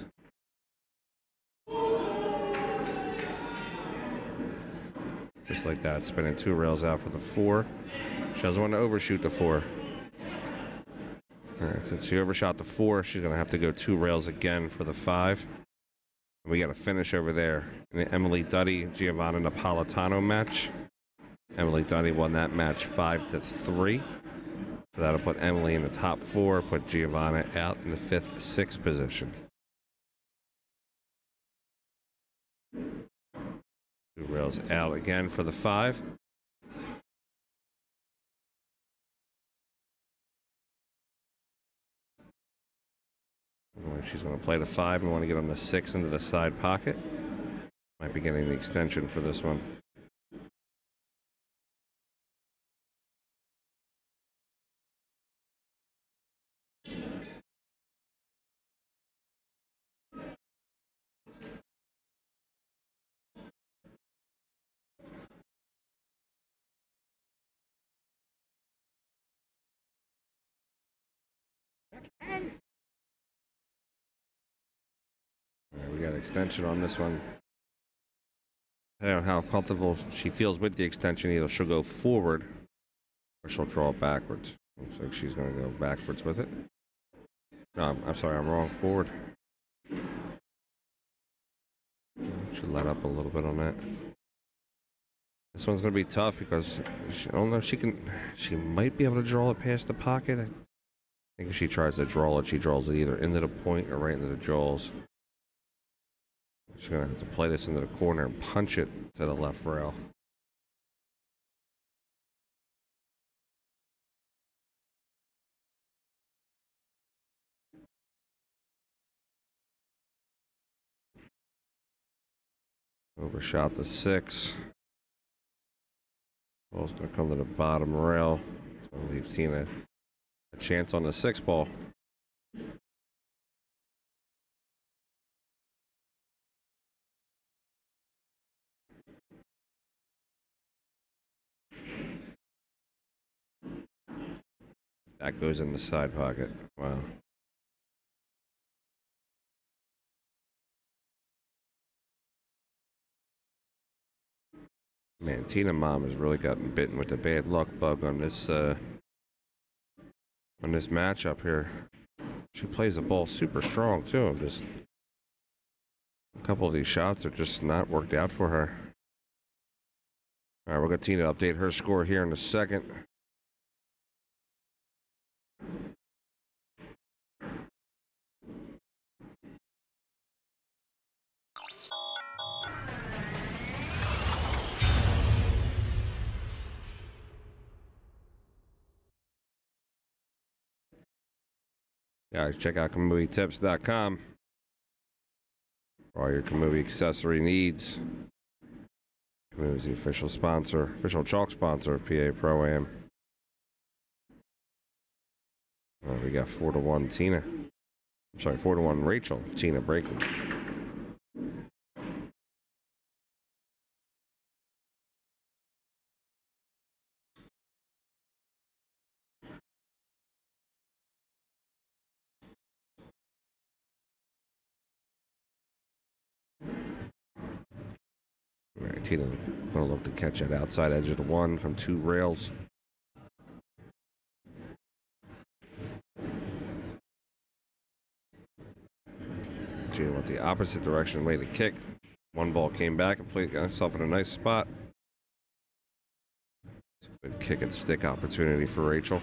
Just like that, spinning 2 rails out for the 4. She doesn't want to overshoot the 4. All right, since she overshot the 4, she's going to have to go 2 rails again for the 5. And we got a finish over there in the Emily Duddy Giovanna Napolitano match. Emily Duddy won that match 5-3. So that'll put Emily in the top 4, put Giovanna out in the 5th, 6th position. 2 rails out again for the 5. She's going to play the 5 and want to get on the 6 into the side pocket. Might be getting the extension for this one. We got extension on this one. I don't know how comfortable she feels with the extension. Either she'll go forward or she'll draw it backwards. Looks like she's going to go backwards with it. No, I'm sorry, I'm wrong. Forward. Should let up a little bit on that. This one's going to be tough because I don't know if she can. She might be able to draw it past the pocket. I think if she tries to draw it, she draws it either into the point or right into the jaws. She's going to have to play this into the corner and punch it to the left rail. Overshot the 6. Ball's going to come to the bottom rail. It's going to leave Tina a chance on the 6 ball. That goes in the side pocket. Wow. Man, Tina Malm has really gotten bitten with the bad luck bug on this matchup here. She plays the ball super strong too. Just a couple of these shots are just not worked out for her. All right, we'll get Tina to update her score here in a second. Guys, check out KamuiTips.com for all your Kamui accessory needs. Kamui is the official sponsor, official chalk sponsor of PA Pro-Am. We got 4-1 Tina. I'm sorry, 4-1 Rachel. Tina breaking. All right, Tina going to look to catch that outside edge of the 1 from 2 rails. Gina went the opposite direction, way to kick. One ball came back and played himself in a nice spot. It's a good kick and stick opportunity for Rachel.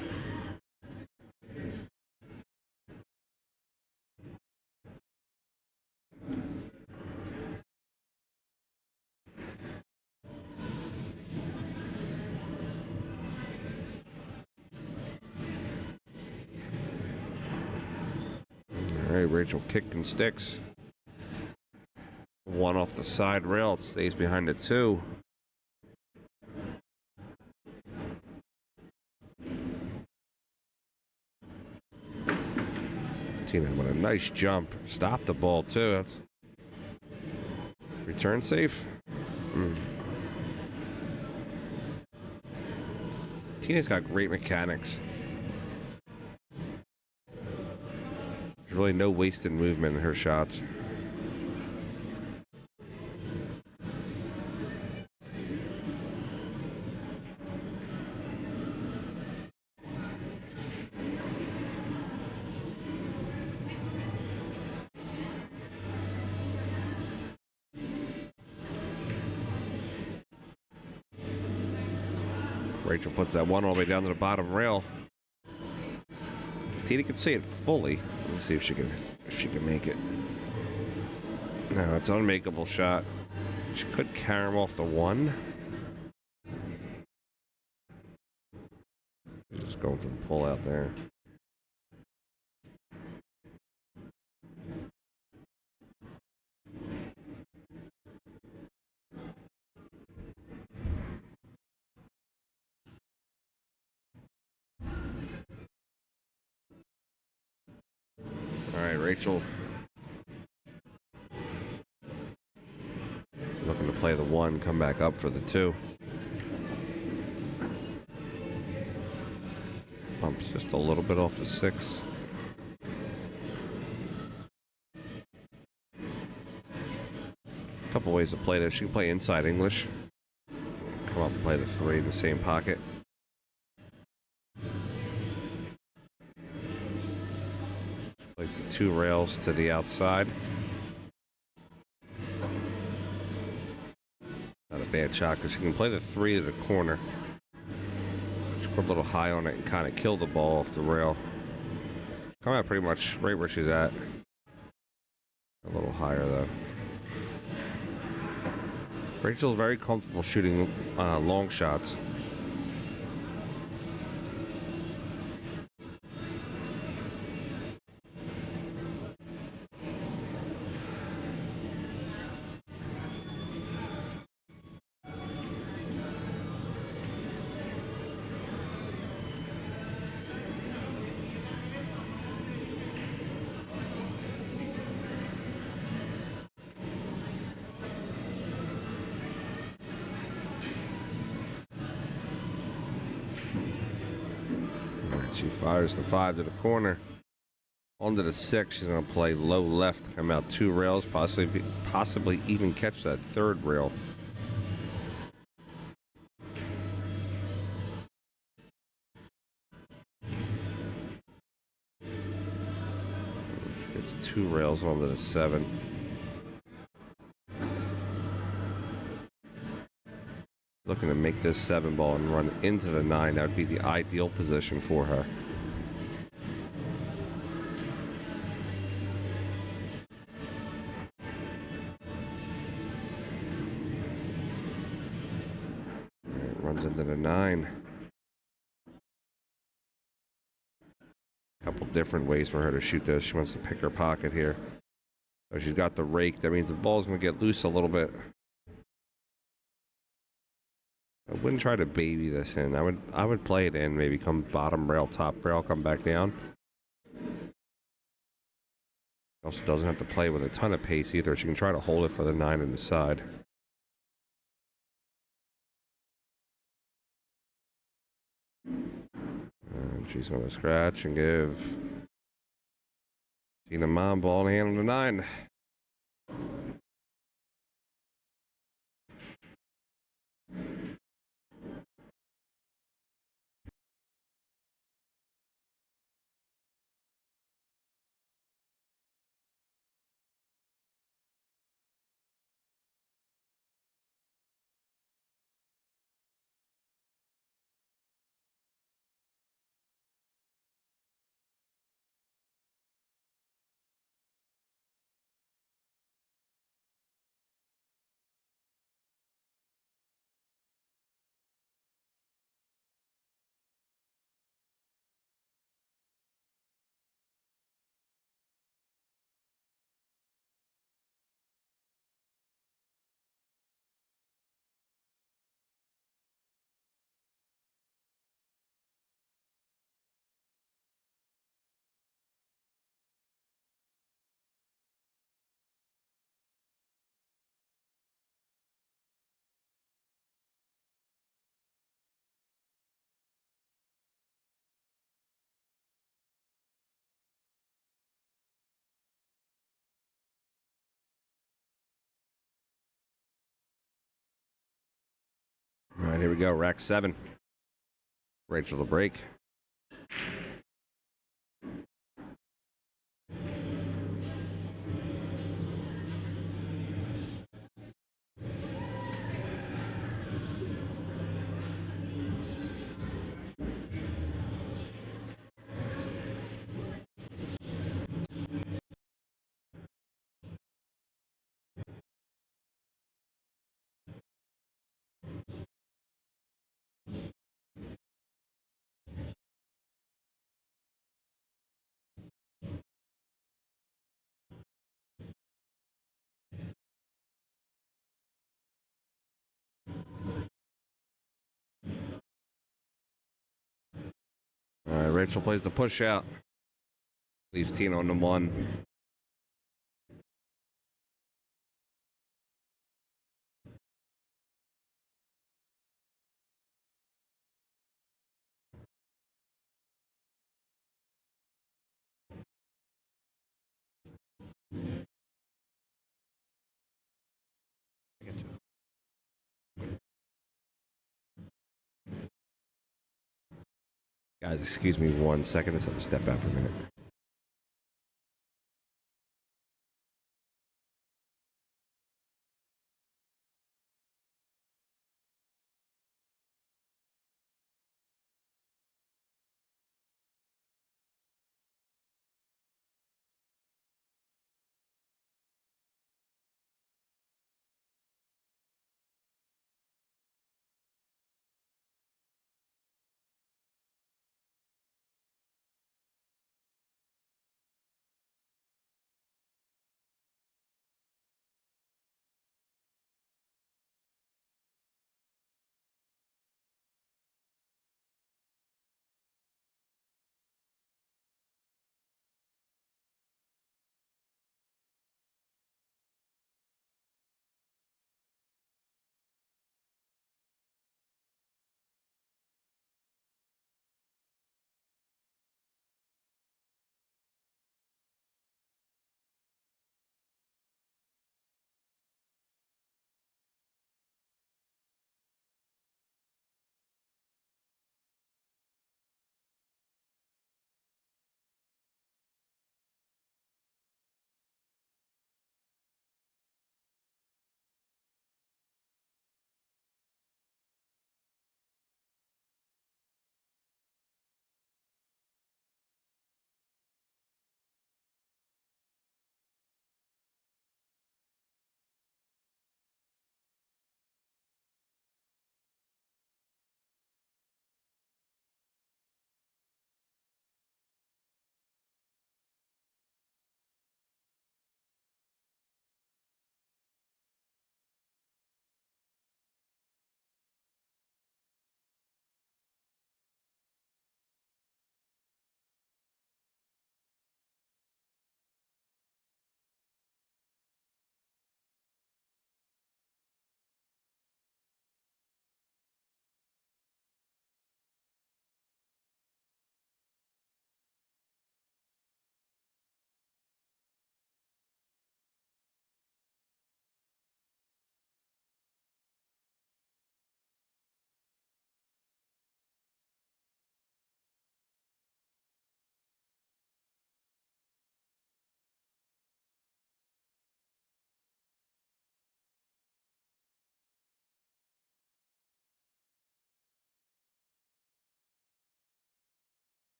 All right, Rachel kick and sticks. One off the side rail, stays behind the two. Tina with a nice jump. Stopped the ball too. That's return safe. Tina's got great mechanics. There's really no wasted movement in her shots. Rachel puts that one all the way down to the bottom rail. If Tina can see it fully. Let me see if she can make it. No, it's an unmakeable shot. She could carry him off the one. She's just going for the pull out there. All right, Rachel. Looking to play the one, come back up for the two. Bumps just a little bit off the six. A couple ways to play this. She can play inside English. Come up and play the three in the same pocket. Plays the two rails to the outside. Not a bad shot because she can play the three to the corner. She put a little high on it and kind of kill the ball off the rail. Come out pretty much right where she's at. A little higher though. Rachel's very comfortable shooting long shots. She fires the five to the corner. Onto the six, she's going to play low left, come out two rails, possibly even catch that third rail. She gets two rails onto the seven. Looking to make this seven ball and run into the nine. That would be the ideal position for her. It runs into the nine. A couple different ways for her to shoot this. She wants to pick her pocket here. So she's got the rake. That means the ball's going to get loose a little bit. I wouldn't try to baby this in. I would play it in, maybe come bottom rail, top rail, come back down. Also doesn't have to play with a ton of pace either. She can try to hold it for the nine in the side. And she's going to scratch and give Tina Malm ball in hand on the nine. right, here we go. Rack 7. Rachel to break. All right, Rachel plays the push out. Leaves Tina on the 1. Guys, excuse me 1 second. Let's have to step out for a minute.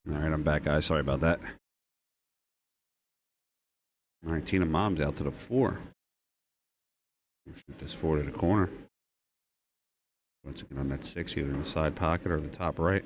All right, I'm back, guys. Sorry about that. All right, Tina Mom's out to the 4. Shoot this 4 to the corner. Once again on that 6, either in the side pocket or the top right.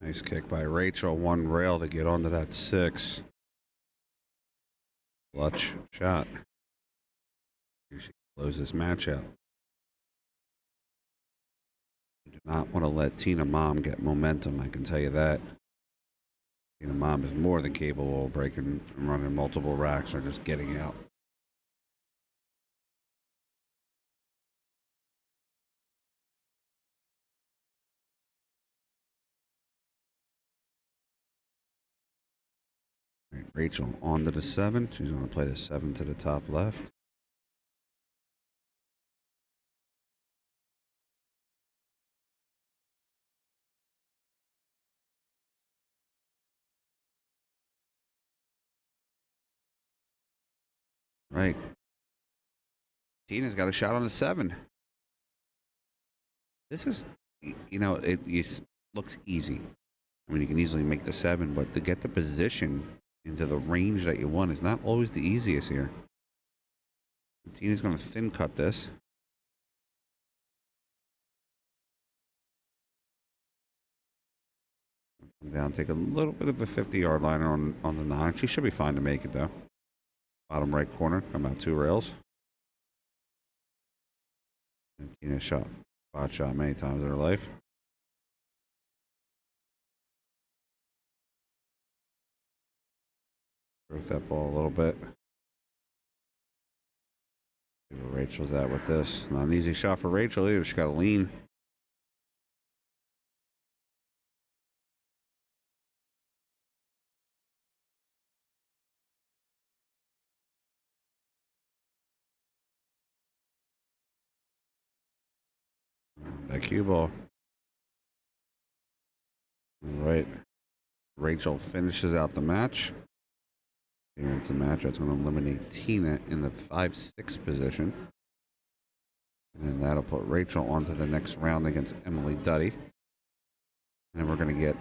Nice kick by Rachel. One rail to get onto that 6. Clutch shot. She closes this match out. You do not want to let Tina Mom get momentum, I can tell you that. Tina Mom is more than capable of breaking and running multiple racks or just getting out. Right, Rachel on to the 7. She's going to play the 7 to the top left. Right. Tina's got a shot on the 7. This is, you know, it looks easy. I mean, you can easily make the 7, but to get the position into the range that you want is not always the easiest here. And Tina's going to thin cut this. Come down, take a little bit of a 50-yard liner on the 9. She should be fine to make it, though. Bottom right corner, come out 2 rails. And Tina shot, spot shot many times in her life. Broke that ball a little bit. See where Rachel's at with this. Not an easy shot for Rachel either. She got to lean. That cue ball. All right. Rachel finishes out the match. Here it's a match that's going to eliminate Tina in the 5-6 position. And then that'll put Rachel onto the next round against Emily Duddy. And then we're going to get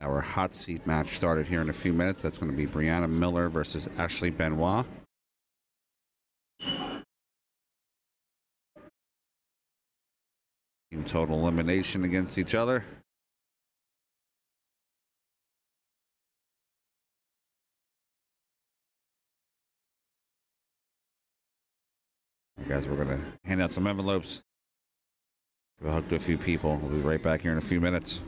our hot seat match started here in a few minutes. That's going to be Brianna Miller versus Ashley Benoit. Team total elimination against each other. Right, guys, we're going to hand out some envelopes. Give a hug to a few people. We'll be right back here in a few minutes.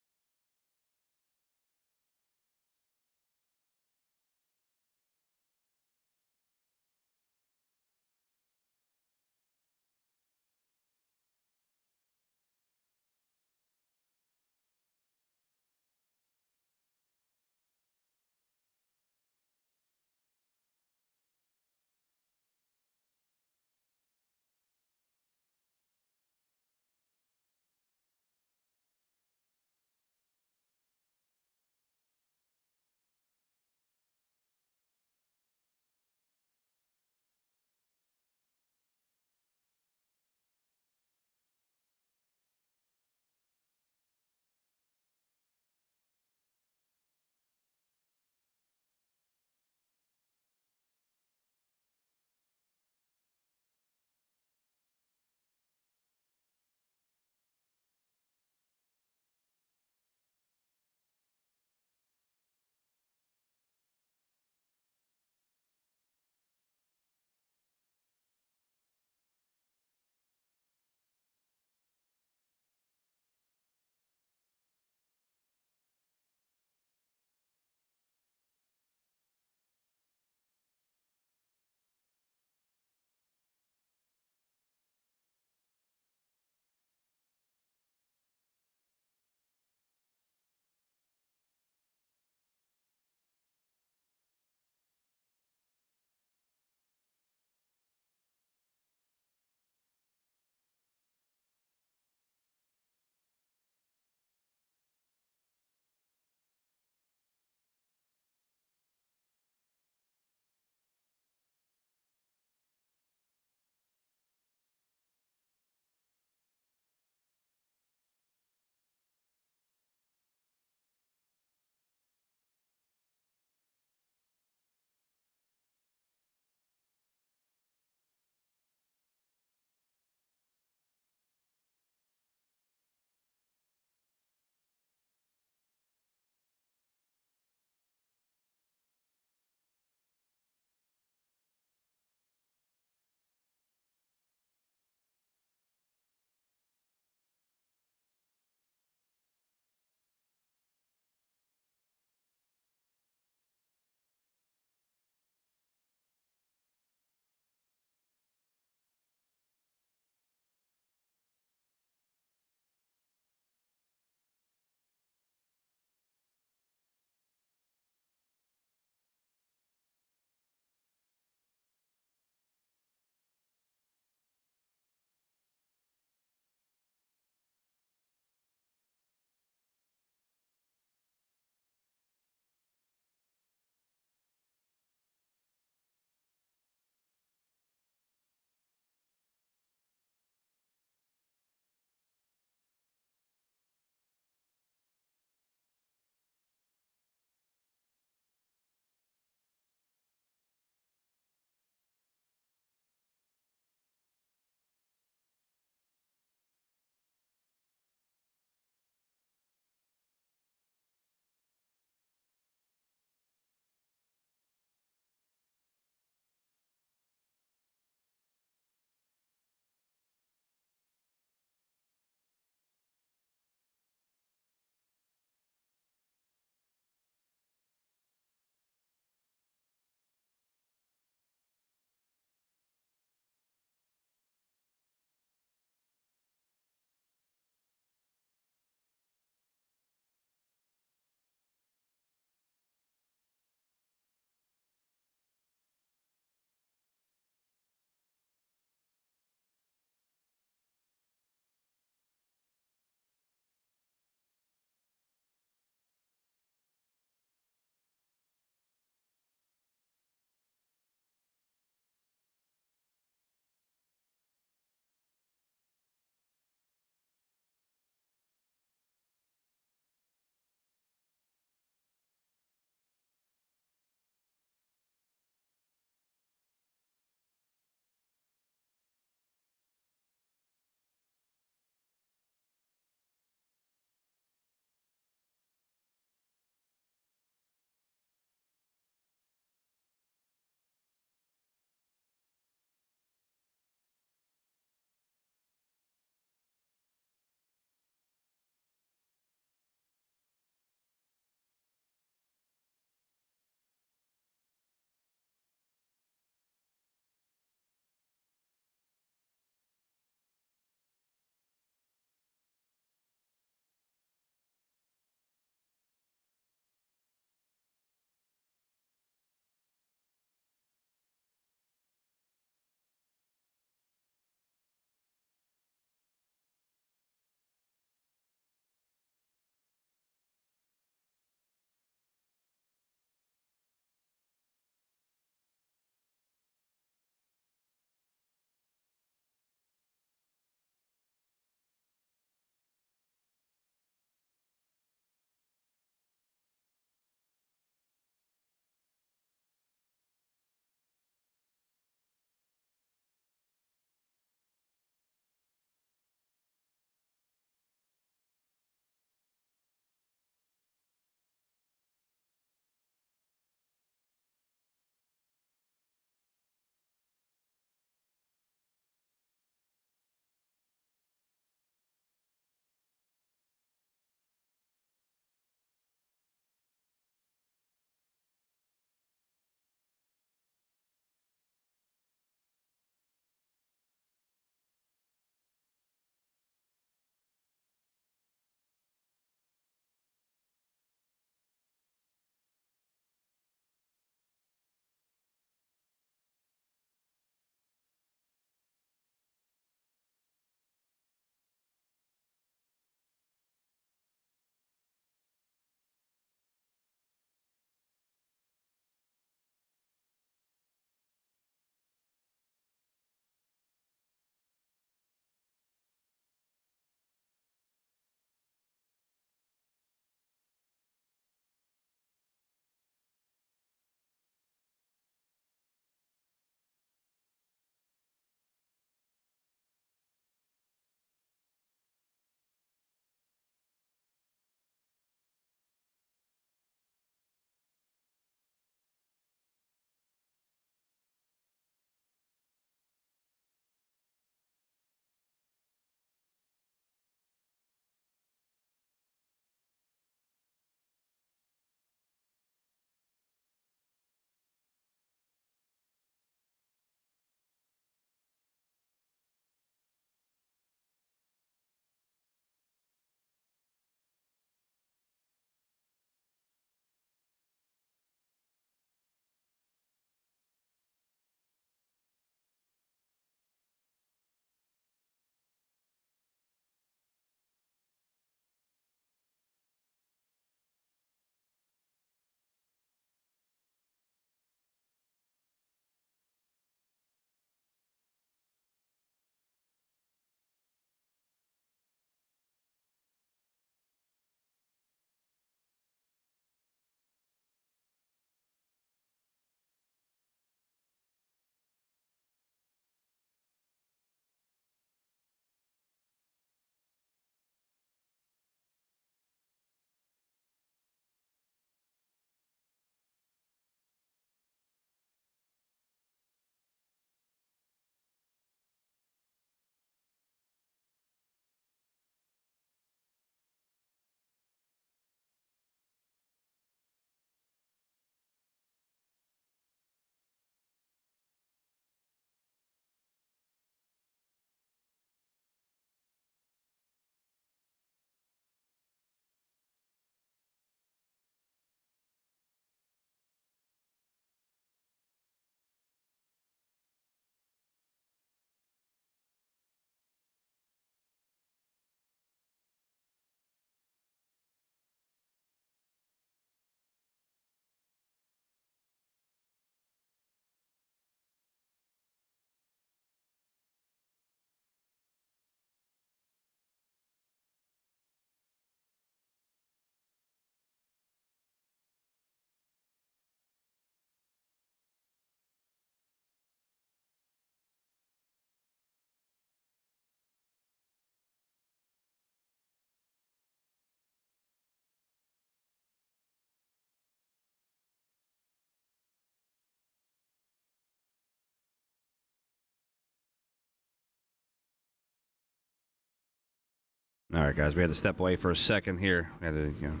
All right, guys, we had to step away for a second here. We had to,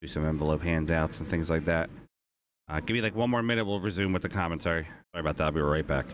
do some envelope handouts and things like that. Give me like 1 more minute. We'll resume with the commentary. Sorry about that. I'll be right back.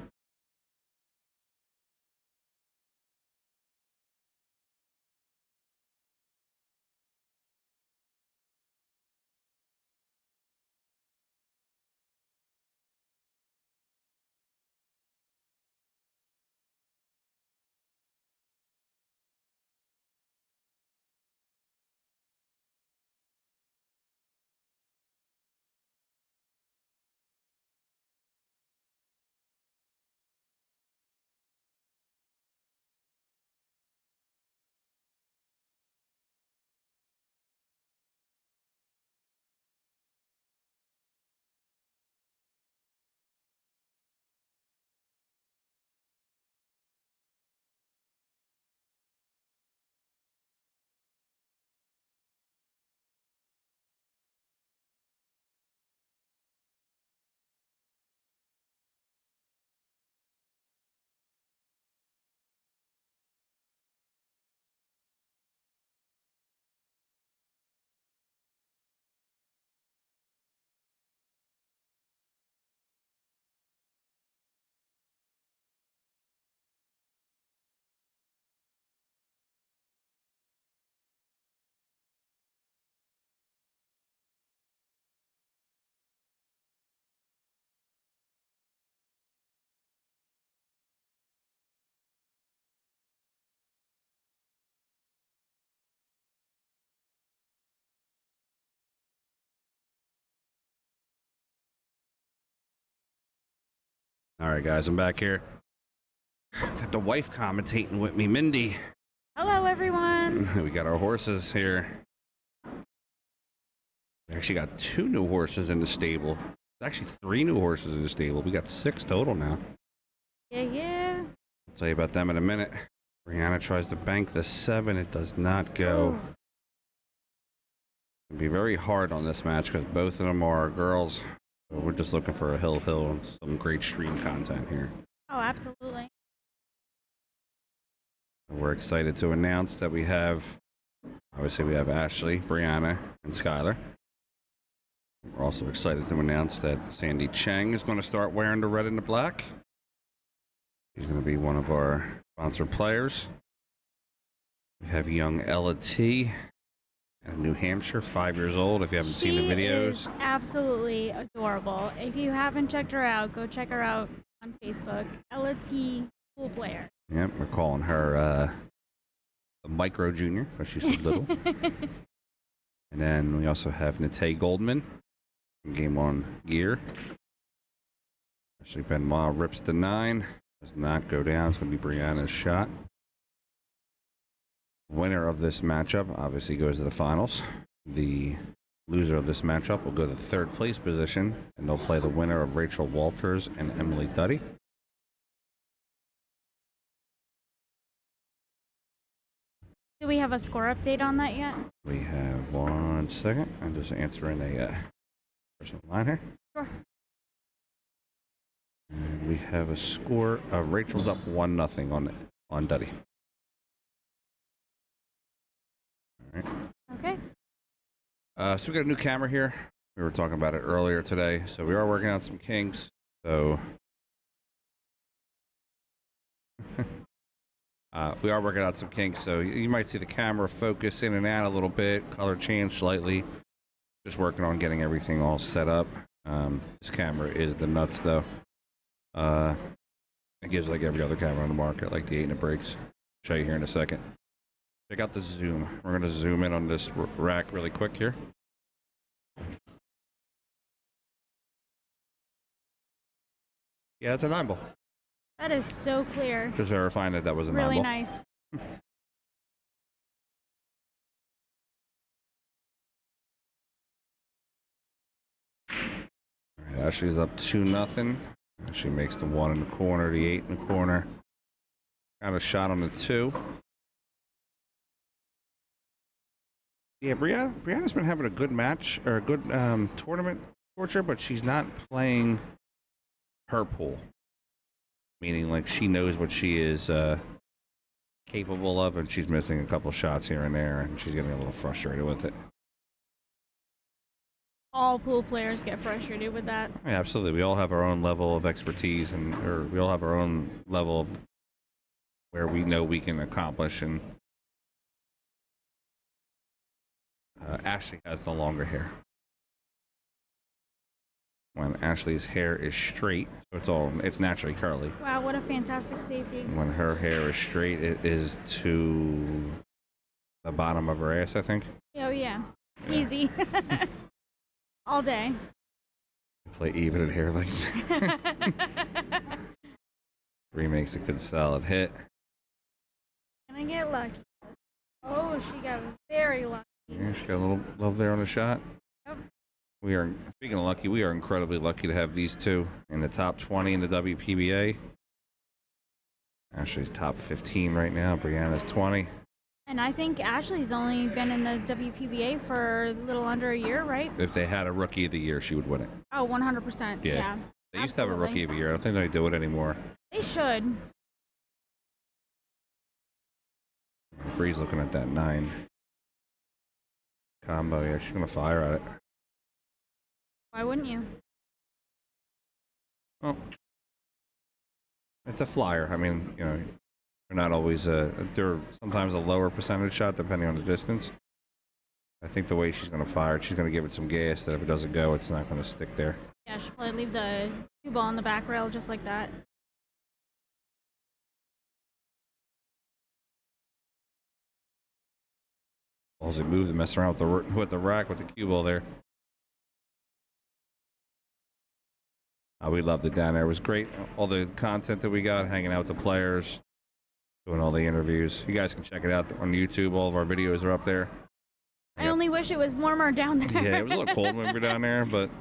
All right, guys, I'm back here. Got the wife commentating with me, Mindy. Hello, everyone. We got our horses here. We actually got 2 new horses in the stable. Actually, 3 new horses in the stable. We got 6 total now. Yeah. I'll tell you about them in a minute. Brianna tries to bank the 7. It does not go. It'll be very hard on this match because both of them are girls. So we're just looking for a hill and some great stream content here. Oh, absolutely. We're excited to announce that we have, obviously we have Ashley, Brianna, and Skylar. We're also excited to announce that Sandy Chang is going to start wearing the red and the black. She's going to be one of our sponsored players. We have young Ella T. out of New Hampshire, 5 years old. If you haven't seen the videos, is absolutely adorable. If you haven't checked her out, go check her out on Facebook. Ella T. Pool player. Yep, we're calling her the Micro Junior because she's so little. And then we also have Nate Goldman from Game On Gear. Actually, Benoit rips the 9. Does not go down. It's going to be Brianna's shot. Winner of this matchup obviously goes to the finals. The loser of this matchup will go to 3rd place position, and they'll play the winner of Rachel Walters and Emily Duddy. Do we have a score update on that yet? We have 1 second. I'm just answering a personal line here. Sure. And we have a score of Rachel's up 1-0 on Duddy. All right. Okay. So we got a new camera here. We were talking about it earlier today. So we are working on some kinks. So we are working on some kinks. So you might see the camera focus in and out a little bit, color change slightly. Just working on getting everything all set up. This camera is the nuts though. It gives like every other camera on the market, like the 8 and it breaks. Show you here in a second. Check out the zoom. We're going to zoom in on this rack really quick here. Yeah, it's a 9 ball. That is so clear. Just verifying that that was a 9 ball. Really nice. All right, Ashley's up 2-0. She makes the 1 in the corner, the 8 in the corner. Got a shot on the 2. Yeah, Brianna's been having a good match, or a good tournament torture, but she's not playing her pool. Meaning, like, she knows what she is capable of, and she's missing a couple shots here and there, and she's getting a little frustrated with it. All pool players get frustrated with that. Yeah, absolutely. We all have our own level of expertise, or we all have our own level of where we know we can accomplish. And Ashley has the longer hair. When Ashley's hair is straight, so it's naturally curly. Wow, what a fantastic safety. When her hair is straight, it is to the bottom of her ass, I think. Oh, yeah. Easy. All day. Play even at hair length. 3 makes a good solid hit. Can I get lucky? Oh, she got very lucky. Yeah, she got a little love there on the shot. Yep. We are, speaking of lucky, we are incredibly lucky to have these two in the top 20 in the WPBA. Ashley's top 15 right now. Brianna's 20. And I think Ashley's only been in the WPBA for a little under a year, right? If they had a Rookie of the Year, she would win it. Oh, 100%. Yeah. They used to have a Rookie of the Year. I don't think they do it anymore. They should. Bree's looking at that 9 combo. Yeah, she's going to fire at it. Why wouldn't you? Well, it's a flyer. I mean, you know, they're not always they're sometimes a lower percentage shot depending on the distance. I think the way she's going to fire, she's going to give it some gas that if it doesn't go, it's not going to stick there. Yeah, she'll probably leave the cue ball on the back rail just like that. Balls it moved and messed around with the rack with the cue ball there. We loved it down there. It was great. All the content that we got, hanging out with the players, doing all the interviews. You guys can check it out on YouTube. All of our videos are up there. I only wish it was warmer down there. Yeah, it was a little cold when we were down there, but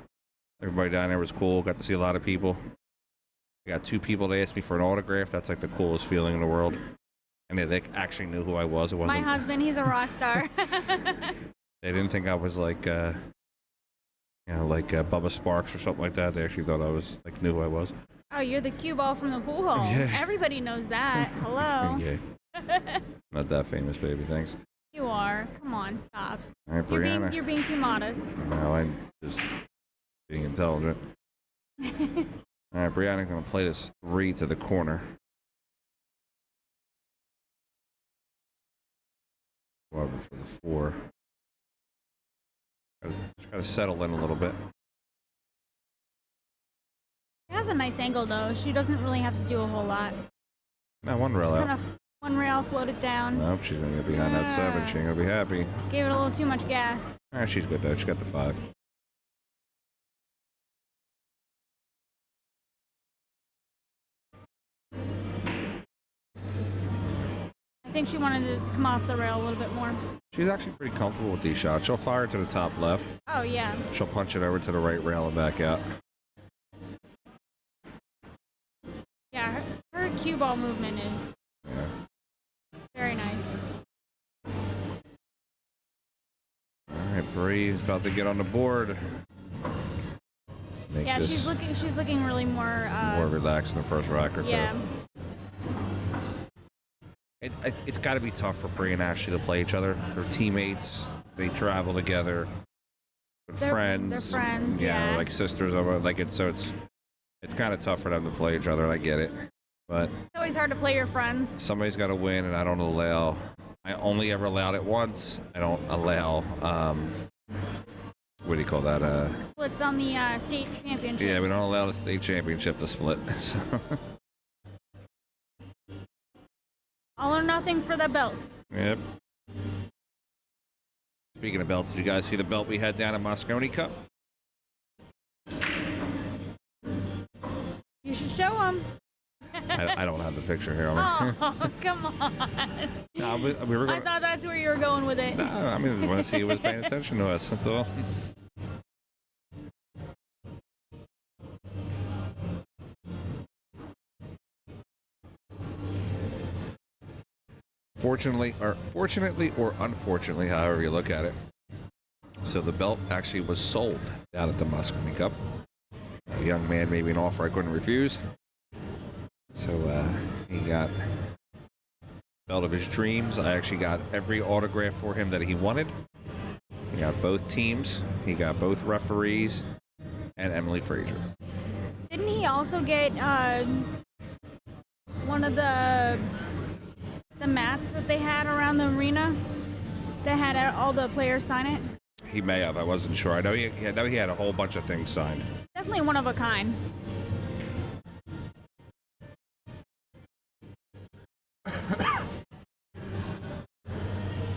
everybody down there was cool. Got to see a lot of people. We got 2 people that asked me for an autograph. That's like the coolest feeling in the world. And they actually knew who I was. It wasn't. My husband, he's a rock star. They didn't think I was like, like Bubba Sparks or something like that. They actually thought I was like knew who I was. Oh, you're the cue ball from the pool hall. Yeah. Everybody knows that. Hello. Yeah. Not that famous, baby. Thanks. You are. Come on, stop. All right, Brianna. You're being too modest. No, I'm just being intelligent. All right, Brianna's going to play this 3 to the corner. Go over for the 4. Just got to settle in a little bit. She has a nice angle, though. She doesn't really have to do a whole lot. No, one rail Just out. kind of one rail, float it down. Nope, she's going to get behind that 7. She ain't going to be happy. Gave it a little too much gas. All right, she's good, though. She got the 5. I think she wanted it to come off the rail a little bit more. She's actually pretty comfortable with these shots. She'll fire to the top left. Oh, yeah. She'll punch it over to the right rail and back out. Yeah, her cue ball movement is very nice. All right, Bree's about to get on the board. Make Yeah, this she's looking really more relaxed in the first rack or two. Yeah. It's got to be tough for Bree and Ashley to play each other. They're teammates. They travel together. They're friends. They're friends. Yeah, Yeah. like sisters. It's kind of tough for them to play each other. I get it, but It's always hard to play your friends. somebody's got to win, and I don't allow. I only ever allowed it once. I don't allow. What do you call that? Splits on the state championships. Yeah, we don't allow the state championship to split. So. All or nothing for the belt. Yep. Speaking of belts, did you guys see the belt we had down at Moscone Cup? You should show them. I don't have the picture here. Oh, come on. No, we were I gonna, thought that's where you were going with it. no, I mean, I just want to see who was paying attention to us. That's all. Fortunately or unfortunately, however you look at it. So the belt actually was sold down at the Moscone Cup. A young man made me an offer I couldn't refuse. So he got belt of his dreams. I actually got every autograph for him that he wanted. He got both teams. He got both referees and Emily Frazier. Didn't he also get one of the mats that they had around the arena that had all the players sign it? He may have. I wasn't sure. I know he had a whole bunch of things signed. Definitely one of a kind.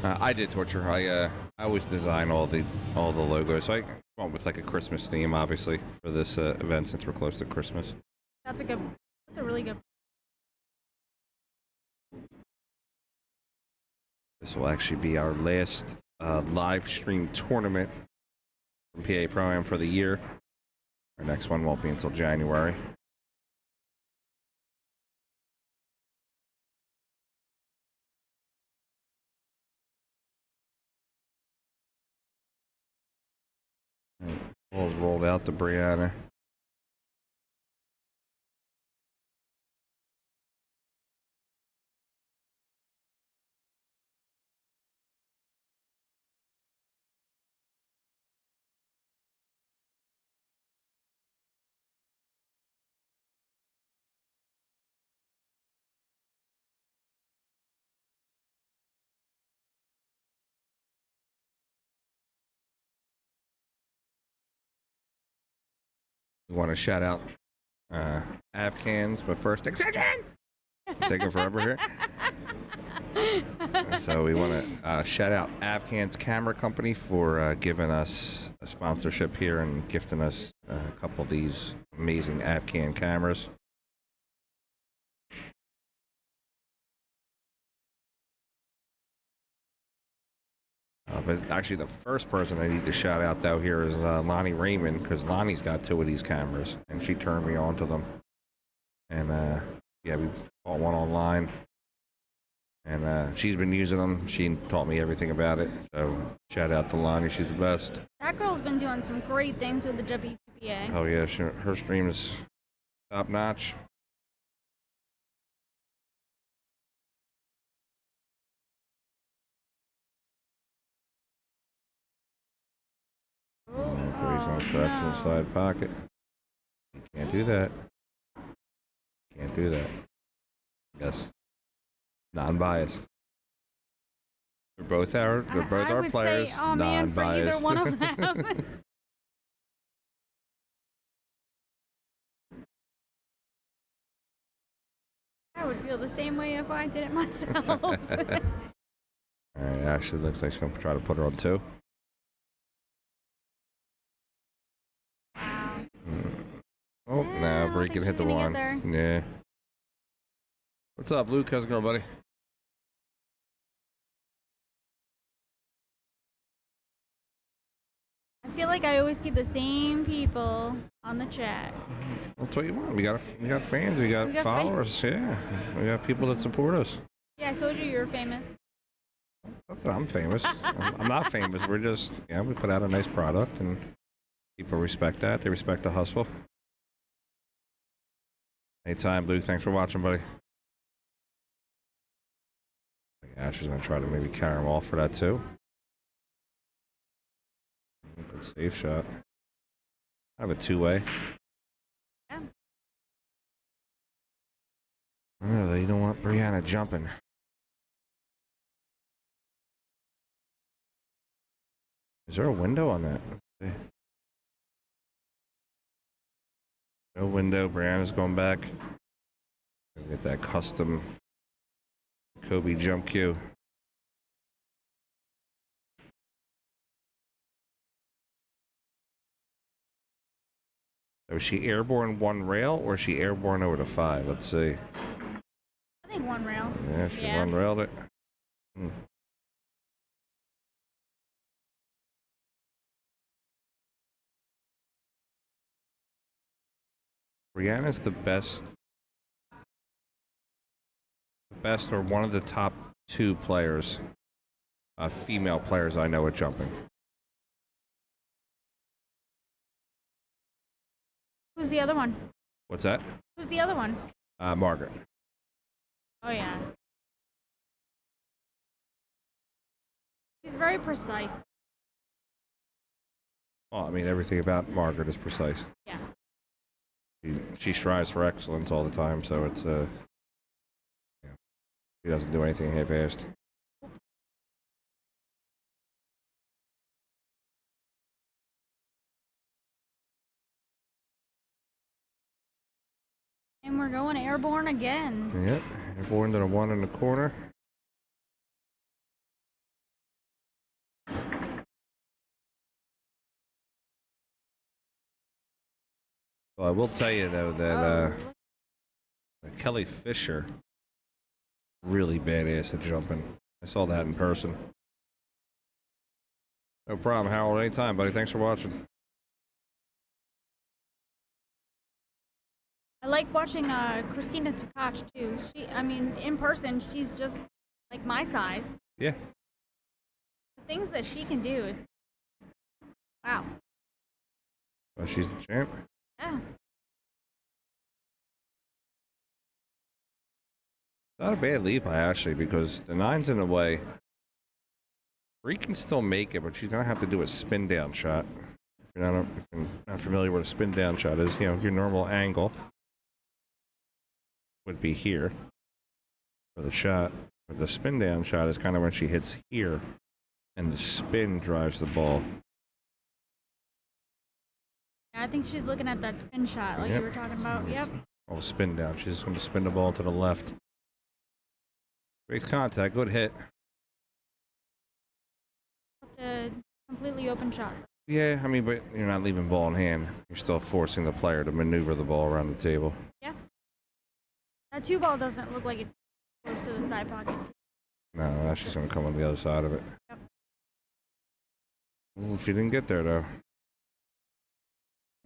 I did torture. I always design all the logos. So I went with like a Christmas theme, obviously, for this event since we're close to Christmas. That's a really good. This will actually be our last live stream tournament from PA Pro-Am for the year. Our next one won't be until January. Ball's rolled out to Brianna. We want to shout out Avkans, but first, extension! Taking forever here. So we want to shout out Avkans Camera Company for giving us a sponsorship here and gifting us a couple of these amazing Avcan cameras. But actually, the first person I need to shout out, though, here is Lonnie Raymond, because Lonnie's got 2 of these cameras, and she turned me on to them. And, yeah, we bought one online, and she's been using them. She taught me everything about it, so shout out to Lonnie. She's the best. That girl's been doing some great things with the WPA. Oh, yeah, her stream is top-notch. Scratch in the side pocket. You can't do that. Can't do that. Yes. Non-biased. They're both our players. Say, oh man, for either one of them. I would feel the same way if I did it myself. All right, Ashley looks like she's gonna try to put her on 2. Oh, no, Bree can hit the one. Yeah. What's up, Luke? How's it going, buddy? I feel like I always see the same people on the chat. That's what you want. We got fans. We got followers. Yeah. We got people that support us. Yeah, I told you you were famous. Not that I'm famous. I'm not famous. We're just, yeah, we put out a nice product and people respect that. They respect the hustle. Anytime, Luke. Thanks for watching, buddy. I think Ash is going to try to maybe carry him off for that, too. Good safe shot. I have a 2-way. Yeah. Really, you don't want Brianna jumping. Is there a window on that? Okay. No window. Brianna's going back. Get that custom Kobe jump cue. Was she airborne 1 rail or is she airborne over to 5? Let's see. I think 1 rail. Yeah, she 1 railed it. Brianna's the best or one of the top 2 players, female players I know at jumping. Who's the other one? What's that? Who's the other one? Margaret. Oh, yeah. She's very precise. Well, I mean, everything about Margaret is precise. Yeah. She strives for excellence all the time, so it's yeah. She doesn't do anything half-assed. And we're going airborne again. Yep, airborne to the one in the corner. Well, I will tell you though that Kelly Fisher, really badass at jumping. I saw that in person. No problem, Harold. Anytime, buddy. Thanks for watching. I like watching Christina Tkach too. I mean, in person, she's just like my size. Yeah. The things that she can do is wow. Well, she's the champ. Yeah. Not a bad leave by Ashley because the 9's in the way. 3 can still make it, but she's gonna have to do a spin down shot. If you're not familiar with a spin down shot is, you know, your normal angle would be here for the shot. But the spin down shot is kind of when she hits here and the spin drives the ball. I think she's looking at that spin shot like you were talking about. Yep. Oh, spin down. She's just going to spin the ball to the left. Great contact. Good hit. A completely open shot. Yeah, I mean, but you're not leaving ball in hand. You're still forcing the player to maneuver the ball around the table. Yeah. That 2 ball doesn't look like it's close to the side pocket. No, that's just going to come on the other side of it. Yep. Well, she didn't get there, though.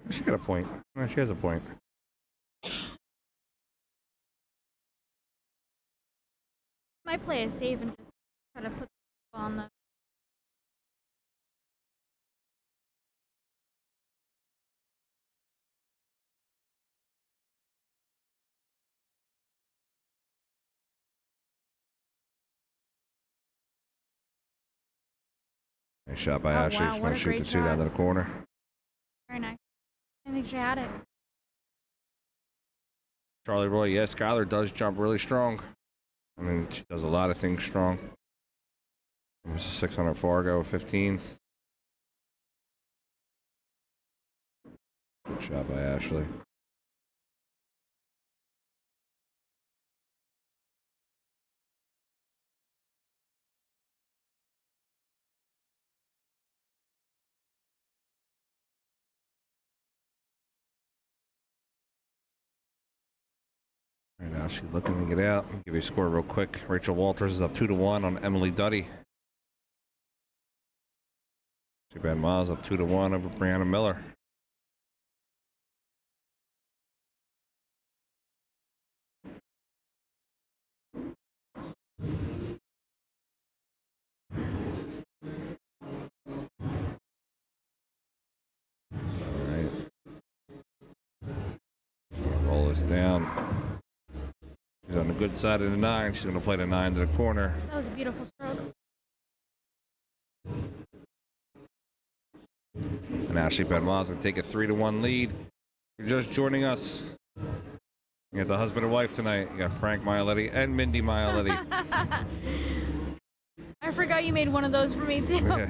She got a point. No, she has a point. Might play a save and just try to put the ball on the. Nice shot by Ashley. Wow, She's what going a to shoot great the 2 shot. down to the corner. Very nice. I think she had it. Charlie Roy, yes, Skylar does jump really strong. I mean, she does a lot of things strong. It was a 600 Fargo, 15. Good shot by Ashley. Right now she's looking to get out. I'll give you a score real quick. Rachel Walters is up 2-1 on Emily Duddy. Ben Miles up 2-1 over Brianna Miller. All right. Roll this down. She's on the good side of the 9. She's going to play the 9 to the corner. That was a beautiful stroke. And Ashley Benoit is going to take a 3-1 lead. If you're just joining us, you got the husband and wife tonight. You got Frank Mialetti and Mindy Mialetti. I forgot you made one of those for me too. Yeah.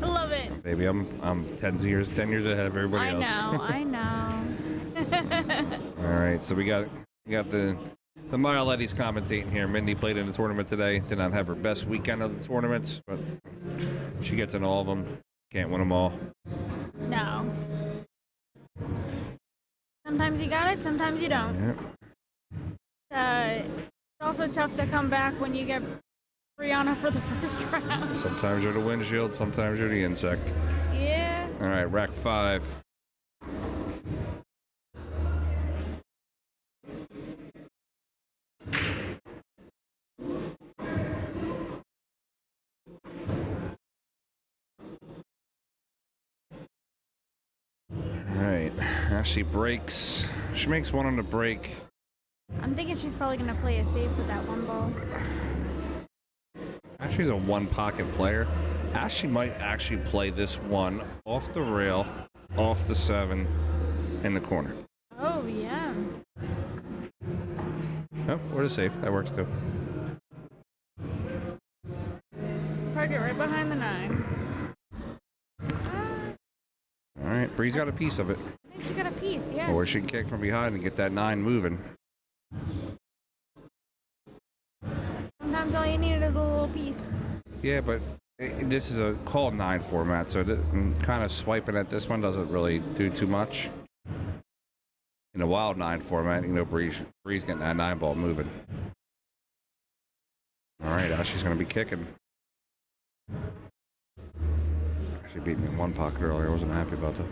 I love it. Baby, I'm 10 years ahead of everybody else. I know. All right, so we got the Mialettis commentating here. Mindy played in the tournament today. Did not have her best weekend of the tournaments, but she gets in all of them. Can't win them all. No. Sometimes you got it, sometimes you don't. Yep. It's also tough to come back when you get Brianna for the first round. Sometimes you're the windshield, sometimes you're the insect. Yeah. All right, rack 5. Alright, Ashley breaks. She makes one on the break. I'm thinking she's probably going to play a save with that 1 ball. Ashley's a one pocket player. Ashley might actually play this one off the rail, off the 7, in the corner. Oh, yeah. Oh, we're safe. That works too. Park it right behind the 9. All right, Bree's got a piece of it. I think she got a piece, yeah. Or she can kick from behind and get that 9 moving. Sometimes all you need is a little piece. Yeah, but this is a called 9 format, so kind of swiping at this one doesn't really do too much. In a wild 9 format, you know, Bree's getting that 9 ball moving. All right, Ashley's going to be kicking. Actually beat me in one pocket earlier. I wasn't happy about that.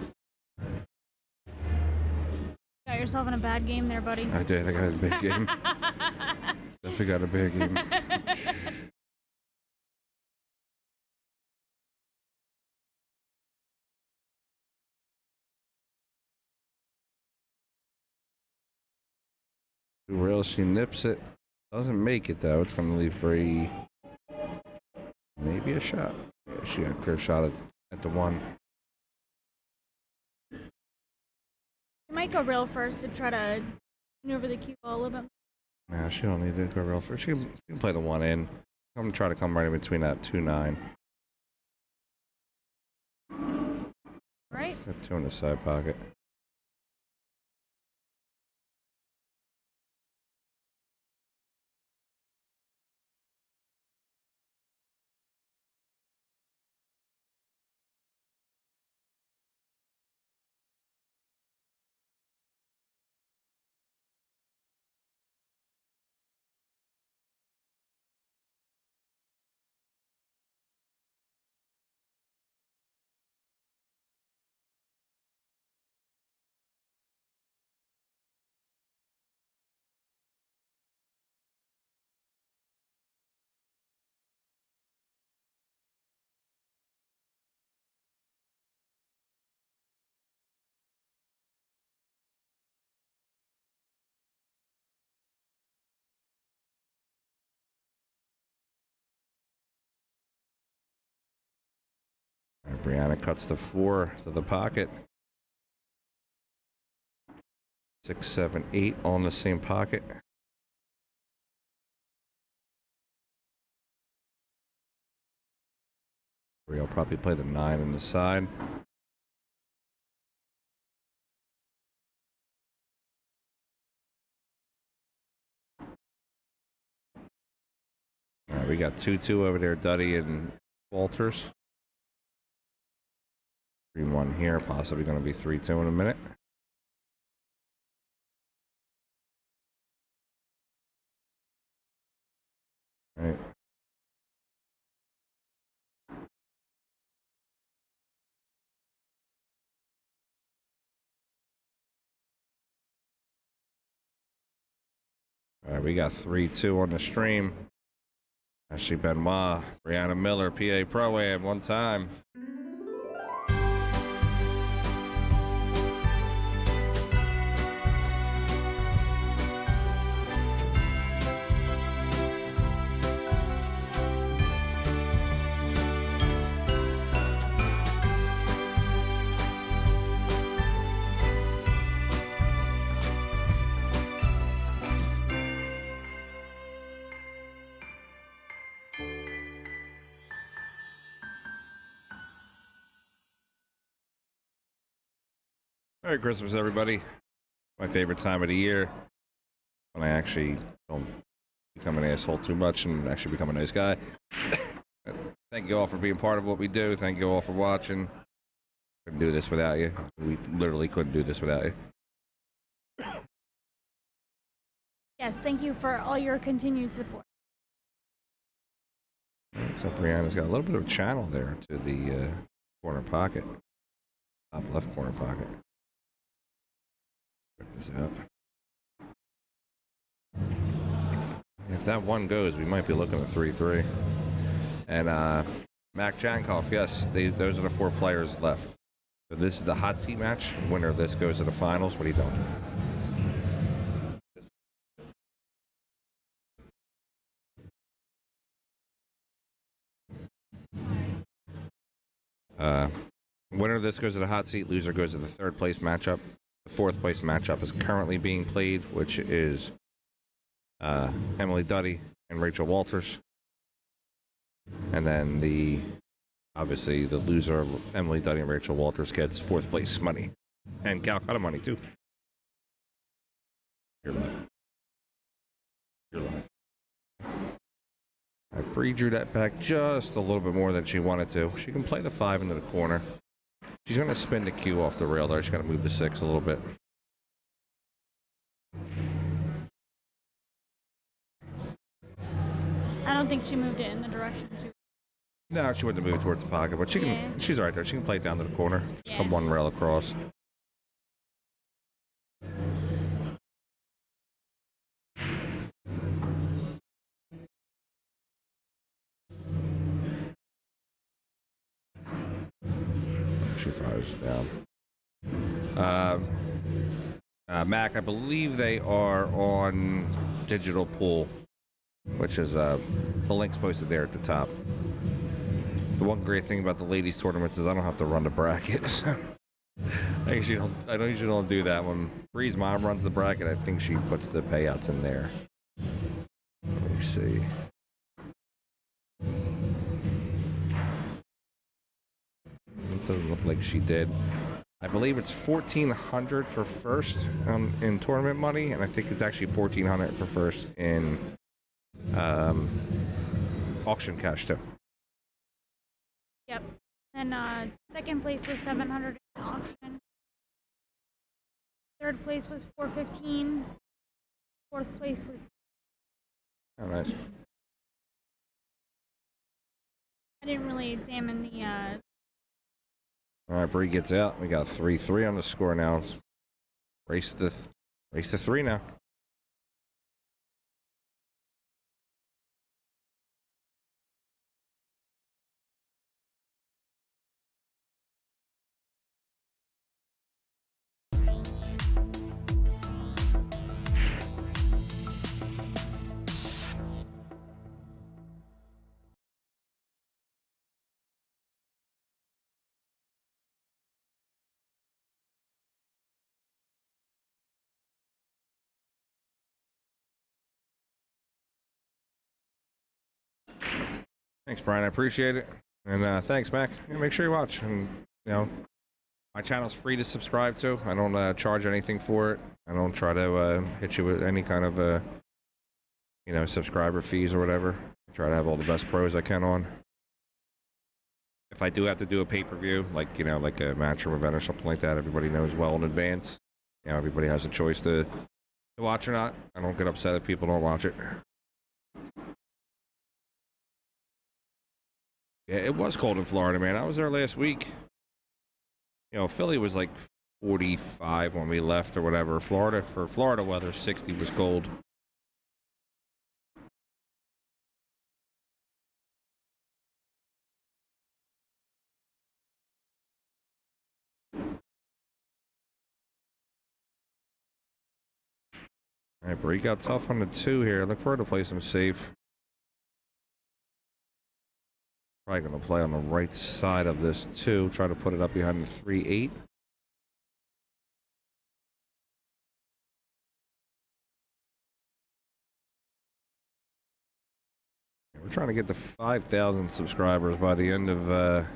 Got yourself in a bad game there, buddy. I did. I got a big game. Definitely got a big game. Two rails, she nips it. Doesn't make it though. It's going to leave Bree maybe a shot. Yeah, she got a clear shot at the 1. You might go rail first to try to maneuver the cue ball a little bit. Nah, she don't need to go rail first. She can play the 1 in. I'm going to try to come right in between that 2-9. Right. Got 2 in the side pocket. Brianna cuts the 4 to the pocket. 6, 7, 8 all in the same pocket. I'll probably play the 9 in the side. All right, we got 2-2 over there, Duddy and Walters. 3-1 here, possibly going to be 3-2 in a minute. All right. All right, we got 3-2 on the stream. Ashley Benoit, Brianna Miller, PA Pro-Am, 1 time. Merry Christmas, everybody. My favorite time of the year when I actually don't become an asshole too much and actually become a nice guy. Thank you all for being part of what we do. Thank you all for watching. Couldn't do this without you. We literally couldn't do this without you. Yes, thank you for all your continued support. So Brianna's got a little bit of a channel there to the corner pocket. Top left corner pocket. Check this out. If that 1 goes, we might be looking at 3-3. And Mac Jankoff, yes, those are the 4 players left. So this is the hot seat match. Winner of this goes to the finals. What are you doing? Winner of this goes to the hot seat. Loser goes to the third place matchup. The fourth place matchup is currently being played, which is Emily Duddy and Rachel Walters. And then obviously the loser of Emily Duddy and Rachel Walters gets fourth place money. And Calcutta money too. You're live. You're live. Bree drew that back just a little bit more than she wanted to. She can play the 5 into the corner. She's going to spin the cue off the rail there. She's going to move the 6 a little bit. I don't think she moved it in the direction to. No, she wouldn't move it towards the pocket, but she can. She's right there. She can play it down to the corner. Just come one rail across. She fires down. Mac, I believe they are on digital pool, which is the link's posted there at the top. The one great thing about the ladies tournaments is I don't have to run the brackets. I usually don't do that. When Bree's mom runs the bracket, I think she puts the payouts in there. Let me see. It doesn't look like she did. I believe it's $1,400 for first in tournament money, and I think it's actually $1,400 for first in auction cash too. Yep. And second place was $700 in auction. Third place was $415. Fourth place was. Oh, nice. I didn't really examine the. All right, Bree gets out. We got 3-3 on the score now. Race to 3 now. Thanks, Brian. I appreciate it. And thanks, Mac. Yeah, make sure you watch. And, my channel's free to subscribe to. I don't charge anything for it. I don't try to hit you with any kind of, subscriber fees or whatever. I try to have all the best pros I can on. If I do have to do a pay-per-view, like a match or event or something like that, everybody knows well in advance. Everybody has a choice to watch or not. I don't get upset if people don't watch it. Yeah, it was cold in Florida, man. I was there last week. Philly was like 45 when we left or whatever. For Florida weather, 60 was cold. All right, Bree got tough on the 2 here. Look for her to play some safe. Probably going to play on the right side of this, too. Try to put it up behind the 3-8. We're trying to get to 5,000 subscribers by the end of the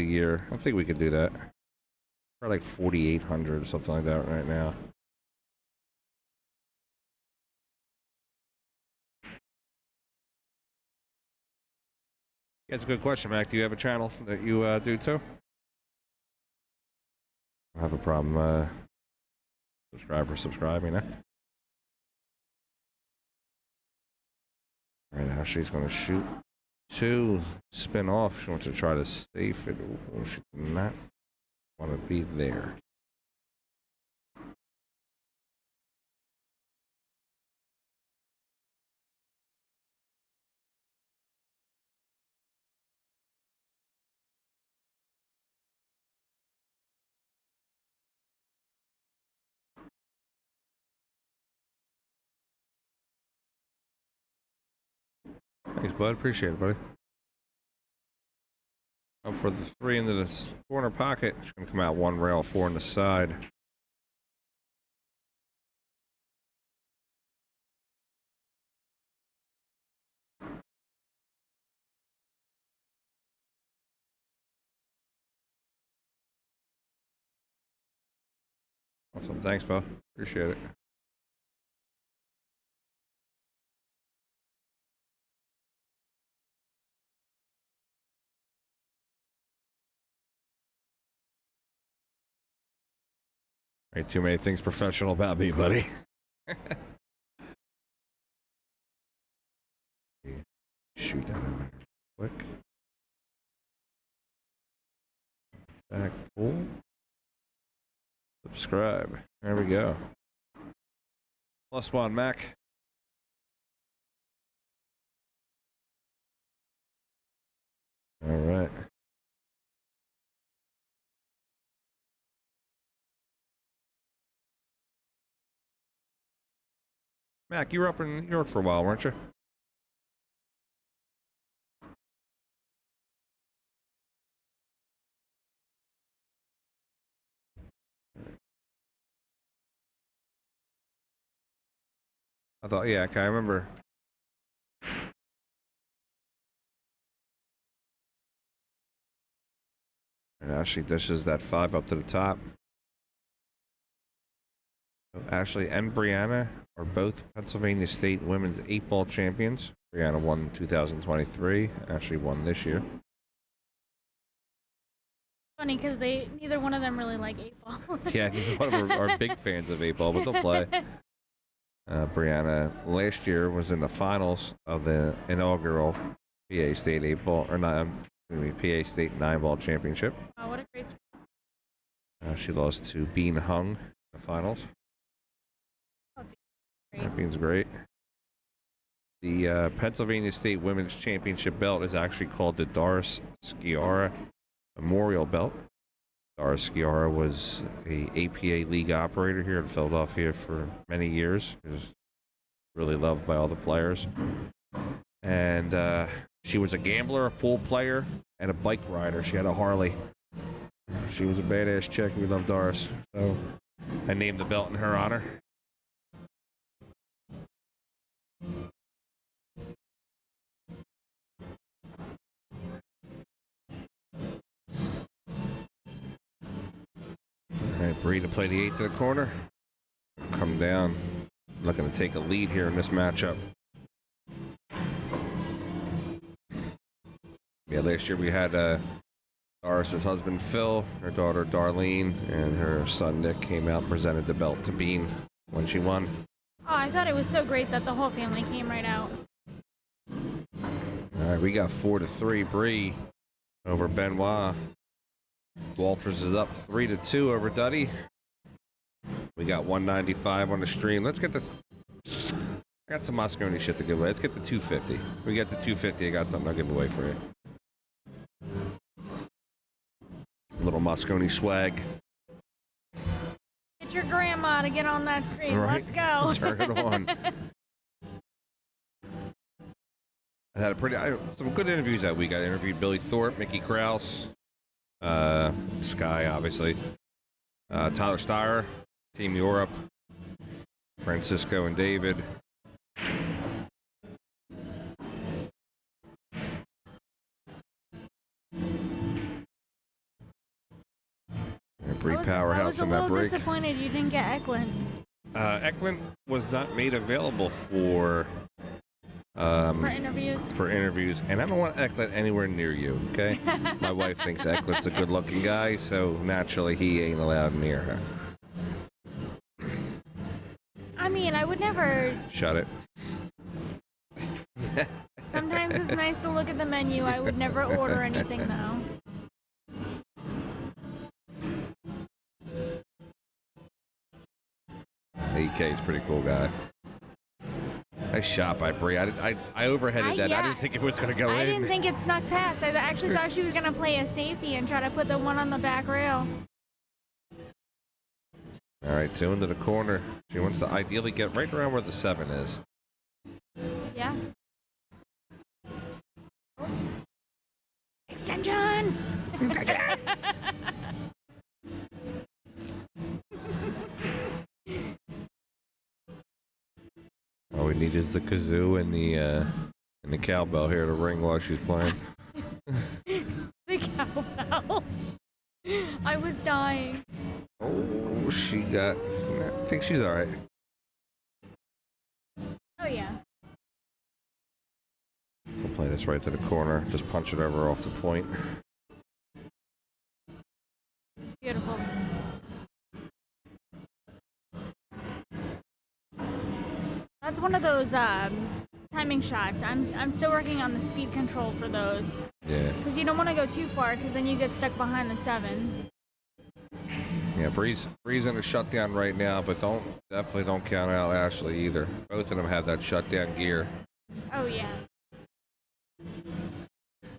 year. I think we could do that. We're like 4,800 or something like that right now. That's a good question, Mac. Do you have a channel that you do too? I have a problem subscribing. All right, now she's going to shoot 2, spin off. She wants to try to safe it. She does not want to be there. Thanks, bud. Appreciate it, buddy. Up for the 3 into this corner pocket. She's going to come out 1 rail, 4 on the side. Awesome. Thanks, Bo. Appreciate it. Ain't too many things professional about me, buddy. Shoot that over here quick. Back, pull. Subscribe. There we go. +1, Mac. All right. Mac, you were up in New York for a while, weren't you? I thought, yeah, okay, I remember. And Ashley dishes that 5 up to the top. Ashley and Brianna are both Pennsylvania State Women's 8-ball champions. Brianna won 2023. Ashley won this year. Funny because neither one of them really like 8-ball. Yeah, neither one of them are big fans of 8-ball, but they'll play. Brianna last year was in the finals of the inaugural PA State 8-ball, or not, PA State 9-ball championship. Oh, what a great sport. She lost to Bean Hung in the finals. That Bean's great. The Pennsylvania State Women's Championship belt is actually called the Doris Sciarra Memorial Belt. Doris Sciarra was a APA league operator here in Philadelphia for many years. She was really loved by all the players. And she was a gambler, a pool player, and a bike rider. She had a Harley. She was a badass chick. We love Doris. So I named the belt in her honor. All right, Bree to play the 8 to the corner. Come down. Looking to take a lead here in this matchup. Yeah, last year we had Doris's husband Phil, her daughter Darlene, and her son Nick came out and presented the belt to Bean when she won. Oh, I thought it was so great that the whole family came right out. All right, we got 4-3 Bree over Benoit. Walters is up 3-2 over Duddy. We got 195 on the stream. Let's get the. I got some Moscone shit to give away. Let's get the 250. We get the 250. I got something I'll give away for you. Little Moscone swag. Get your grandma to get on that stream. Right. Let's go. Turn it on. I had some good interviews that week. I interviewed Billy Thorpe, Mickey Krause, Sky, obviously, Tyler Steyer, Team Europe, Francisco and David. Bree Powerhouse on that break. I was a little disappointed you didn't get Eklund. Eklund was not made available for interviews, and I don't want Eklund anywhere near you, okay? My wife thinks Eklund's a good-looking guy, so naturally he ain't allowed near her. I mean, I would never... Shut it. Sometimes it's nice to look at the menu. I would never order anything, though. AK is a pretty cool guy. Nice shot by Bree. I overheaded that. Yeah. I didn't think it was going to go in. I didn't think it snuck past. I actually thought she was going to play a safety and try to put the one on the back rail. All right, 2 into the corner. She wants to ideally get right around where the 7 is. Yeah. Attention! All we need is the kazoo and the cowbell here to ring while she's playing. The cowbell. I was dying. Oh, she got. I think she's all right. Oh yeah. We'll play this right to the corner. Just punch it over off the point. Beautiful. That's one of those timing shots. I'm still working on the speed control for those. Yeah. Because you don't want to go too far, because then you get stuck behind the 7. Yeah, Bree's in a shutdown right now, but definitely don't count out Ashley either. Both of them have that shutdown gear. Oh yeah.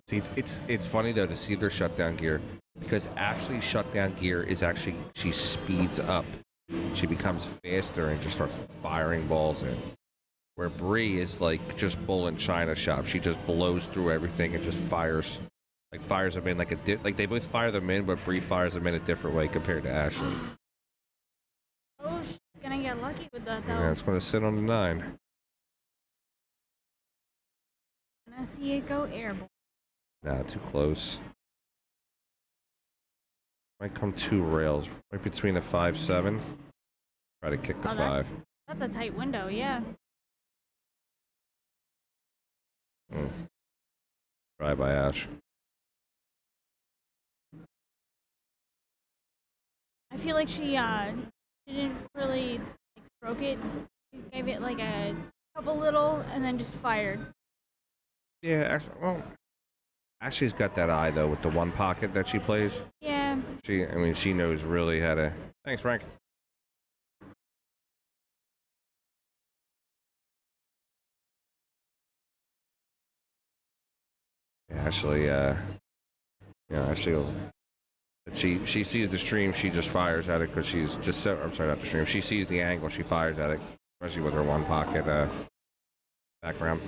See, it's funny though to see their shutdown gear, because Ashley's shutdown gear is actually, she speeds up. She becomes faster and just starts firing balls in. Where Bree is like just bull in China shop. She just blows through everything and just fires them in like like they both fire them in, but Bree fires them in a different way compared to Ashley. Oh, she's gonna get lucky with that though. Yeah, it's gonna sit on the 9. Gonna see it go airborne. Nah, too close. Might come 2 rails right between the 5-7. Try to kick the 5. That's a tight window, yeah. Try by Ash. I feel like she didn't really like, stroke it. She gave it like a couple little and then just fired. Yeah, Ashley's got that eye though with the one pocket that she plays. Yeah. She knows really how to. Thanks, Frank. Ashley, Ashley will. She sees the stream, she just fires at it because she's just so. I'm sorry, not the stream. She sees the angle, she fires at it, especially with her one pocket background.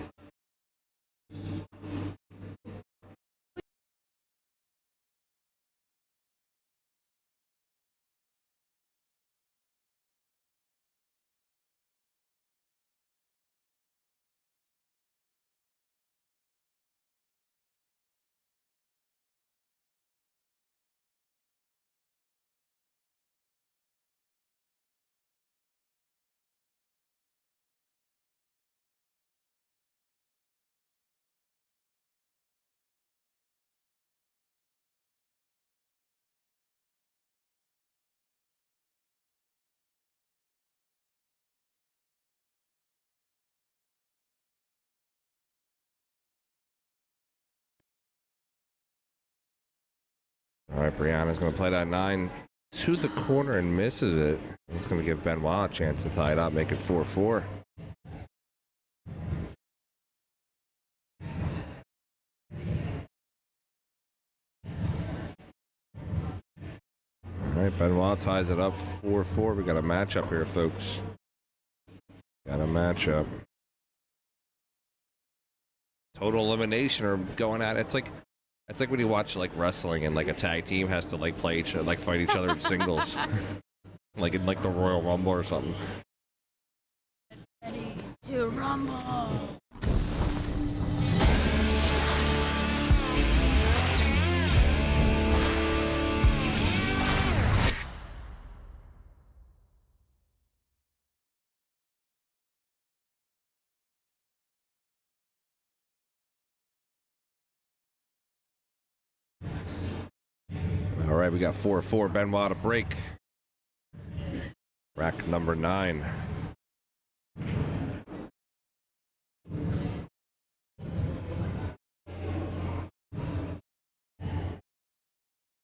All right, Brianna's going to play that 9 to the corner and misses it. He's going to give Benoit a chance to tie it up, make it 4-4. All right, Benoit ties it up 4-4. We got a matchup here, folks. Got a matchup. Total elimination or going at it. It's like when you watch like wrestling and like a tag team has to like play each like fight each other in singles, like in like the Royal Rumble or something. Ready to rumble. All right, we got 4-4. Benoit to break. Rack number 9.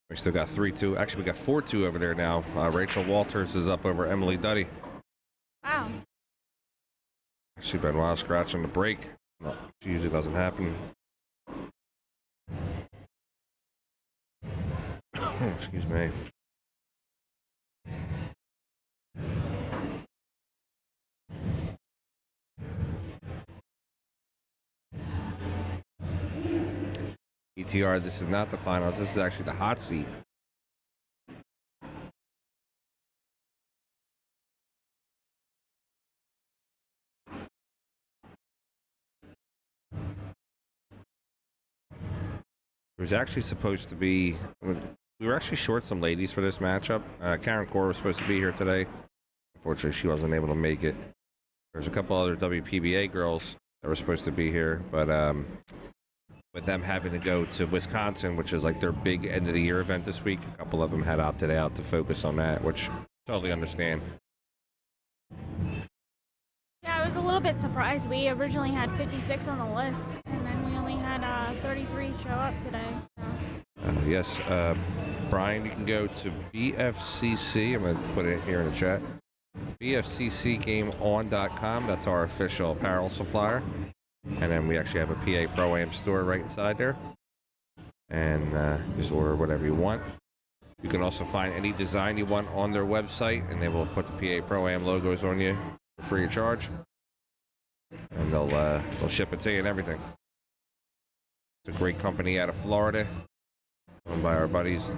We still got 3-2. Actually, we got 4-2 over there now. Rachel Walters is up over Emily Duddy. Wow. Actually, Benoit scratching the break. No, she usually doesn't happen. Excuse me. ETR, this is not the finals. This is actually the hot seat. There was actually supposed to be... We were actually short some ladies for this matchup. Karen Core was supposed to be here today. Unfortunately, she wasn't able to make it. There's a couple other WPBA girls that were supposed to be here, but with them having to go to Wisconsin, which is like their big end of the year event this week, a couple of them had opted out to focus on that, which I totally understand. Yeah, I was a little bit surprised. We originally had 56 on the list, and then we only had 33 show up today. So. Yes, Brian, you can go to BFCC. I'm going to put it here in the chat. BFCCGameOn.com. That's our official apparel supplier. And then we actually have a PA Pro-Am store right inside there. And just order whatever you want. You can also find any design you want on their website, and they will put the PA Pro-Am logos on you for free of charge. And they'll ship it to you and everything. It's a great company out of Florida, owned by our buddies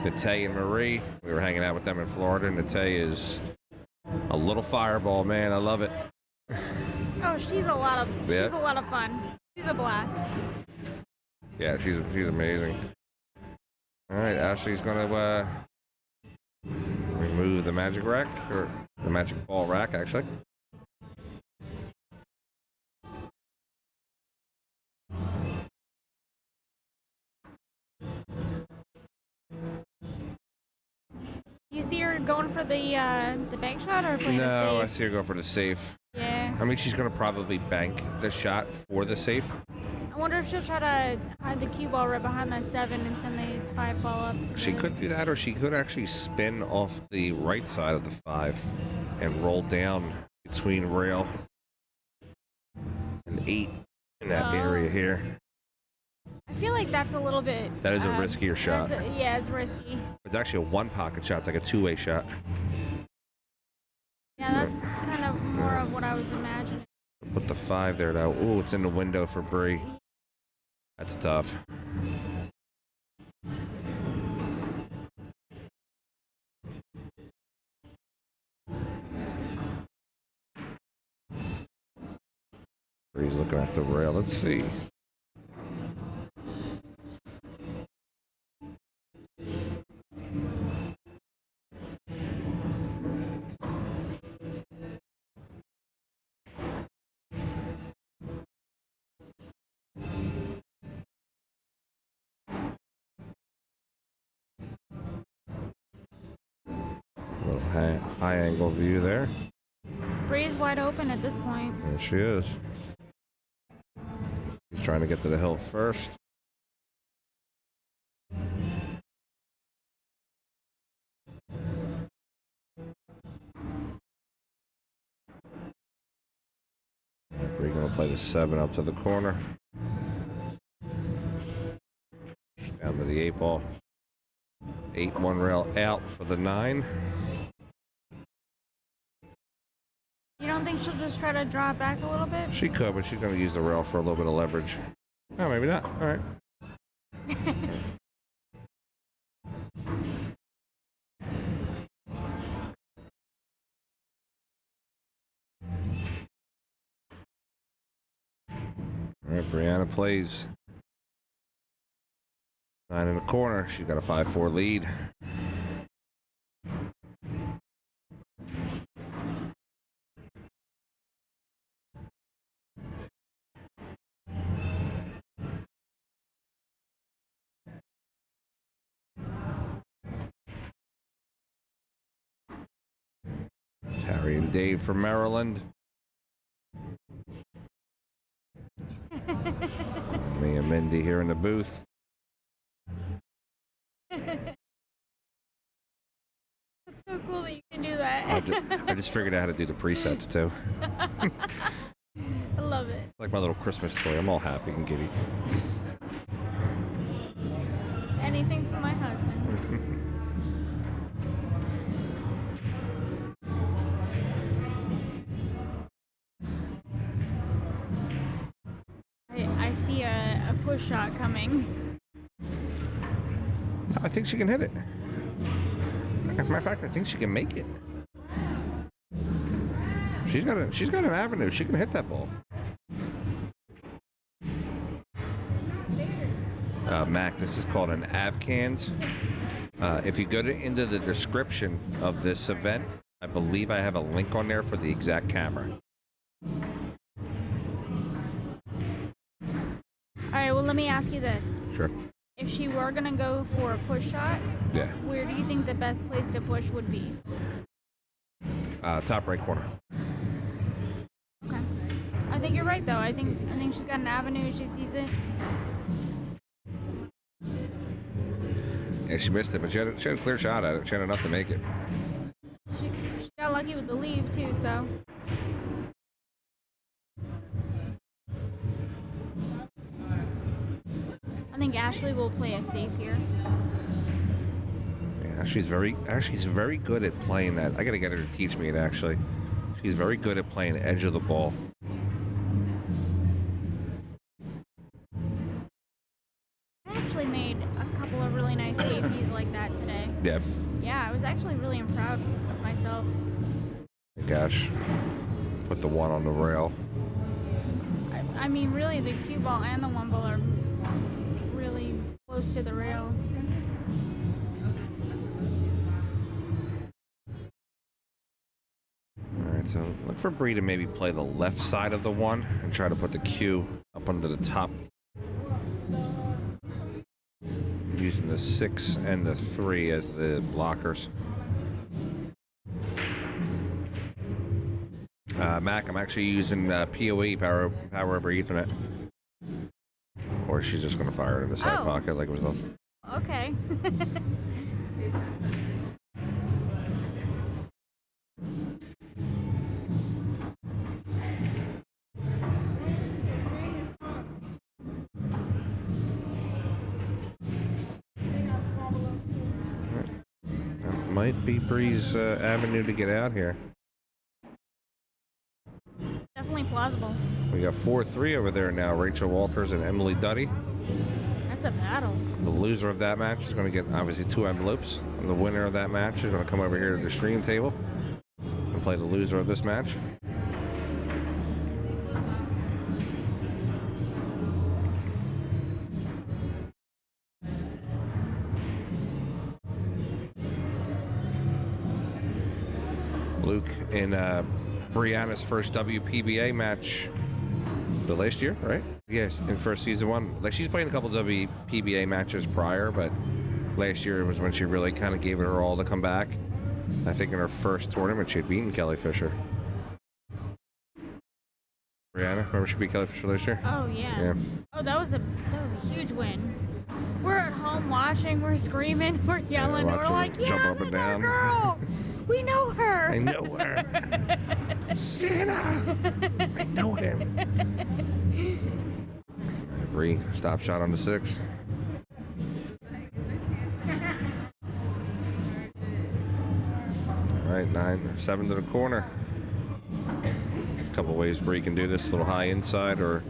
Nate and Marie. We were hanging out with them in Florida. Nate is a little fireball, man. I love it. Oh, she's a lot of fun. She's a blast. Yeah, she's amazing. All right, Ashley's gonna remove the magic rack, or the magic ball rack, actually. You see her going for the bank shot or playing the safe? No, I see her go for the safe. Yeah. I mean, she's gonna probably bank the shot for the safe. I wonder if she'll try to hide the cue ball right behind that 7 and send the 5 ball up. She could do that, or she could actually spin off the right side of the 5 and roll down between rail and 8 in that area here. I feel like that's a little bit... That is a riskier shot. Yeah, it's risky. It's actually a one-pocket shot. It's like a two-way shot. Yeah, that's kind of more of what I was imagining. Put the 5 there, though. Ooh, it's in the window for Bree. That's tough. Bree's looking at the rail. Let's see. High angle view there. Bree's wide open at this point. There she is. She's trying to get to the hill first. Bree gonna play the 7 up to the corner. Down to the 8 ball. 8 1 rail out for the 9. You don't think she'll just try to draw it back a little bit? She could, but she's going to use the rail for a little bit of leverage. Oh, maybe not. All right. All right, Brianna plays 9 in the corner. She's got a 5-4 lead. Harry and Dave from Maryland. Me and Mindy here in the booth. That's so cool that you can do that. I just figured out how to do the presets too. I love it. It's like my little Christmas toy. I'm all happy and giddy. Anything for my husband. I see a push shot coming. I think she can hit it. As a matter of fact, I think she can make it. She's got an avenue. She can hit that ball. Mac, this is called an Avkans. If you go into the description of this event, I believe I have a link on there for the exact camera. All right, well, let me ask you this. Sure. If she were going to go for a push shot, Yeah. where do you think the best place to push would be? Top right corner. Okay. I think you're right, though. I think she's got an avenue. She sees it. Yeah, she missed it, but she had a clear shot at it. She had enough to make it. She got lucky with the leave, too, so. I think Ashley will play it safe here. Yeah, she's very good at playing that. I gotta get her to teach me it, actually. She's very good at playing edge of the ball. I actually made a couple of really nice safeties like that today. Yeah. Yeah, I was actually really proud of myself. Gosh. Put the one on the rail. I mean, really, the cue ball and the one ball are really close to the rail. Alright, so look for Bree to maybe play the left side of the one and try to put the cue up under the top. Using the 6 and the 3 as the blockers. Mac, I'm actually using PoE, power over Ethernet. Or she's just going to fire it in the side pocket like it was nothing. Okay. That might be Bree's avenue to get out here. Definitely plausible. We got 4-3 over there now. Rachel Walters and Emily Duddy. That's a battle. The loser of that match is going to get obviously 2 envelopes. And the winner of that match is going to come over here to the stream table and play the loser of this match. Luke in Brianna's first WPBA match the last year, right? Yes, in first season 1. Like, she's played a couple WPBA matches prior, but last year was when she really kind of gave it her all to come back. I think in her first tournament, she had beaten Kelly Fisher. Brianna, remember she beat Kelly Fisher last year? Oh yeah. Yeah. Oh, that was a huge win. We're at home watching. We're screaming. We're yelling. Yeah, we're like, yeah, jump up and that's our down. girl. We know her. I know her. Santa. I know him. Bree, stop shot on the 6. All right, 9-7 to the corner. A couple ways Bree can do this: a little high inside or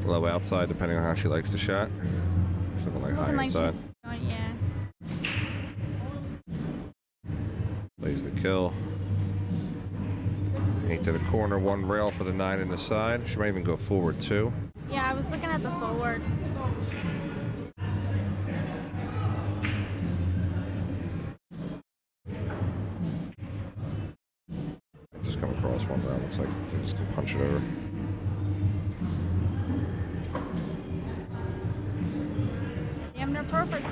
low outside, depending on how she likes the shot. Something like high inside. Yeah. Plays the kill. 8 to the corner, 1 rail for the 9 in the side. She might even go forward too. Yeah, I was looking at the forward. Just come across 1 rail. Looks like you just can punch it over. Damn near perfect.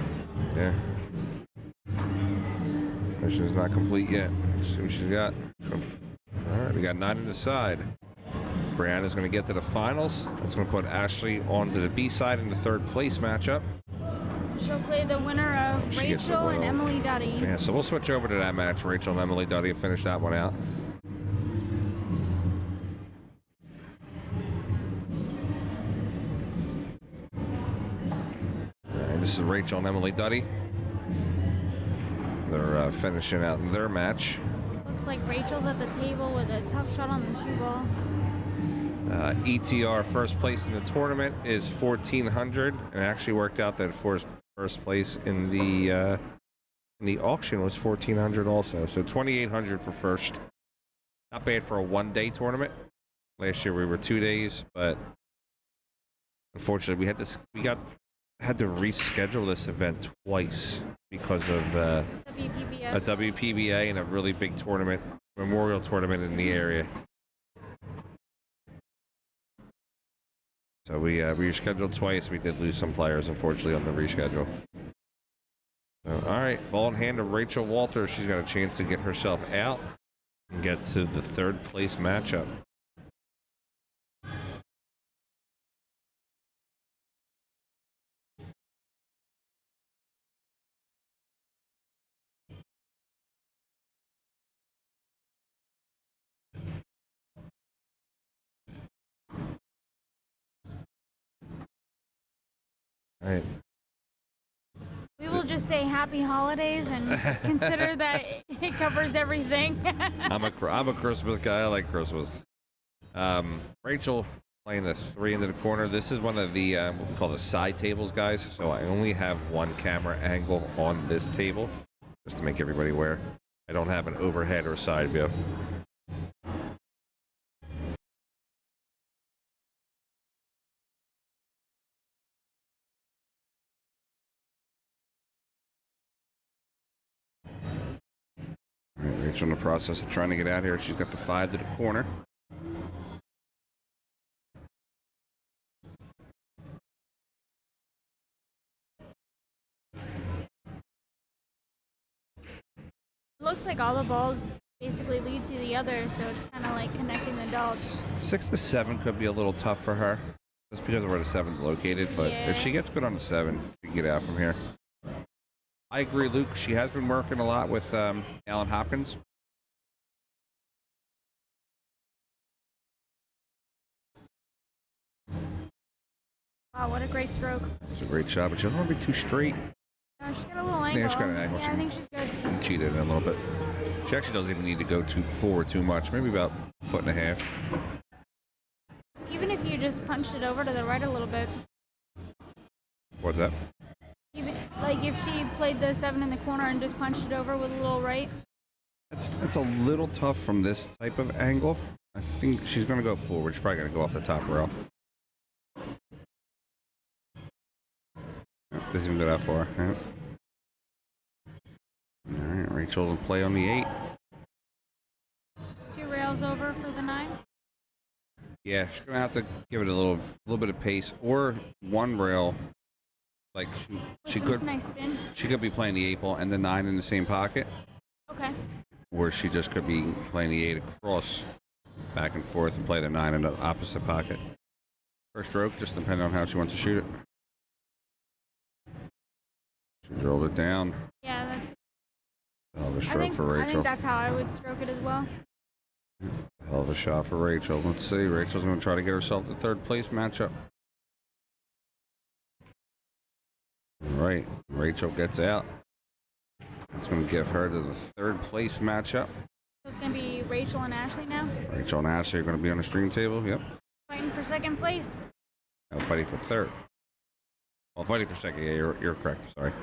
Yeah. Mission's not complete yet. Let's see what she's got. All right, we got 9 in the side. Brianna's going to get to the finals. That's going to put Ashley onto the B side in the 3rd place matchup. She'll play the winner of She gets the Rachel win and over. Emily Duddy. Yeah, so we'll switch over to that match. Rachel and Emily Duddy have finished that one out. And this is Rachel and Emily Duddy. They're finishing out their match. Looks like Rachel's at the table with a tough shot on the 2 ball. ETR first place in the tournament is 1,400, and it actually worked out that first First place in the auction was 1,400 also. So 2,800 for first. Not bad for a one-day tournament. Last year we were 2 days, but unfortunately we had to reschedule this event twice because of a WPBA and a really big tournament, memorial tournament in the area. So we rescheduled twice. We did lose some players, unfortunately, on the reschedule. So, all right, ball in hand of Rachel Walters. She's got a chance to get herself out and get to the third place matchup. All right. We will just say happy holidays and consider that it covers everything. I'm a Christmas guy. I like Christmas. Rachel playing the 3 into the corner. This is one of the what we call the side tables, guys. So I only have one camera angle on this table, just to make everybody aware. I don't have an overhead or side view. All right, Rachel in the process of trying to get out here. She's got the 5 to the corner. Looks like all the balls basically lead to the other, so it's kind of like connecting the dots. 6 to 7 could be a little tough for her, just because of where the 7's located. But if she gets good on the 7, she can get out from here. I agree, Luke. She has been working a lot with Alan Hopkins. Wow, what a great stroke. It's a great shot, but she doesn't want to be too straight. No, she's got a little angle. Yeah, she's got an angle. Yeah, I think she's good. She cheated a little bit. She actually doesn't even need to go forward too much. Maybe about 1.5 feet. Even if you just punched it over to the right a little bit. What's that? Even like if she played the 7 in the corner and just punched it over with a little right. That's a little tough from this type of angle. I think she's going to go forward. She's probably going to go off the top rail. Doesn't even go that far. Yep. All right, Rachel will play on the 8. 2 rails over for the 9. Yeah, she's gonna have to give it a little bit of pace, or 1 rail. Like she could. Nice spin. She could be playing the 8 ball and the 9 in the same pocket. Okay. Or she just could be playing the 8 across, back and forth, and play the 9 in the opposite pocket. First stroke, just depending on how she wants to shoot it. She drilled it down. Yeah, that's. Hell of a stroke for Rachel. I think that's how I would stroke it as well. Hell of a shot for Rachel. Let's see. Rachel's going to try to get herself the 3rd place matchup. All right. Rachel gets out. That's going to give her to the 3rd place matchup. So it's going to be Rachel and Ashley now? Rachel and Ashley are going to be on the stream table. Yep. Fighting for 2nd place. No, fighting for 3rd. Well, fighting for 2nd. Yeah, you're correct. Sorry.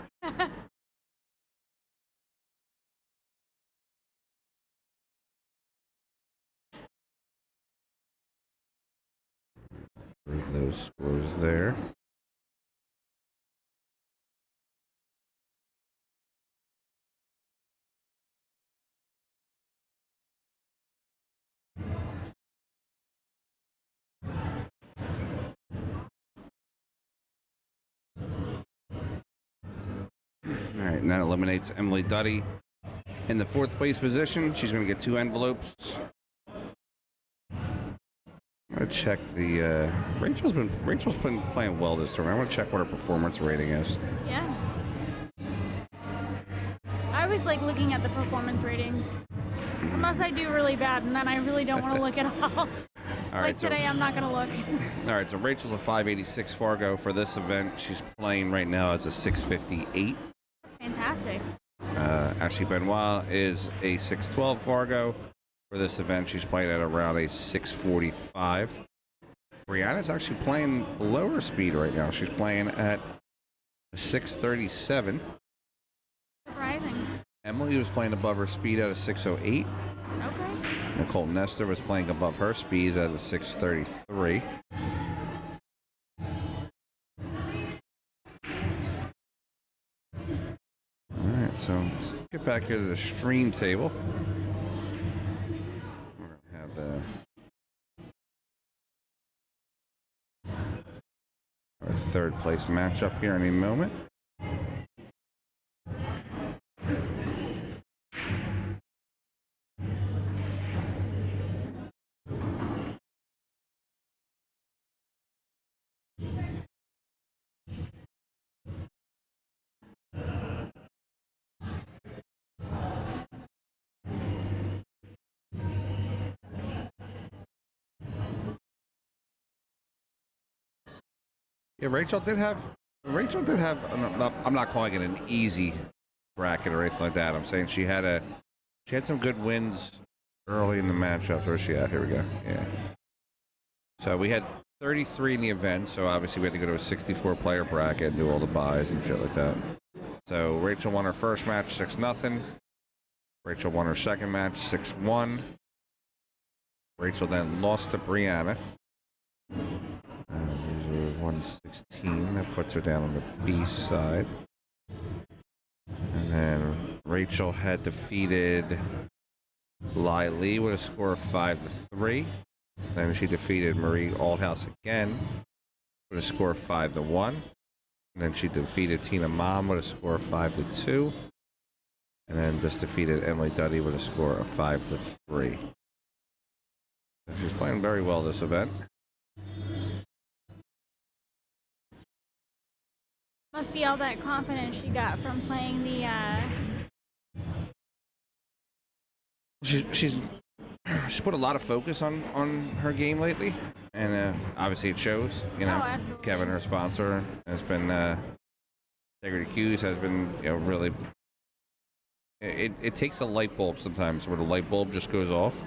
Those scores there. All right, and that eliminates Emily Duddy in the 4th place position. She's going to get 2 envelopes. I'm going to check the... Rachel's been playing well this tournament. I want to check what her performance rating is. Yeah. I always like looking at the performance ratings. Unless I do really bad, and then I really don't want to look at all. All right, like today, I'm not going to look. All right, so Rachel's a 586 Fargo for this event. She's playing right now as a 658. That's fantastic. Ashley Benoit is a 612 Fargo. For this event, she's playing at around a 645. Brianna's actually playing lower speed right now. She's playing at 637. Surprising. Emily was playing above her speed at a 608. Okay. Nicole Nestor was playing above her speeds at a 633. Alright, so let's get back here to the stream table. We're going to have our third place matchup here any moment. Yeah, Rachel did have, I'm not calling it an easy bracket or anything like that. I'm saying she had some good wins early in the matchup. Where's she at? Here we go. Yeah. So we had 33 in the event, so obviously we had to go to a 64 player bracket and do all the buys and shit like that. So Rachel won her first match 6-0. Rachel won her second match 6-1. Rachel then lost to Brianna. 116. That puts her down on the B side. And then Rachel had defeated Lai Lee with a score of 5-3. Then she defeated Marie Althouse again with a score of 5-1. And then she defeated Tina Malm with a score of 5-2. And then just defeated Emily Duddy with a score of 5-3. She's playing very well this event. Must be all that confidence she got from playing the. She's put a lot of focus on her game lately, and obviously it shows. You know, Kevin, her sponsor, has been Integrity Cues has been, you know, really. It takes a light bulb sometimes where the light bulb just goes off,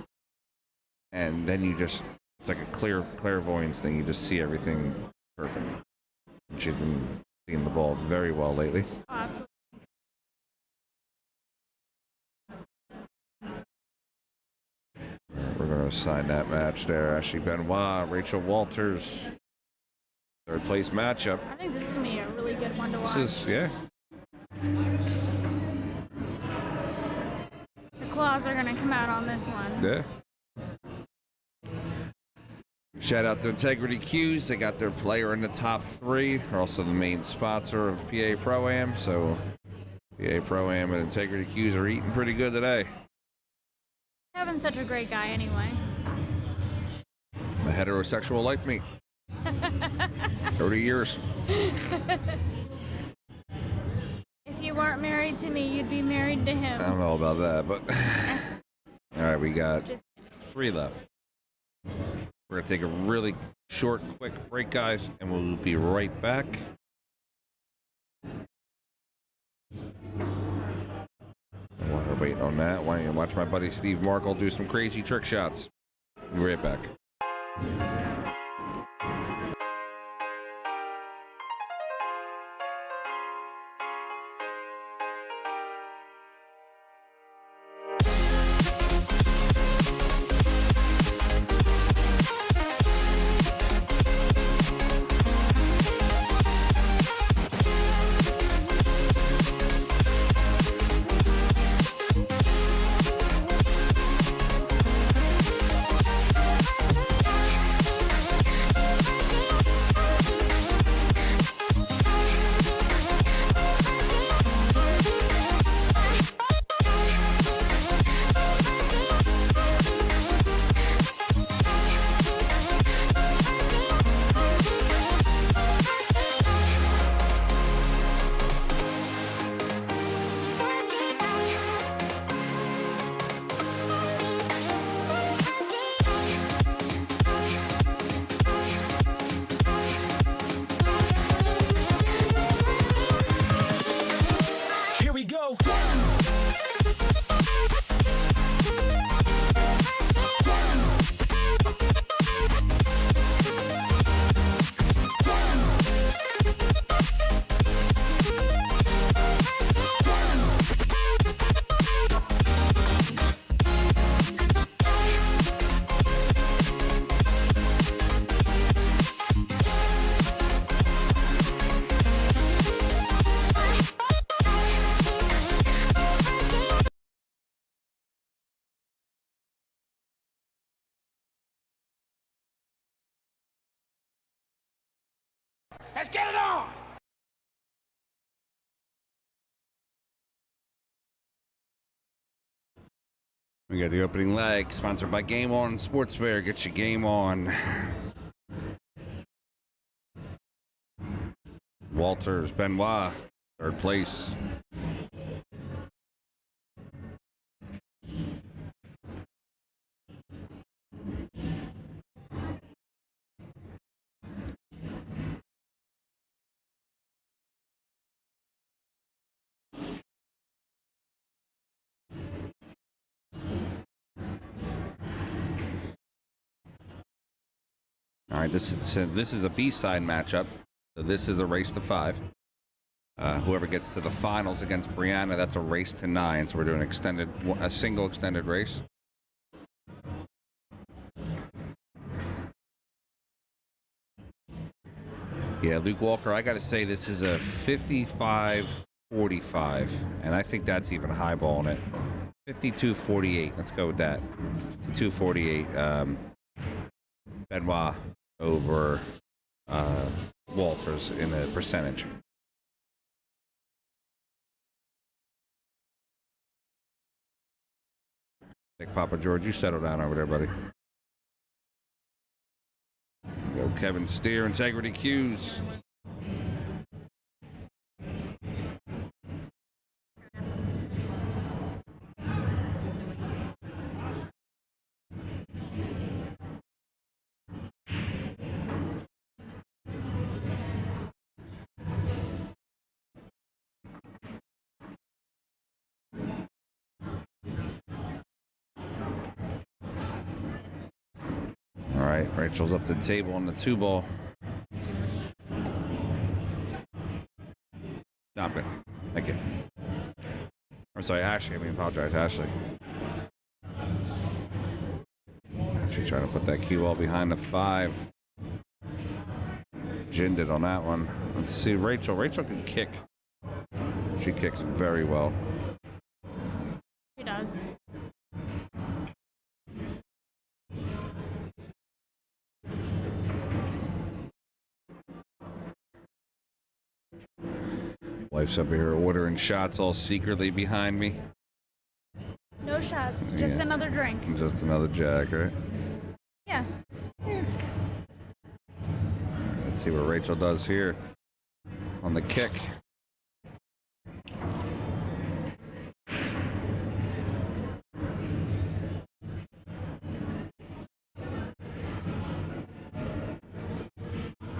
and then it's like a clairvoyance thing. You just see everything perfect. And she's been seeing the ball very well lately. Oh, absolutely. We're going to assign that match there. Ashley Benoit, Rachel Walters. Third place matchup. I think this is going to be a really good one to watch. This is, yeah. The claws are going to come out on this one. Yeah. Shout out to Integrity Cues. They got their player in the top 3. They're also the main sponsor of PA Pro-Am. So PA Pro-Am and Integrity Cues are eating pretty good today. Kevin's such a great guy anyway. I'm a heterosexual life mate. 30 years. If you weren't married to me, you'd be married to him. I don't know about that, but... All right, we got 3 left. We're going to take a really short, quick break, guys, and we'll be right back. While we're waiting on that, why don't you watch my buddy Steve Markle do some crazy trick shots? Be right back. get it on! We got the opening leg, sponsored by Game On Sportswear. Get your game on. Walters, Benoit, third place. All right, this is a B-side matchup. So this is a race to 5. Whoever gets to the finals against Brianna, that's a race to 9. So we're doing a single extended race. Yeah, Luke Walker, I got to say this is a 55-45, and I think that's even highballing it. 52-48. Let's go with that. 52-48. Benoit over Walters in a percentage. Nick Papa George, you settle down over there, buddy. Go Kevin Steer, Integrity Cues. All right, Rachel's up the table on the 2-ball. Stop it. Thank you. I'm sorry, Ashley. I apologize, Ashley. She's trying to put that cue ball behind the 5. Jin did on that one. Let's see, Rachel. Rachel can kick. She kicks very well. She does. Wife's up here ordering shots all secretly behind me. No shots, just Yeah. another drink. Just another jack, right? Yeah. Let's see what Rachel does here on the kick.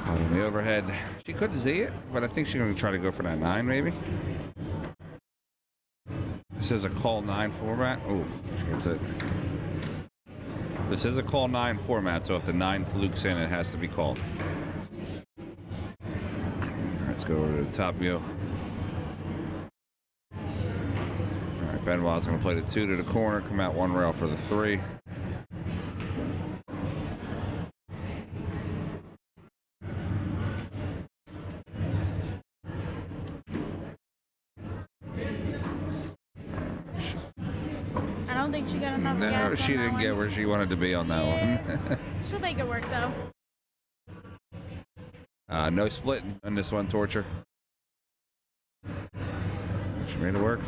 On the overhead, she could see it, but I think she's going to try to go for that 9, maybe. This is a call 9 format. Oh, she hits it. This is a call 9 format, so if the 9 flukes in, it has to be called. Let's go over to the top view. All right, Benoit's going to play the 2 to the corner, come out 1 rail for the 3. I don't think she got enough No, gas she on that didn't get one. where she wanted to be on that one. She'll make it work though. No split on this one, Torture. She made it work.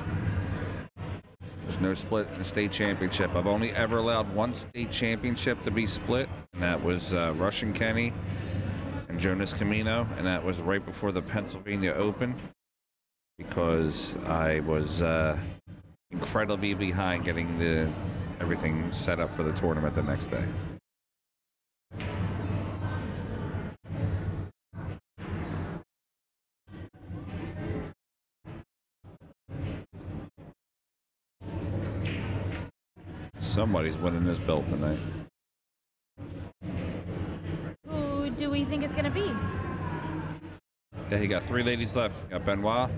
There's no split in the state championship. I've only ever allowed 1 state championship to be split, and that was Russian Kenny and Jonas Camino, and that was right before the Pennsylvania Open, because I was incredibly behind getting everything set up for the tournament the next day. Somebody's winning this belt tonight. Who do we think it's gonna be? Yeah, he got 3 ladies left. You got Benoit,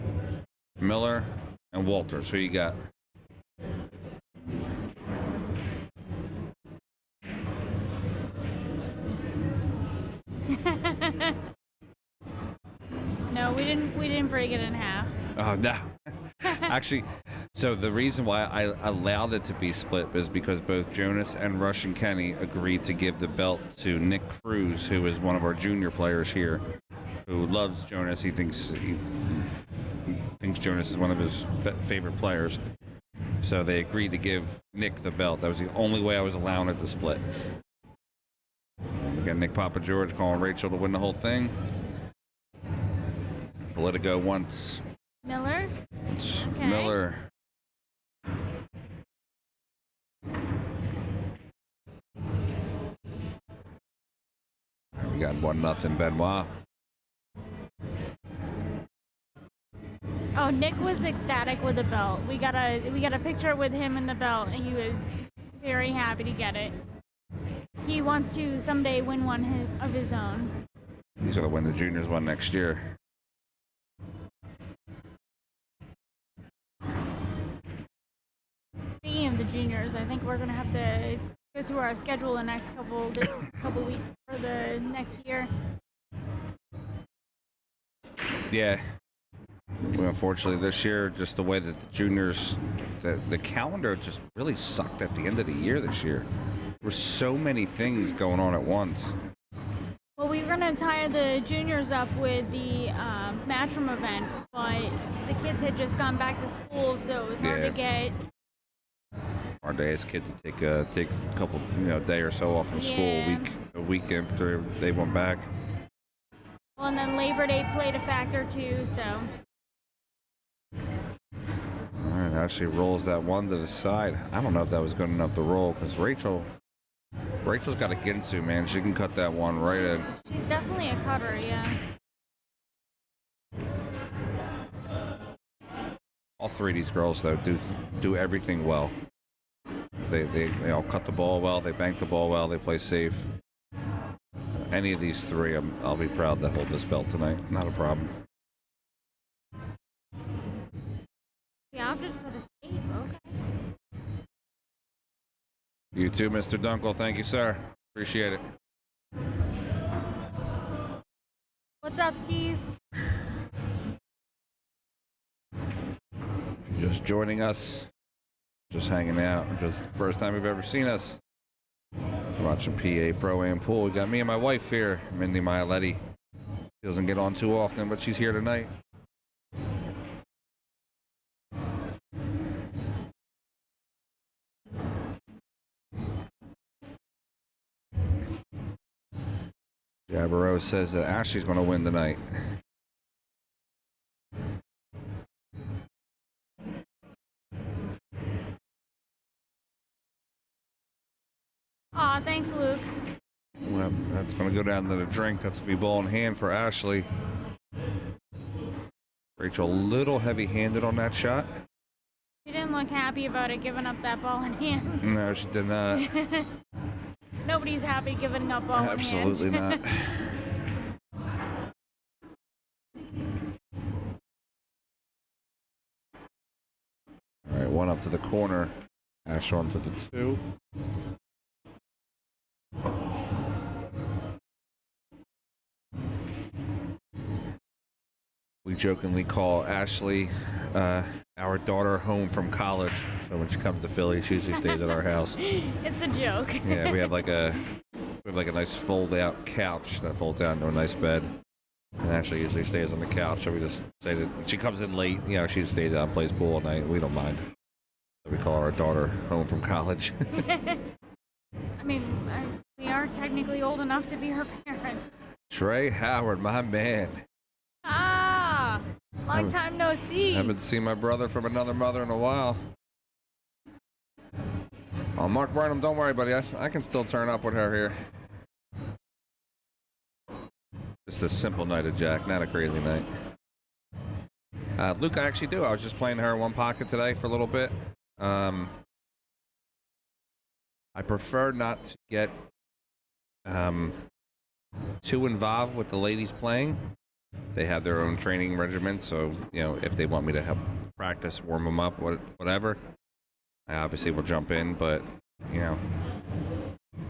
Miller, and Walters. Who you got? No, we didn't break it in half. Oh, no. Actually, so the reason why I allowed it to be split was because both Jonas and Russian Kenny agreed to give the belt to Nick Cruz, who is one of our junior players here. who loves Jonas. He thinks Jonas is one of his favorite players. So they agreed to give Nick the belt. That was the only way I was allowing it to split. We got Nick Papa George calling Rachel to win the whole thing. Let it go once. Miller? Okay. Miller. We got 1-0 Benoit. Oh, Nick was ecstatic with the belt. We got a picture with him in the belt, and he was very happy to get it. He wants to someday win one of his own. He's gonna win the juniors one next year. Speaking of the juniors, I think we're gonna have to go through our schedule the next couple weeks for the next year. Yeah. Well, unfortunately, this year, just the way that the juniors, the calendar just really sucked at the end of the year this year. There were so many things going on at once. Well, we were going to tie the juniors up with the Matchroom event, but the kids had just gone back to school, so it was hard to get. Hard day as kids to take a couple, day or so off from school, a week after they went back. Well, and then Labor Day played a factor too, so. All right, actually rolls that one to the side. I don't know if that was good enough to roll because Rachel's got a Ginsu, man. She can cut that one right in. She's definitely a cutter, yeah. All three of these girls, though, do everything well. They all cut the ball well. They bank the ball well. They play safe. Any of these three, I'll be proud to hold this belt tonight. Not a problem. We opted for the safe, okay. You too, Mr. Dunkel. Thank you, sir. Appreciate it. What's up, Steve? Just joining us. Just hanging out. Just the first time you've ever seen us. Watching PA Pro-Am Pool. We got me and my wife here, Mindy Mialetti. She doesn't get on too often, but she's here tonight. Jabbereau says that Ashley's going to win tonight. Aw, thanks, Luke. Well, that's going to go down to the drink. That's going to be ball in hand for Ashley. Rachel, a little heavy-handed on that shot. She didn't look happy about it, giving up that ball in hand. No, she did not. Nobody's happy giving up ball in hand. Absolutely not. All right, one up to the corner. Ash on to the two. We jokingly call Ashley our daughter home from college. So when she comes to Philly, she usually stays at our house. It's a joke. Yeah, we have like a nice fold-out couch that folds out into a nice bed. And Ashley usually stays on the couch, so we just say that she comes in late. She stays out and plays pool all night. We don't mind. So we call our daughter home from college. I mean, we are technically old enough to be her parents. Trey Howard, my man. Ah, long time no see. Haven't seen my brother from another mother in a while. Oh, Mark Burnham, don't worry, buddy. I can still turn up with her here. Just a simple night of Jack, not a crazy night. Luke, I actually do. I was just playing her in one pocket today for a little bit. I prefer not to get too involved with the ladies playing. They have their own training regimen, so if they want me to help practice, warm them up, whatever, I obviously will jump in. But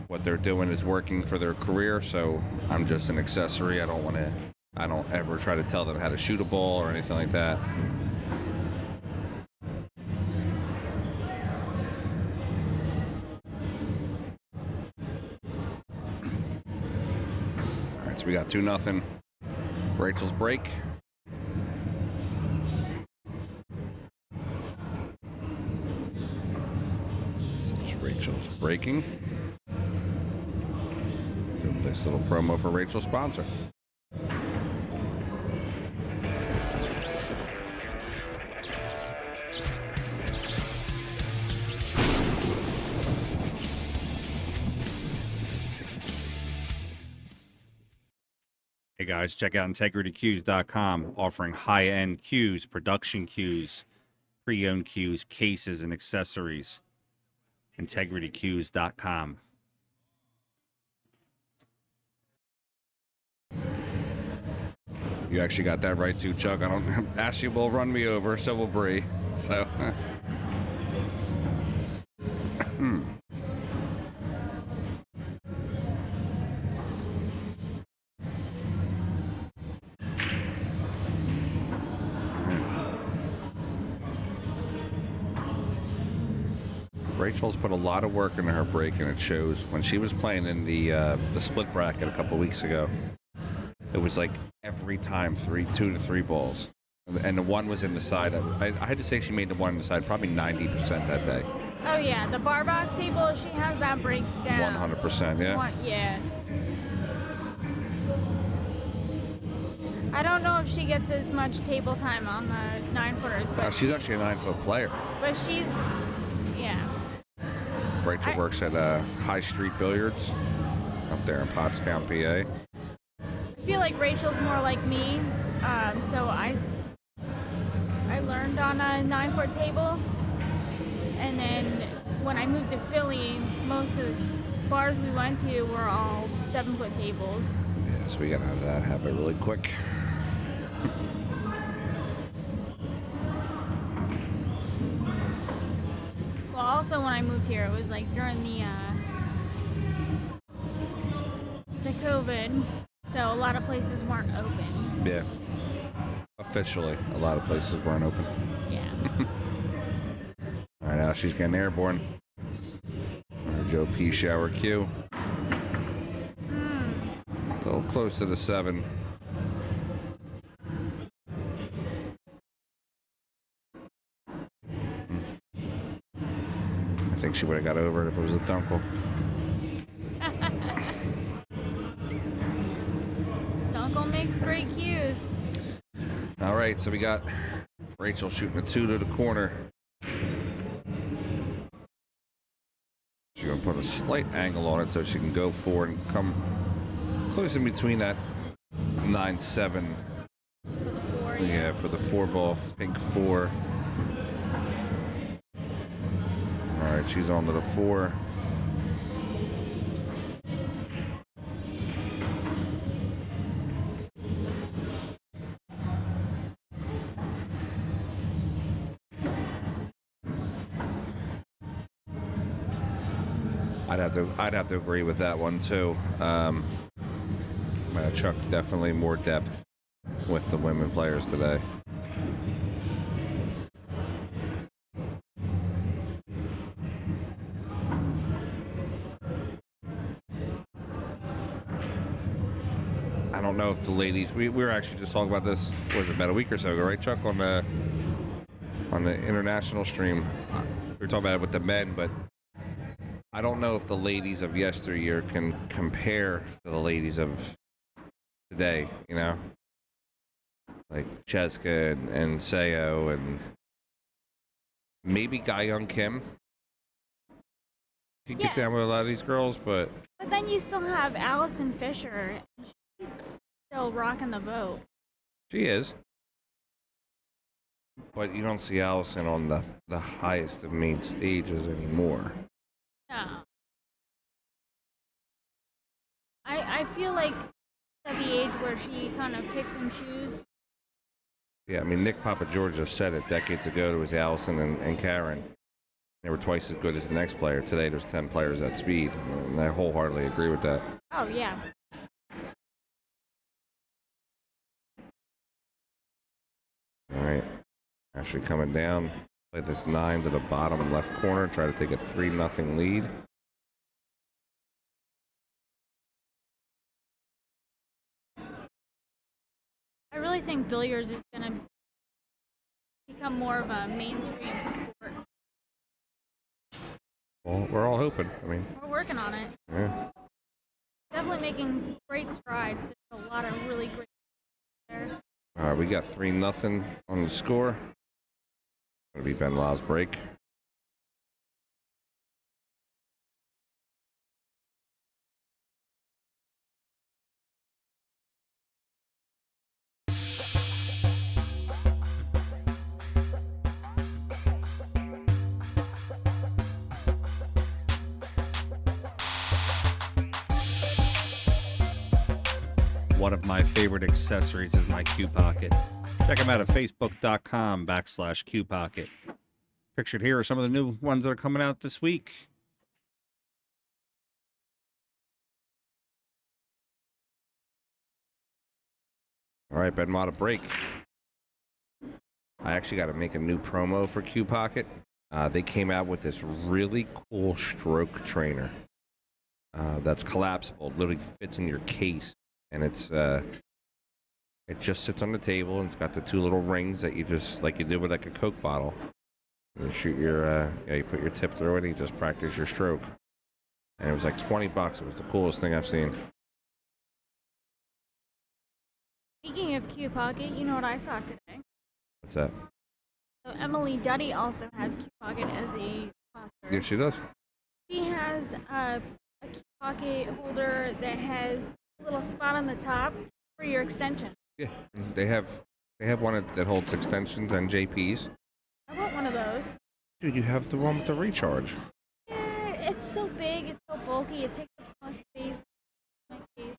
what they're doing is working for their career, so I'm just an accessory. I don't ever try to tell them how to shoot a ball or anything like that. All right, so we got 2-0. Rachel's break. Since Rachel's breaking. Do a nice little promo for Rachel's sponsor. Hey guys, check out integritycues.com, offering high-end cues, production cues, pre-owned cues, cases, and accessories. integritycues.com. You actually got that right too, Chuck. I don't. Ashley will run me over, so will Bree. So. Rachel's put a lot of work into her break, and it shows. When she was playing in the split bracket a couple weeks ago, it was like every time 2 to 3 balls, and the one was in the side. I had to say she made the one in the side probably 90% that day. Oh yeah, the bar box table, she has that breakdown. 100%, yeah. Yeah. I don't know if she gets as much table time on the 9-footers, but She's actually a 9-foot player. But she's, yeah. Rachel works at High Street Billiards up there in Pottstown, PA. I feel like Rachel's more like me, so I learned on a 9-foot table, and then when I moved to Philly, most of the bars we went to were all 7-foot tables. Yeah, so we got out of that habit really quick. Well, also when I moved here, it was like during the COVID, so a lot of places weren't open. Yeah. Officially, a lot of places weren't open. Yeah. All right, now she's getting airborne. Joe Pechauer cue. A little close to the 7. I think she would have got over it if it was a dunkel. Dunkel makes great cues. All right, so we got Rachel shooting a 2 to the corner. She's going to put a slight angle on it so she can go forward and come close in between that 9-7. For the 4, yeah, for the 4 ball, pink 4. All right, she's on to the 4. I'd have to agree with that one too. Chuck, definitely more depth with the women players today. I don't know if the ladies. We were actually just talking about this. Was it about a week or so ago, right, Chuck? On the international stream, we were talking about it with the men, but I don't know if the ladies of yesteryear can compare to the ladies of today, you know? Like Cheska and Seo and maybe Ga Young Kim. Could get down with a lot of these girls, but then you still have Allison Fisher. She's still rocking the boat. she is. But you don't see Allison on the highest of main stages anymore. No. I feel like at the age where she kind of picks and chooses. Yeah, I mean, Nick Papageorgia said it decades ago. There was Allison and Karen. They were twice as good as the next player. Today, there's 10 players at speed, and I wholeheartedly agree with that. Oh, yeah. All right. Ashley coming down. Play this 9 to the bottom left corner. Try to take a 3-0 lead. really think billiards is going to become more of a mainstream sport. Well, we're all hoping. I mean, We're working on it. yeah. Definitely making great strides. There's a lot of really great there. All right, we got 3-0 on the score. Gonna be Benoit's break. One of my favorite accessories is my Q Pocket. Check them out at facebook.com/Q Pocket. Pictured here are some of the new ones that are coming out this week. All right, Benoit, a break. I actually got to make a new promo for Q Pocket. They came out with this really cool stroke trainer that's collapsible. It literally fits in your case, and it just sits on the table, and it's got the 2 little rings that you just like you do with like a Coke bottle. You shoot your you put your tip through it, and you just practice your stroke. And it was like $20. It was the coolest thing I've seen. Speaking of Q Pocket, you know what I saw today? What's that? So Emily Duddy also has Q Pocket as a sponsor. Yeah, she does. She has a Q Pocket holder that has a little spot on the top for your extension. Yeah, they have one that holds extensions and JPs. I want one of those. Dude, you have the one with the recharge. Yeah, it's so big, it's so bulky, it takes up so much space. in my case.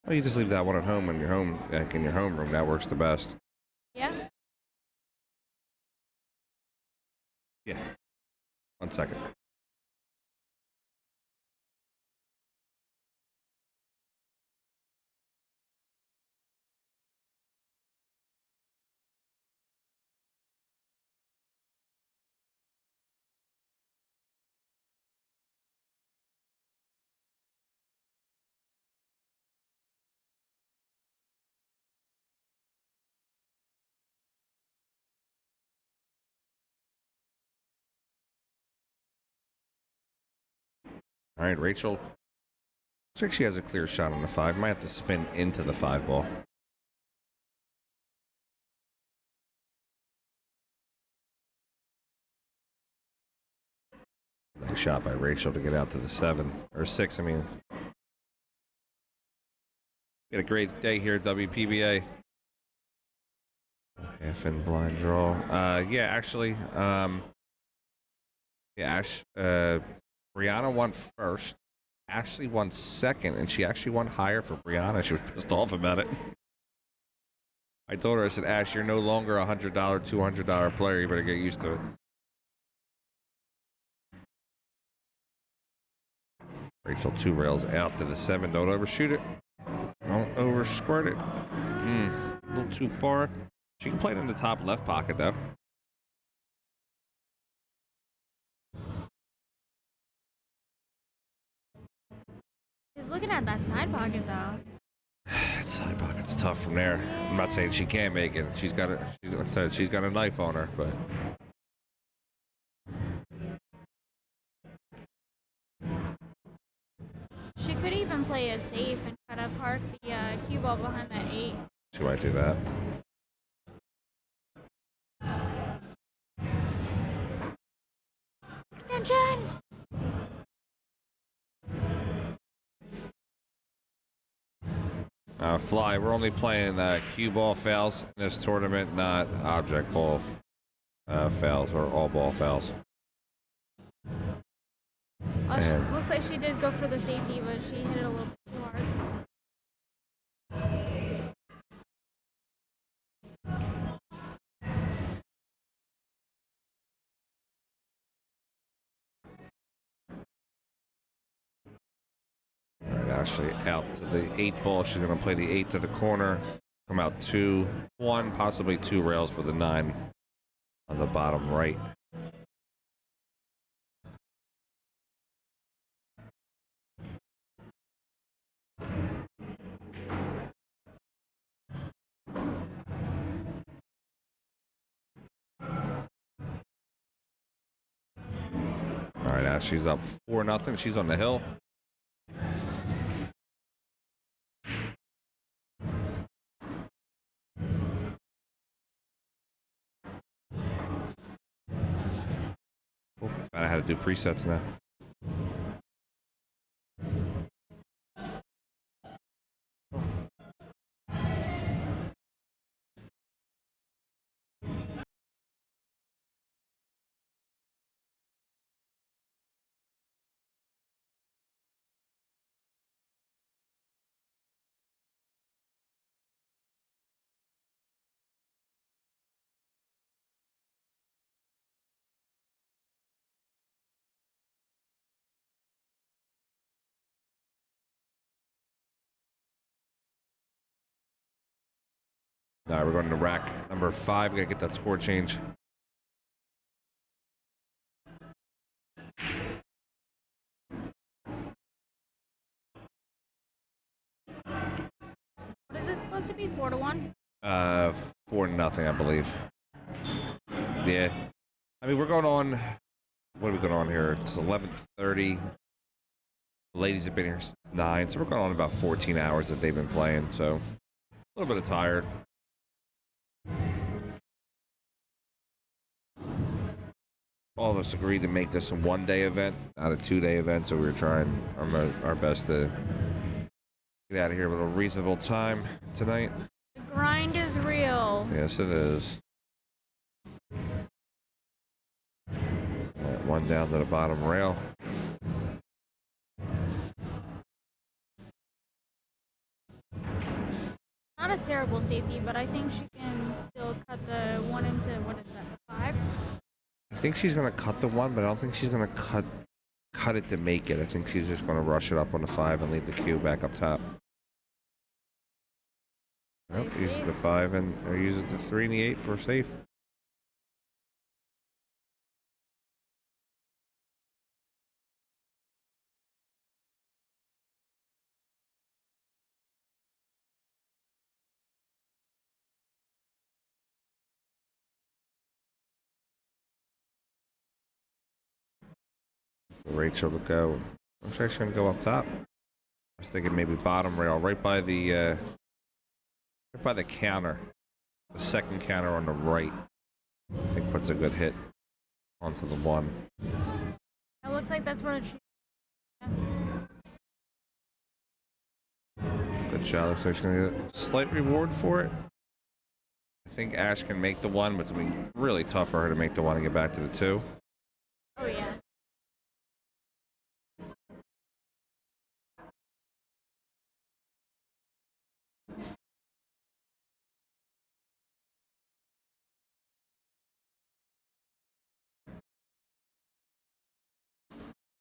Well, you just leave that one at home in your home, like in your homeroom. That works the best. Yeah. Yeah. 1 second. All right, Rachel. Looks like she has a clear shot on the 5. Might have to spin into the 5 ball. Nice shot by Rachel to get out to the 7 or 6. I mean, we had a great day here at WPBA. Half in blind draw. Yeah, actually, Brianna won first. Ashley won second, and she actually won higher for Brianna. She was pissed off about it. I told her, I said, Ash, you're no longer a $100, $200 player. You better get used to it. Rachel 2 rails out to the 7. Don't overshoot it. Don't oversquirt it. A little too far. She can play it in the top left pocket, though. He's looking at that side pocket though. That side pocket's tough from there. I'm not saying she can't make it. She's got a knife on her, but She could even play it safe and try to park the cue ball behind that 8. she might do that. Extension! Fly, we're only playing cue ball fouls in this tournament, not object ball fouls or all ball fouls. Oh, looks like she did go for the safety, but she hit it a little bit too hard. All right, Ashley out to the 8 ball. She's going to play the 8 to the corner. Come out 2, 1, possibly 2 rails for the 9 on the bottom right. right, now she's up 4-0. She's on the hill. Oh, I had to do presets now. All right, we're going to rack number 5. We gotta get that score change. What is it supposed to be? 4-1? 4-0, I believe. Yeah. I mean, we're going on. What are we going on here? It's 11:30. The ladies have been here since 9, so we're going on about 14 hours that they've been playing. So a little bit of tired. All of us agreed to make this a 1-day event, not a 2-day event, so we were trying our best to get out of here at a reasonable time tonight. The grind is real. Yes, it is. Right, one down to the bottom rail. Not a terrible safety, but I think she can still cut the 1 into, what is that, 5? I think she's going to cut the 1, but I don't think she's going to cut it to make it. I think she's just going to rush it up on the 5 and leave the cue back up top. Nope, uses the 5 or uses the 3 and the 8 for safe. Rachel to go. I'm sure she's going to go up top. I was thinking maybe bottom rail, right by the counter. The second counter on the right. I think puts a good hit onto the 1. It looks like that's where she... Yeah. Good shot. Looks like she's going to get a slight reward for it. I think Ash can make the 1, but it's going to be really tough for her to make the 1 and get back to the 2. Oh, yeah.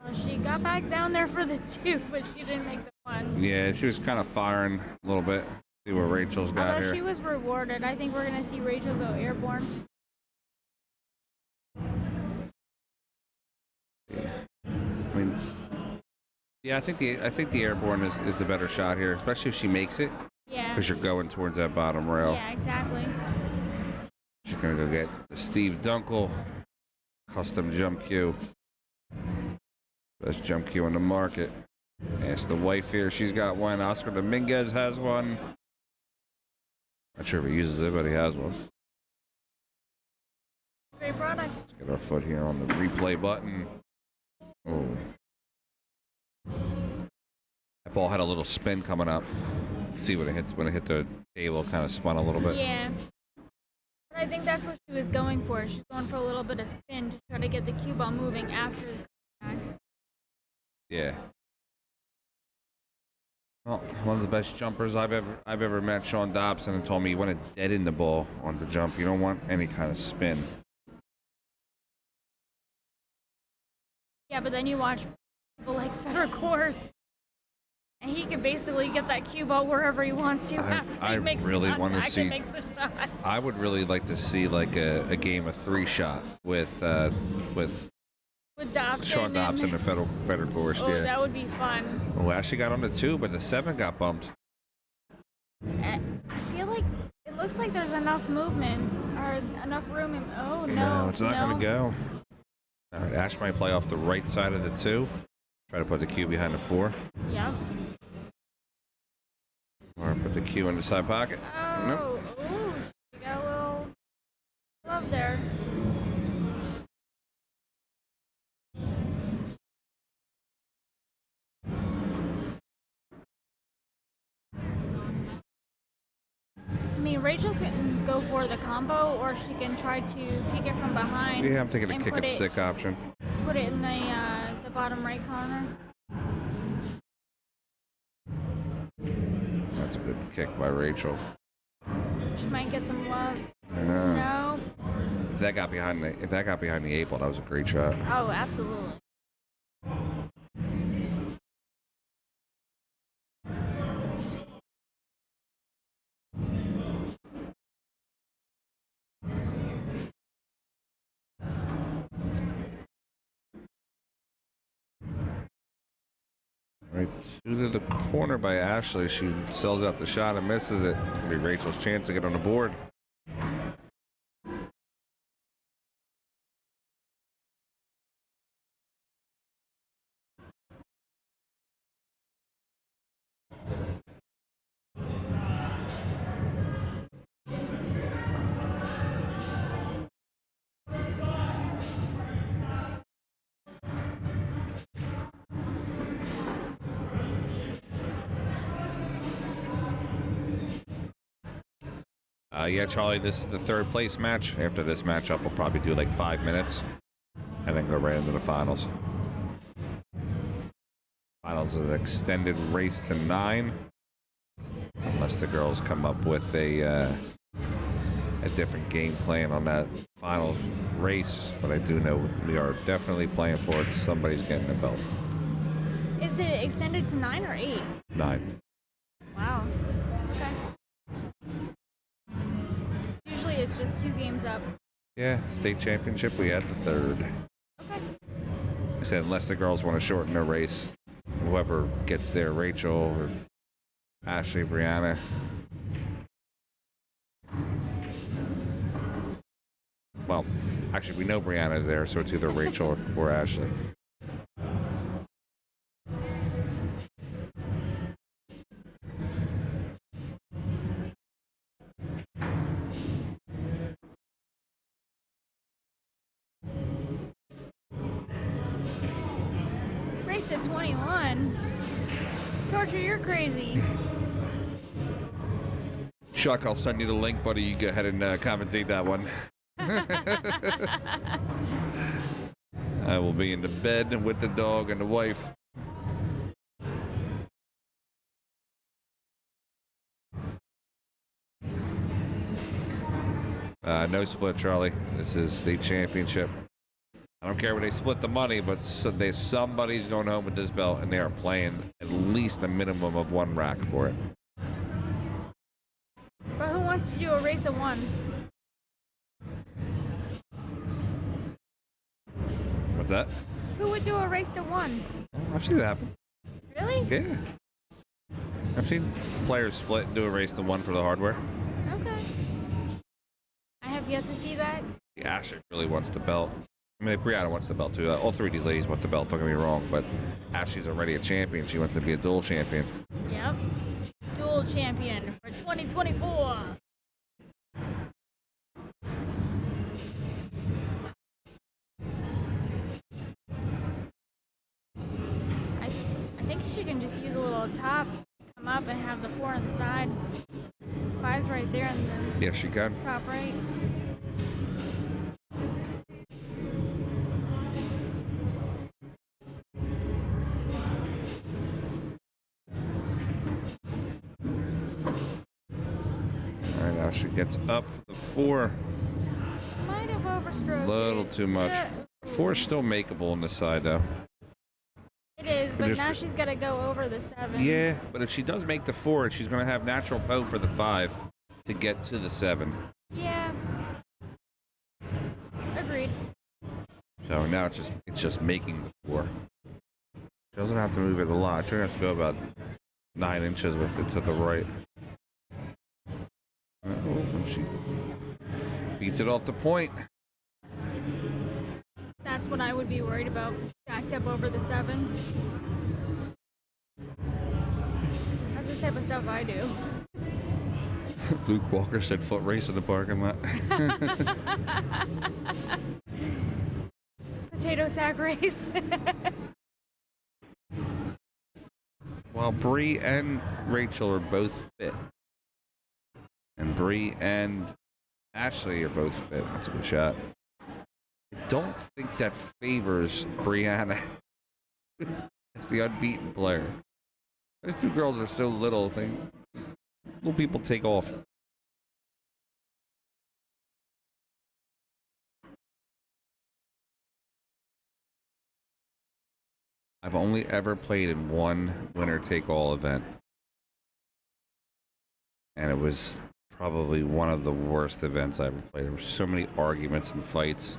Well, she got back down there for the 2, but she didn't make the 1. Yeah, she was kind of firing a little bit. See what Rachel's got Although here. she was rewarded, I think we're going to see Rachel go airborne. Yeah. I mean, yeah, I think the airborne is the better shot here, especially if she makes it. Yeah. Because you're going towards that bottom rail. Yeah, exactly. She's going to go get the Steve Dunkel custom jump cue. Best jump cue on the market. Ask the wife here. She's got one. Oscar Dominguez has one. Not sure if he uses it, but he has one. Great product. Let's get our foot here on the replay button. Oh. That ball had a little spin coming up. See when it hits. When it hit the table, it kind of spun a little bit. Yeah. But I think that's what she was going for. She's going for a little bit of spin to try to get the cue ball moving after the contact. Yeah. Well, one of the best jumpers I've ever met, Sean Dobson, and told me you want to dead in the ball on the jump. You don't want any kind of spin. Yeah, but then you watch people like Federer Korst, and he can basically get that cue ball wherever he wants to after he makes really contact want to see. and makes the shot. I would really like to see like a game of 3-shot with Dobson Sean Dobson and Federer Korst. Oh, yeah. that would be fun. Well, Ashley got on the 2, but the 7 got bumped. I feel like it looks like there's enough movement or enough room. Oh no! No, it's not going to go. All right, Ash might play off the right side of the 2. Try to put the cue behind the 4. Yep. Or put the cue in the side pocket. Oh, Nope. ooh, she got a little love there. I mean, Rachel can go for the combo, or she can try to kick it from behind. Yeah, I'm thinking the and kick put and it- stick option. Put it in the bottom right corner. That's a good kick by Rachel. She might get some love. Yeah. No. If that got behind the 8 ball, that was a great shot. Oh, absolutely. Right to the corner by Ashley. She sells out the shot and misses it. It'll be Rachel's chance to get on the board. Yeah, Charlie, this is the 3rd place match. After this matchup, we'll probably do like 5 minutes and then go right into the finals. Finals is an extended race to 9. Unless the girls come up with a different game plan on that finals race. But I do know we are definitely playing for it. Somebody's getting the belt. Is it extended to 9 or 8? 9. Wow. Okay. Usually it's just 2 games up. Yeah, state championship, we had the 3rd. Okay. I said unless the girls want to shorten their race, whoever gets there, Rachel or Ashley, Brianna. Well, actually, we know Brianna's there, so it's either Rachel or Ashley. Race to 21. Torture, you're crazy. Chuck, I'll send you the link, buddy. You go ahead and commentate that one. I will be in the bed with the dog and the wife. No split, Charlie. This is state championship. I don't care where they split the money, but somebody's going home with this belt, and they are playing at least a minimum of 1 rack for it. But who wants to do a race of 1? What's that? Who would do a race to 1? I've seen it happen. Really? Yeah. I've seen players split and do a race to 1 for the hardware. Okay. I have yet to see that. Yeah, Ashley really wants the belt. I mean, Brianna wants the belt too. All 3 of these ladies want the belt, don't get me wrong, but Ashley's already a champion. She wants to be a dual champion. Yep. Dual champion for 2024. I think she can just use a little top, come up and have the 4 on the side. 5's right there and then Yes, she can. top right. All right, now she gets up for the 4. Might have overstroked A little it. too much. 4 is still makeable on this side, though. It is, but Just- now she's got to go over the 7. Yeah, but if she does make the 4, she's going to have natural po for the 5 to get to the 7. Yeah. Agreed. So now it's just making the 4. She doesn't have to move it a lot. She has to go about 9 inches with it to the right. Oh, she beats it off the point. That's what I would be worried about. Jacked up over the 7. That's the type of stuff I do. Luke Walker said foot race in the parking lot. Potato sack race. While Bree and Rachel are both fit, and Bree and Ashley are both fit. That's a good shot. I don't think that favors Brianna as the unbeaten player. Those two girls are so little. Little people take off. I've only ever played in one winner-take-all event. And it was probably one of the worst events I ever played. There were so many arguments and fights.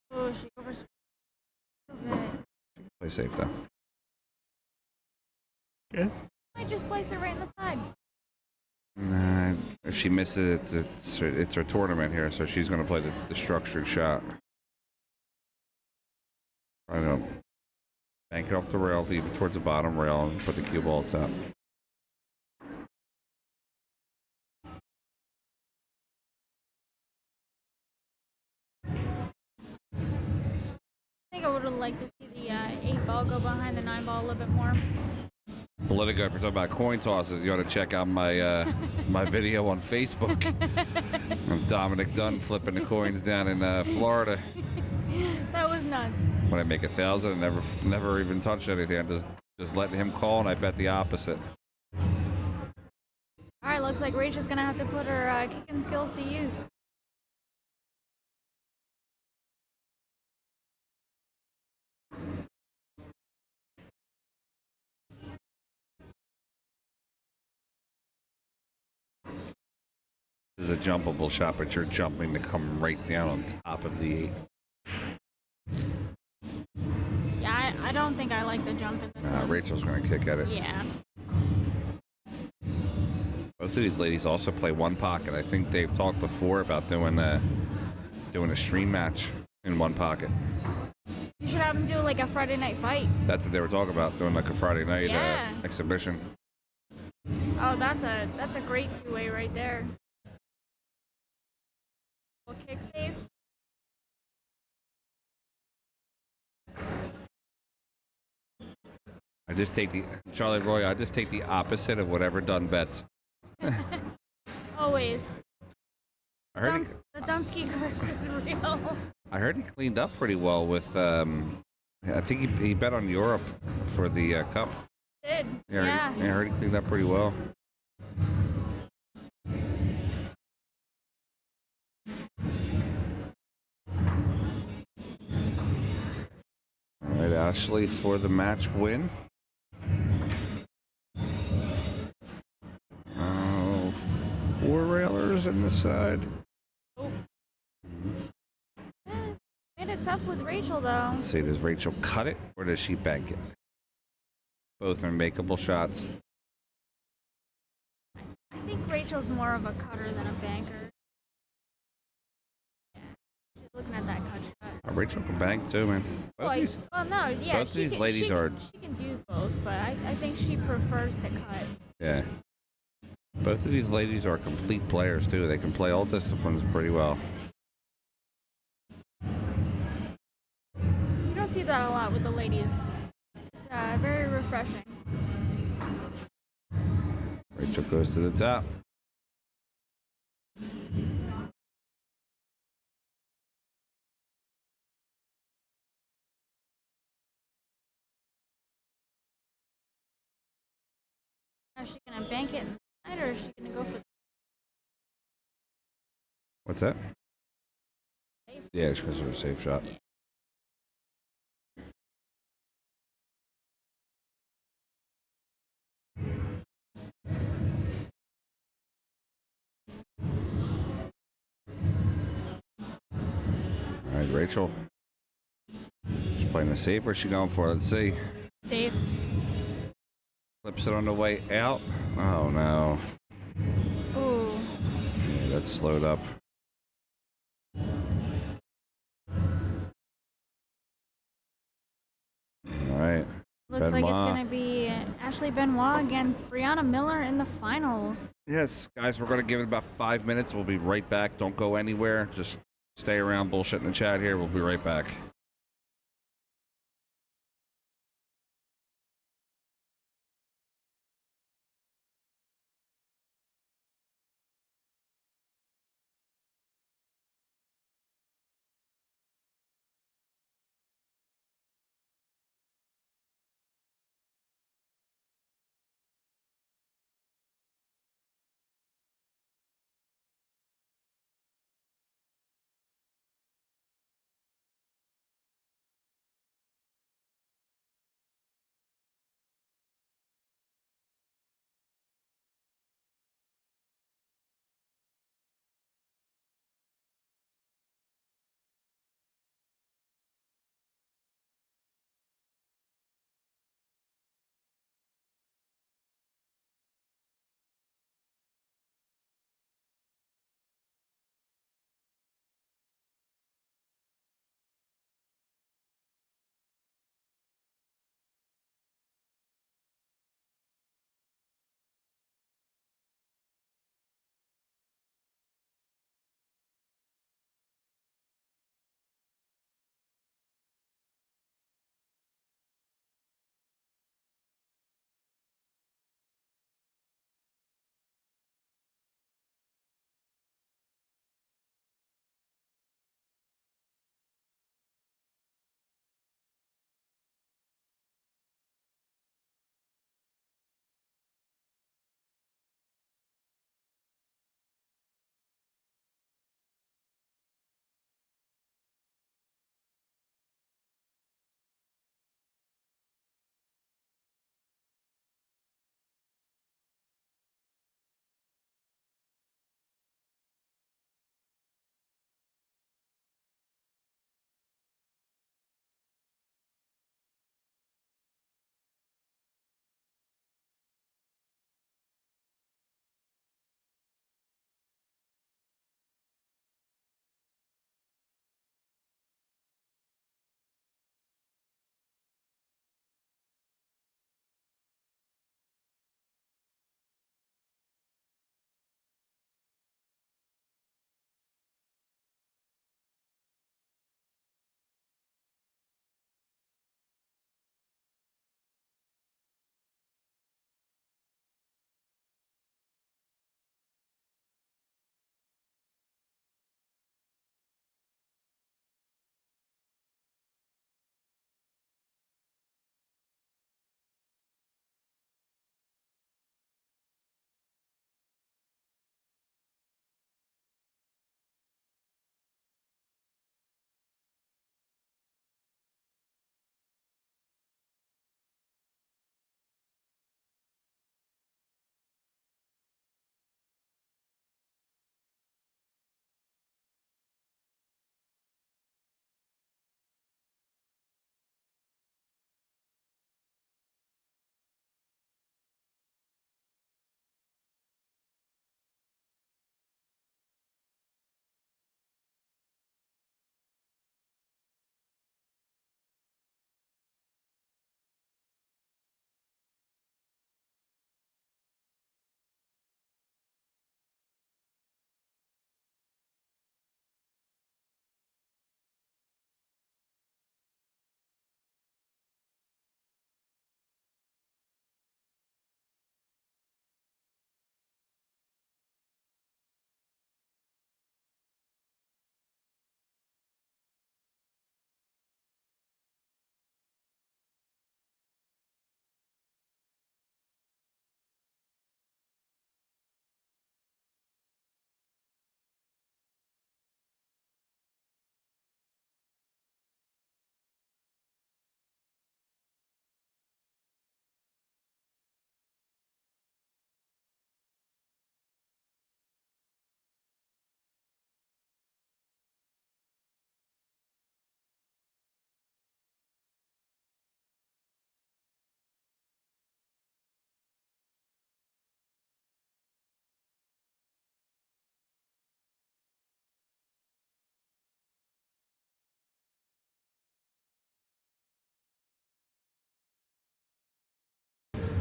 Oh, she overs. Okay. Play safe, though. Good. Might just slice it right in the side. Nah, if she misses it, it's her tournament here, so she's going to play the structured shot. I know. Bank it off the rail, leave it towards the bottom rail, and put the cue ball at top. I think I would have liked to see the 8 ball go behind the 9 ball a little bit more. Politico, if you're talking about coin tosses, you ought to check out my my video on Facebook of Dominic Dunn flipping the coins down in Florida. That was nuts. When I make 1,000 and never even touch anything, I just letting him call, and I bet the opposite. All right, looks like Rachel's gonna have to put her kicking skills to use. This is a jumpable shot, but you're jumping to come right down on top of the 8. Yeah, I don't think I like the jump in this one. Rachel's going to kick at it. Yeah. Both of these ladies also play one pocket. I think they've talked before about doing a stream match in one pocket. You should have them do like a Friday night fight. That's what they were talking about, doing like a Friday night exhibition. Oh, that's a great 2-way right there. Kick save. I just take Charlie Roy. I just take the opposite of whatever Dunn bets. Always. I heard The Dunsky curse is real. I heard he cleaned up pretty well with. I think he bet on Europe for the cup. Did. Yeah. I heard he cleaned up pretty well. All right, Ashley for the match win. Oh, 4 railers in the side. Oh. Made it tough with Rachel, though. Let's see, does Rachel cut it or does she bank it? Both are makeable shots. I think Rachel's more of a cutter than a banker. Yeah. She's looking at that cut shot. Rachel can bank too, man. Both Both of these ladies are. She can do both, but I think she prefers to cut. Yeah. Both of these ladies are complete players too. They can play all disciplines pretty well. You don't see that a lot with the ladies. It's very refreshing. Rachel goes to the top. Is she gonna bank it inside, or is she gonna go for? What's that? Safe? Yeah, she goes for a safe shot. Yeah. All right, Rachel. She's playing the safe. Where's she going for? Let's see. Safe. Flips it on the way out. Oh no. Ooh. Yeah, that's slowed up. Looks like it's Benoit. going to be Ashley Benoit against Brianna Miller in the finals. Yes, guys, we're going to give it about 5 minutes. We'll be right back. Don't go anywhere. Just stay around, bullshit in the chat here. We'll be right back.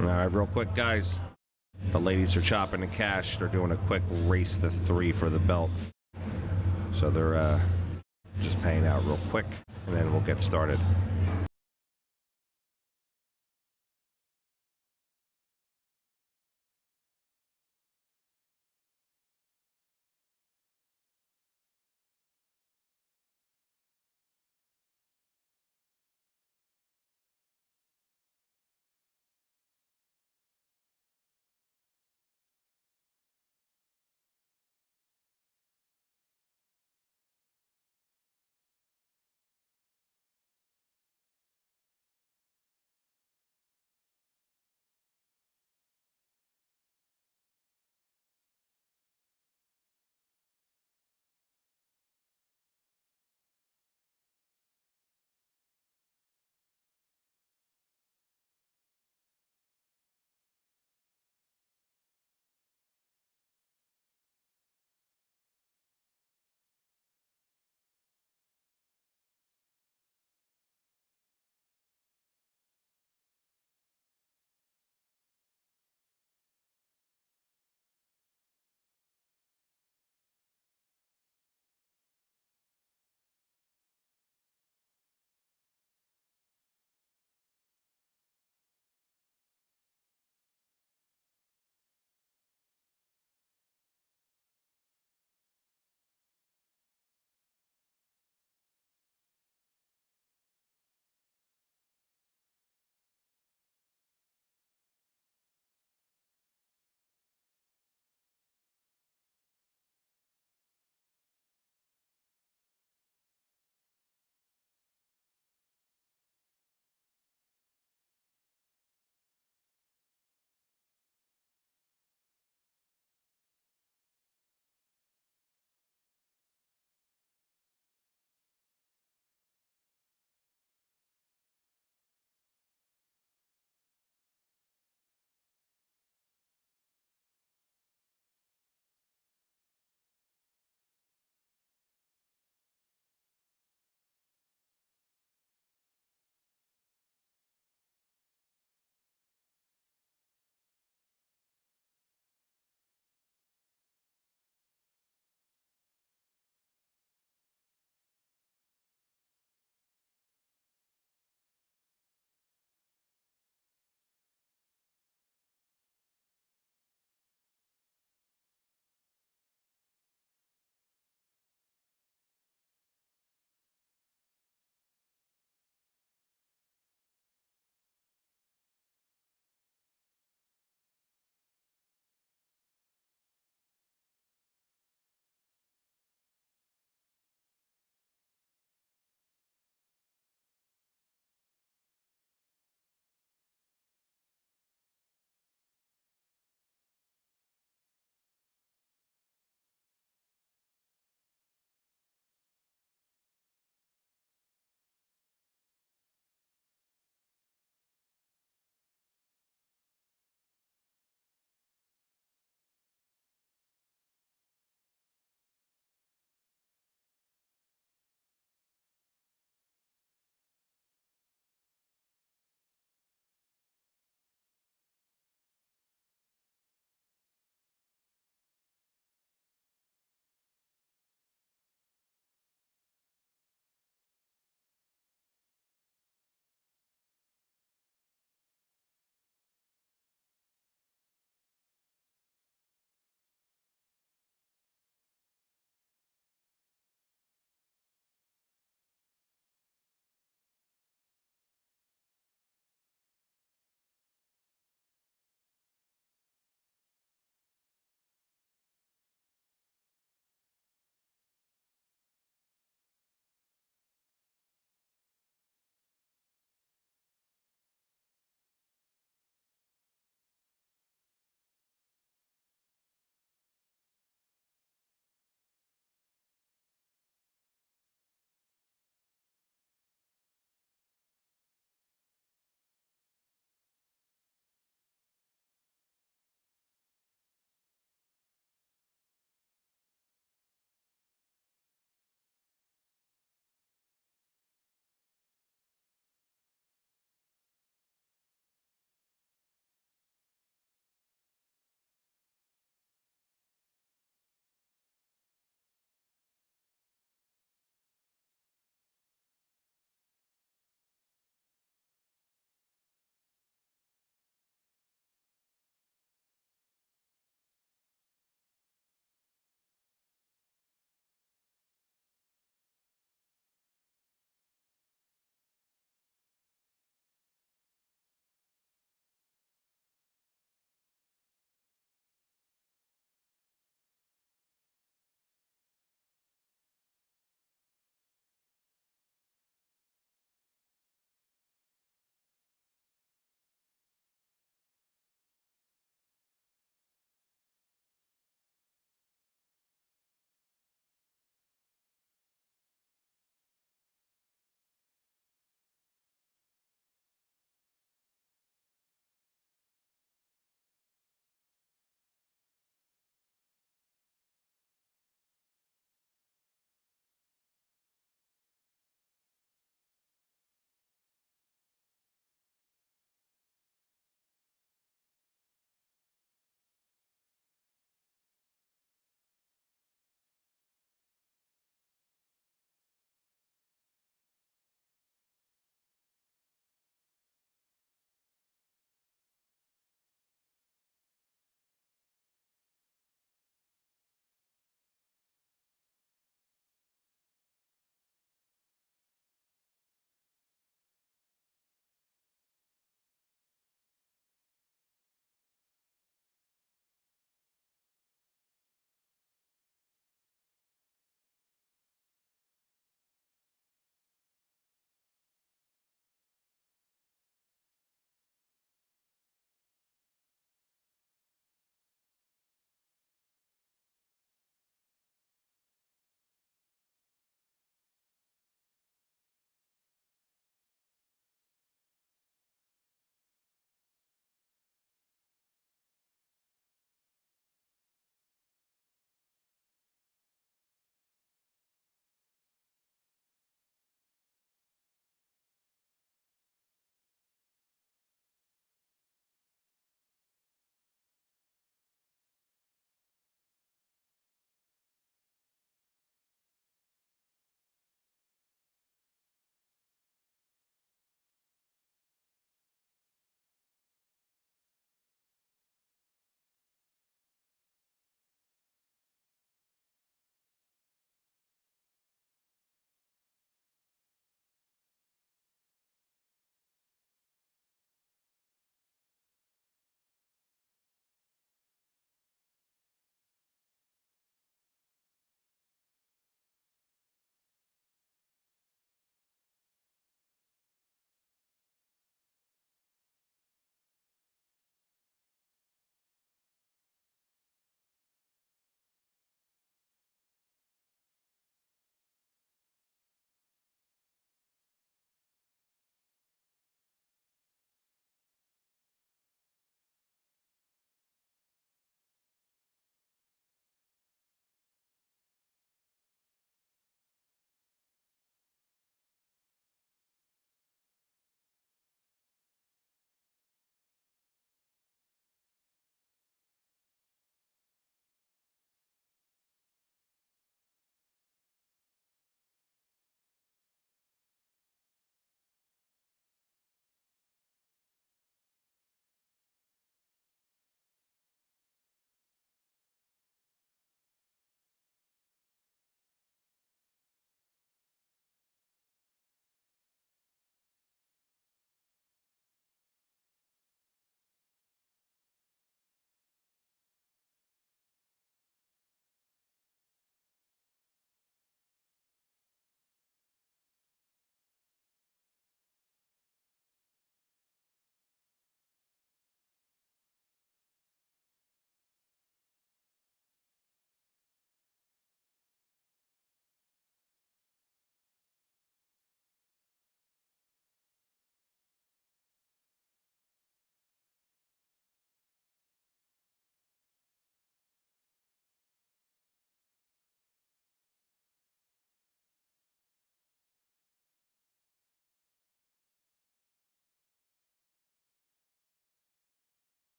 All right, real quick, guys. The ladies are chopping the cash. They're doing a quick race to 3 for the belt. So they're just paying out real quick, and then we'll get started.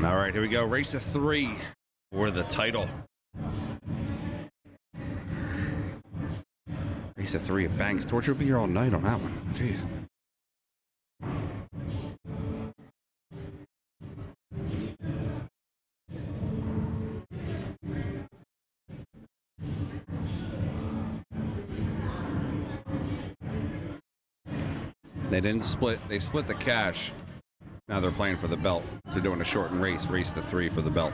All right, here we go. Race to 3 for the title. Race to 3 at Banks. Torture will be here all night on that one. Jeez. They didn't split. They split the cash. Now they're playing for the belt. They're doing a shortened race. Race to 3 for the belt.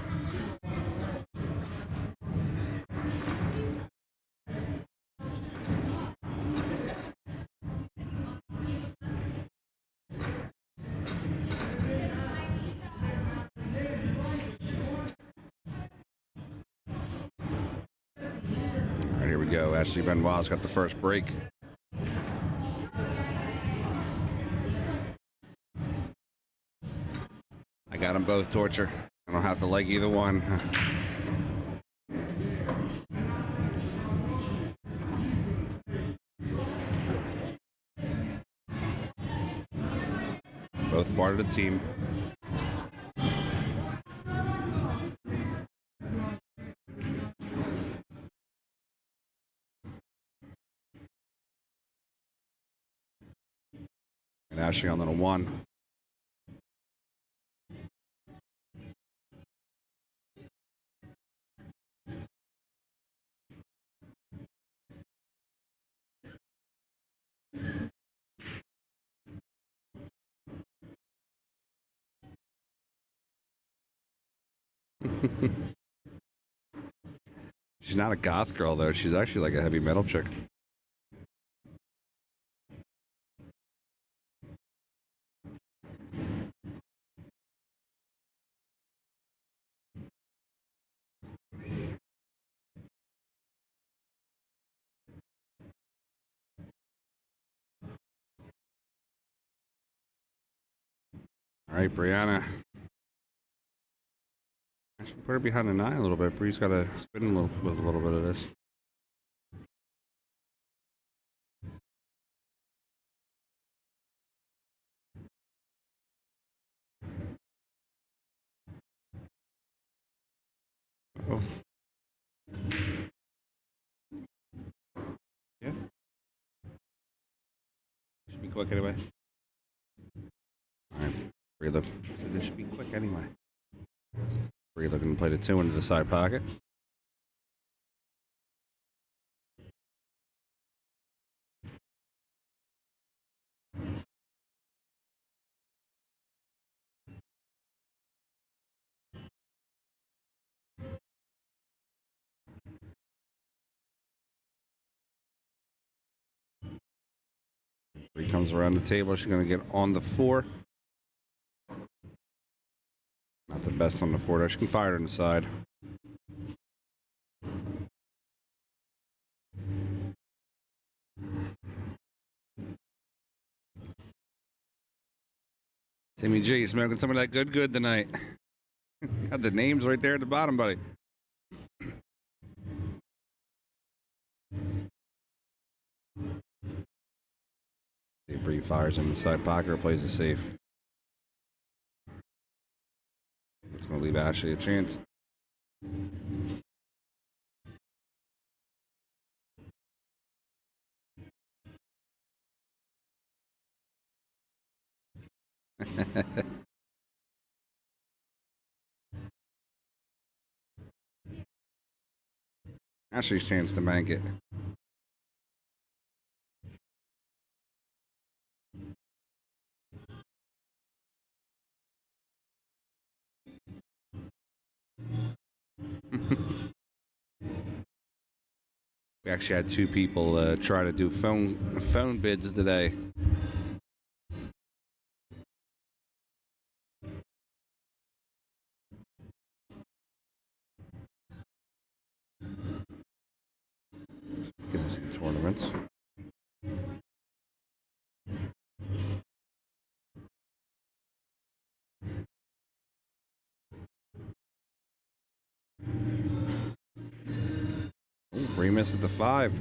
All right, here we go. Ashley Benoit's got the first break. I got them both, Torture. I don't have to like either one. Both part of the team. And Ashley on the 1. She's not a goth girl, though. She's actually like a heavy metal chick. All right, Brianna. I should put her behind the 9 a little bit. Bree's got to spin a little bit of this. Oh. Yeah. Should be quick anyway. All right. Bree look. So this should be quick anyway. Bree looking to play the 2 into the side pocket. Bree comes around the table. She's going to get on the 4. Not the best on the 4, though. She can fire it on the side. Timmy G, you smoking some of that good tonight. Got the names right there at the bottom, buddy. Bree fires in the side pocket or plays it safe. It's going to leave Ashley a chance. Ashley's chance to bank it. We actually had 2 people try to do phone bids today. Get us some tournaments. Ooh, Bree misses the 5.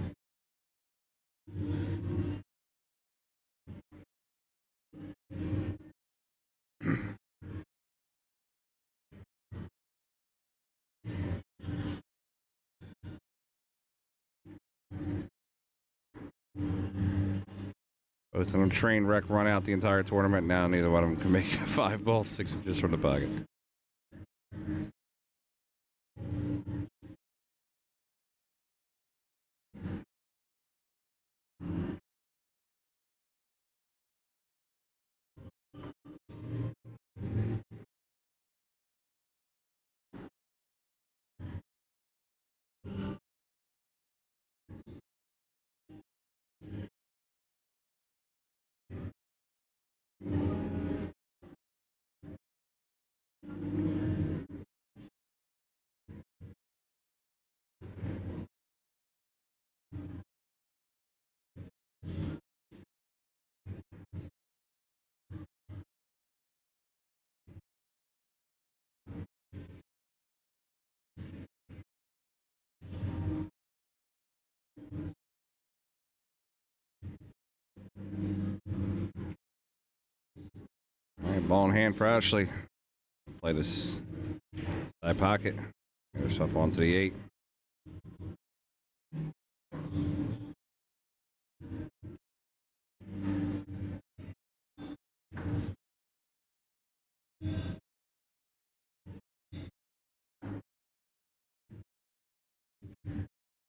Both of them train wreck run out the entire tournament. Now neither one of them can make 5 bolts 6 inches from the pocket. All right, ball in hand for Ashley. Play this side pocket. Get herself onto the 8.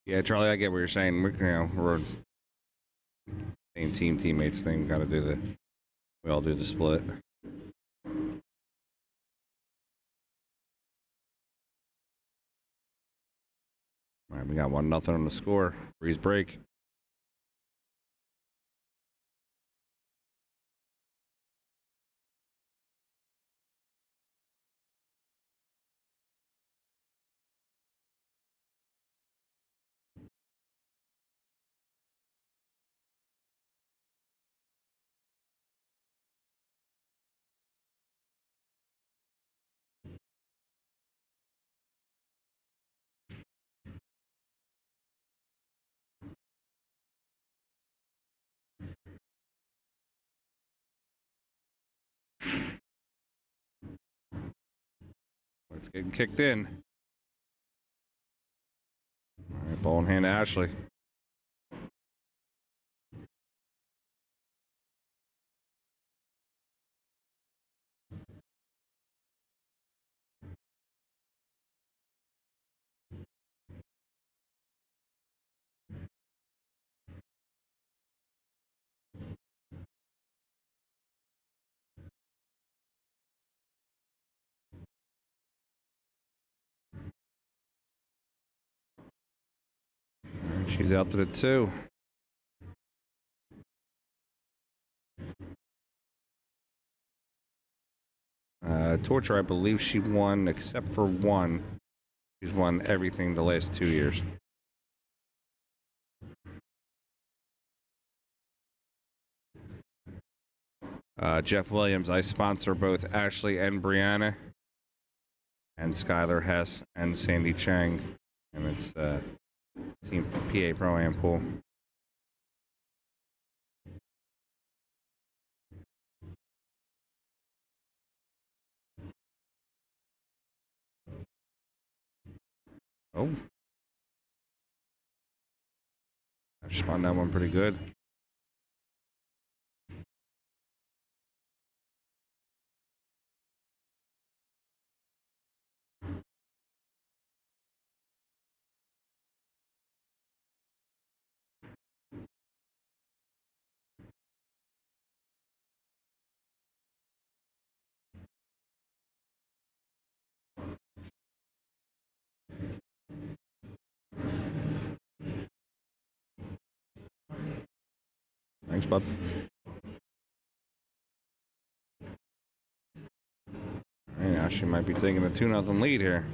Yeah, Charlie, I get what you're saying. We're same teammates thing. Got to do the. We all do the split. All right, we got 1-0 on the score. Breeze break. It's getting kicked in. All right, ball in hand to Ashley. She's out to the 2. Torture, I believe she won, except for one. She's won everything the last 2 years. Jeff Williams, I sponsor both Ashley and Brianna, and Skylar Hess and Sandy Chang, and it's Team PA Pro-Am Pool. Oh. I spun that one pretty good. Thanks, bud. Hey, now she might be taking a 2-0 lead here.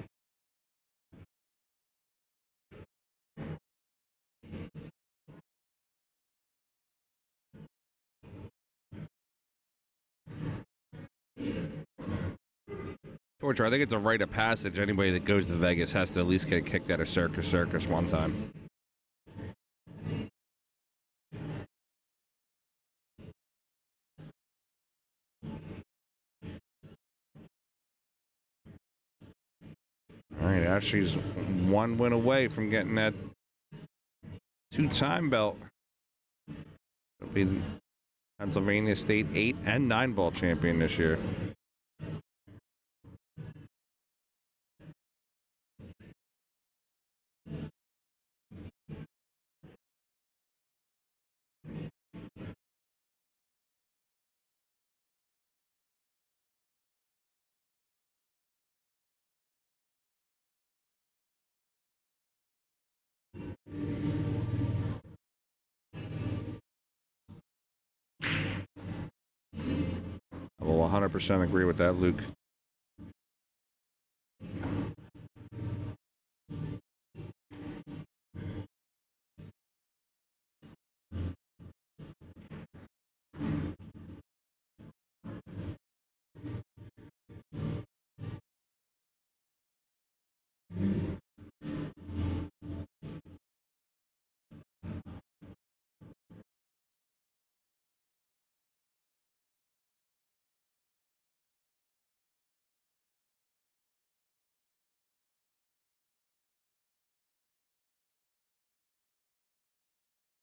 Torture, I think it's a rite of passage. Anybody that goes to Vegas has to at least get kicked out of Circus one time. All right, Ashley's 1 win away from getting that 2-time belt. It'll be Pennsylvania State 8 and 9 ball champion this year. I will 100% agree with that, Luke.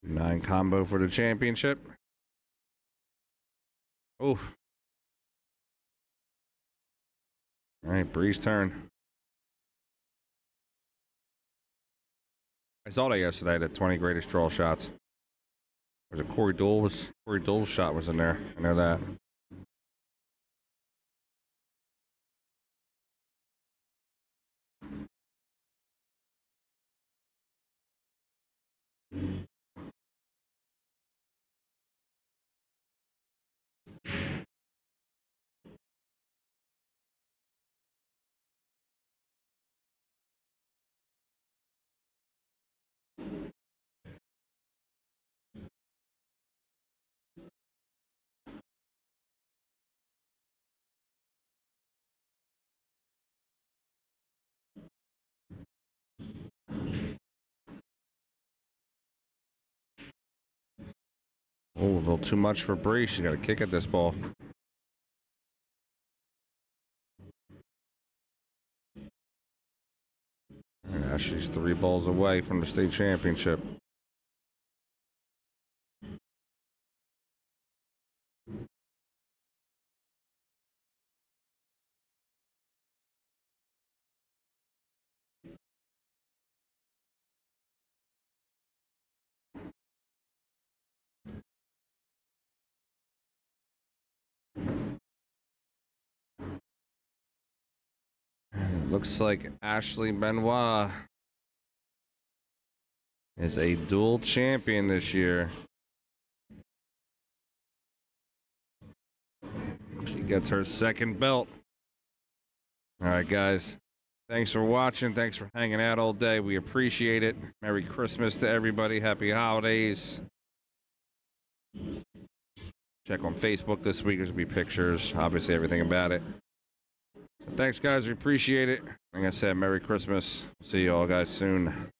Nine combo for the championship. Oh. All right, Bree's turn. I saw that yesterday, the 20 greatest draw shots. Was it Corey Deuel's shot was in there. I know that. Oh, a little too much for Bree. She got a kick at this ball. And now she's 3 balls away from the state championship. Looks like Ashley Benoit is a dual champion this year. She gets her second belt. All right, guys. Thanks for watching. Thanks for hanging out all day. We appreciate it. Merry Christmas to everybody. Happy holidays. Check on Facebook this week. There's going to be pictures, obviously everything about it. So thanks, guys. We appreciate it. Like I said, Merry Christmas. See you all guys soon.